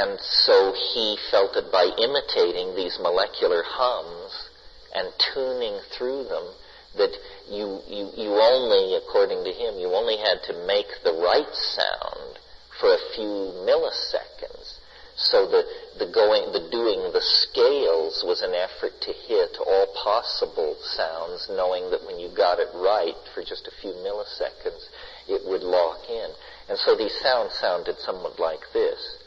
And so he felt that by imitating these molecular hums and tuning through them, that you only, according to him, you only had to make the right sound for a few milliseconds. So the doing the scales was an effort to hit all possible sounds, knowing that when you got it right for just a few milliseconds, it would lock in. And so these sounds sounded somewhat like this.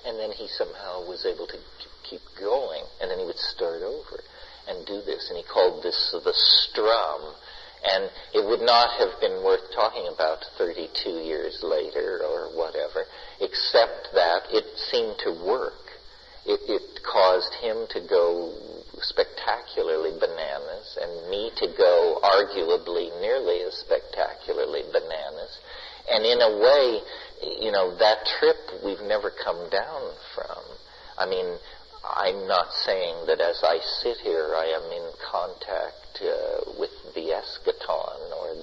And then he somehow was able to keep going, and then he would start over and do this, and he called this the strum. And it would not have been worth talking about 32 years later or whatever, except that it seemed to work. It caused him to go spectacularly bananas, and me to go arguably nearly as spectacularly bananas. And in a way, that trip we've never come down from. I mean, I'm not saying that as I sit here I am in contact with the eschaton or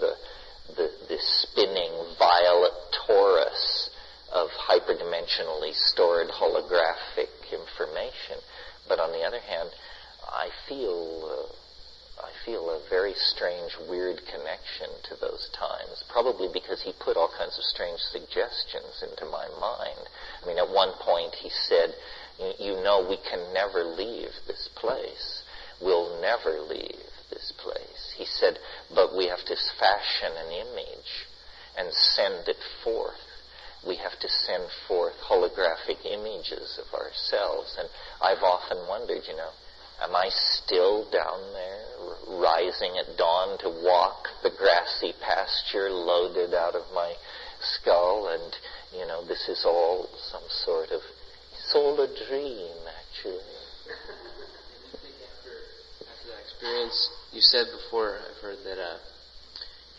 the spinning violet torus of hyperdimensionally stored holographic information. But on the other hand, I feel a very strange, weird connection to those times, probably because he put all kinds of strange suggestions into my mind. I mean, at one point he said, we can never leave this place. We'll never leave this place. He said, but we have to fashion an image and send it forth we have to send forth holographic images of ourselves. And I've often wondered, am I still down there, rising at dawn to walk the grassy pasture loaded out of my skull? And, this is all some sort of, it's all a dream, actually.
After that experience, you said before, I've heard that,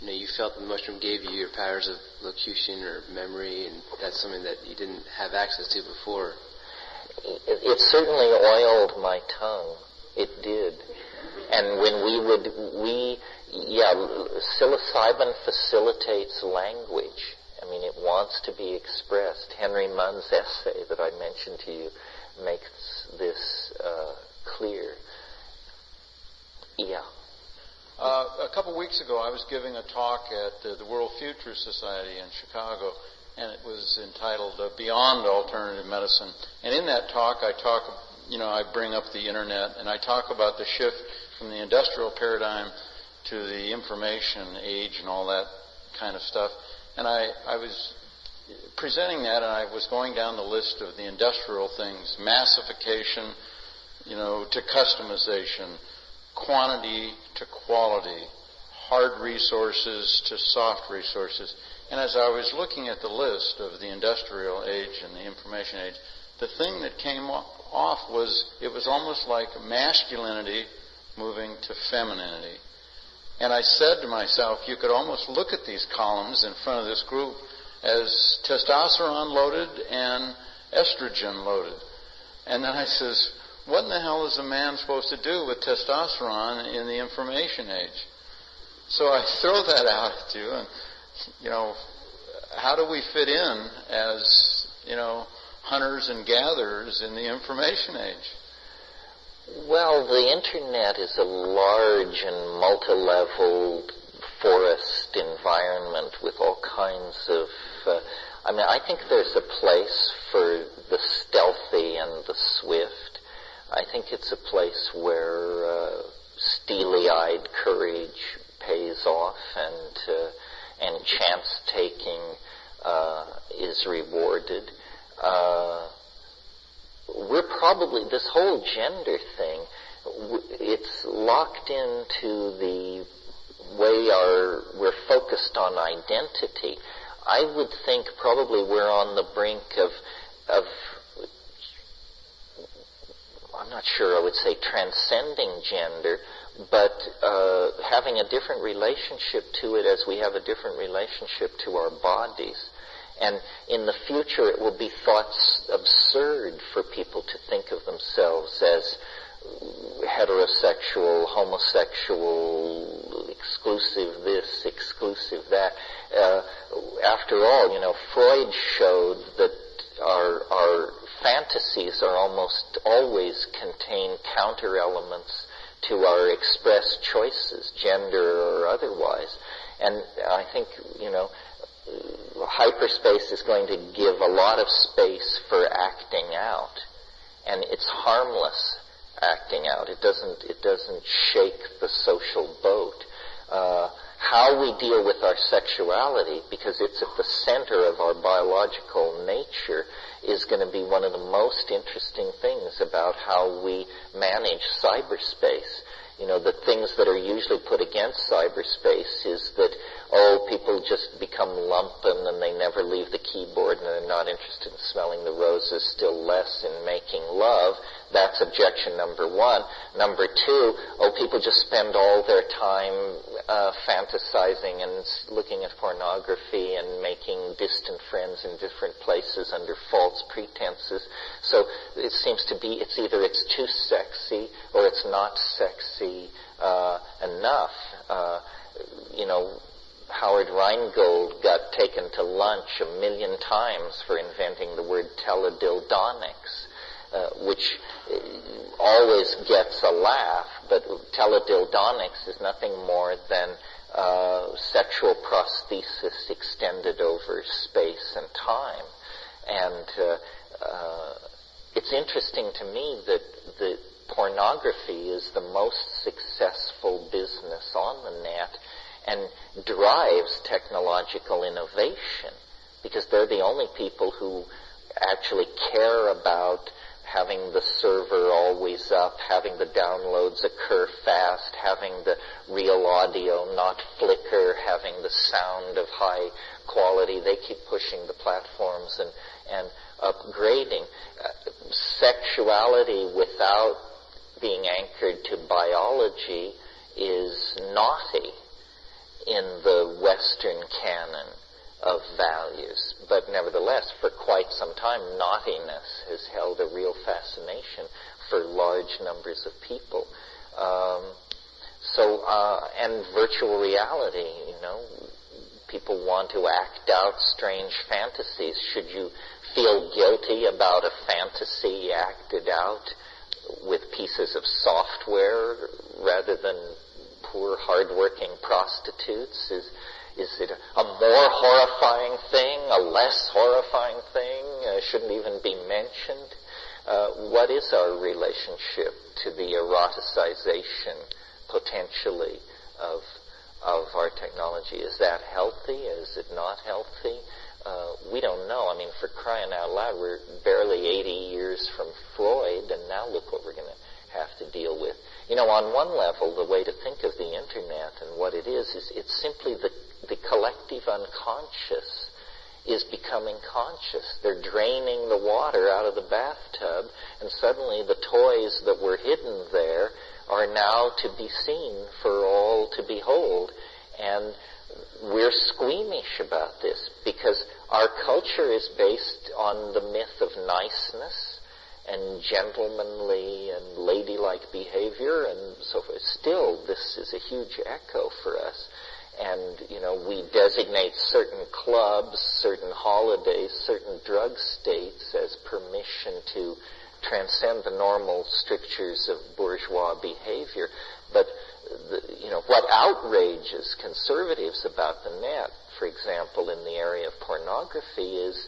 you felt that the mushroom gave you your powers of locution or memory, and that's something that you didn't have access to before.
It certainly oiled my tongue. It did. And when psilocybin facilitates language. I mean, it wants to be expressed. Henry Munn's essay that I mentioned to you makes this clear. Yeah.
A couple weeks ago, I was giving a talk at the World Future Society in Chicago, and it was entitled Beyond Alternative Medicine. And in that talk, I bring up the internet, and I talk about the shift from the industrial paradigm to the information age and all that kind of stuff. And I was presenting that, and I was going down the list of the industrial things: massification, to customization, quantity to quality, hard resources to soft resources. And as I was looking at the list of the industrial age and the information age, the thing that came off was, it was almost like masculinity moving to femininity. And I said to myself, you could almost look at these columns in front of this group as testosterone loaded and estrogen loaded. And then I says, what in the hell is a man supposed to do with testosterone in the information age? So I throw that out at you, and, how do we fit in as, hunters and gatherers in the information age?
Well, the internet is a large and multi-level forest environment with all kinds of... I think there's a place for the stealthy and the swift. I think it's a place where steely-eyed courage pays off, and chance-taking is rewarded. We're probably, this whole gender thing, it's locked into the way we're focused on identity. I would think probably we're on the brink of I'm not sure I would say transcending gender, but having a different relationship to it as we have a different relationship to our bodies. And in the future, it will be thought absurd for people to think of themselves as heterosexual, homosexual, exclusive this, exclusive that. After all, Freud showed that our fantasies are almost always contain counter-elements to our expressed choices, gender or otherwise. And I think, hyperspace is going to give a lot of space for acting out, and it's harmless acting out. It doesn't shake the social boat. How we deal with our sexuality, because it's at the center of our biological nature, is going to be one of the most interesting things about how we manage cyberspace. The things that are usually put against cyberspace is that, people just become lumpen and they never leave the keyboard and they're not interested in smelling the roses, still less in making love. That's objection number one. Number two, people just spend all their time fantasizing and looking at pornography and making distant friends in different places under false pretenses. So it seems to be, it's either it's too sexy or it's not sexy enough. Howard Rheingold got taken to lunch 1 million times for inventing the word teledildonics, which always gets a laugh, but teledildonics is nothing more than sexual prosthesis extended over space and time. And it's interesting to me that pornography is the most successful business on the net and drives technological innovation, because they're the only people who actually care about having the server always up, having the downloads occur fast, having the real audio not flicker, having the sound of high quality. They keep pushing the platforms and upgrading. Sexuality without being anchored to biology is naughty in the Western canon of values. But nevertheless, for quite some time, naughtiness has held a real fascination for large numbers of people. And virtual reality, people want to act out strange fantasies. Should you feel guilty about a fantasy acted out with pieces of software rather than poor, hard-working prostitutes? Is it a more horrifying thing, a less horrifying thing? Shouldn't even be mentioned? What is our relationship to the eroticization, potentially, of our technology? Is that healthy? Is it not healthy? We don't know. I mean, for crying out loud, we're barely 80 years from Freud, and now look what we're going to have to deal with. On one level, the way to think of the Internet and what it is it's simply the collective unconscious is becoming conscious. They're draining the water out of the bathtub, and suddenly the toys that were hidden there are now to be seen for all to behold. And we're squeamish about this because our culture is based on the myth of niceness and gentlemanly and ladylike behavior and so forth. Still, this is a huge echo for us. And, we designate certain clubs, certain holidays, certain drug states as permission to transcend the normal strictures of bourgeois behavior. But, what outrages conservatives about the net, for example, in the area of pornography is,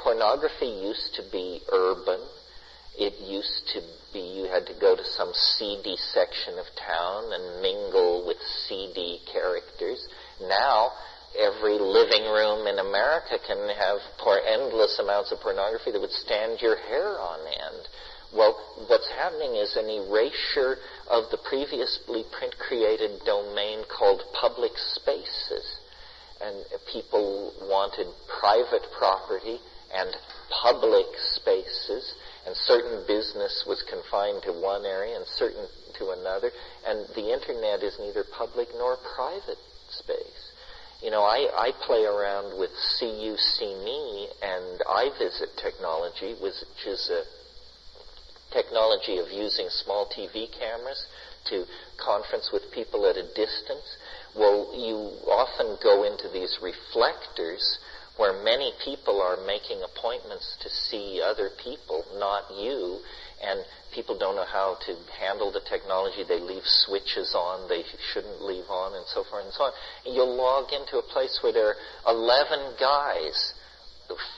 pornography used to be urban. It used to be you had to go to some seedy section of town and mingle with seedy characters. Now, every living room in America can have endless amounts of pornography that would stand your hair on end. Well, what's happening is an erasure of the previously print-created domain called public spaces. And people wanted private property and public spaces, and certain business was confined to one area and certain to another, and the Internet is neither public nor private space. I play around with See You, See Me and iVisit technology, which is a technology of using small TV cameras to conference with people at a distance. Well, you often go into these reflectors where many people are making appointments to see other people, not you, and people don't know how to handle the technology. They leave switches on they shouldn't leave on, and so forth and so on. And you'll log into a place where there are 11 guys.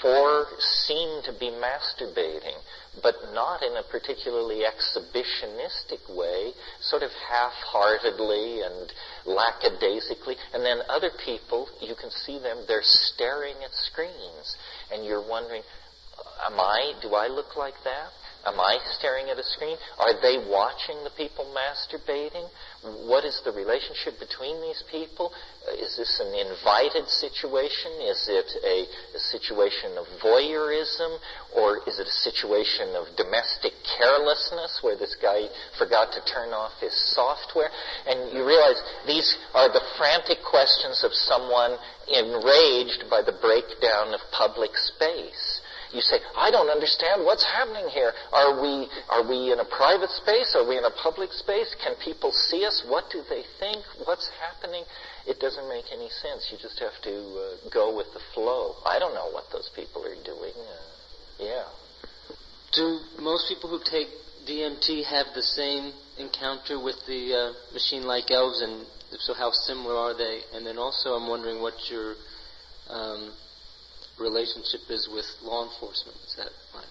4 seem to be masturbating, but not in a particularly exhibitionistic way, sort of half-heartedly and lackadaisically. And then other people, you can see them, they're staring at screens. And you're wondering, do I look like that? Am I staring at a screen? Are they watching the people masturbating? What is the relationship between these people? Is this an invited situation? Is it a situation of voyeurism? Or is it a situation of domestic carelessness where this guy forgot to turn off his software? And you realize these are the frantic questions of someone enraged by the breakdown of public space. You say, I don't understand what's happening here. Are we in a private space? Are we in a public space? Can people see us? What do they think? What's happening? It doesn't make any sense. You just have to go with the flow. I don't know what those people are doing.
Do most people who take DMT have the same encounter with the machine-like elves, and if so, how similar are they? And then also I'm wondering what your relationship is with law enforcement. Is that fine?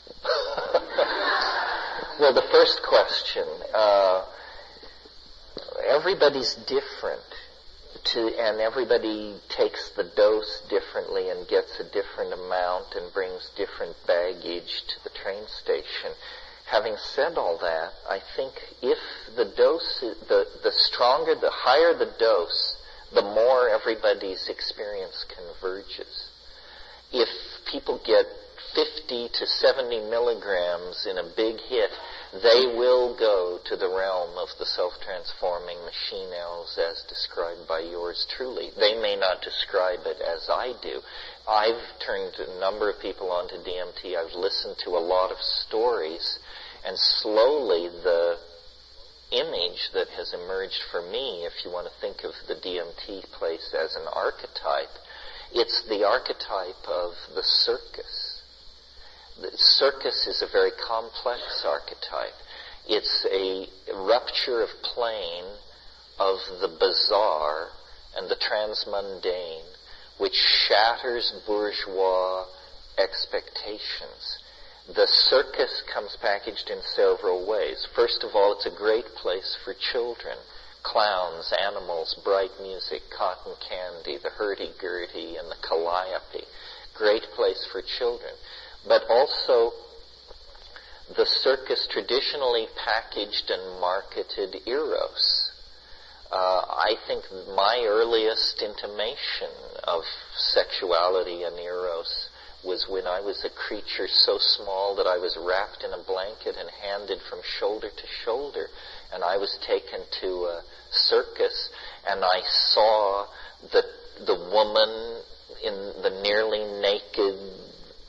Well, the first question, everybody's different and everybody takes the dose differently and gets a different amount and brings different baggage to the train station. Having said all that, I think if the dose, the stronger, the higher the dose, the more everybody's experience converges. If people get 50 to 70 milligrams in a big hit, they will go to the realm of the self-transforming machine elves as described by yours truly. They may not describe it as I do. I've turned a number of people onto DMT. I've listened to a lot of stories, and slowly the image that has emerged for me, if you want to think of the DMT place as an archetype, it's the archetype of the circus. The circus is a very complex archetype. It's a rupture of plane of the bizarre and the transmundane, which shatters bourgeois expectations. The circus comes packaged in several ways. First of all, it's a great place for children. Clowns, animals, bright music, cotton candy, the hurdy-gurdy, and the calliope. Great place for children. But also, the circus traditionally packaged and marketed eros. I think my earliest intimation of sexuality and eros was when I was a creature so small that I was wrapped in a blanket and handed from shoulder to shoulder. And I was taken to a circus, and I saw the woman in the nearly naked,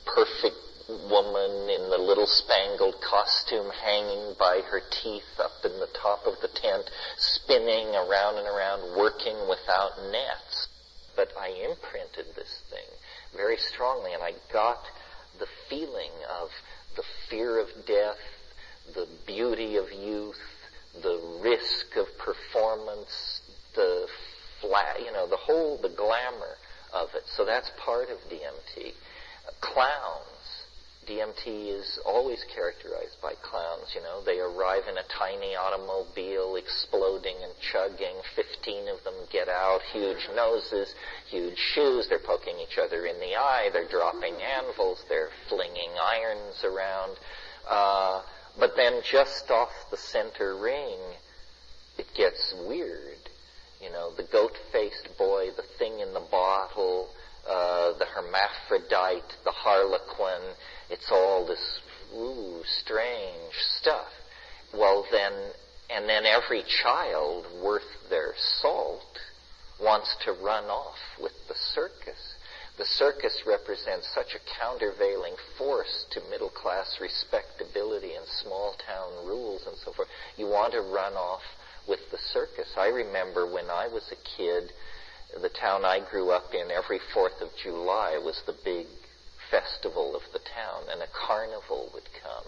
perfect woman in the little spangled costume hanging by her teeth up in the top of the tent, spinning around and around, working without nets. But I imprinted this thing very strongly, and I got the feeling of the fear of death, the beauty of youth, the risk of performance, the glamour of it. So that's part of DMT. Clowns. DMT is always characterized by clowns, They arrive in a tiny automobile, exploding and chugging. 15 of them get out, huge noses, huge shoes. They're poking each other in the eye. They're dropping anvils. They're flinging irons around. But then just off the center ring, it gets weird. The goat-faced boy, the thing in the bottle, the hermaphrodite, the harlequin, it's all this, strange stuff. Well and then every child worth their salt wants to run off with the circus. The circus represents such a countervailing force to middle-class respectability and small-town rules and so forth. You want to run off with the circus. I remember when I was a kid, the town I grew up in, every 4th of July was the big festival of the town, and a carnival would come.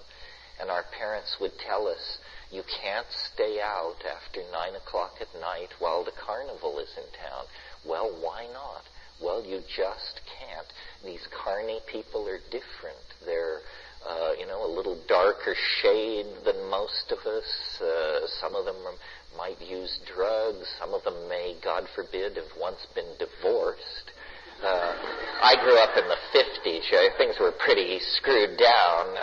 And our parents would tell us, you can't stay out after 9 o'clock at night while the carnival is in town. Well, why not? Well, you just can't. These carny people are different. They're, a little darker shade than most of us. Some of them might use drugs. Some of them may, God forbid, have once been divorced. I grew up in the 50s. Things were pretty screwed down.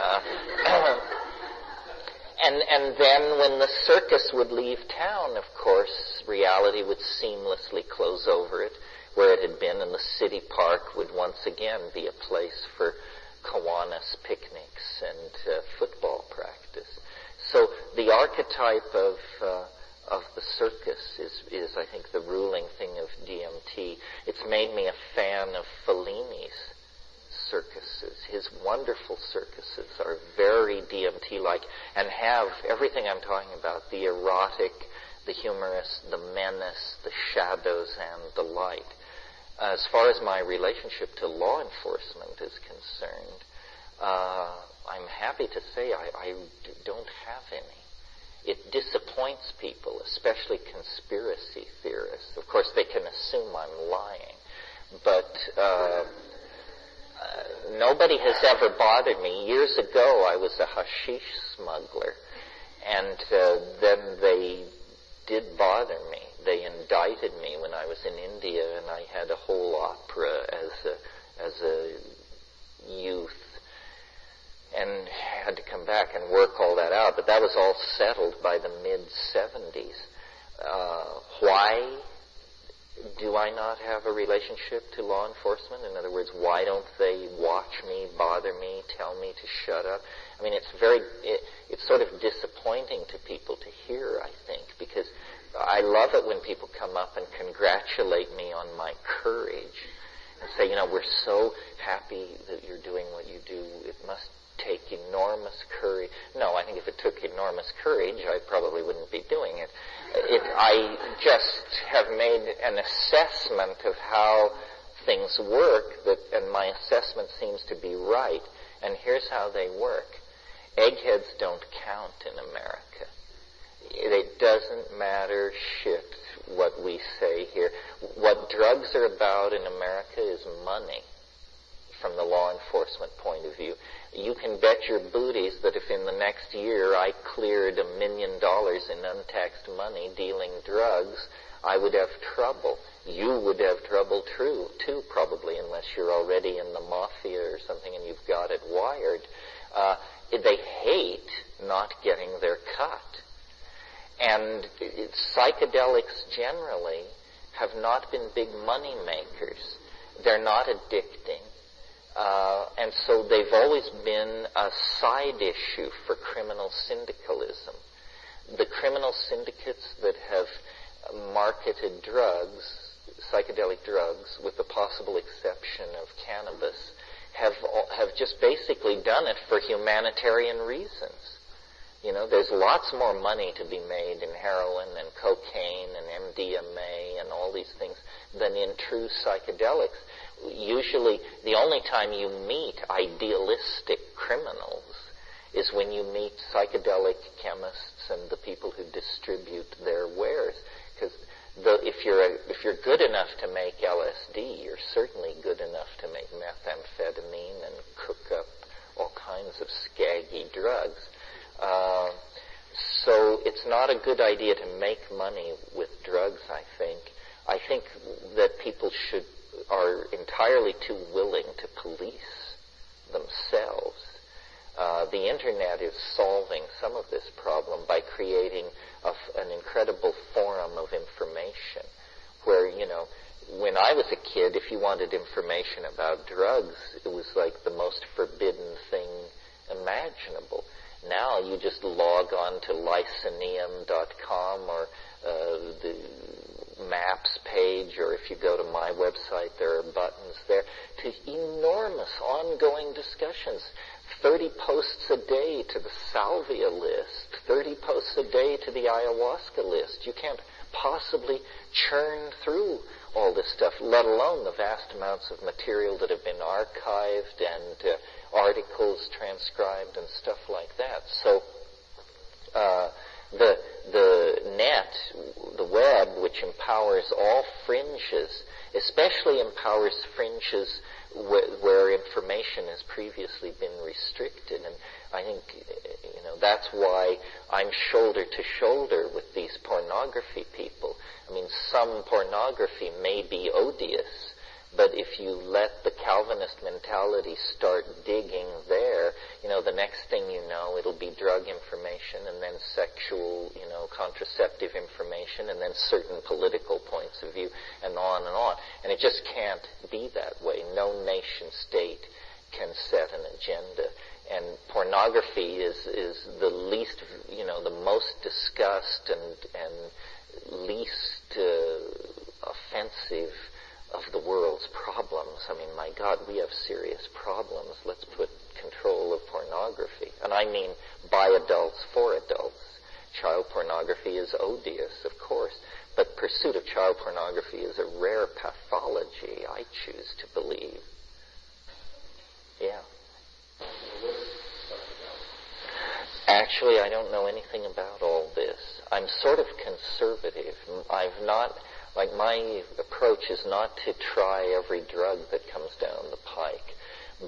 And then when the circus would leave town, of course, reality would seamlessly close over it, where it had been, and the city park would once again be a place for Kiwanis picnics and football practice. So the archetype of the circus is, I think, the ruling thing of DMT. It's made me a fan of Fellini's circuses. His wonderful circuses are very DMT-like and have everything I'm talking about, the erotic, the humorous, the menace, the shadows, and the light. As far as my relationship to law enforcement is concerned, I'm happy to say I don't have any. It disappoints people, especially conspiracy theorists. Of course, they can assume I'm lying, but nobody has ever bothered me. Years ago, I was a hashish smuggler, and then they did bother me. They indicted me when I was in India, and I had a whole opera as a youth, and had to come back and work all that out. But that was all settled by the mid-'70s. Why do I not have a relationship to law enforcement? In other words, why don't they watch me, bother me, tell me to shut up? I mean, it's sort of disappointing to people to hear, I think, because I love it when people come up and congratulate me on my courage and say, we're so happy that you're doing what you do. It must take enormous courage. No, I think if it took enormous courage, I probably wouldn't be doing it. I just have made an assessment of how things work, and my assessment seems to be right. And here's how they work. Eggheads don't count in America. It doesn't matter shit what we say here. What drugs are about in America is money, from the law enforcement point of view. You can bet your booties that if in the next year I cleared $1 million in untaxed money dealing drugs, I would have trouble. You would have trouble too, probably, unless you're already in the mafia or something and you've got it wired. They hate not getting their cut. And psychedelics generally have not been big money makers. They're not addicting. And so they've always been a side issue for criminal syndicalism. The criminal syndicates that have marketed drugs, psychedelic drugs, with the possible exception of cannabis, have just basically done it for humanitarian reasons. There's lots more money to be made in heroin and cocaine and MDMA and all these things than in true psychedelics. Usually, the only time you meet idealistic criminals is when you meet psychedelic chemists and the people who distribute their wares. Because if you're good enough to make LSD, you're certainly good enough to make methamphetamine and cook up all kinds of scaggy drugs. So it's not a good idea to make money with drugs, I think. I think that people are entirely too willing to police themselves. The Internet is solving some of this problem by creating an incredible forum of information where, when I was a kid, if you wanted information about drugs, it was like the most forbidden thing imaginable. Now you just log on to lyceneum.com or the maps page, or if you go to my website, there are buttons there to enormous ongoing discussions. 30 posts a day to the salvia list, 30 posts a day to the ayahuasca list. You can't possibly churn through all this stuff, let alone the vast amounts of material that have been archived and articles transcribed and stuff like that. So the net, the web, which empowers all fringes, especially empowers fringes where information has previously been restricted. And I think, that's why I'm shoulder to shoulder with these pornography people. I mean, some pornography may be odious, but if you let the Calvinist mentality start digging there, the next thing you know, it'll be drug information and then sexual, contraceptive information and then certain political points of view and on and on. And it just can't be that way. No nation state can set an agenda. And pornography is the least, the most discussed and least offensive of the world's problems. I mean, my God, we have serious problems. Let's put control of pornography. And I mean by adults for adults. Child pornography is odious, of course, but pursuit of child pornography is a rare pathology, I choose to believe. Yeah. Actually, I don't know anything about all this. I'm sort of conservative. My approach is not to try every drug that comes down the pike,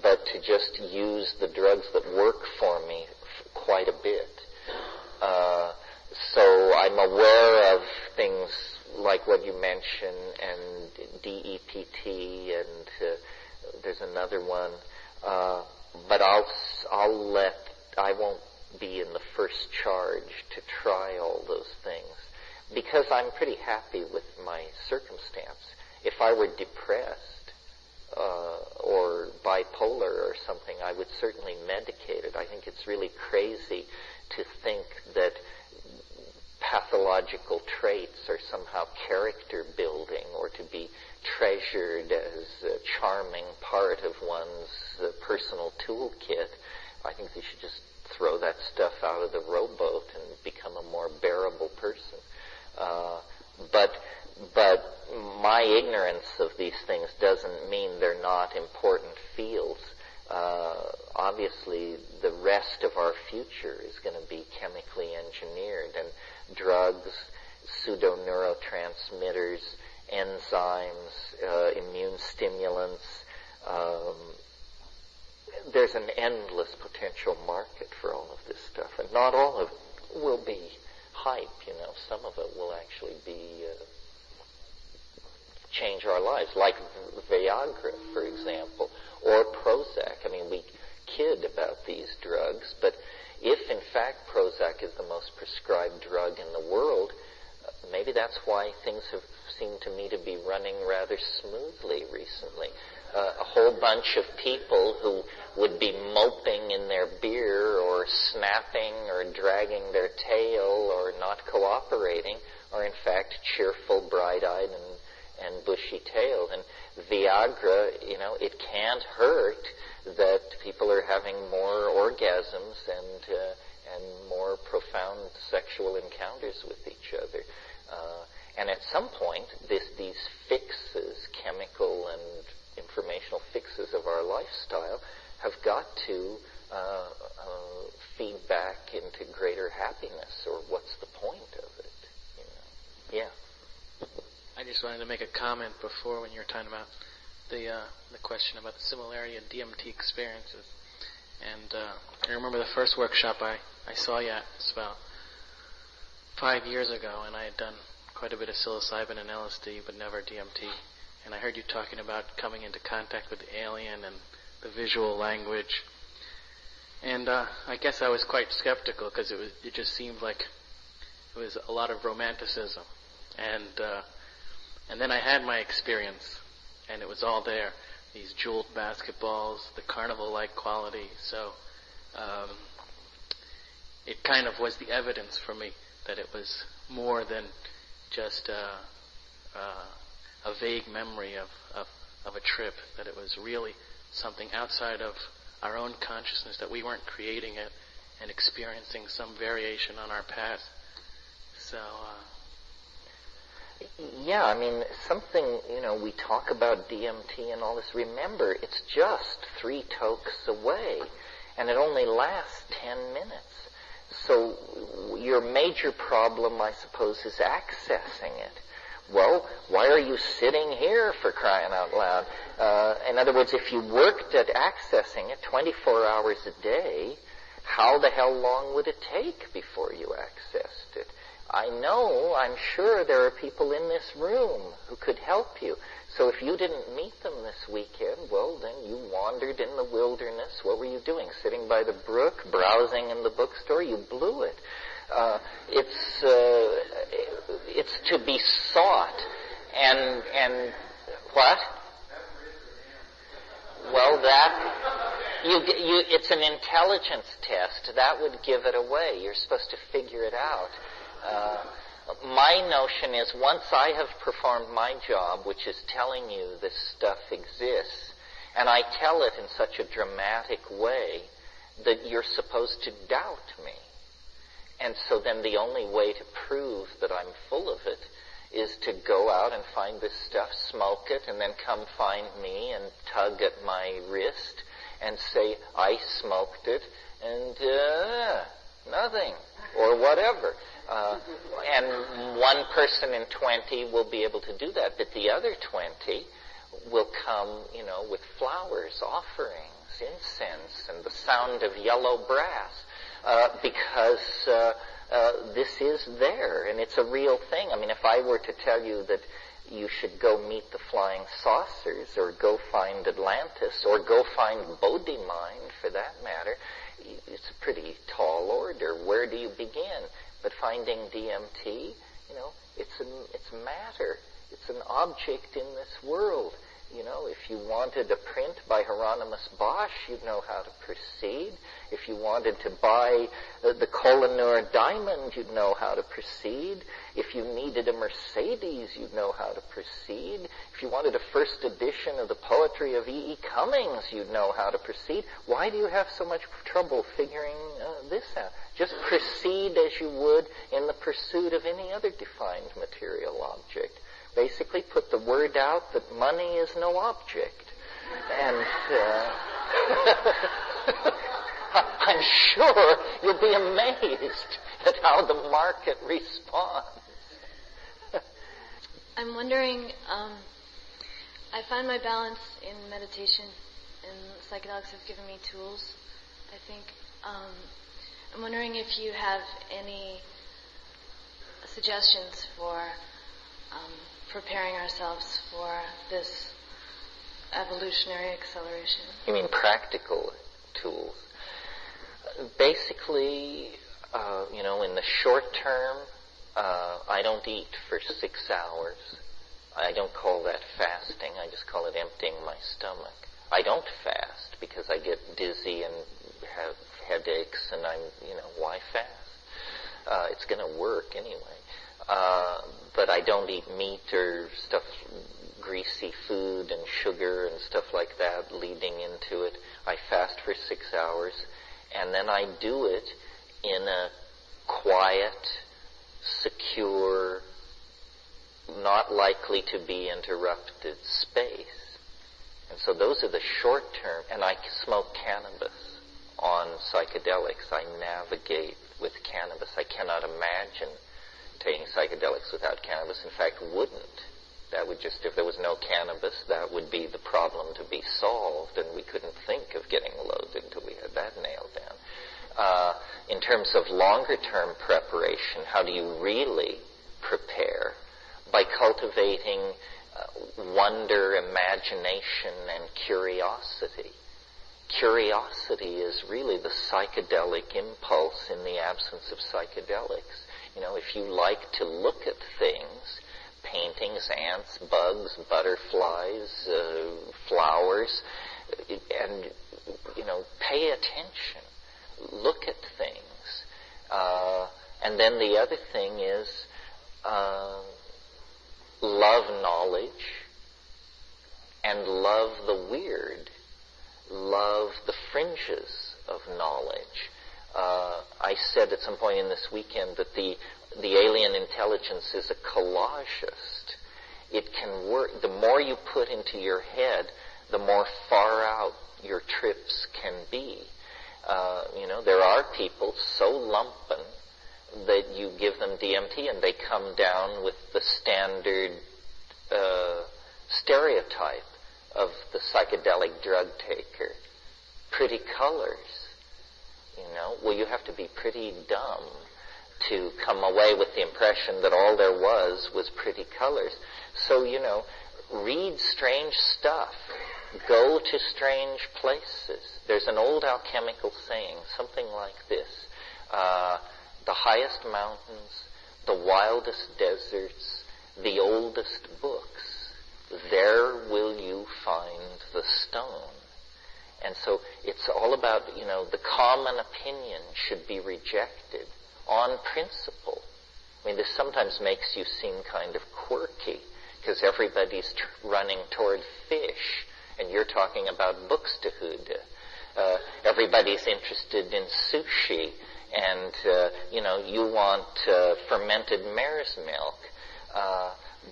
but to just use the drugs that work for me quite a bit. So I'm aware of things like what you mentioned, and DEPT, and there's another one. But I won't be in the first charge to try all those things, because I'm pretty happy with my circumstance. If I were depressed or bipolar or something, I would certainly medicate it. I think it's really crazy to think that pathological traits are somehow character building or to be treasured as a charming part of one's personal toolkit. I think they should just throw that stuff out of the rowboat and become a more bearable person. But my ignorance of these things doesn't mean they're not important fields. Obviously, the rest of our future is going to be chemically engineered, and drugs, pseudo-neurotransmitters, enzymes, immune stimulants. There's an endless potential market for all of this stuff, and not all of it will be hype. Some of it will actually be change our lives, like Viagra, for example, or Prozac. I mean, we kid about these drugs, but if in fact Prozac is the most prescribed drug in the world, maybe that's why things have seemed to me to be running rather smoothly recently. A whole bunch of people who would be moping in their beer or snapping or dragging their tail or not cooperating are in fact cheerful, bright-eyed, and bushy-tailed. And Viagra, it can't hurt that people are having more orgasms and more profound sexual encounters with each other. And at some point, these fixes, chemical and informational fixes of our lifestyle, have got to feed back into greater happiness, or what's the point of it? Yeah.
I just wanted to make a comment before when you were talking about the question about the similarity of DMT experiences. And I remember the first workshop I saw you at was about 5 years ago, and I had done quite a bit of psilocybin and LSD, but never DMT. And I heard you talking about coming into contact with the alien and the visual language. And I guess I was quite skeptical, because it just seemed like it was a lot of romanticism. And then I had my experience, and it was all there. These jeweled basketballs, the carnival-like quality. So it kind of was the evidence for me that it was more than just a vague memory of a trip, that it was really something outside of our own consciousness, that we weren't creating it and experiencing some variation on our path. So...
Yeah, I mean, something, we talk about DMT and all this. Remember, it's just 3 tokes away, and it only lasts 10 minutes. So your major problem, I suppose, is accessing it. Well, why are you sitting here, for crying out loud? In other words, if you worked at accessing it 24 hours a day, how the hell long would it take before you accessed it? I'm sure there are people in this room who could help you. So if you didn't meet them this weekend, well, then you wandered in the wilderness. What were you doing? Sitting by the brook, browsing in the bookstore? You blew it. It's to be sought. And what? Well, it's an intelligence test. That would give it away. You're supposed to figure it out. My notion is, once I have performed my job, which is telling you this stuff exists, and I tell it in such a dramatic way that you're supposed to doubt me. And so then the only way to prove that I'm full of it is to go out and find this stuff, smoke it, and then come find me and tug at my wrist and say, I smoked it, and nothing, or whatever. And one person in 20 will be able to do that, but the other 20 will come, with flowers, offerings, incense, and the sound of yellow brass, because this is there, and it's a real thing. I mean, if I were to tell you that you should go meet the flying saucers, or go find Atlantis, or go find Bodhi-mind, for that matter, it's a pretty tall order. Where do you begin? But finding DMT, it's matter. It's an object in this world. If you wanted a print by Hieronymus Bosch, you'd know how to proceed. If you wanted to buy the Koh-i-Noor diamond, you'd know how to proceed. If you needed a Mercedes, you'd know how to proceed. If you wanted a first edition of the poetry of E.E. Cummings, you'd know how to proceed. Why do you have so much trouble figuring this out? Just proceed as you would in the pursuit of any other defined material object. Basically put the word out that money is no object. And I'm sure you'll be amazed at how the market responds.
I'm wondering, I find my balance in meditation, and psychedelics have given me tools, I think. I'm wondering if you have any suggestions for preparing ourselves for this evolutionary acceleration.
You mean practical tools? Basically, in the short term, I don't eat for 6 hours. I don't call that fasting. I just call it emptying my stomach. I don't fast because I get dizzy and have headaches, and why fast? It's going to work anyway. But I don't eat meat or stuff, greasy food and sugar and stuff like that leading into it. I fast for 6 hours, and then I do it in a quiet, secure, not likely to be interrupted space. And so those are the short term, and I smoke cannabis on psychedelics. I navigate with cannabis. I cannot imagine taking psychedelics without cannabis. In fact, wouldn't. That would just, if there was no cannabis, that would be the problem to be solved, and we couldn't think of getting loaded until we had that nailed down. In terms of longer-term preparation, how do you really prepare? By cultivating wonder, imagination, and curiosity. Curiosity is really the psychedelic impulse in the absence of psychedelics. If you like to look at things, paintings, ants, bugs, butterflies, flowers, and, pay attention. Look at things. And then the other thing is love knowledge and love the weird. Love the fringes of knowledge. I said at some point in this weekend that the alien intelligence is a collagist. It can work. The more you put into your head, the more far out your trips can be. There are people so lumpen that you give them DMT and they come down with the standard stereotype of the psychedelic drug taker. Pretty colors. Well, you have to be pretty dumb to come away with the impression that all there was pretty colors. So, read strange stuff. Go to strange places. There's an old alchemical saying, something like this. The highest mountains, the wildest deserts, the oldest books, there will you find the stone. And so it's all about, the common opinion should be rejected on principle. I mean, this sometimes makes you seem kind of quirky because everybody's running toward fish and you're talking about Buxtehude. Everybody's interested in sushi and, you want fermented mare's milk.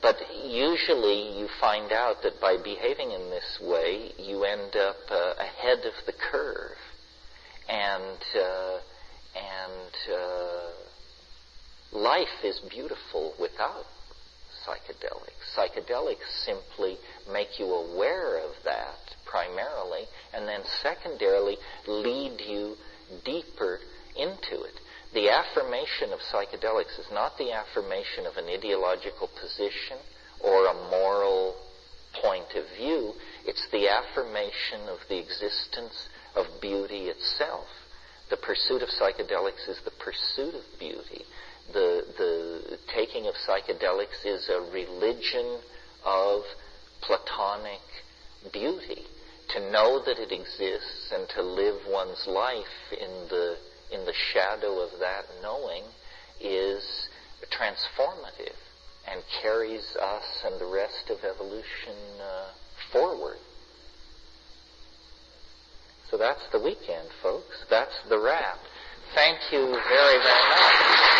But usually you find out that by behaving in this way, you end up ahead of the curve. And life is beautiful without psychedelics. Psychedelics simply make you aware of that primarily, and then secondarily lead you deeper into it. The affirmation of psychedelics is not the affirmation of an ideological position or a moral point of view. It's the affirmation of the existence of beauty itself. The pursuit of psychedelics is the pursuit of beauty. The taking of psychedelics is a religion of Platonic beauty. To know that it exists and to live one's life in the shadow of that knowing is transformative and carries us and the rest of evolution forward. So that's the weekend, folks. That's the wrap. Thank you very, very much.